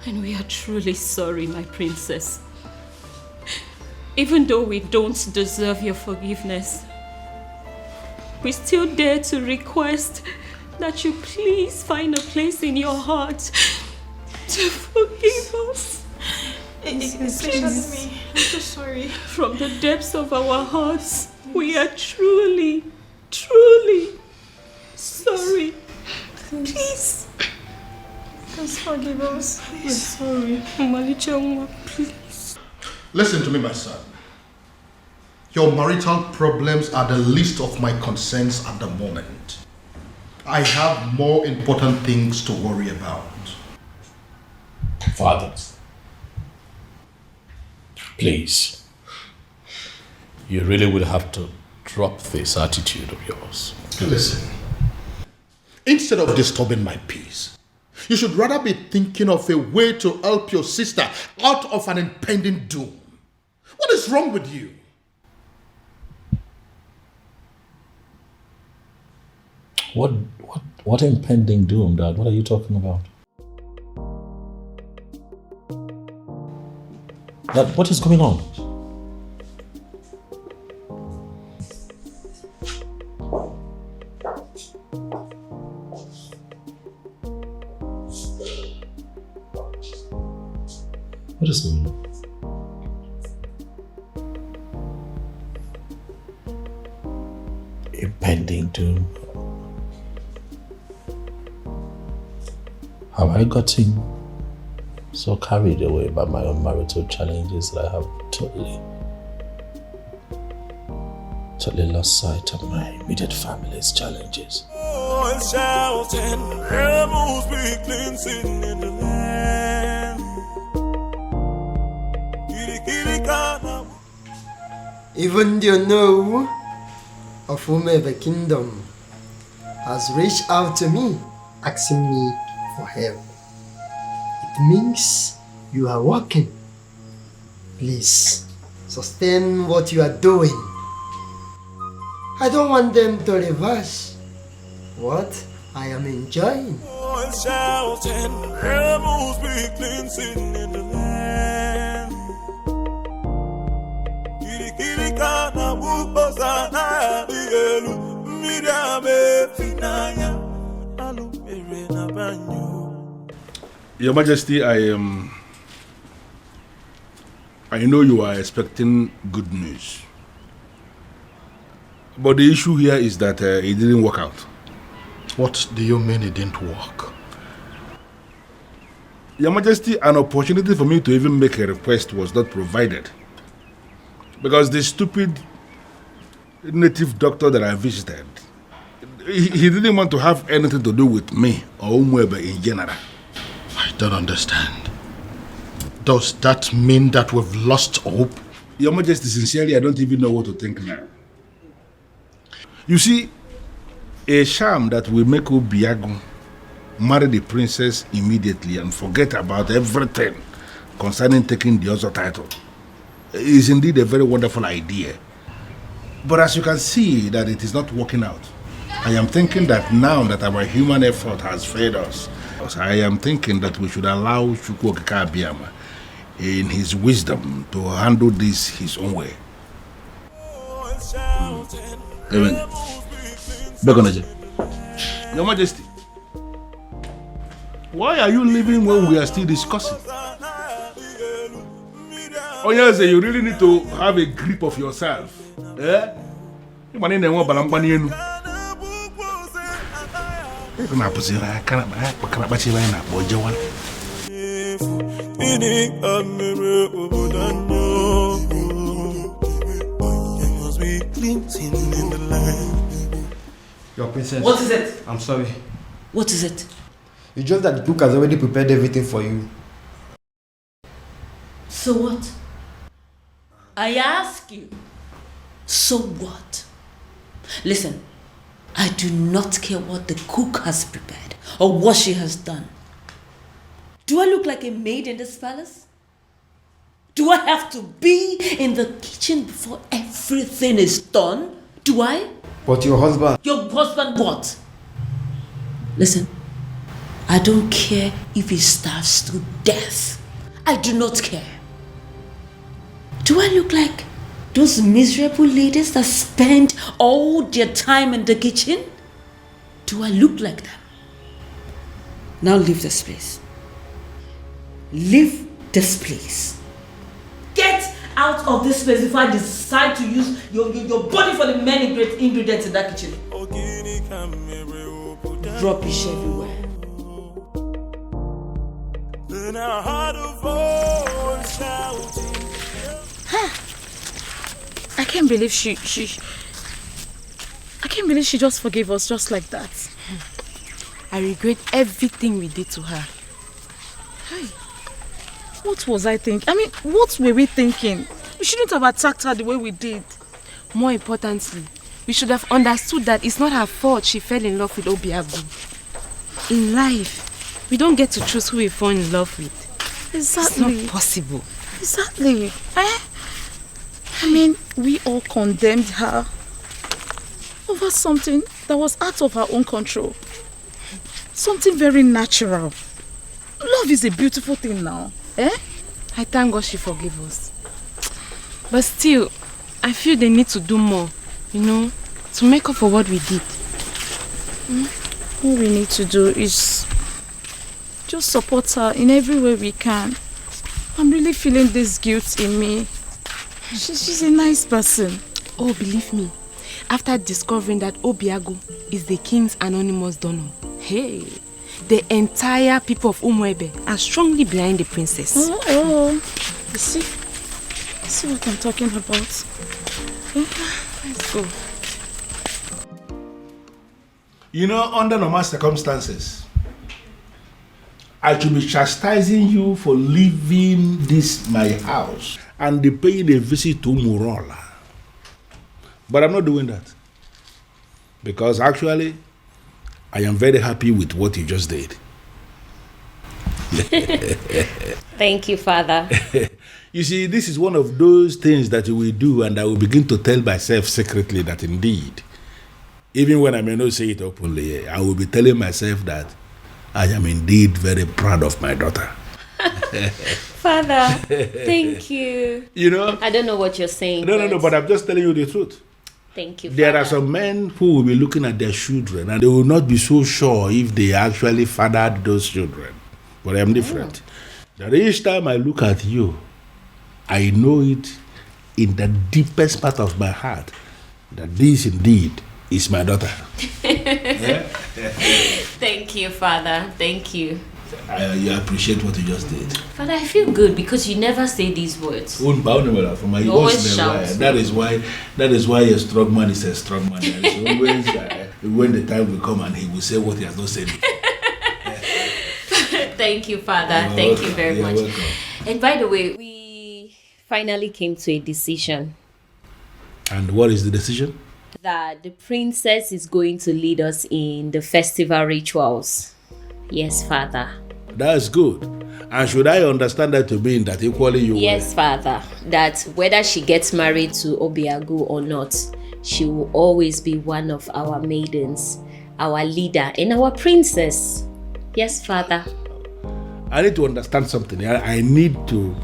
[SPEAKER 2] And we are truly sorry, my princess. Even though we don't deserve your forgiveness, we still dare to request that you please find a place in your heart to forgive us.
[SPEAKER 12] Especially me. I'm so sorry.
[SPEAKER 2] From the depths of our hearts, we are truly, truly sorry. Please.
[SPEAKER 12] Please forgive us.
[SPEAKER 8] We're sorry. Malicha, please.
[SPEAKER 16] Listen to me, my son. Your marital problems are the least of my concerns at the moment. I have more important things to worry about.
[SPEAKER 15] Father, please, you really would have to drop this attitude of yours.
[SPEAKER 16] Listen, instead of disturbing my peace, you should rather be thinking of a way to help your sister out of an impending doom. What is wrong with you?
[SPEAKER 15] What impending doom, Dad? What are you talking about? Dad, what is going on? What is going on? Impending doom? Have I gotten so carried away by my own marital challenges that I have totally lost sight of my immediate family's challenges?
[SPEAKER 3] Shouting, rebels be cleansing in the land.
[SPEAKER 20] Even the know of whomever kingdom has reached out to me, asking me for help. It means you are working. Please, sustain what you are doing. I don't want them to reverse what I am enjoying.
[SPEAKER 3] Shouting, rebels be cleansing in the land.
[SPEAKER 13] Your Majesty, I know you are expecting good news. But the issue here is that it didn't work out.
[SPEAKER 9] What do you mean it didn't work?
[SPEAKER 13] Your Majesty, an opportunity for me to even make a request was not provided. Because the stupid native doctor that I visited, he didn't want to have anything to do with me or Umwebe in general.
[SPEAKER 9] I don't understand. Does that mean that we've lost hope?
[SPEAKER 13] Your Majesty, sincerely, I don't even know what to think now. You see, a sham that will make Obiago marry the princess immediately and forget about everything concerning taking the other title is indeed a very wonderful idea. But as you can see that it is not working out, I am thinking that now that our human effort has failed us, I am thinking that we should allow Chukwu Okike Abiyama in his wisdom to handle this his own way.
[SPEAKER 1] Amen.
[SPEAKER 13] Your Majesty, why are you leaving when we are still discussing? Oh yes, you really need to have a grip of yourself. Eh?
[SPEAKER 21] Your princess.
[SPEAKER 2] What is it?
[SPEAKER 21] I'm sorry.
[SPEAKER 2] What is it?
[SPEAKER 21] It's just that the cook has already prepared everything for you.
[SPEAKER 2] So what? I ask you. So what? Listen, I do not care what the cook has prepared or what she has done. Do I look like a maid in this palace? Do I have to be in the kitchen before everything is done? Do I?
[SPEAKER 21] But your husband...
[SPEAKER 2] Your husband what? Listen, I don't care if he starves to death. I do not care. Do I look like those miserable ladies that spend all their time in the kitchen? Do I look like them? Now leave this place. Leave this place. Get out of this place before I decide to use your body for the many great ingredients in that kitchen. Rubbish everywhere.
[SPEAKER 11] I can't believe she just forgave us just like that. I regret everything we did to her. Hey, what was I thinking? I mean, what were we thinking? We shouldn't have attacked her the way we did.
[SPEAKER 8] More importantly, we should have understood that it's not her fault she fell in love with Obiago. In life, we don't get to choose who we fall in love with.
[SPEAKER 11] Exactly.
[SPEAKER 8] It's not possible.
[SPEAKER 11] Exactly. I mean, we all condemned her over something that was out of her own control. Something very natural. Love is a beautiful thing now. Eh?
[SPEAKER 8] I thank God she forgave us. But still, I feel they need to do more, to make up for what we did.
[SPEAKER 11] All we need to do is just support her in every way we can. I'm really feeling this guilt in me. She's a nice person.
[SPEAKER 8] Oh, believe me, after discovering that Obiago is the king's anonymous donor, hey, the entire people of Umuebe are strongly behind the princess.
[SPEAKER 12] You see what I'm talking about?
[SPEAKER 8] Let's go.
[SPEAKER 13] You know, under normal circumstances, I should be chastising you for leaving this my house and paying a visit to Murola. But I'm not doing that. Because actually, I am very happy with what you just did.
[SPEAKER 2] Thank you, Father.
[SPEAKER 13] You see, this is one of those things that you will do, and I will begin to tell myself secretly that indeed, even when I may not say it openly, I will be telling myself that I am indeed very proud of my daughter.
[SPEAKER 2] Father, thank you.
[SPEAKER 13] You know?
[SPEAKER 2] I don't know what you're saying.
[SPEAKER 13] No, but I'm just telling you the truth.
[SPEAKER 2] Thank you,
[SPEAKER 13] There
[SPEAKER 2] Father.
[SPEAKER 13] are some men who will be looking at their children and they will not be so sure if they actually fathered those children. But I'm different. That each time I look at you, I know it in the deepest part of my heart that this indeed is my daughter.
[SPEAKER 2] Thank you, Father. Thank you.
[SPEAKER 13] I appreciate what you just did.
[SPEAKER 2] Father, I feel good because you never say these words.
[SPEAKER 13] You
[SPEAKER 2] always shout.
[SPEAKER 13] That is why a strong man is a strong man. There is always when the time will come and he will say what he has not said.
[SPEAKER 2] Thank you, Father. Thank you very much.
[SPEAKER 13] Welcome.
[SPEAKER 2] And by the way, we finally came to a decision.
[SPEAKER 13] And what is the decision?
[SPEAKER 2] That the princess is going to lead us in the festival rituals. Yes, Father.
[SPEAKER 13] That's good. And should I understand that to mean that equally you
[SPEAKER 2] Yes, Father. That whether she gets married to Obiagu or not, she will always be one of our maidens, our leader, and our princess. Yes, Father.
[SPEAKER 13] I need to understand something. I need to,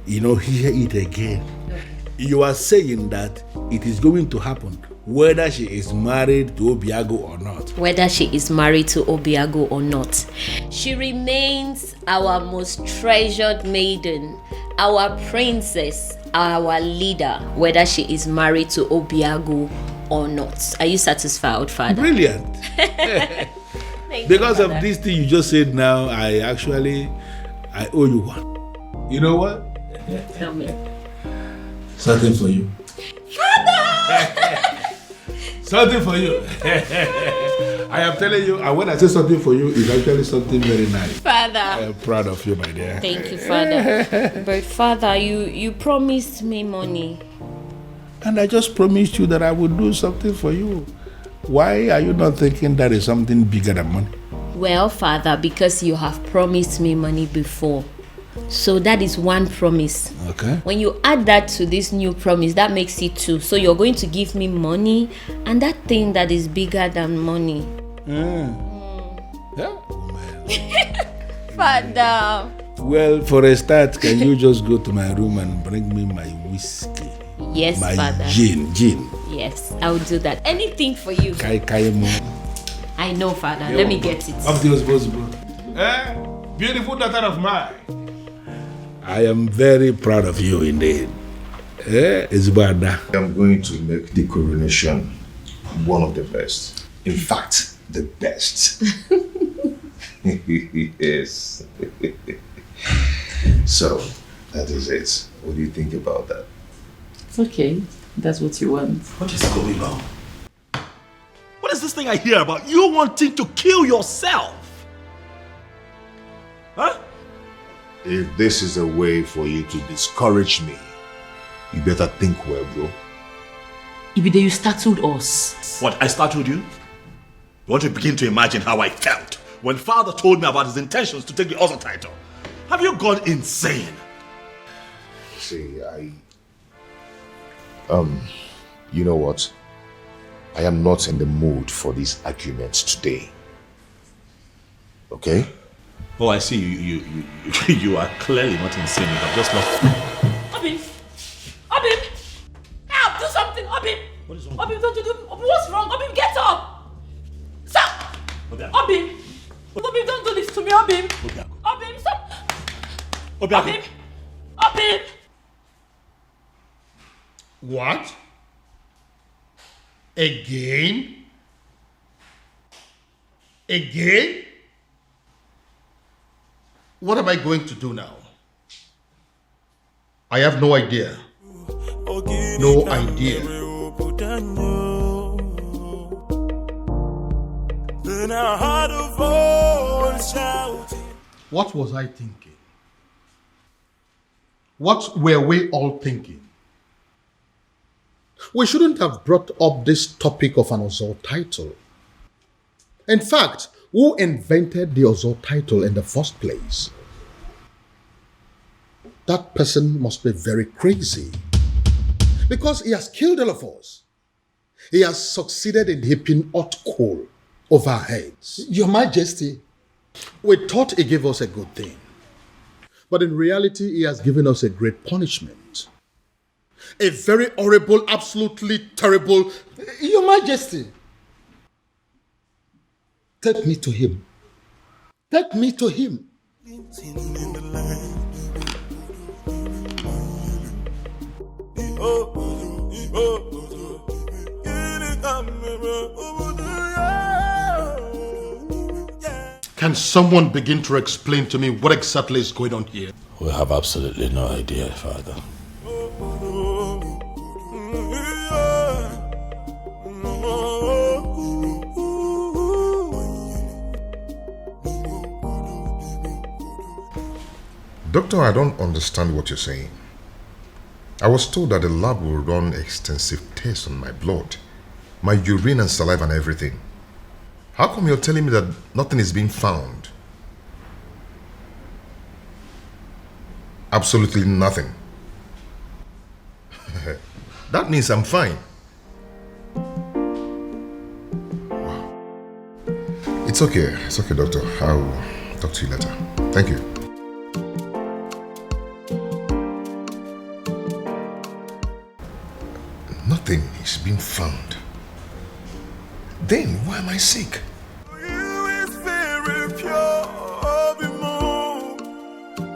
[SPEAKER 13] hear it again.
[SPEAKER 2] Okay.
[SPEAKER 13] You are saying that it is going to happen whether she is married to Obiagu or not.
[SPEAKER 2] Whether she is married to Obiagu or not, she remains our most treasured maiden, our princess, our leader, whether she is married to Obiagu or not. Are you satisfied, Father?
[SPEAKER 13] Brilliant. Because of this thing you just said now, I owe you one. You know what?
[SPEAKER 2] Tell me.
[SPEAKER 13] Something for you.
[SPEAKER 2] Father!
[SPEAKER 13] Something for you. I am telling you, and when I say something for you, it's actually something very nice.
[SPEAKER 2] Father.
[SPEAKER 13] I am proud of you, my dear.
[SPEAKER 2] Thank you, Father. But Father, you promised me money.
[SPEAKER 13] And I just promised you that I would do something for you. Why are you not thinking that is something bigger than money?
[SPEAKER 2] Well, Father, because you have promised me money before. So that is one promise.
[SPEAKER 13] Okay.
[SPEAKER 2] When you add that to this new promise, that makes it two. So you're going to give me money and that thing that is bigger than money.
[SPEAKER 13] Yeah.
[SPEAKER 2] Father.
[SPEAKER 13] Well, for a start, can you just go to my room and bring me my whiskey?
[SPEAKER 2] Yes,
[SPEAKER 13] my
[SPEAKER 2] Father.
[SPEAKER 13] Gin.
[SPEAKER 2] Yes, I will do that. Anything for you. I know, Father. Let me get it.
[SPEAKER 13] Of those boys, bro. Beautiful daughter of mine. I am very proud of you indeed. It's bad.
[SPEAKER 16] I'm going to make the coronation one of the best. In fact, the best. Yes. So, that is it. What do you think about that?
[SPEAKER 11] It's okay. That's what you want.
[SPEAKER 1] What is going on? What is this thing I hear about you wanting to kill yourself? Huh?
[SPEAKER 16] If this is a way for you to discourage me, you better think well, bro.
[SPEAKER 11] Ibide, you startled us.
[SPEAKER 1] What, I startled you? You want to begin to imagine how I felt when Father told me about his intentions to take the other title. Have you gone insane?
[SPEAKER 16] See, you know what? I am not in the mood for these arguments today. Okay?
[SPEAKER 1] Oh, I see. You are clearly not insane. You have just lost.
[SPEAKER 11] Obim! Help! Do something! Obim!
[SPEAKER 1] What is wrong?
[SPEAKER 11] Obim, don't you do... What's wrong? Obim, get up! Stop! Obim! Obim, don't do this to me, Obim! Obim, stop! Obim!
[SPEAKER 13] What? Again?
[SPEAKER 9] What am I going to do now? I have no idea. No idea. What was I thinking? What were we all thinking? We shouldn't have brought up this topic of an Ozor title. In fact, who invented the Ozor title in the first place? That person must be very crazy. Because he has killed all of us. He has succeeded in heaping hot coal over our heads.
[SPEAKER 7] Your Majesty.
[SPEAKER 9] We thought he gave us a good thing. But in reality, he has given us a great punishment. A very horrible, absolutely terrible...
[SPEAKER 7] Your Majesty. Take me to him. Take me to him.
[SPEAKER 9] Can someone begin to explain to me what exactly is going on here?
[SPEAKER 15] We have absolutely no idea, Father.
[SPEAKER 16] Doctor, I don't understand what you're saying. I was told that the lab will run extensive tests on my blood, my urine and saliva and everything. How come you're telling me that nothing is being found? Absolutely nothing. That means I'm fine. Wow. It's okay, doctor. I'll talk to you later. Thank you. Nothing is being found. Then why am I sick?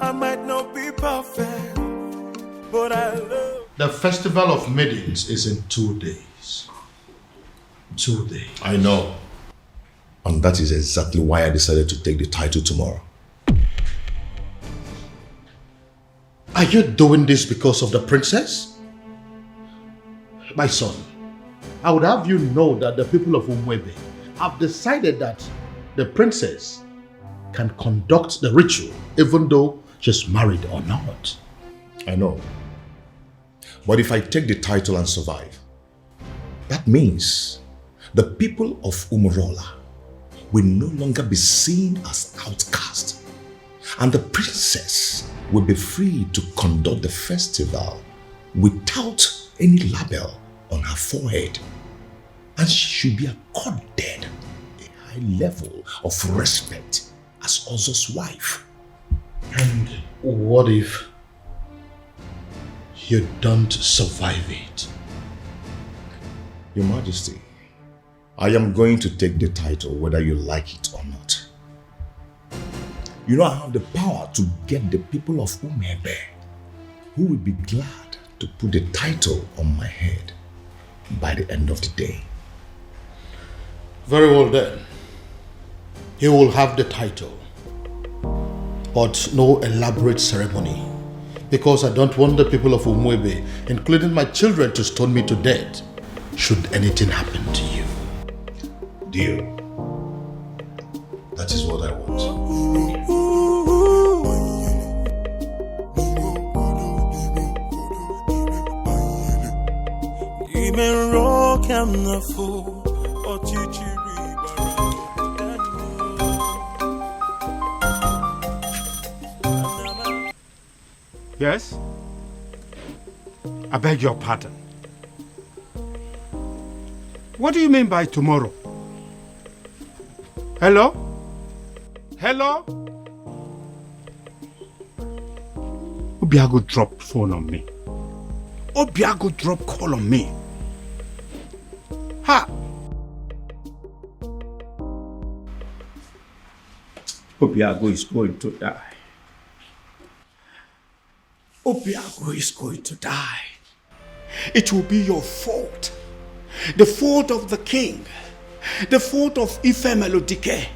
[SPEAKER 3] I might not be perfect, but I love.
[SPEAKER 9] The Festival of Maidens is in 2 days. 2 days.
[SPEAKER 15] I know. And that is exactly why I decided to take the title tomorrow.
[SPEAKER 9] Are you doing this because of the princess? My son, I would have you know that the people of Umwebe have decided that the princess can conduct the ritual even though she's married or not.
[SPEAKER 15] I know. But if I take the title and survive, that means the people of Umurola will no longer be seen as outcasts, and the princess will be free to conduct the festival without any label on her forehead, and she should be accorded a high level of respect as Ozor's wife.
[SPEAKER 9] And what if you don't survive it?
[SPEAKER 15] Your Majesty, I am going to take the title whether you like it or not. You know, I have the power to get the people of Umebe who will be glad to put the title on my head by the end of the day.
[SPEAKER 9] Very well then. He will have the title, but no elaborate ceremony, because I don't want the people of Umwebe, including my children, to stone me to death should anything happen to you.
[SPEAKER 15] Deal. That is what I want.
[SPEAKER 17] Yes? I beg your pardon. What do you mean by tomorrow? Hello? Hello? Obiago dropped phone on me. Obiago dropped call on me. Ha! Obiago is going to die. Obiago is going to die. It will be your fault. The fault of the king. The fault of Ife Melodike.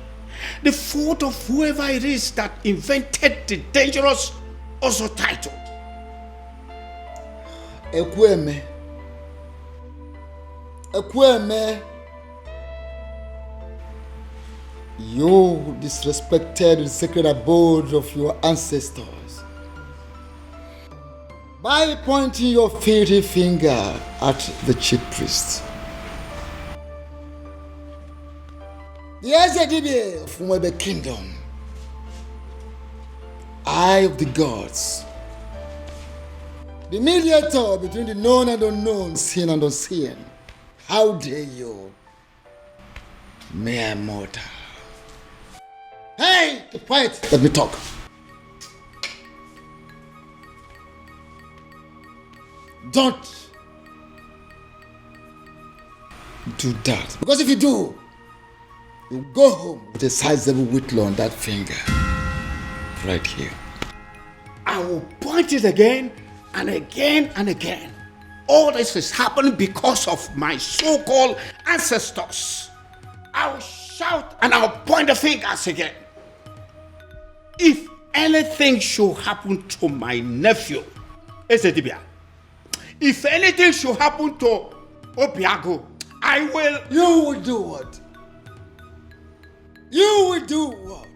[SPEAKER 19] the fault of whoever it is that invented the dangerous also title.
[SPEAKER 7] Ekweme. Ekweme. You disrespected the sacred abode of your ancestors by pointing your filthy finger at the chief priest. The Ezedibe of Mwebe Kingdom, eye of the gods, the mediator between the known and unknown, seen and unseen. How dare you, mere mortal? Hey, quiet, let me talk. Don't do that, because if you do, you go home with a sizable whitlow on that finger, right here.
[SPEAKER 19] I will point it again and again and again. All this is happening because of my so-called ancestors. I'll shout and I'll point the fingers again. If anything should happen to my nephew, Ezedibia, if anything should happen to Obiago, I will...
[SPEAKER 7] You will do what? You will do what?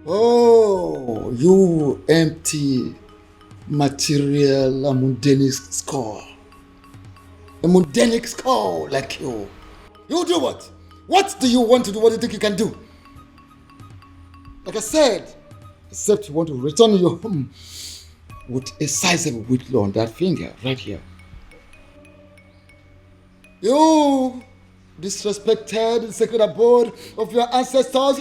[SPEAKER 7] Oh, you empty material, a mundane skull. A mundane skull like you. You do what? What do you want to do? What do you think you can do? Like I said, except you want to return your home with a sizable whitlow on that finger right here. You disrespected the sacred abode of your ancestors.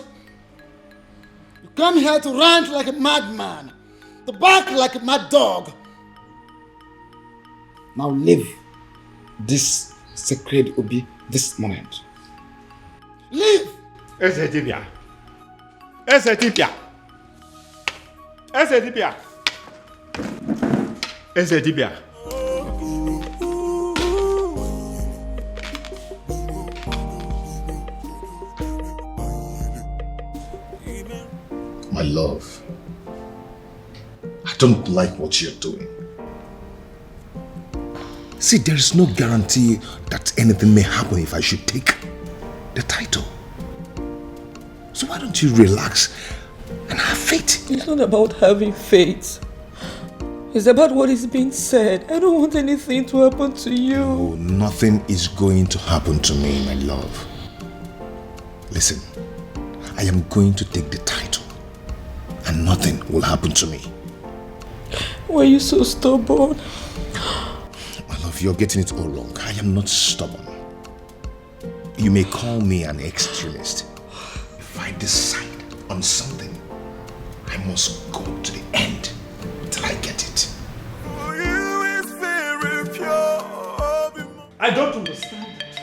[SPEAKER 7] You come here to rant like a madman, to bark like a mad dog. Now leave this sacred Obi this moment. Leave!
[SPEAKER 19] Ezedibia. Ezedibia. Ezedibia. Ezedibia.
[SPEAKER 16] My love, I don't like what you're doing. See, there is no guarantee that anything may happen if I should take the title. So why don't you relax and have faith?
[SPEAKER 22] It's not about having faith. It's about what is being said. I don't want anything to happen to you.
[SPEAKER 16] Oh, nothing is going to happen to me, my love. Listen, I am going to take the title and nothing will happen to me.
[SPEAKER 22] Why are you so stubborn?
[SPEAKER 16] My love, you're getting it all wrong. I am not stubborn. You may call me an extremist. If I decide on something, I must go to the end till I get it.
[SPEAKER 1] I don't understand it.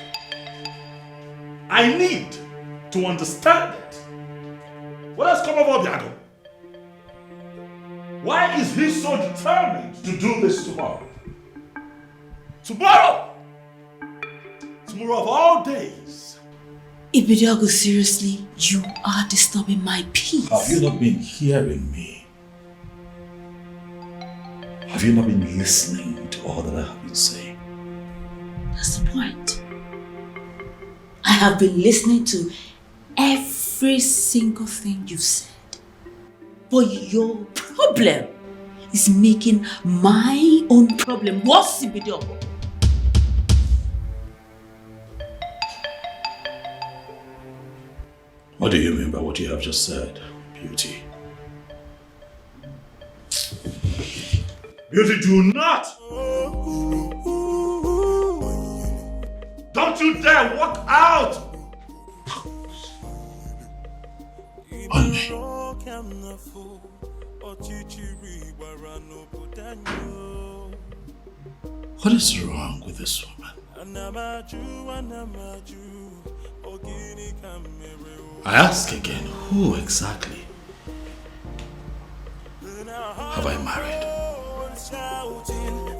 [SPEAKER 1] I need to understand it. What has come over Obiago? Why is he so determined to do this tomorrow? Tomorrow! Tomorrow of all days.
[SPEAKER 22] Ibidiago, seriously, you are disturbing my peace.
[SPEAKER 15] Have you not been hearing me? Have you not been listening to all that I have been saying?
[SPEAKER 22] That's the point. I have been listening to every single thing you've said. But your problem is making my own problem worse, Ibidiago.
[SPEAKER 15] What do you mean by what you have just said, Beauty?
[SPEAKER 1] Beauty, do not! Don't you dare walk out!
[SPEAKER 15] On me. What is wrong with this woman? I ask again, who exactly have I married?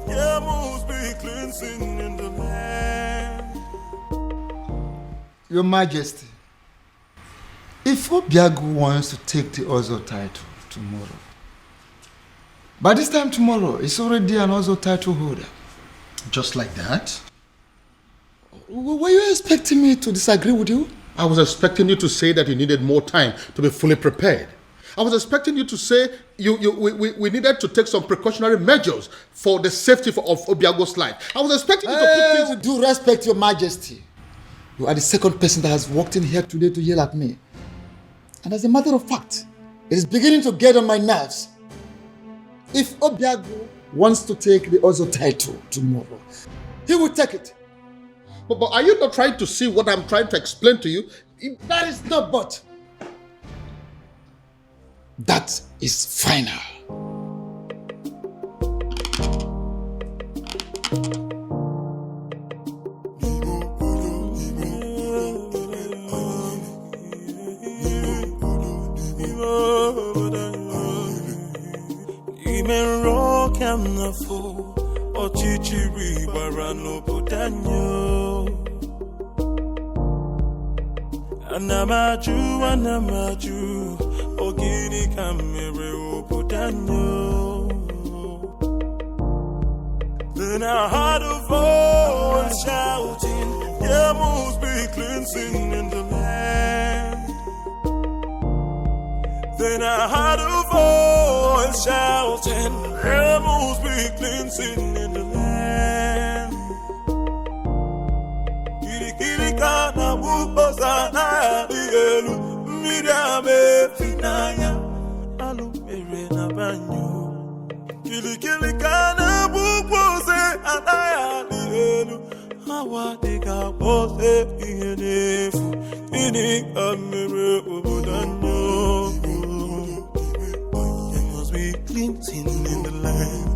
[SPEAKER 3] There must be cleansing in the land.
[SPEAKER 7] Your Majesty, if Obiago wants to take the Ozo title tomorrow, by this time tomorrow, it's already an Ozo title holder.
[SPEAKER 9] Just like that?
[SPEAKER 7] Were you expecting me to disagree with you?
[SPEAKER 9] I was expecting you to say that you needed more time to be fully prepared. I was expecting you to say we needed to take some precautionary measures for the safety of Obiago's life. I was expecting you to put things...
[SPEAKER 7] With due respect, Your Majesty, you are the second person that has walked in here today to yell at me. And as a matter of fact, it is beginning to get on my nerves. If Obiago wants to take the Ozo title tomorrow, he will take it.
[SPEAKER 9] But are you not trying to see what I'm trying to explain to you?
[SPEAKER 7] That is not but. That is final.
[SPEAKER 3] Anamaju, ogini kamere opudanyo. Then I heard a voice shouting, there must be cleansing in the land. Then I heard a voice shouting, there must be cleansing in the land. Kirikana wupozana dielu, midame finaya, alu mere na banyo. Kirikana wupoze anaya dielu, hawa dika pose iyenefu, ini amere obodanyo. There must be cleansing in the land.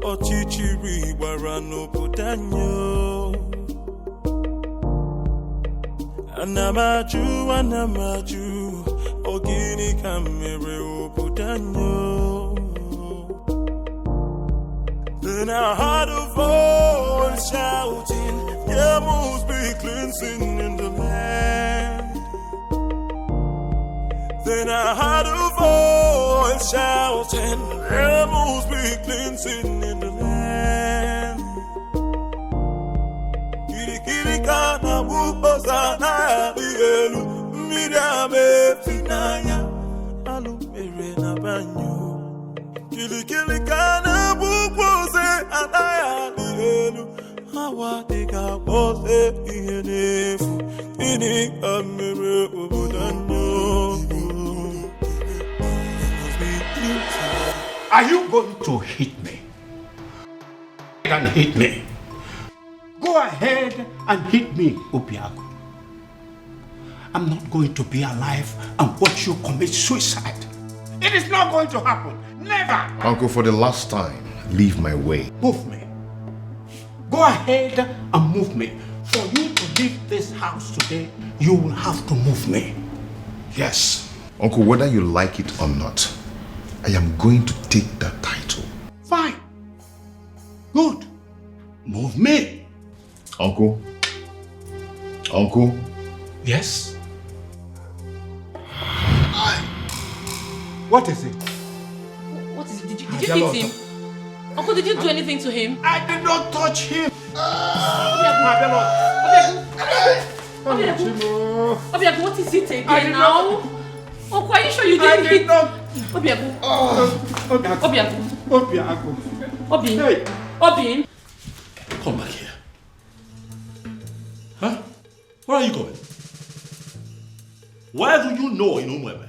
[SPEAKER 3] Ochichiri warano pudanyo. Anamaju, ogini kamere opudanyo. Then I heard a voice shouting, there must be cleansing in the land. Then I heard a voice shouting, there must be cleansing in the land. Kirikana wupozana dielu, midame finaya, alu mere na banyo. Kirikana wupoze anaya dielu, hawa dika pose iyenefu, ini amere obodanyo.
[SPEAKER 19] Are you going to hit me? And hit me. Go ahead and hit me, Obiago. I'm not going to be alive and watch you commit suicide. It is not going to happen. Never.
[SPEAKER 16] Uncle, for the last time, leave my way.
[SPEAKER 19] Move me. Go ahead and move me. For you to leave this house today, you will have to move me. Yes.
[SPEAKER 16] Uncle, whether you like it or not, I am going to take that title.
[SPEAKER 19] Fine. Good. Move me.
[SPEAKER 16] Uncle? Uncle?
[SPEAKER 19] Yes? What is it?
[SPEAKER 11] What is it? Did you hit him? Uncle, did you do anything to him?
[SPEAKER 19] I did not touch him.
[SPEAKER 11] Obiago, what is it again now? Uncle, are you sure you didn't hit? Obiago. Obin.
[SPEAKER 1] Come back here. Huh? Where are you going? Where do you know in Umweme?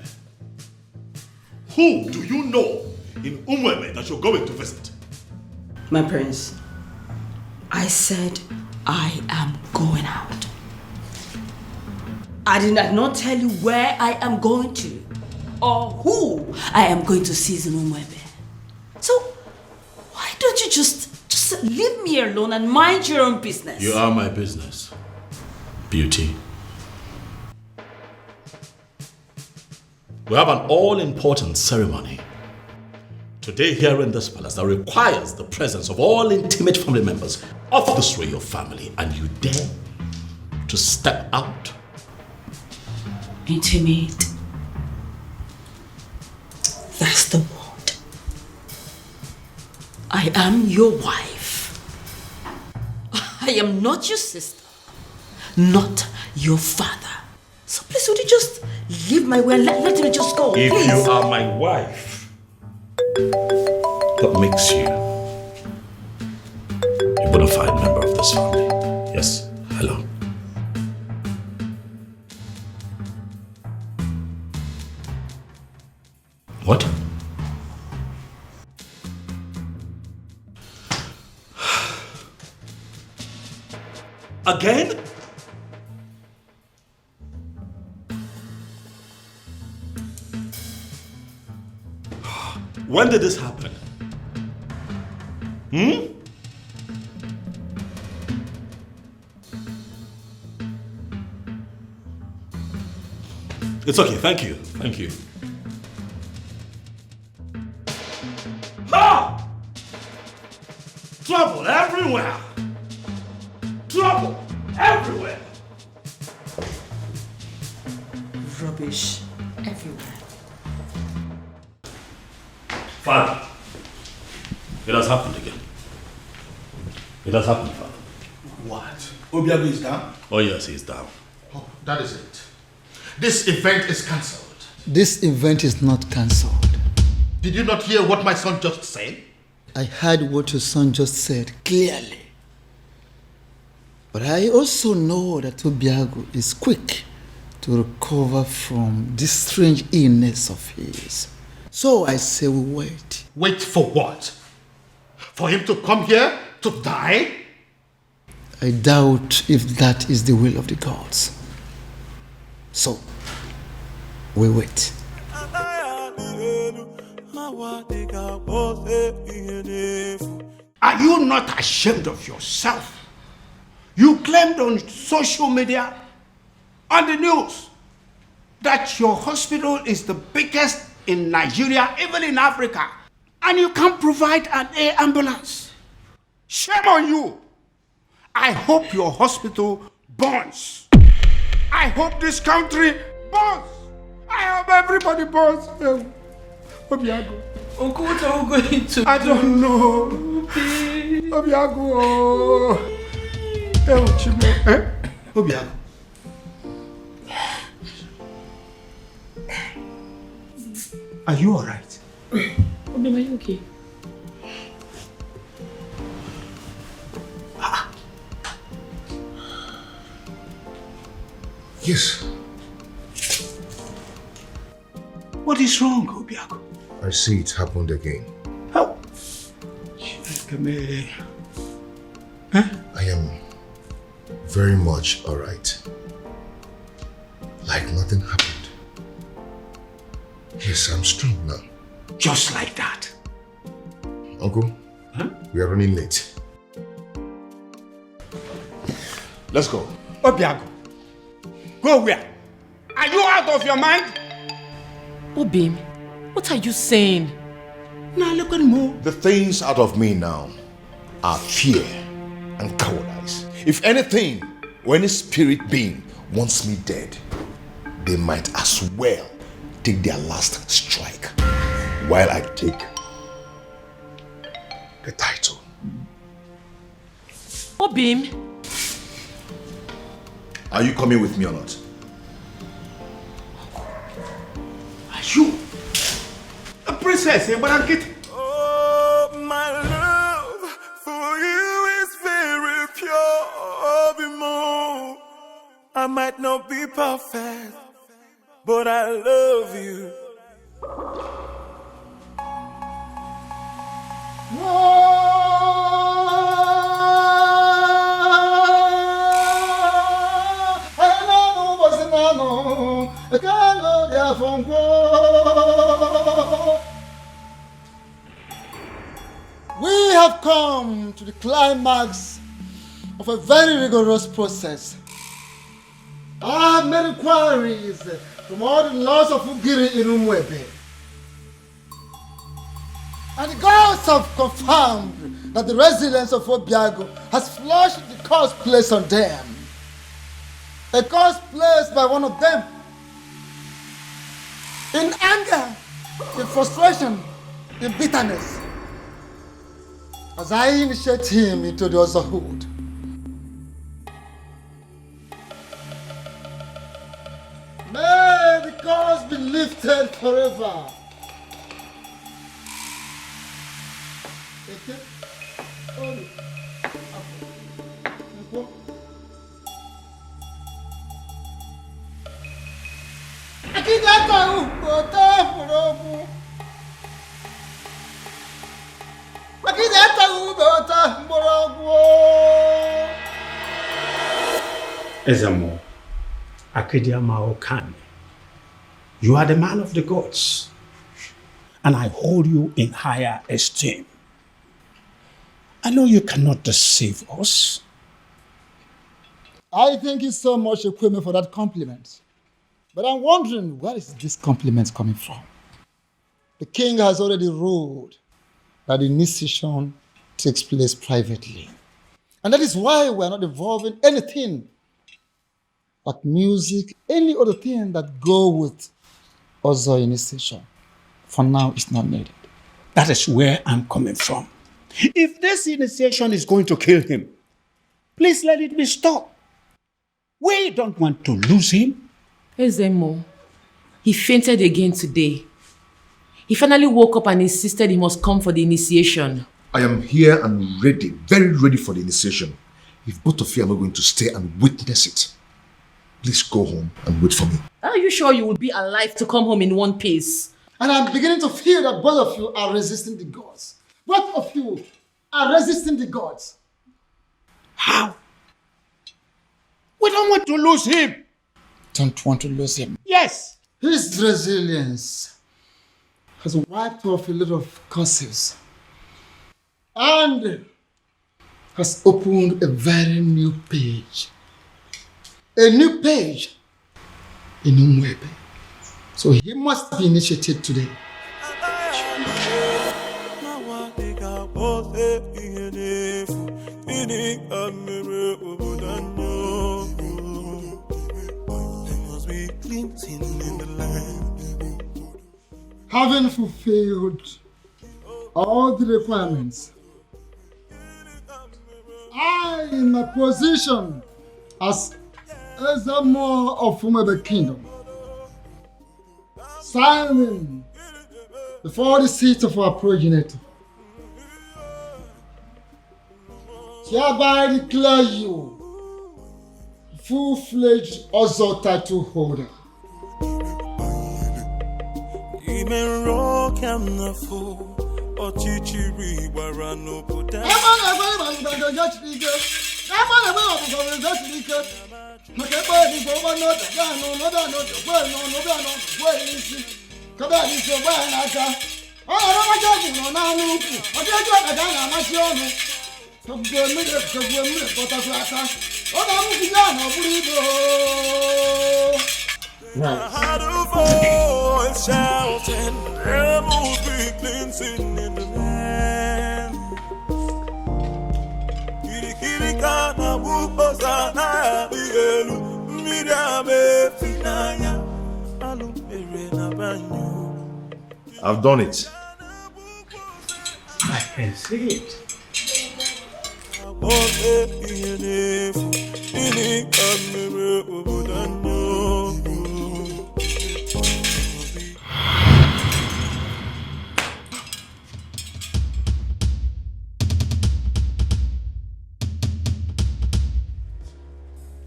[SPEAKER 1] Who do you know in Umweme that you're going to visit?
[SPEAKER 4] My prince, I said
[SPEAKER 22] I am going out. I did not tell you where I am going to or who I am going to see Zunumwebe. So, why don't you just leave me alone and mind your own business?
[SPEAKER 1] You are my business, Beauty. We have an all-important ceremony today here in this palace that requires the presence of all intimate family members of this royal family, and you dare to step out?
[SPEAKER 22] Intimate. That's the word. I am your wife. I am not your sister, not your father. So please, would you just leave my way and let me just go,
[SPEAKER 1] If
[SPEAKER 22] please?
[SPEAKER 1] you are my wife, what makes you a bona fide member of this family? Yes, hello. What? Again? When did this happen? It's okay, thank you, thank you. Ha! Trouble everywhere! Trouble everywhere!
[SPEAKER 22] Rubbish everywhere.
[SPEAKER 1] Father, it has happened again. It has happened, Father.
[SPEAKER 9] What? Obiago is down?
[SPEAKER 1] Oh yes, he's down.
[SPEAKER 9] Oh, that is it. This event is cancelled.
[SPEAKER 7] This event is not cancelled.
[SPEAKER 9] Did you not hear what my son just said?
[SPEAKER 7] I heard what your son just said clearly. But I also know that Obiago is quick to recover from this strange illness of his. So I say we wait.
[SPEAKER 9] Wait for what? For him to come here to die?
[SPEAKER 7] I doubt if that is the will of the gods. So, we wait.
[SPEAKER 17] Are you not ashamed of yourself? You claimed on social media, on the news, that your hospital is the biggest in Nigeria, even in Africa, and you can't provide an air ambulance. Shame on you. I hope your hospital burns. I hope this country burns. I hope everybody burns. Obiago.
[SPEAKER 11] Uncle, what are we going to
[SPEAKER 17] I don't know. Obiago. Obiago. Are you alright?
[SPEAKER 11] Obi, are you okay?
[SPEAKER 9] Yes.
[SPEAKER 17] What is wrong, Obiago?
[SPEAKER 16] I see it happened again.
[SPEAKER 17] How?
[SPEAKER 16] I am very much alright. Like nothing happened. Yes, I'm strong now.
[SPEAKER 17] Just like that.
[SPEAKER 16] Uncle, we are running late.
[SPEAKER 9] Let's go.
[SPEAKER 17] Obiago, go where? Are you out of your mind?
[SPEAKER 14] Obim, what are you saying?
[SPEAKER 17] Now look at me.
[SPEAKER 16] The things out of me now are fear and cowardice. If anything, or any spirit being wants me dead, they might as well take their last strike while I take the title.
[SPEAKER 14] Obim.
[SPEAKER 16] Are you coming with me or not?
[SPEAKER 17] Are you a princess?
[SPEAKER 3] Oh, my love for you is very pure. Bimo. I might not be perfect, but I love you.
[SPEAKER 7] come to the climax of a very rigorous process. I have made inquiries from all the laws of Ugiri in Umwebe. And the gods have confirmed that the residents of Obiago has flushed the curse placed on them. A curse placed by one of them. In anger, in frustration, in bitterness. As I initiate him into the otherhood. May the curse be lifted forever.
[SPEAKER 19] Ezamo, Akediama Okani, you are the man of the gods, and I hold you in higher esteem. I know you cannot deceive us.
[SPEAKER 7] I thank you so much, Ekweme, for that compliment. But I'm wondering, where is this compliment coming from? The king has already ruled that the initiation takes place privately. And that is why we are not involving anything like music, any other thing that go with other initiation. For now, it's not needed.
[SPEAKER 19] That is where I'm coming from. If this initiation is going to kill him, please let it be stopped. We don't want to lose him.
[SPEAKER 14] Ezemo, he fainted again today. He finally woke up and insisted he must come for the initiation.
[SPEAKER 16] I am here and ready, very ready for the initiation. If both of you are not going to stay and witness it, please go home and wait for me.
[SPEAKER 14] Are you sure you will be alive to come home in one piece?
[SPEAKER 7] And I'm beginning to feel that both of you are resisting the gods. Both of you are resisting the gods.
[SPEAKER 19] How? We don't want to lose him.
[SPEAKER 7] Don't want to lose him?
[SPEAKER 19] Yes.
[SPEAKER 7] His resilience has wiped off a lot of curses and has opened a very new page. A new page in Umwebe. So he must be initiated today. Having fulfilled all the requirements, I, in my position as Ezemo of Umwebe Kingdom, standing before the seat of our progenitor, hereby declare you full-fledged Ozo title holder.
[SPEAKER 3] Shouting, rebels be cleansing in the land.
[SPEAKER 16] I've done it.
[SPEAKER 19] I can see it.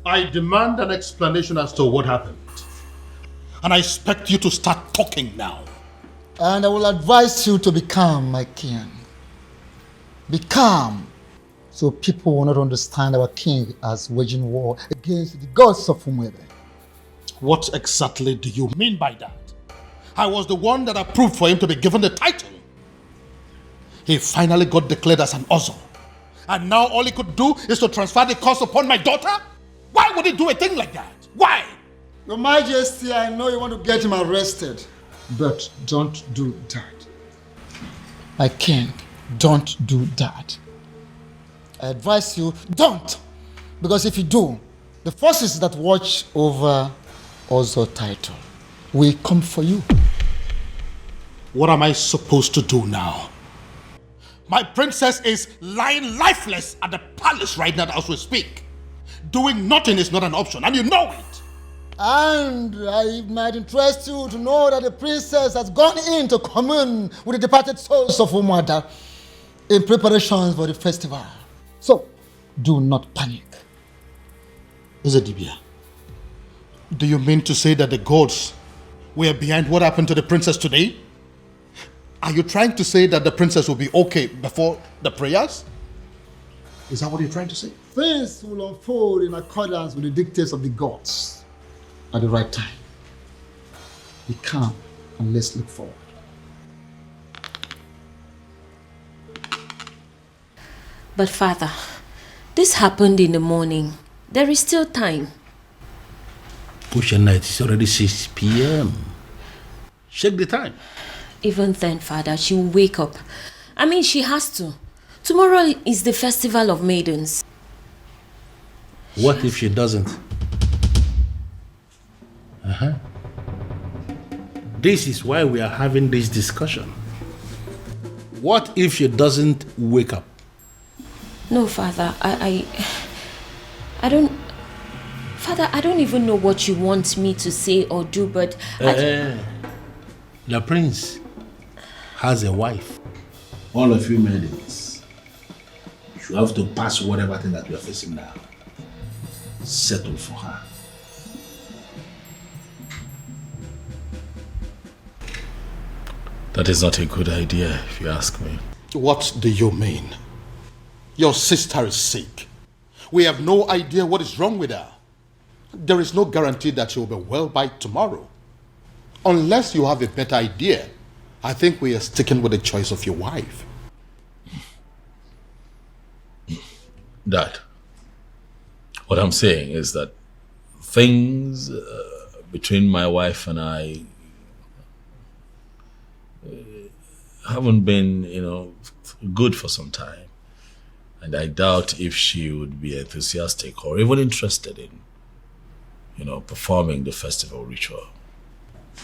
[SPEAKER 9] I demand an explanation as to what happened. And I expect you to start talking now.
[SPEAKER 7] And I will advise you to be calm, my king. Be calm, so people will not understand our king as waging war against the gods of Umwebe.
[SPEAKER 9] What exactly do you mean by that? I was the one that approved for him to be given the title. He finally got declared as an Ozo. And now all he could do is to transfer the curse upon my daughter? Why would he do a thing like that? Why?
[SPEAKER 7] Your Majesty, I know you want to get him arrested, but don't do that. My king, don't do that. I advise you, don't! Because if you do, the forces that watch over Ozo title will come for you.
[SPEAKER 9] What am I supposed to do now? My princess is lying lifeless at the palace right now as we speak. Doing nothing is not an option, and you know it.
[SPEAKER 7] And it might interest you to know that the princess has gone in to commune with the departed souls of her mother in preparations for the festival. So, do not panic.
[SPEAKER 9] Uzedibia, do you mean to say that the gods were behind what happened to the princess today? Are you trying to say that the princess will be okay before the prayers? Is that what you're trying to say?
[SPEAKER 7] Things will unfold in accordance with the dictates of the gods at the right time. Be calm and let's look forward.
[SPEAKER 2] But Father, this happened in the morning. There is still time.
[SPEAKER 13] Ocean night is already 6 p.m. Check the time.
[SPEAKER 2] Even then, Father, she will wake up. I mean, she has to. Tomorrow is the festival of maidens.
[SPEAKER 13] What if she doesn't? This is why we are having this discussion. What if she doesn't wake up?
[SPEAKER 2] No, Father, I don't... Father, I don't even know what you want me to say or do, but...
[SPEAKER 13] The prince has a wife.
[SPEAKER 15] All of you maidens, you have to pass whatever thing that you are facing now. Settle for her.
[SPEAKER 1] That is not a good idea, if you ask me.
[SPEAKER 9] What do you mean? Your sister is sick. We have no idea what is wrong with her. There is no guarantee that she will be well by tomorrow. Unless you have a better idea, I think we are sticking with the choice of your wife.
[SPEAKER 1] Dad, what I'm saying is that things between my wife and I haven't been, good for some time. And I doubt if she would be enthusiastic or even interested in, performing the festival ritual.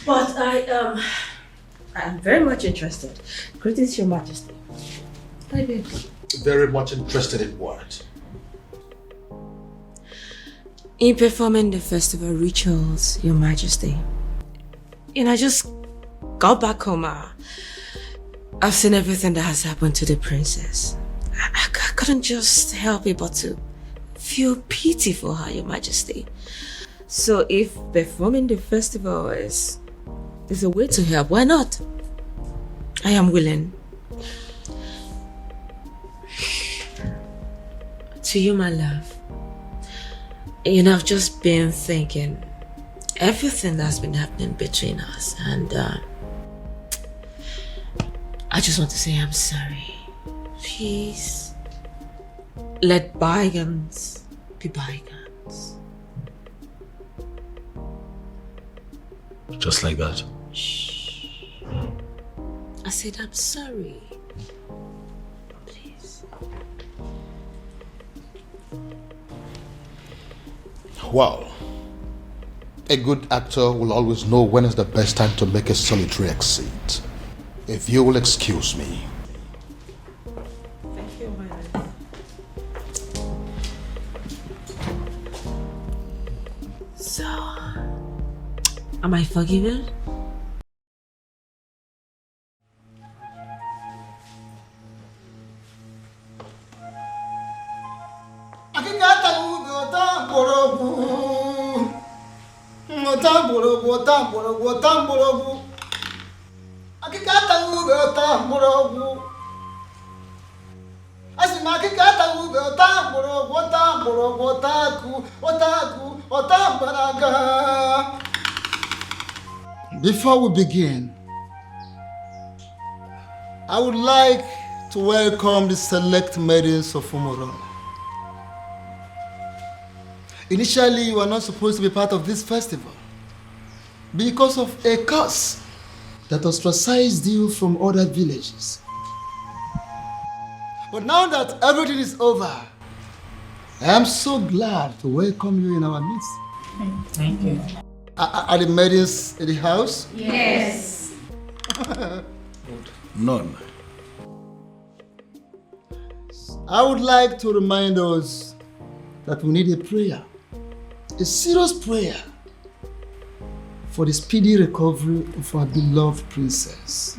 [SPEAKER 4] But I'm very much interested. Greetings, Your Majesty. Hi, babe.
[SPEAKER 9] Very much interested in what?
[SPEAKER 4] In performing the festival rituals, Your Majesty. I just got back home. I've seen everything that has happened to the princess. I couldn't just help it but to feel pity for her, Your Majesty. So if performing the festival is a way to help, why not? I am willing. To you, my love. I've just been thinking everything that's been happening between us, and I just want to say I'm sorry. Please, let bygones be bygones.
[SPEAKER 1] Just like that?
[SPEAKER 4] Shh. I said I'm sorry. Please.
[SPEAKER 9] Well, a good actor will always know when is the best time to make a solitary exit. If you will excuse me.
[SPEAKER 4] Thank you, my love. So, am I forgiven?
[SPEAKER 7] Before we begin, I would like to welcome the select maidens of Umurola. Initially, you were not supposed to be part of this festival because of a curse that ostracized you from other villages. But now that everything is over, I am so glad to welcome you in our midst.
[SPEAKER 22] Thank you.
[SPEAKER 7] Are the maidens in the house?
[SPEAKER 22] Yes.
[SPEAKER 13] None.
[SPEAKER 7] I would like to remind us that we need a prayer, a serious prayer for the speedy recovery of our beloved princess.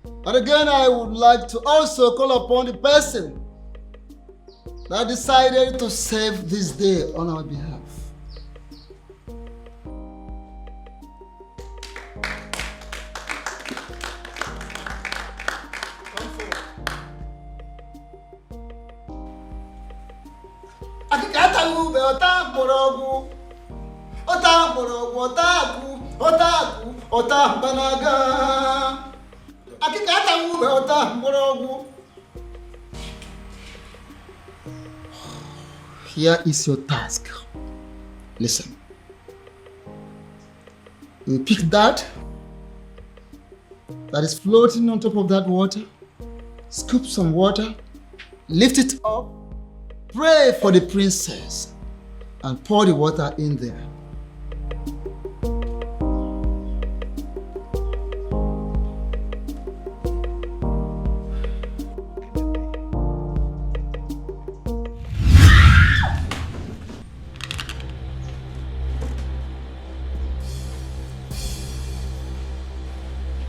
[SPEAKER 7] And again, I would like to also call upon the person that decided to save this day on our behalf. Here is your task. Listen. You pick that is floating on top of that water, scoop some water, lift it up, pray for the princess, and pour the water in there.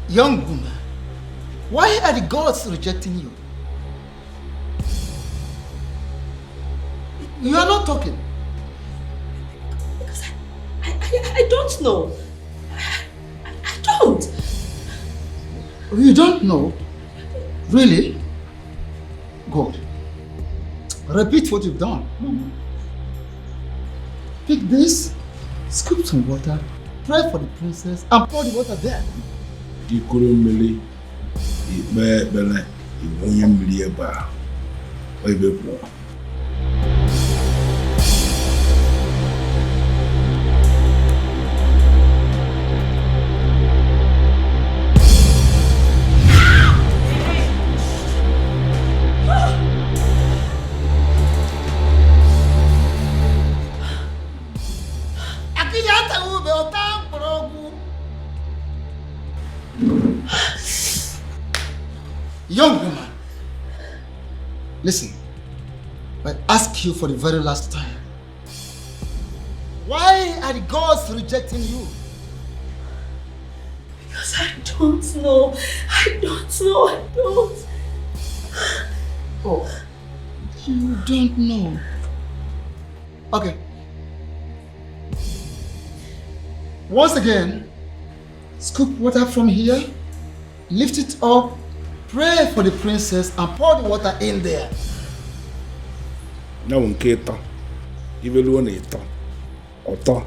[SPEAKER 7] Young woman, why are the gods rejecting you? You are not talking.
[SPEAKER 22] Because I don't know. I don't.
[SPEAKER 7] You don't know? Really? Good. Repeat what you've done. Pick this, scoop some water, pray for the princess, and pour the water there.
[SPEAKER 13] Ikurumele, Ibele, Ibonyemlieba, Oibepo.
[SPEAKER 7] Young woman, listen, I ask you for the very last time. Why are the gods rejecting you?
[SPEAKER 22] Because I don't know. I don't.
[SPEAKER 7] Oh, you don't know. Okay. Once again, scoop water from here, lift it up, pray for the princess, and pour the water in there.
[SPEAKER 13] Now, in Keto, you will want it. Oto.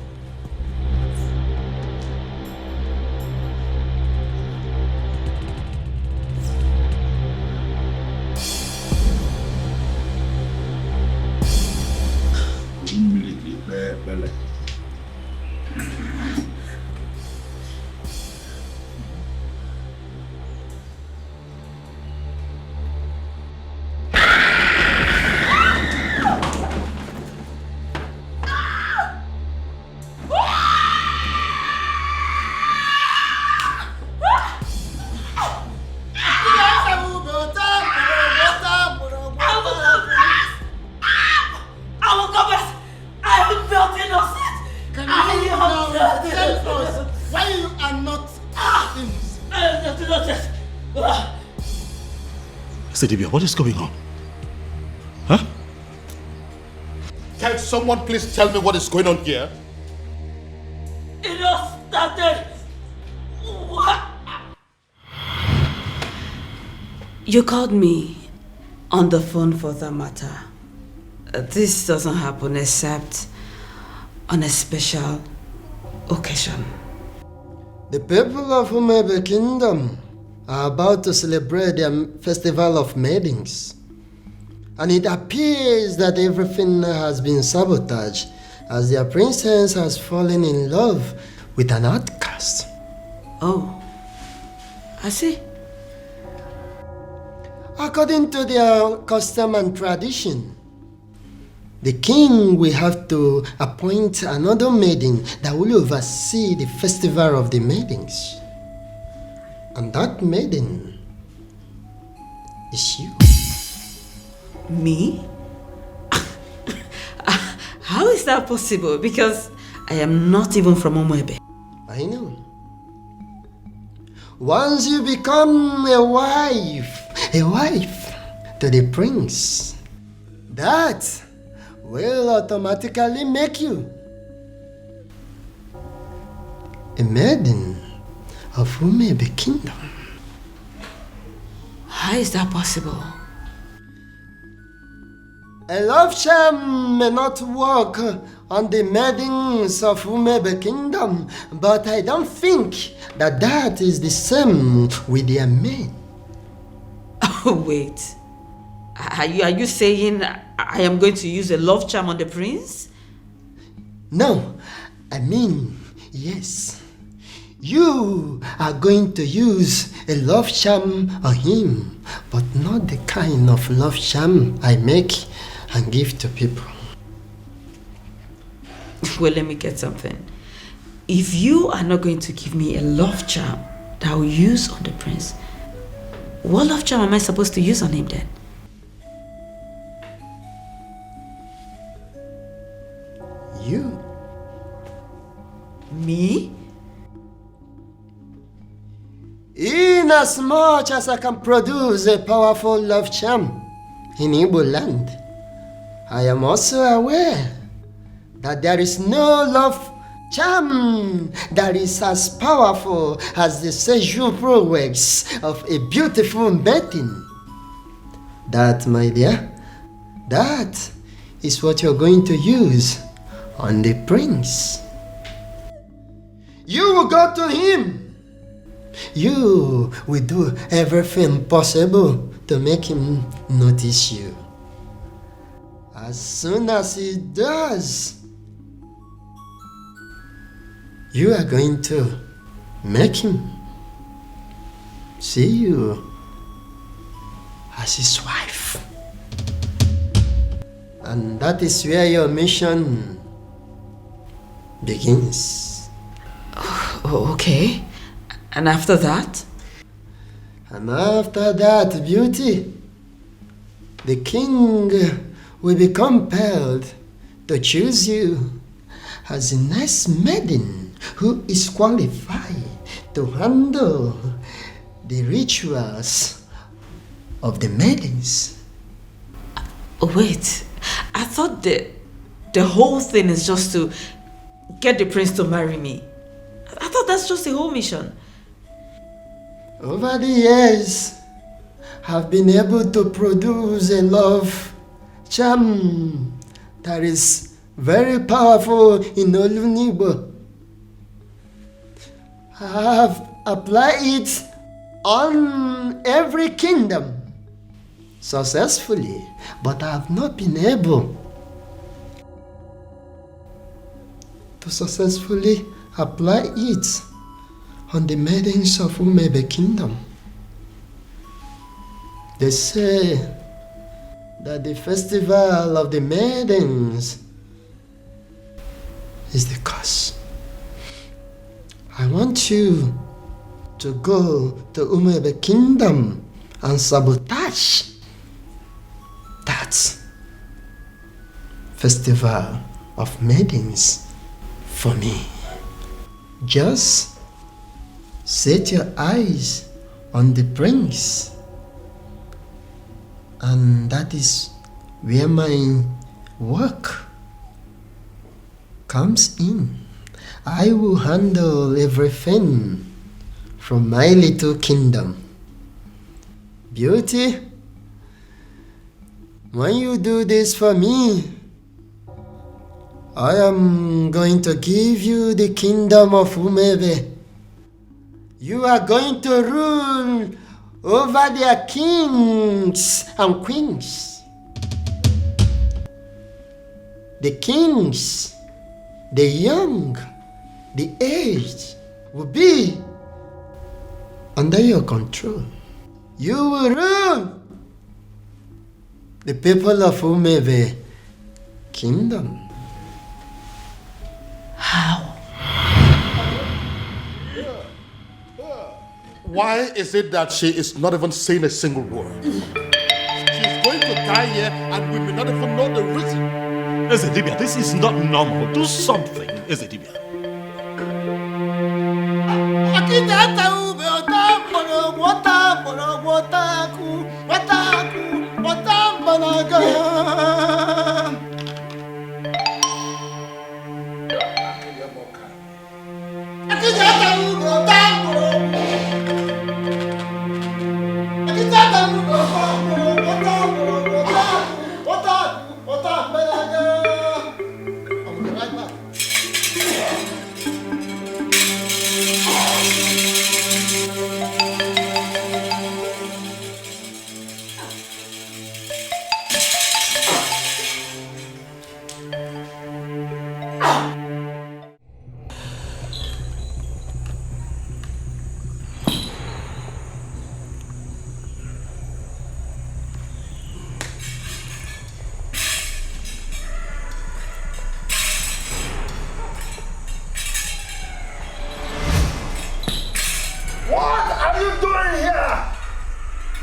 [SPEAKER 13] Bele.
[SPEAKER 1] Divya, what is going on? Huh?
[SPEAKER 9] Can someone please tell me what is going on here?
[SPEAKER 22] It all started.
[SPEAKER 4] You called me on the phone for that matter. This doesn't happen except on a special occasion.
[SPEAKER 20] The people of Umebe Kingdom are about to celebrate their festival of maidens. And it appears that everything has been sabotaged as their princess has fallen in love with an outcast.
[SPEAKER 22] Oh, I see.
[SPEAKER 20] According to their custom and tradition, the king will have to appoint another maiden that will oversee the festival of the maidens. And that maiden is you.
[SPEAKER 22] Me? How is that possible? Because I am not even from Umuebe.
[SPEAKER 20] I know. Once you become a wife to the prince, that will automatically make you a maiden of Umuebe Kingdom.
[SPEAKER 22] How is that possible?
[SPEAKER 20] A love charm may not work on the maidens of Umuebe Kingdom, but I don't think that is the same with their men.
[SPEAKER 22] Oh, wait. Are you saying I am going to use a love charm on the prince?
[SPEAKER 20] No, I mean, yes. You are going to use a love charm on him, but not the kind of love charm I make and give to people.
[SPEAKER 22] Well, let me get something. If you are not going to give me a love charm that I will use on the prince, what love charm am I supposed to use on him then?
[SPEAKER 20] You.
[SPEAKER 22] Me?
[SPEAKER 20] Inasmuch as I can produce a powerful love charm in Igbo land, I am also aware that there is no love charm that is as powerful as the sexual prowess of a beautiful maiden. That, my dear, that is what you're going to use on the prince. You will go to him. You will do everything possible to make him notice you. As soon as he does, you are going to make him see you as his wife. And that is where your mission begins.
[SPEAKER 22] Oh, okay. And after that?
[SPEAKER 20] And after that, beauty, the king will be compelled to choose you as the next maiden who is qualified to handle the rituals of the maidens.
[SPEAKER 22] Wait, I thought the whole thing is just to get the prince to marry me. I thought that's just the whole mission.
[SPEAKER 20] Over the years, I've been able to produce a love charm that is very powerful in Olunibo. I have applied it on every kingdom successfully, but I have not been able to successfully apply it on the maidens of Umuebe Kingdom. They say that the festival of the maidens is the cause. I want you to go to Umuebe Kingdom and sabotage that festival of maidens for me. Just set your eyes on the prince, and that is where my work comes in. I will handle everything from my little kingdom. Beauty, when you do this for me, I am going to give you the kingdom of Umuebe You are going to rule over their kings and queens. The kings, the young, the aged will be under your control. You will rule the people of Umebe kingdom.
[SPEAKER 22] How?
[SPEAKER 9] Why is it that she is not even saying a single word? She's going to die here and we may not even know the reason.
[SPEAKER 1] Ezedibia, this is not normal. Do something, Ezedibia.
[SPEAKER 20] What are you doing here?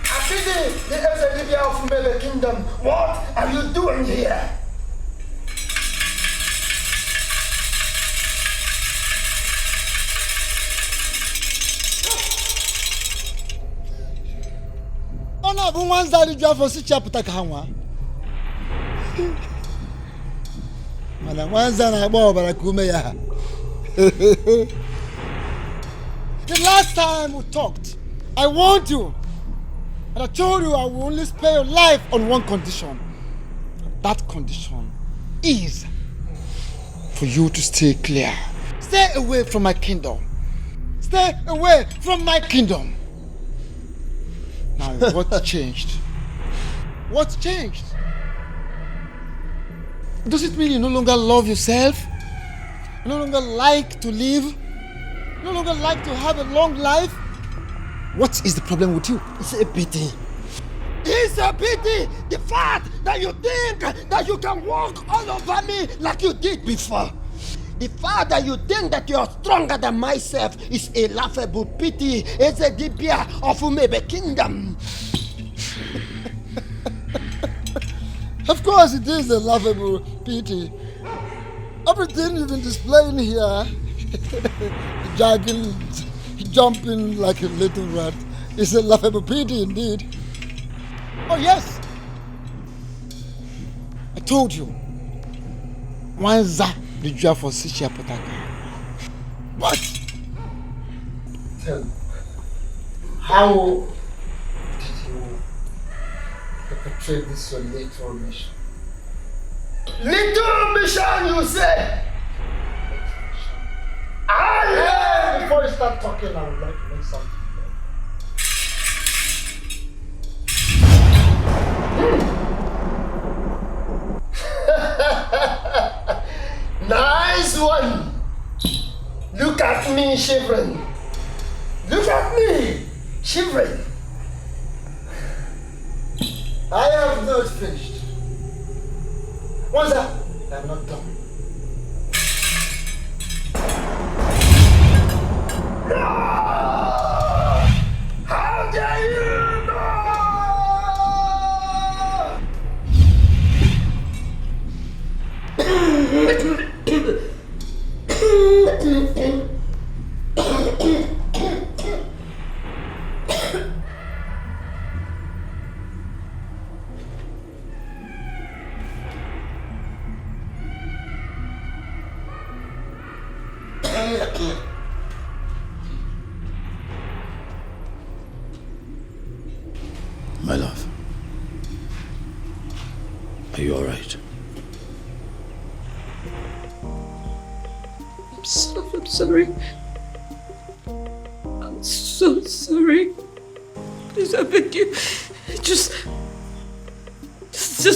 [SPEAKER 20] Akidi, the Ezedibia of Umebe kingdom, what are you doing here?
[SPEAKER 7] Ona bu wanza di jwa fosi chapter ka hanwa. Mana wanza na agba obara kume ya. The last time we talked, I warned you, and I told you I will only spare your life on one condition. That condition is for you to stay clear. Stay away from my kingdom. Stay away from my kingdom. Now, what changed? What changed? Does it mean you no longer love yourself? You no longer like to live? No longer like to have a long life? What is the problem with you?
[SPEAKER 20] It's a pity. It's a pity! The fact that you think that you can walk all over me like you did before. The fact that you think that you are stronger than myself is a laughable pity. It's a Ezedibia of Umebe kingdom.
[SPEAKER 7] Of course it is a laughable pity. Everything you've been displaying here, jogging, jumping like a little rat, is a laughable pity indeed. Oh yes, I told you. Wanza the job for Sicha Potaka. What?
[SPEAKER 20] Tell me, how did you perpetrate this your little mission? Little mission, you say? Before you start talking, I would like to know something. Nice one! Look at me shivering. Look at me shivering. I have not finished. What's that? I'm not done. No! How dare you! No!
[SPEAKER 17] My love, are you all right?
[SPEAKER 22] I'm sorry. I'm
[SPEAKER 2] so sorry. Please, I beg you. Just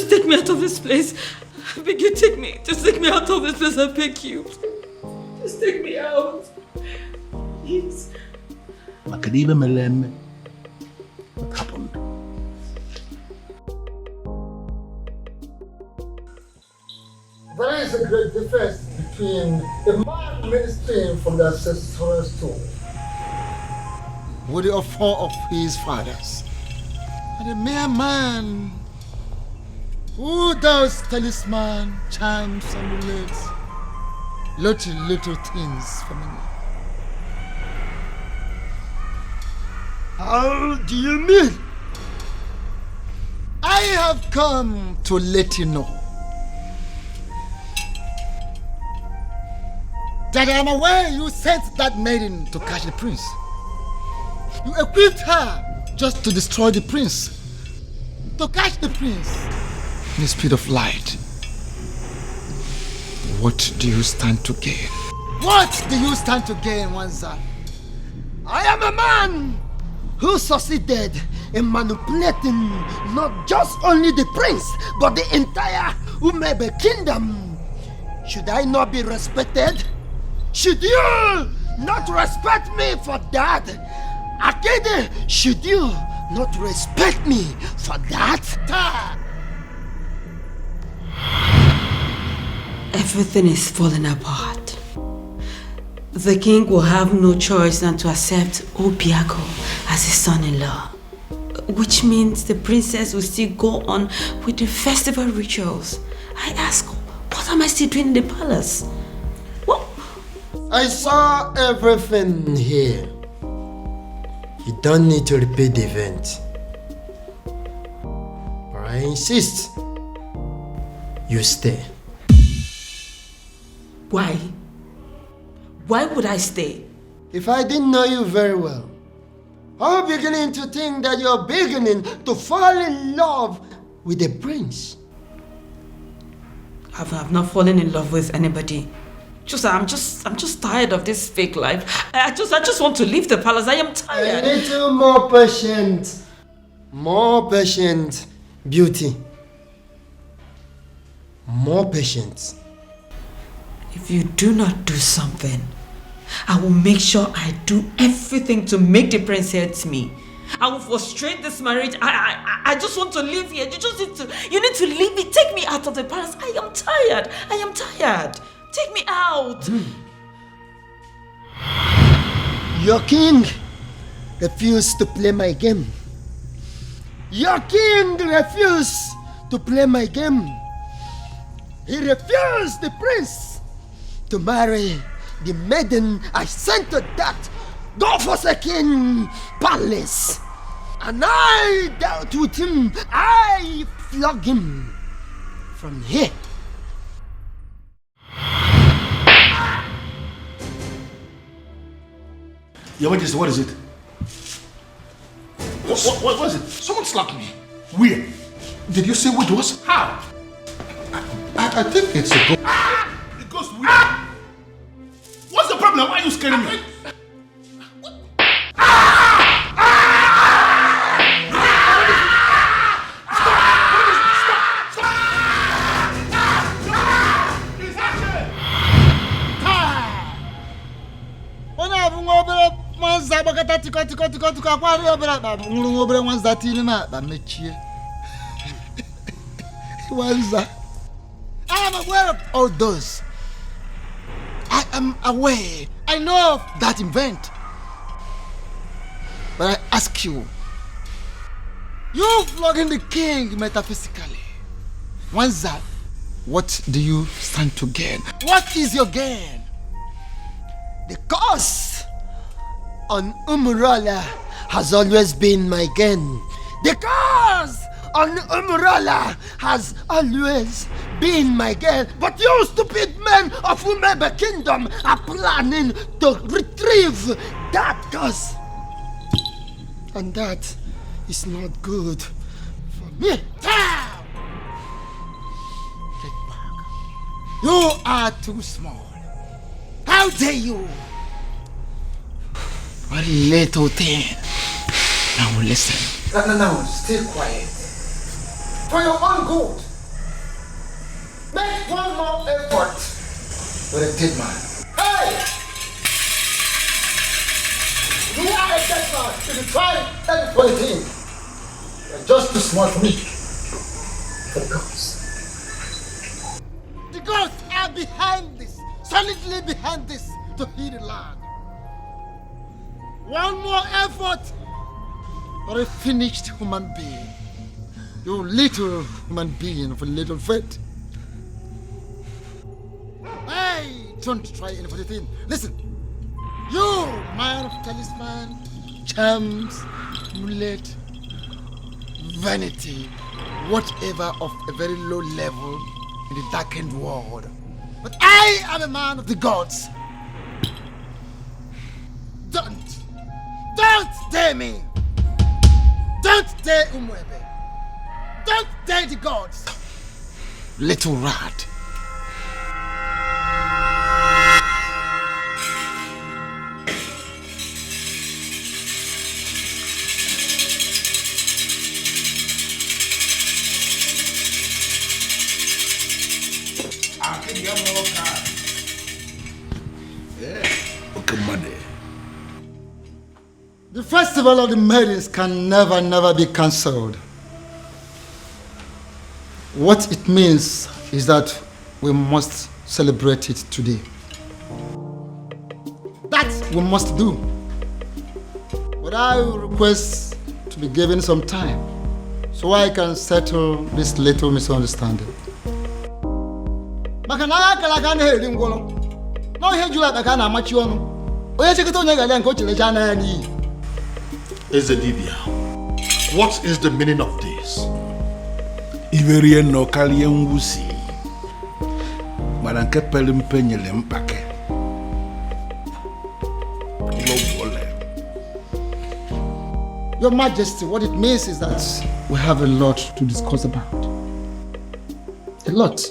[SPEAKER 2] take me out of this place. I beg you, just take me out of this place, I beg you. Just take me out. Please.
[SPEAKER 13] What happened?
[SPEAKER 7] There is a great difference between a man ministering from the ancestral stone with the offer of his fathers and a mere man who does talisman, charms, and amulets, little things for me. How do you mean? I have come to let you know that I am aware you sent that maiden to catch the prince. You equipped her just to destroy the prince, to catch the prince in the speed of light. What do you stand to gain? What do you stand to gain, Wanza? I am a man who succeeded in manipulating not just only the prince, but the entire Umebe kingdom. Should I not be respected? Should you not respect me for that? Akede, should you not respect me for that?
[SPEAKER 4] Everything is falling apart. The king will have no choice than to accept Obiago as his son-in-law, which means the princess will still go on with the festival rituals. I ask, what am I still doing in the palace?
[SPEAKER 20] I saw everything here. You don't need to repeat the event. But I insist you stay.
[SPEAKER 4] Why? Why would I stay?
[SPEAKER 20] If I didn't know you very well, I'm beginning to think that you're beginning to fall in love with the prince.
[SPEAKER 4] I've not fallen in love with anybody. I'm just tired of this fake life. I just want to leave the palace. I am tired.
[SPEAKER 20] A little more patient. More patient, beauty. More patient.
[SPEAKER 4] If you do not do something, I will make sure I do everything to make the prince hate me. I will frustrate this marriage. I just want to live here. You need to leave me. Take me out of the palace. I am tired. Take me out.
[SPEAKER 20] Your king refused to play my game. Your king refused to play my game. He refused the prince to marry the maiden I sent to that God-forsaken palace. And I dealt with him. I flogged him from here.
[SPEAKER 13] Your Majesty, what is it? What is it? Someone slapped me. Where? Did you say what it was? How?
[SPEAKER 9] I think it's a ghost.
[SPEAKER 13] It goes where? What's the problem? Why are you scaring me?
[SPEAKER 7] I am aware of all those. I am aware. I know of that event. But I ask you, flogging the king metaphysically. Wanza, what do you stand to gain? What is your gain?
[SPEAKER 20] The curse on Umurala has always been my gain. The curse on Umurala has always been my gain. But you stupid men of Umebe Kingdom are planning to retrieve that curse. And that is not good for me. Get back.
[SPEAKER 7] You are too small. How dare you?
[SPEAKER 10] One little thing. Now listen.
[SPEAKER 7] No, stay quiet. For your own good. Make one more effort with a dead man. Hey! You are a dead man. If you try anything, you're just too smart for me. For the gods. The gods are behind this, solidly behind this, to heal the land. One more effort, or a finished human being. You little human being of a little faith. Hey, don't try anything. Listen, you man of talisman, charms, amulet, vanity, whatever of a very low level in the darkened world. But I am a man of the gods. Don't dare me. Don't dare Umwebe. Don't dare the gods. Little rat. The festival of the maidens can never be cancelled. What it means is that we must celebrate it today. That we must do. But I will request to be given some time so I can settle this little misunderstanding.
[SPEAKER 13] Ezedibia, what is the meaning of this?
[SPEAKER 17] Iverien no kalien wusi. Maranke pelim penyele mpake.
[SPEAKER 7] Your Majesty, what it means is that we have a lot to discuss about. A lot.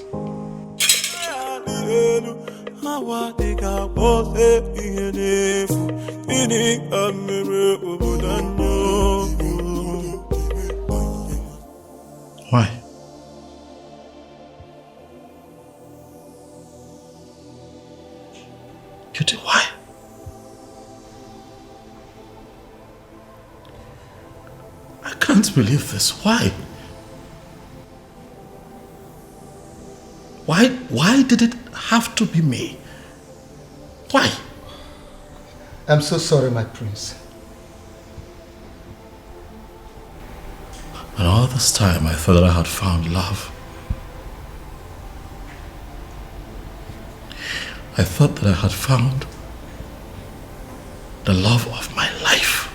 [SPEAKER 13] Why? Cutie, why? I can't believe this. Why? Why did it have to be me? Why?
[SPEAKER 7] I'm so sorry, my prince.
[SPEAKER 1] And all this time I thought that I had found love. I thought that I had found the love of my life.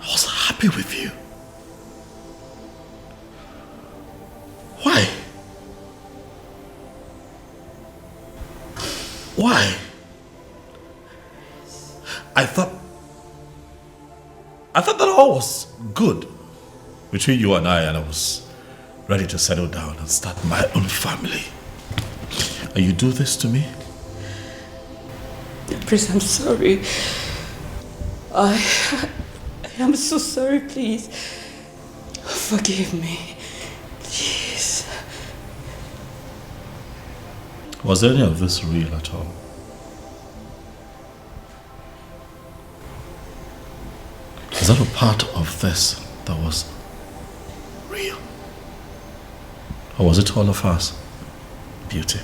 [SPEAKER 1] I was happy with you. Why? Why? I thought that all was good between you and I was ready to settle down and start my own family. And you do this to me?
[SPEAKER 4] Prince, I'm sorry. I am so sorry, please. Forgive me. Please.
[SPEAKER 1] Was any of this real at all? Is that a part of this that was real? Or was it all of us? Beauty.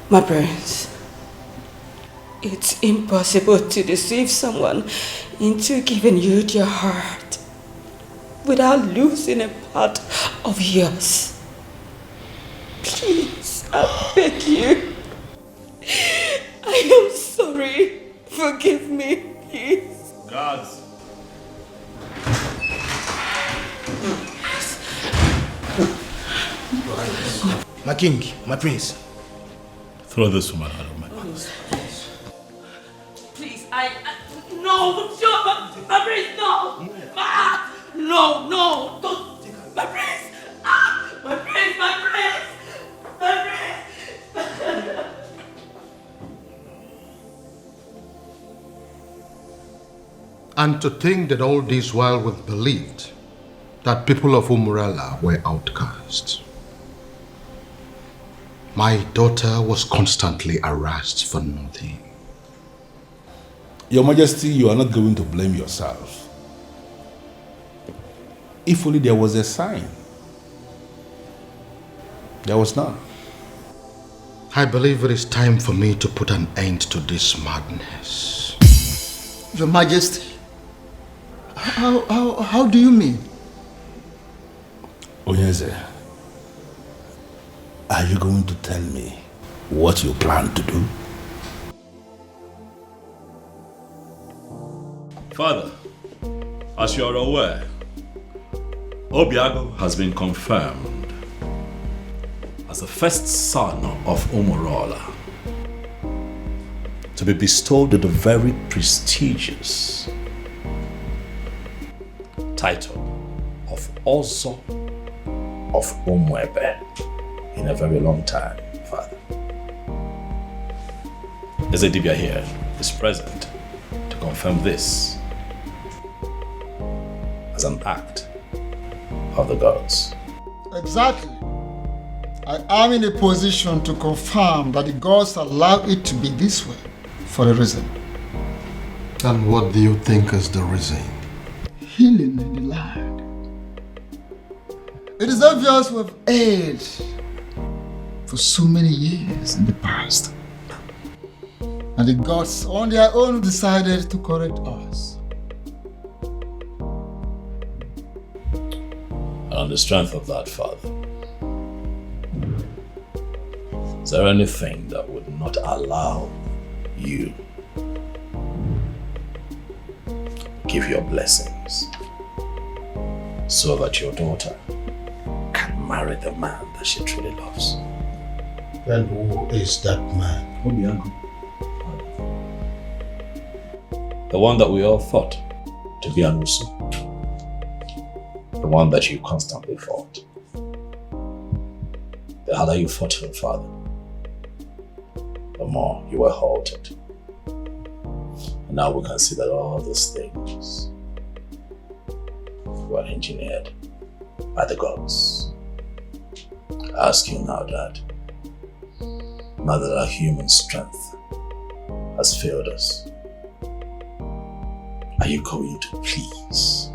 [SPEAKER 4] My prince, it's impossible to deceive someone into giving you their heart without losing a part of yours. Please, I beg you. I am sorry. Forgive me, please.
[SPEAKER 1] Gods.
[SPEAKER 10] My king, my prince.
[SPEAKER 1] Throw this woman out of my house.
[SPEAKER 11] Please, no, my prince, no! No, don't, my prince! My prince, my prince! My prince!
[SPEAKER 9] And to think that all this while we've believed that people of Umbrella were outcasts. My daughter was constantly harassed for nothing.
[SPEAKER 13] Your Majesty, you are not going to blame yourself. If only there was a sign. There was none.
[SPEAKER 9] I believe it is time for me to put an end to this madness.
[SPEAKER 7] Your Majesty, how do you mean?
[SPEAKER 13] Onyeze, are you going to tell me what you plan to do?
[SPEAKER 1] Father, as you are aware, Obiago has been confirmed as the first son of Umorola to be bestowed with the very prestigious title of Ozo of Umwebe in a very long time, Father. Ezedibia here is present to confirm this as an act of the gods.
[SPEAKER 7] Exactly. I am in a position to confirm that the gods allow it to be this way for a reason.
[SPEAKER 9] And what do you think is the reason?
[SPEAKER 7] Healing in the land. It is obvious we have erred for so many years in the past. And the gods on their own decided to correct us.
[SPEAKER 1] On the strength of that, Father, is there anything that would not allow you give your blessings so that your daughter can marry the man that she truly loves?
[SPEAKER 9] Then who is that man?
[SPEAKER 1] Obiago. The one that we all thought to be Anusu. The one that you constantly fought. The harder you fought him, Father, the more you were halted. And now we can see that all these things were engineered by the gods. I ask you now, Dad, now that our human strength has failed us, are you going to please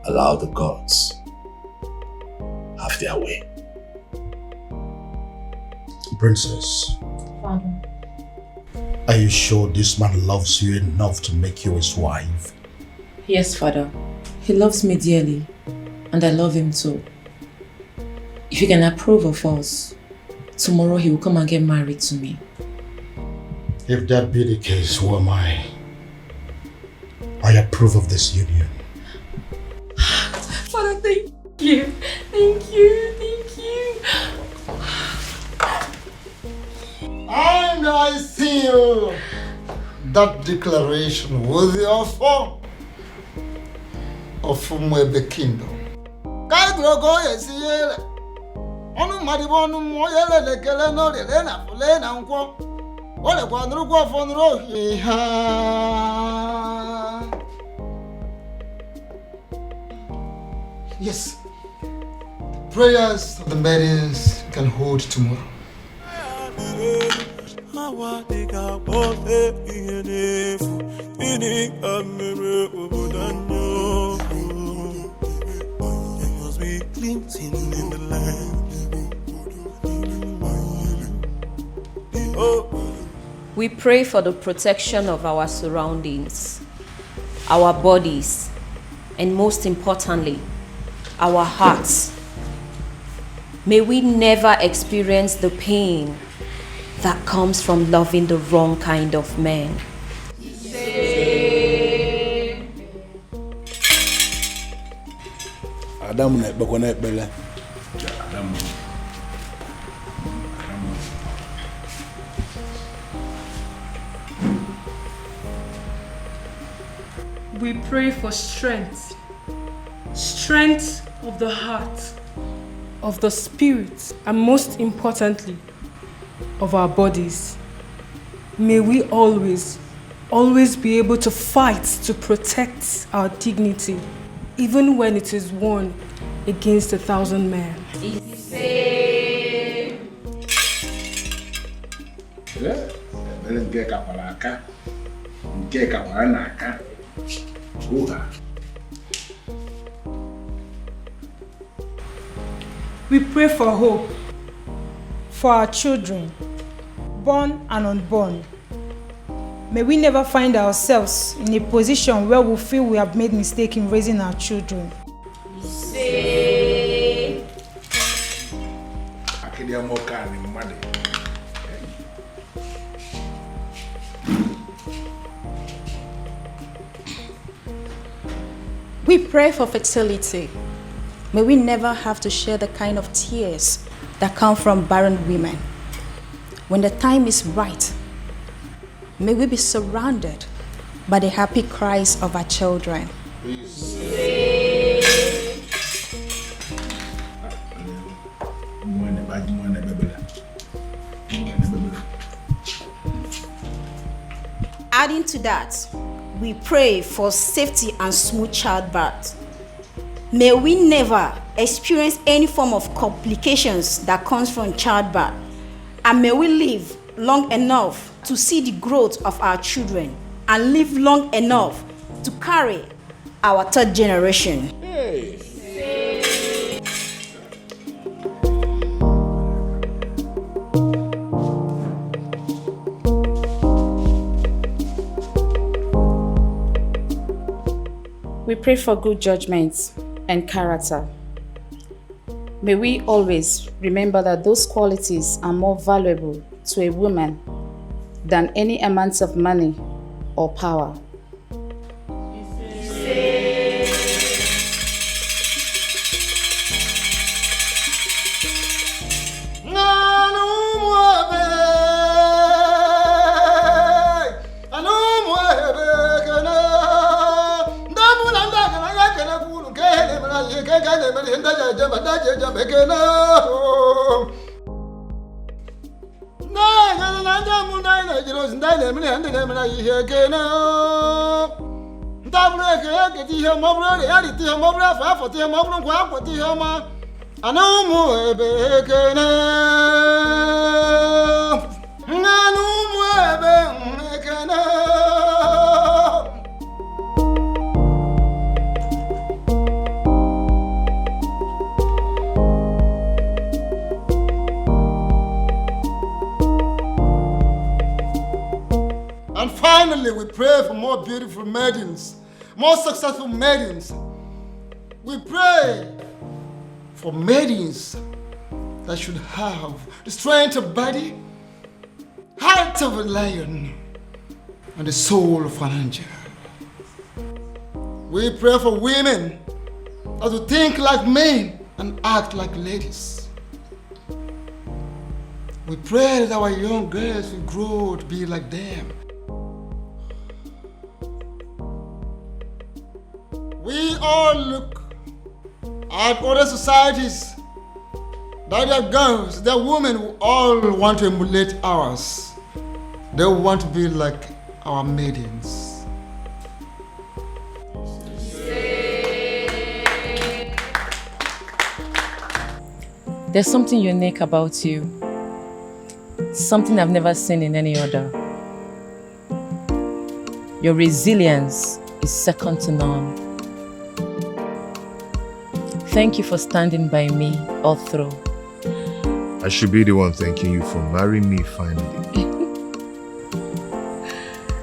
[SPEAKER 1] allow the gods have their way?
[SPEAKER 9] Princess,
[SPEAKER 11] Father.
[SPEAKER 9] are you sure this man loves you enough to make you his wife?
[SPEAKER 11] Yes, Father. He loves me dearly, and I love him too. If you can approve of us, tomorrow he will come and get married to me.
[SPEAKER 9] If that be the case, who am I? I approve of this union.
[SPEAKER 11] Father, thank you. Thank you. Thank you.
[SPEAKER 7] And I seal that declaration with the offer of Umwebe Kingdom. Yes, prayers of the maidens can hold tomorrow.
[SPEAKER 2] We pray for the protection of our surroundings, our bodies, and most importantly, our hearts. May we never experience the pain that comes from loving the wrong kind of man.
[SPEAKER 8] We pray for strength of the heart, of the spirit, and most importantly, of our bodies. May we always be able to fight to protect our dignity, even when it is won against 1,000 men.
[SPEAKER 12] We pray for hope for our children, born and unborn. May we never find ourselves in a position where we feel we have made mistake in raising our children.
[SPEAKER 5] We pray for fertility. May we never have to share the kind of tears that come from barren women. When the time is right, may we be surrounded by the happy cries of our children. Adding to that, we pray for safety and smooth childbirth. May we never experience any form of complications that comes from childbirth, and may we live long enough to see the growth of our children and live long enough to carry our third generation.
[SPEAKER 13] Hey.
[SPEAKER 5] We pray for good judgment and character. May we always remember that those qualities are more valuable to a woman than any amount of money or power.
[SPEAKER 7] And finally, we pray for more beautiful maidens, more successful maidens. We pray for maidens that should have the strength of body, heart of a lion, and the soul of an angel. We pray for women that will think like men and act like ladies. We pray that our young girls will grow to be like them. We all look at other societies that their girls, their women who all want to emulate ours. They want to be like our maidens.
[SPEAKER 14] There's something unique about you. Something I've never seen in any other. Your resilience is second to none. Thank you for standing by me all through.
[SPEAKER 16] I should be the one thanking you for marrying me finally.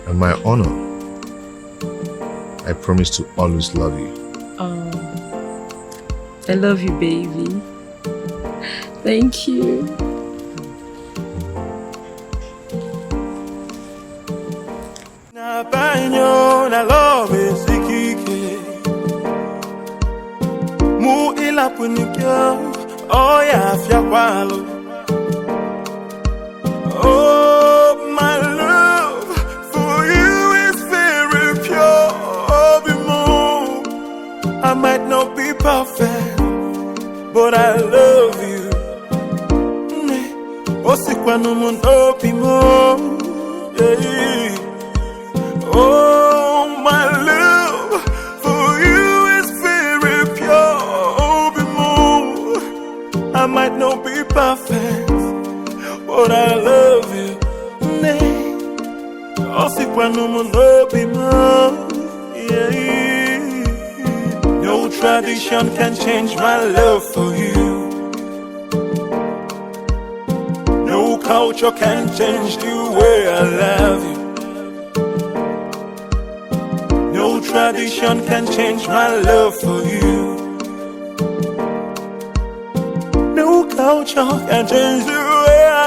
[SPEAKER 16] And my honor, I promise to always love you.
[SPEAKER 14] Oh, I love you, baby. Thank you.
[SPEAKER 3] Na love is Mu ila punikyo, oh ya fiakwalo. Oh, my love for you is very pure. I might not be perfect, but I love Oh, my love for you is very pure. I might not be perfect, but I love you. No tradition can change my love for you. No culture can change the way I love you. No tradition can change my love for you. No culture can change the way I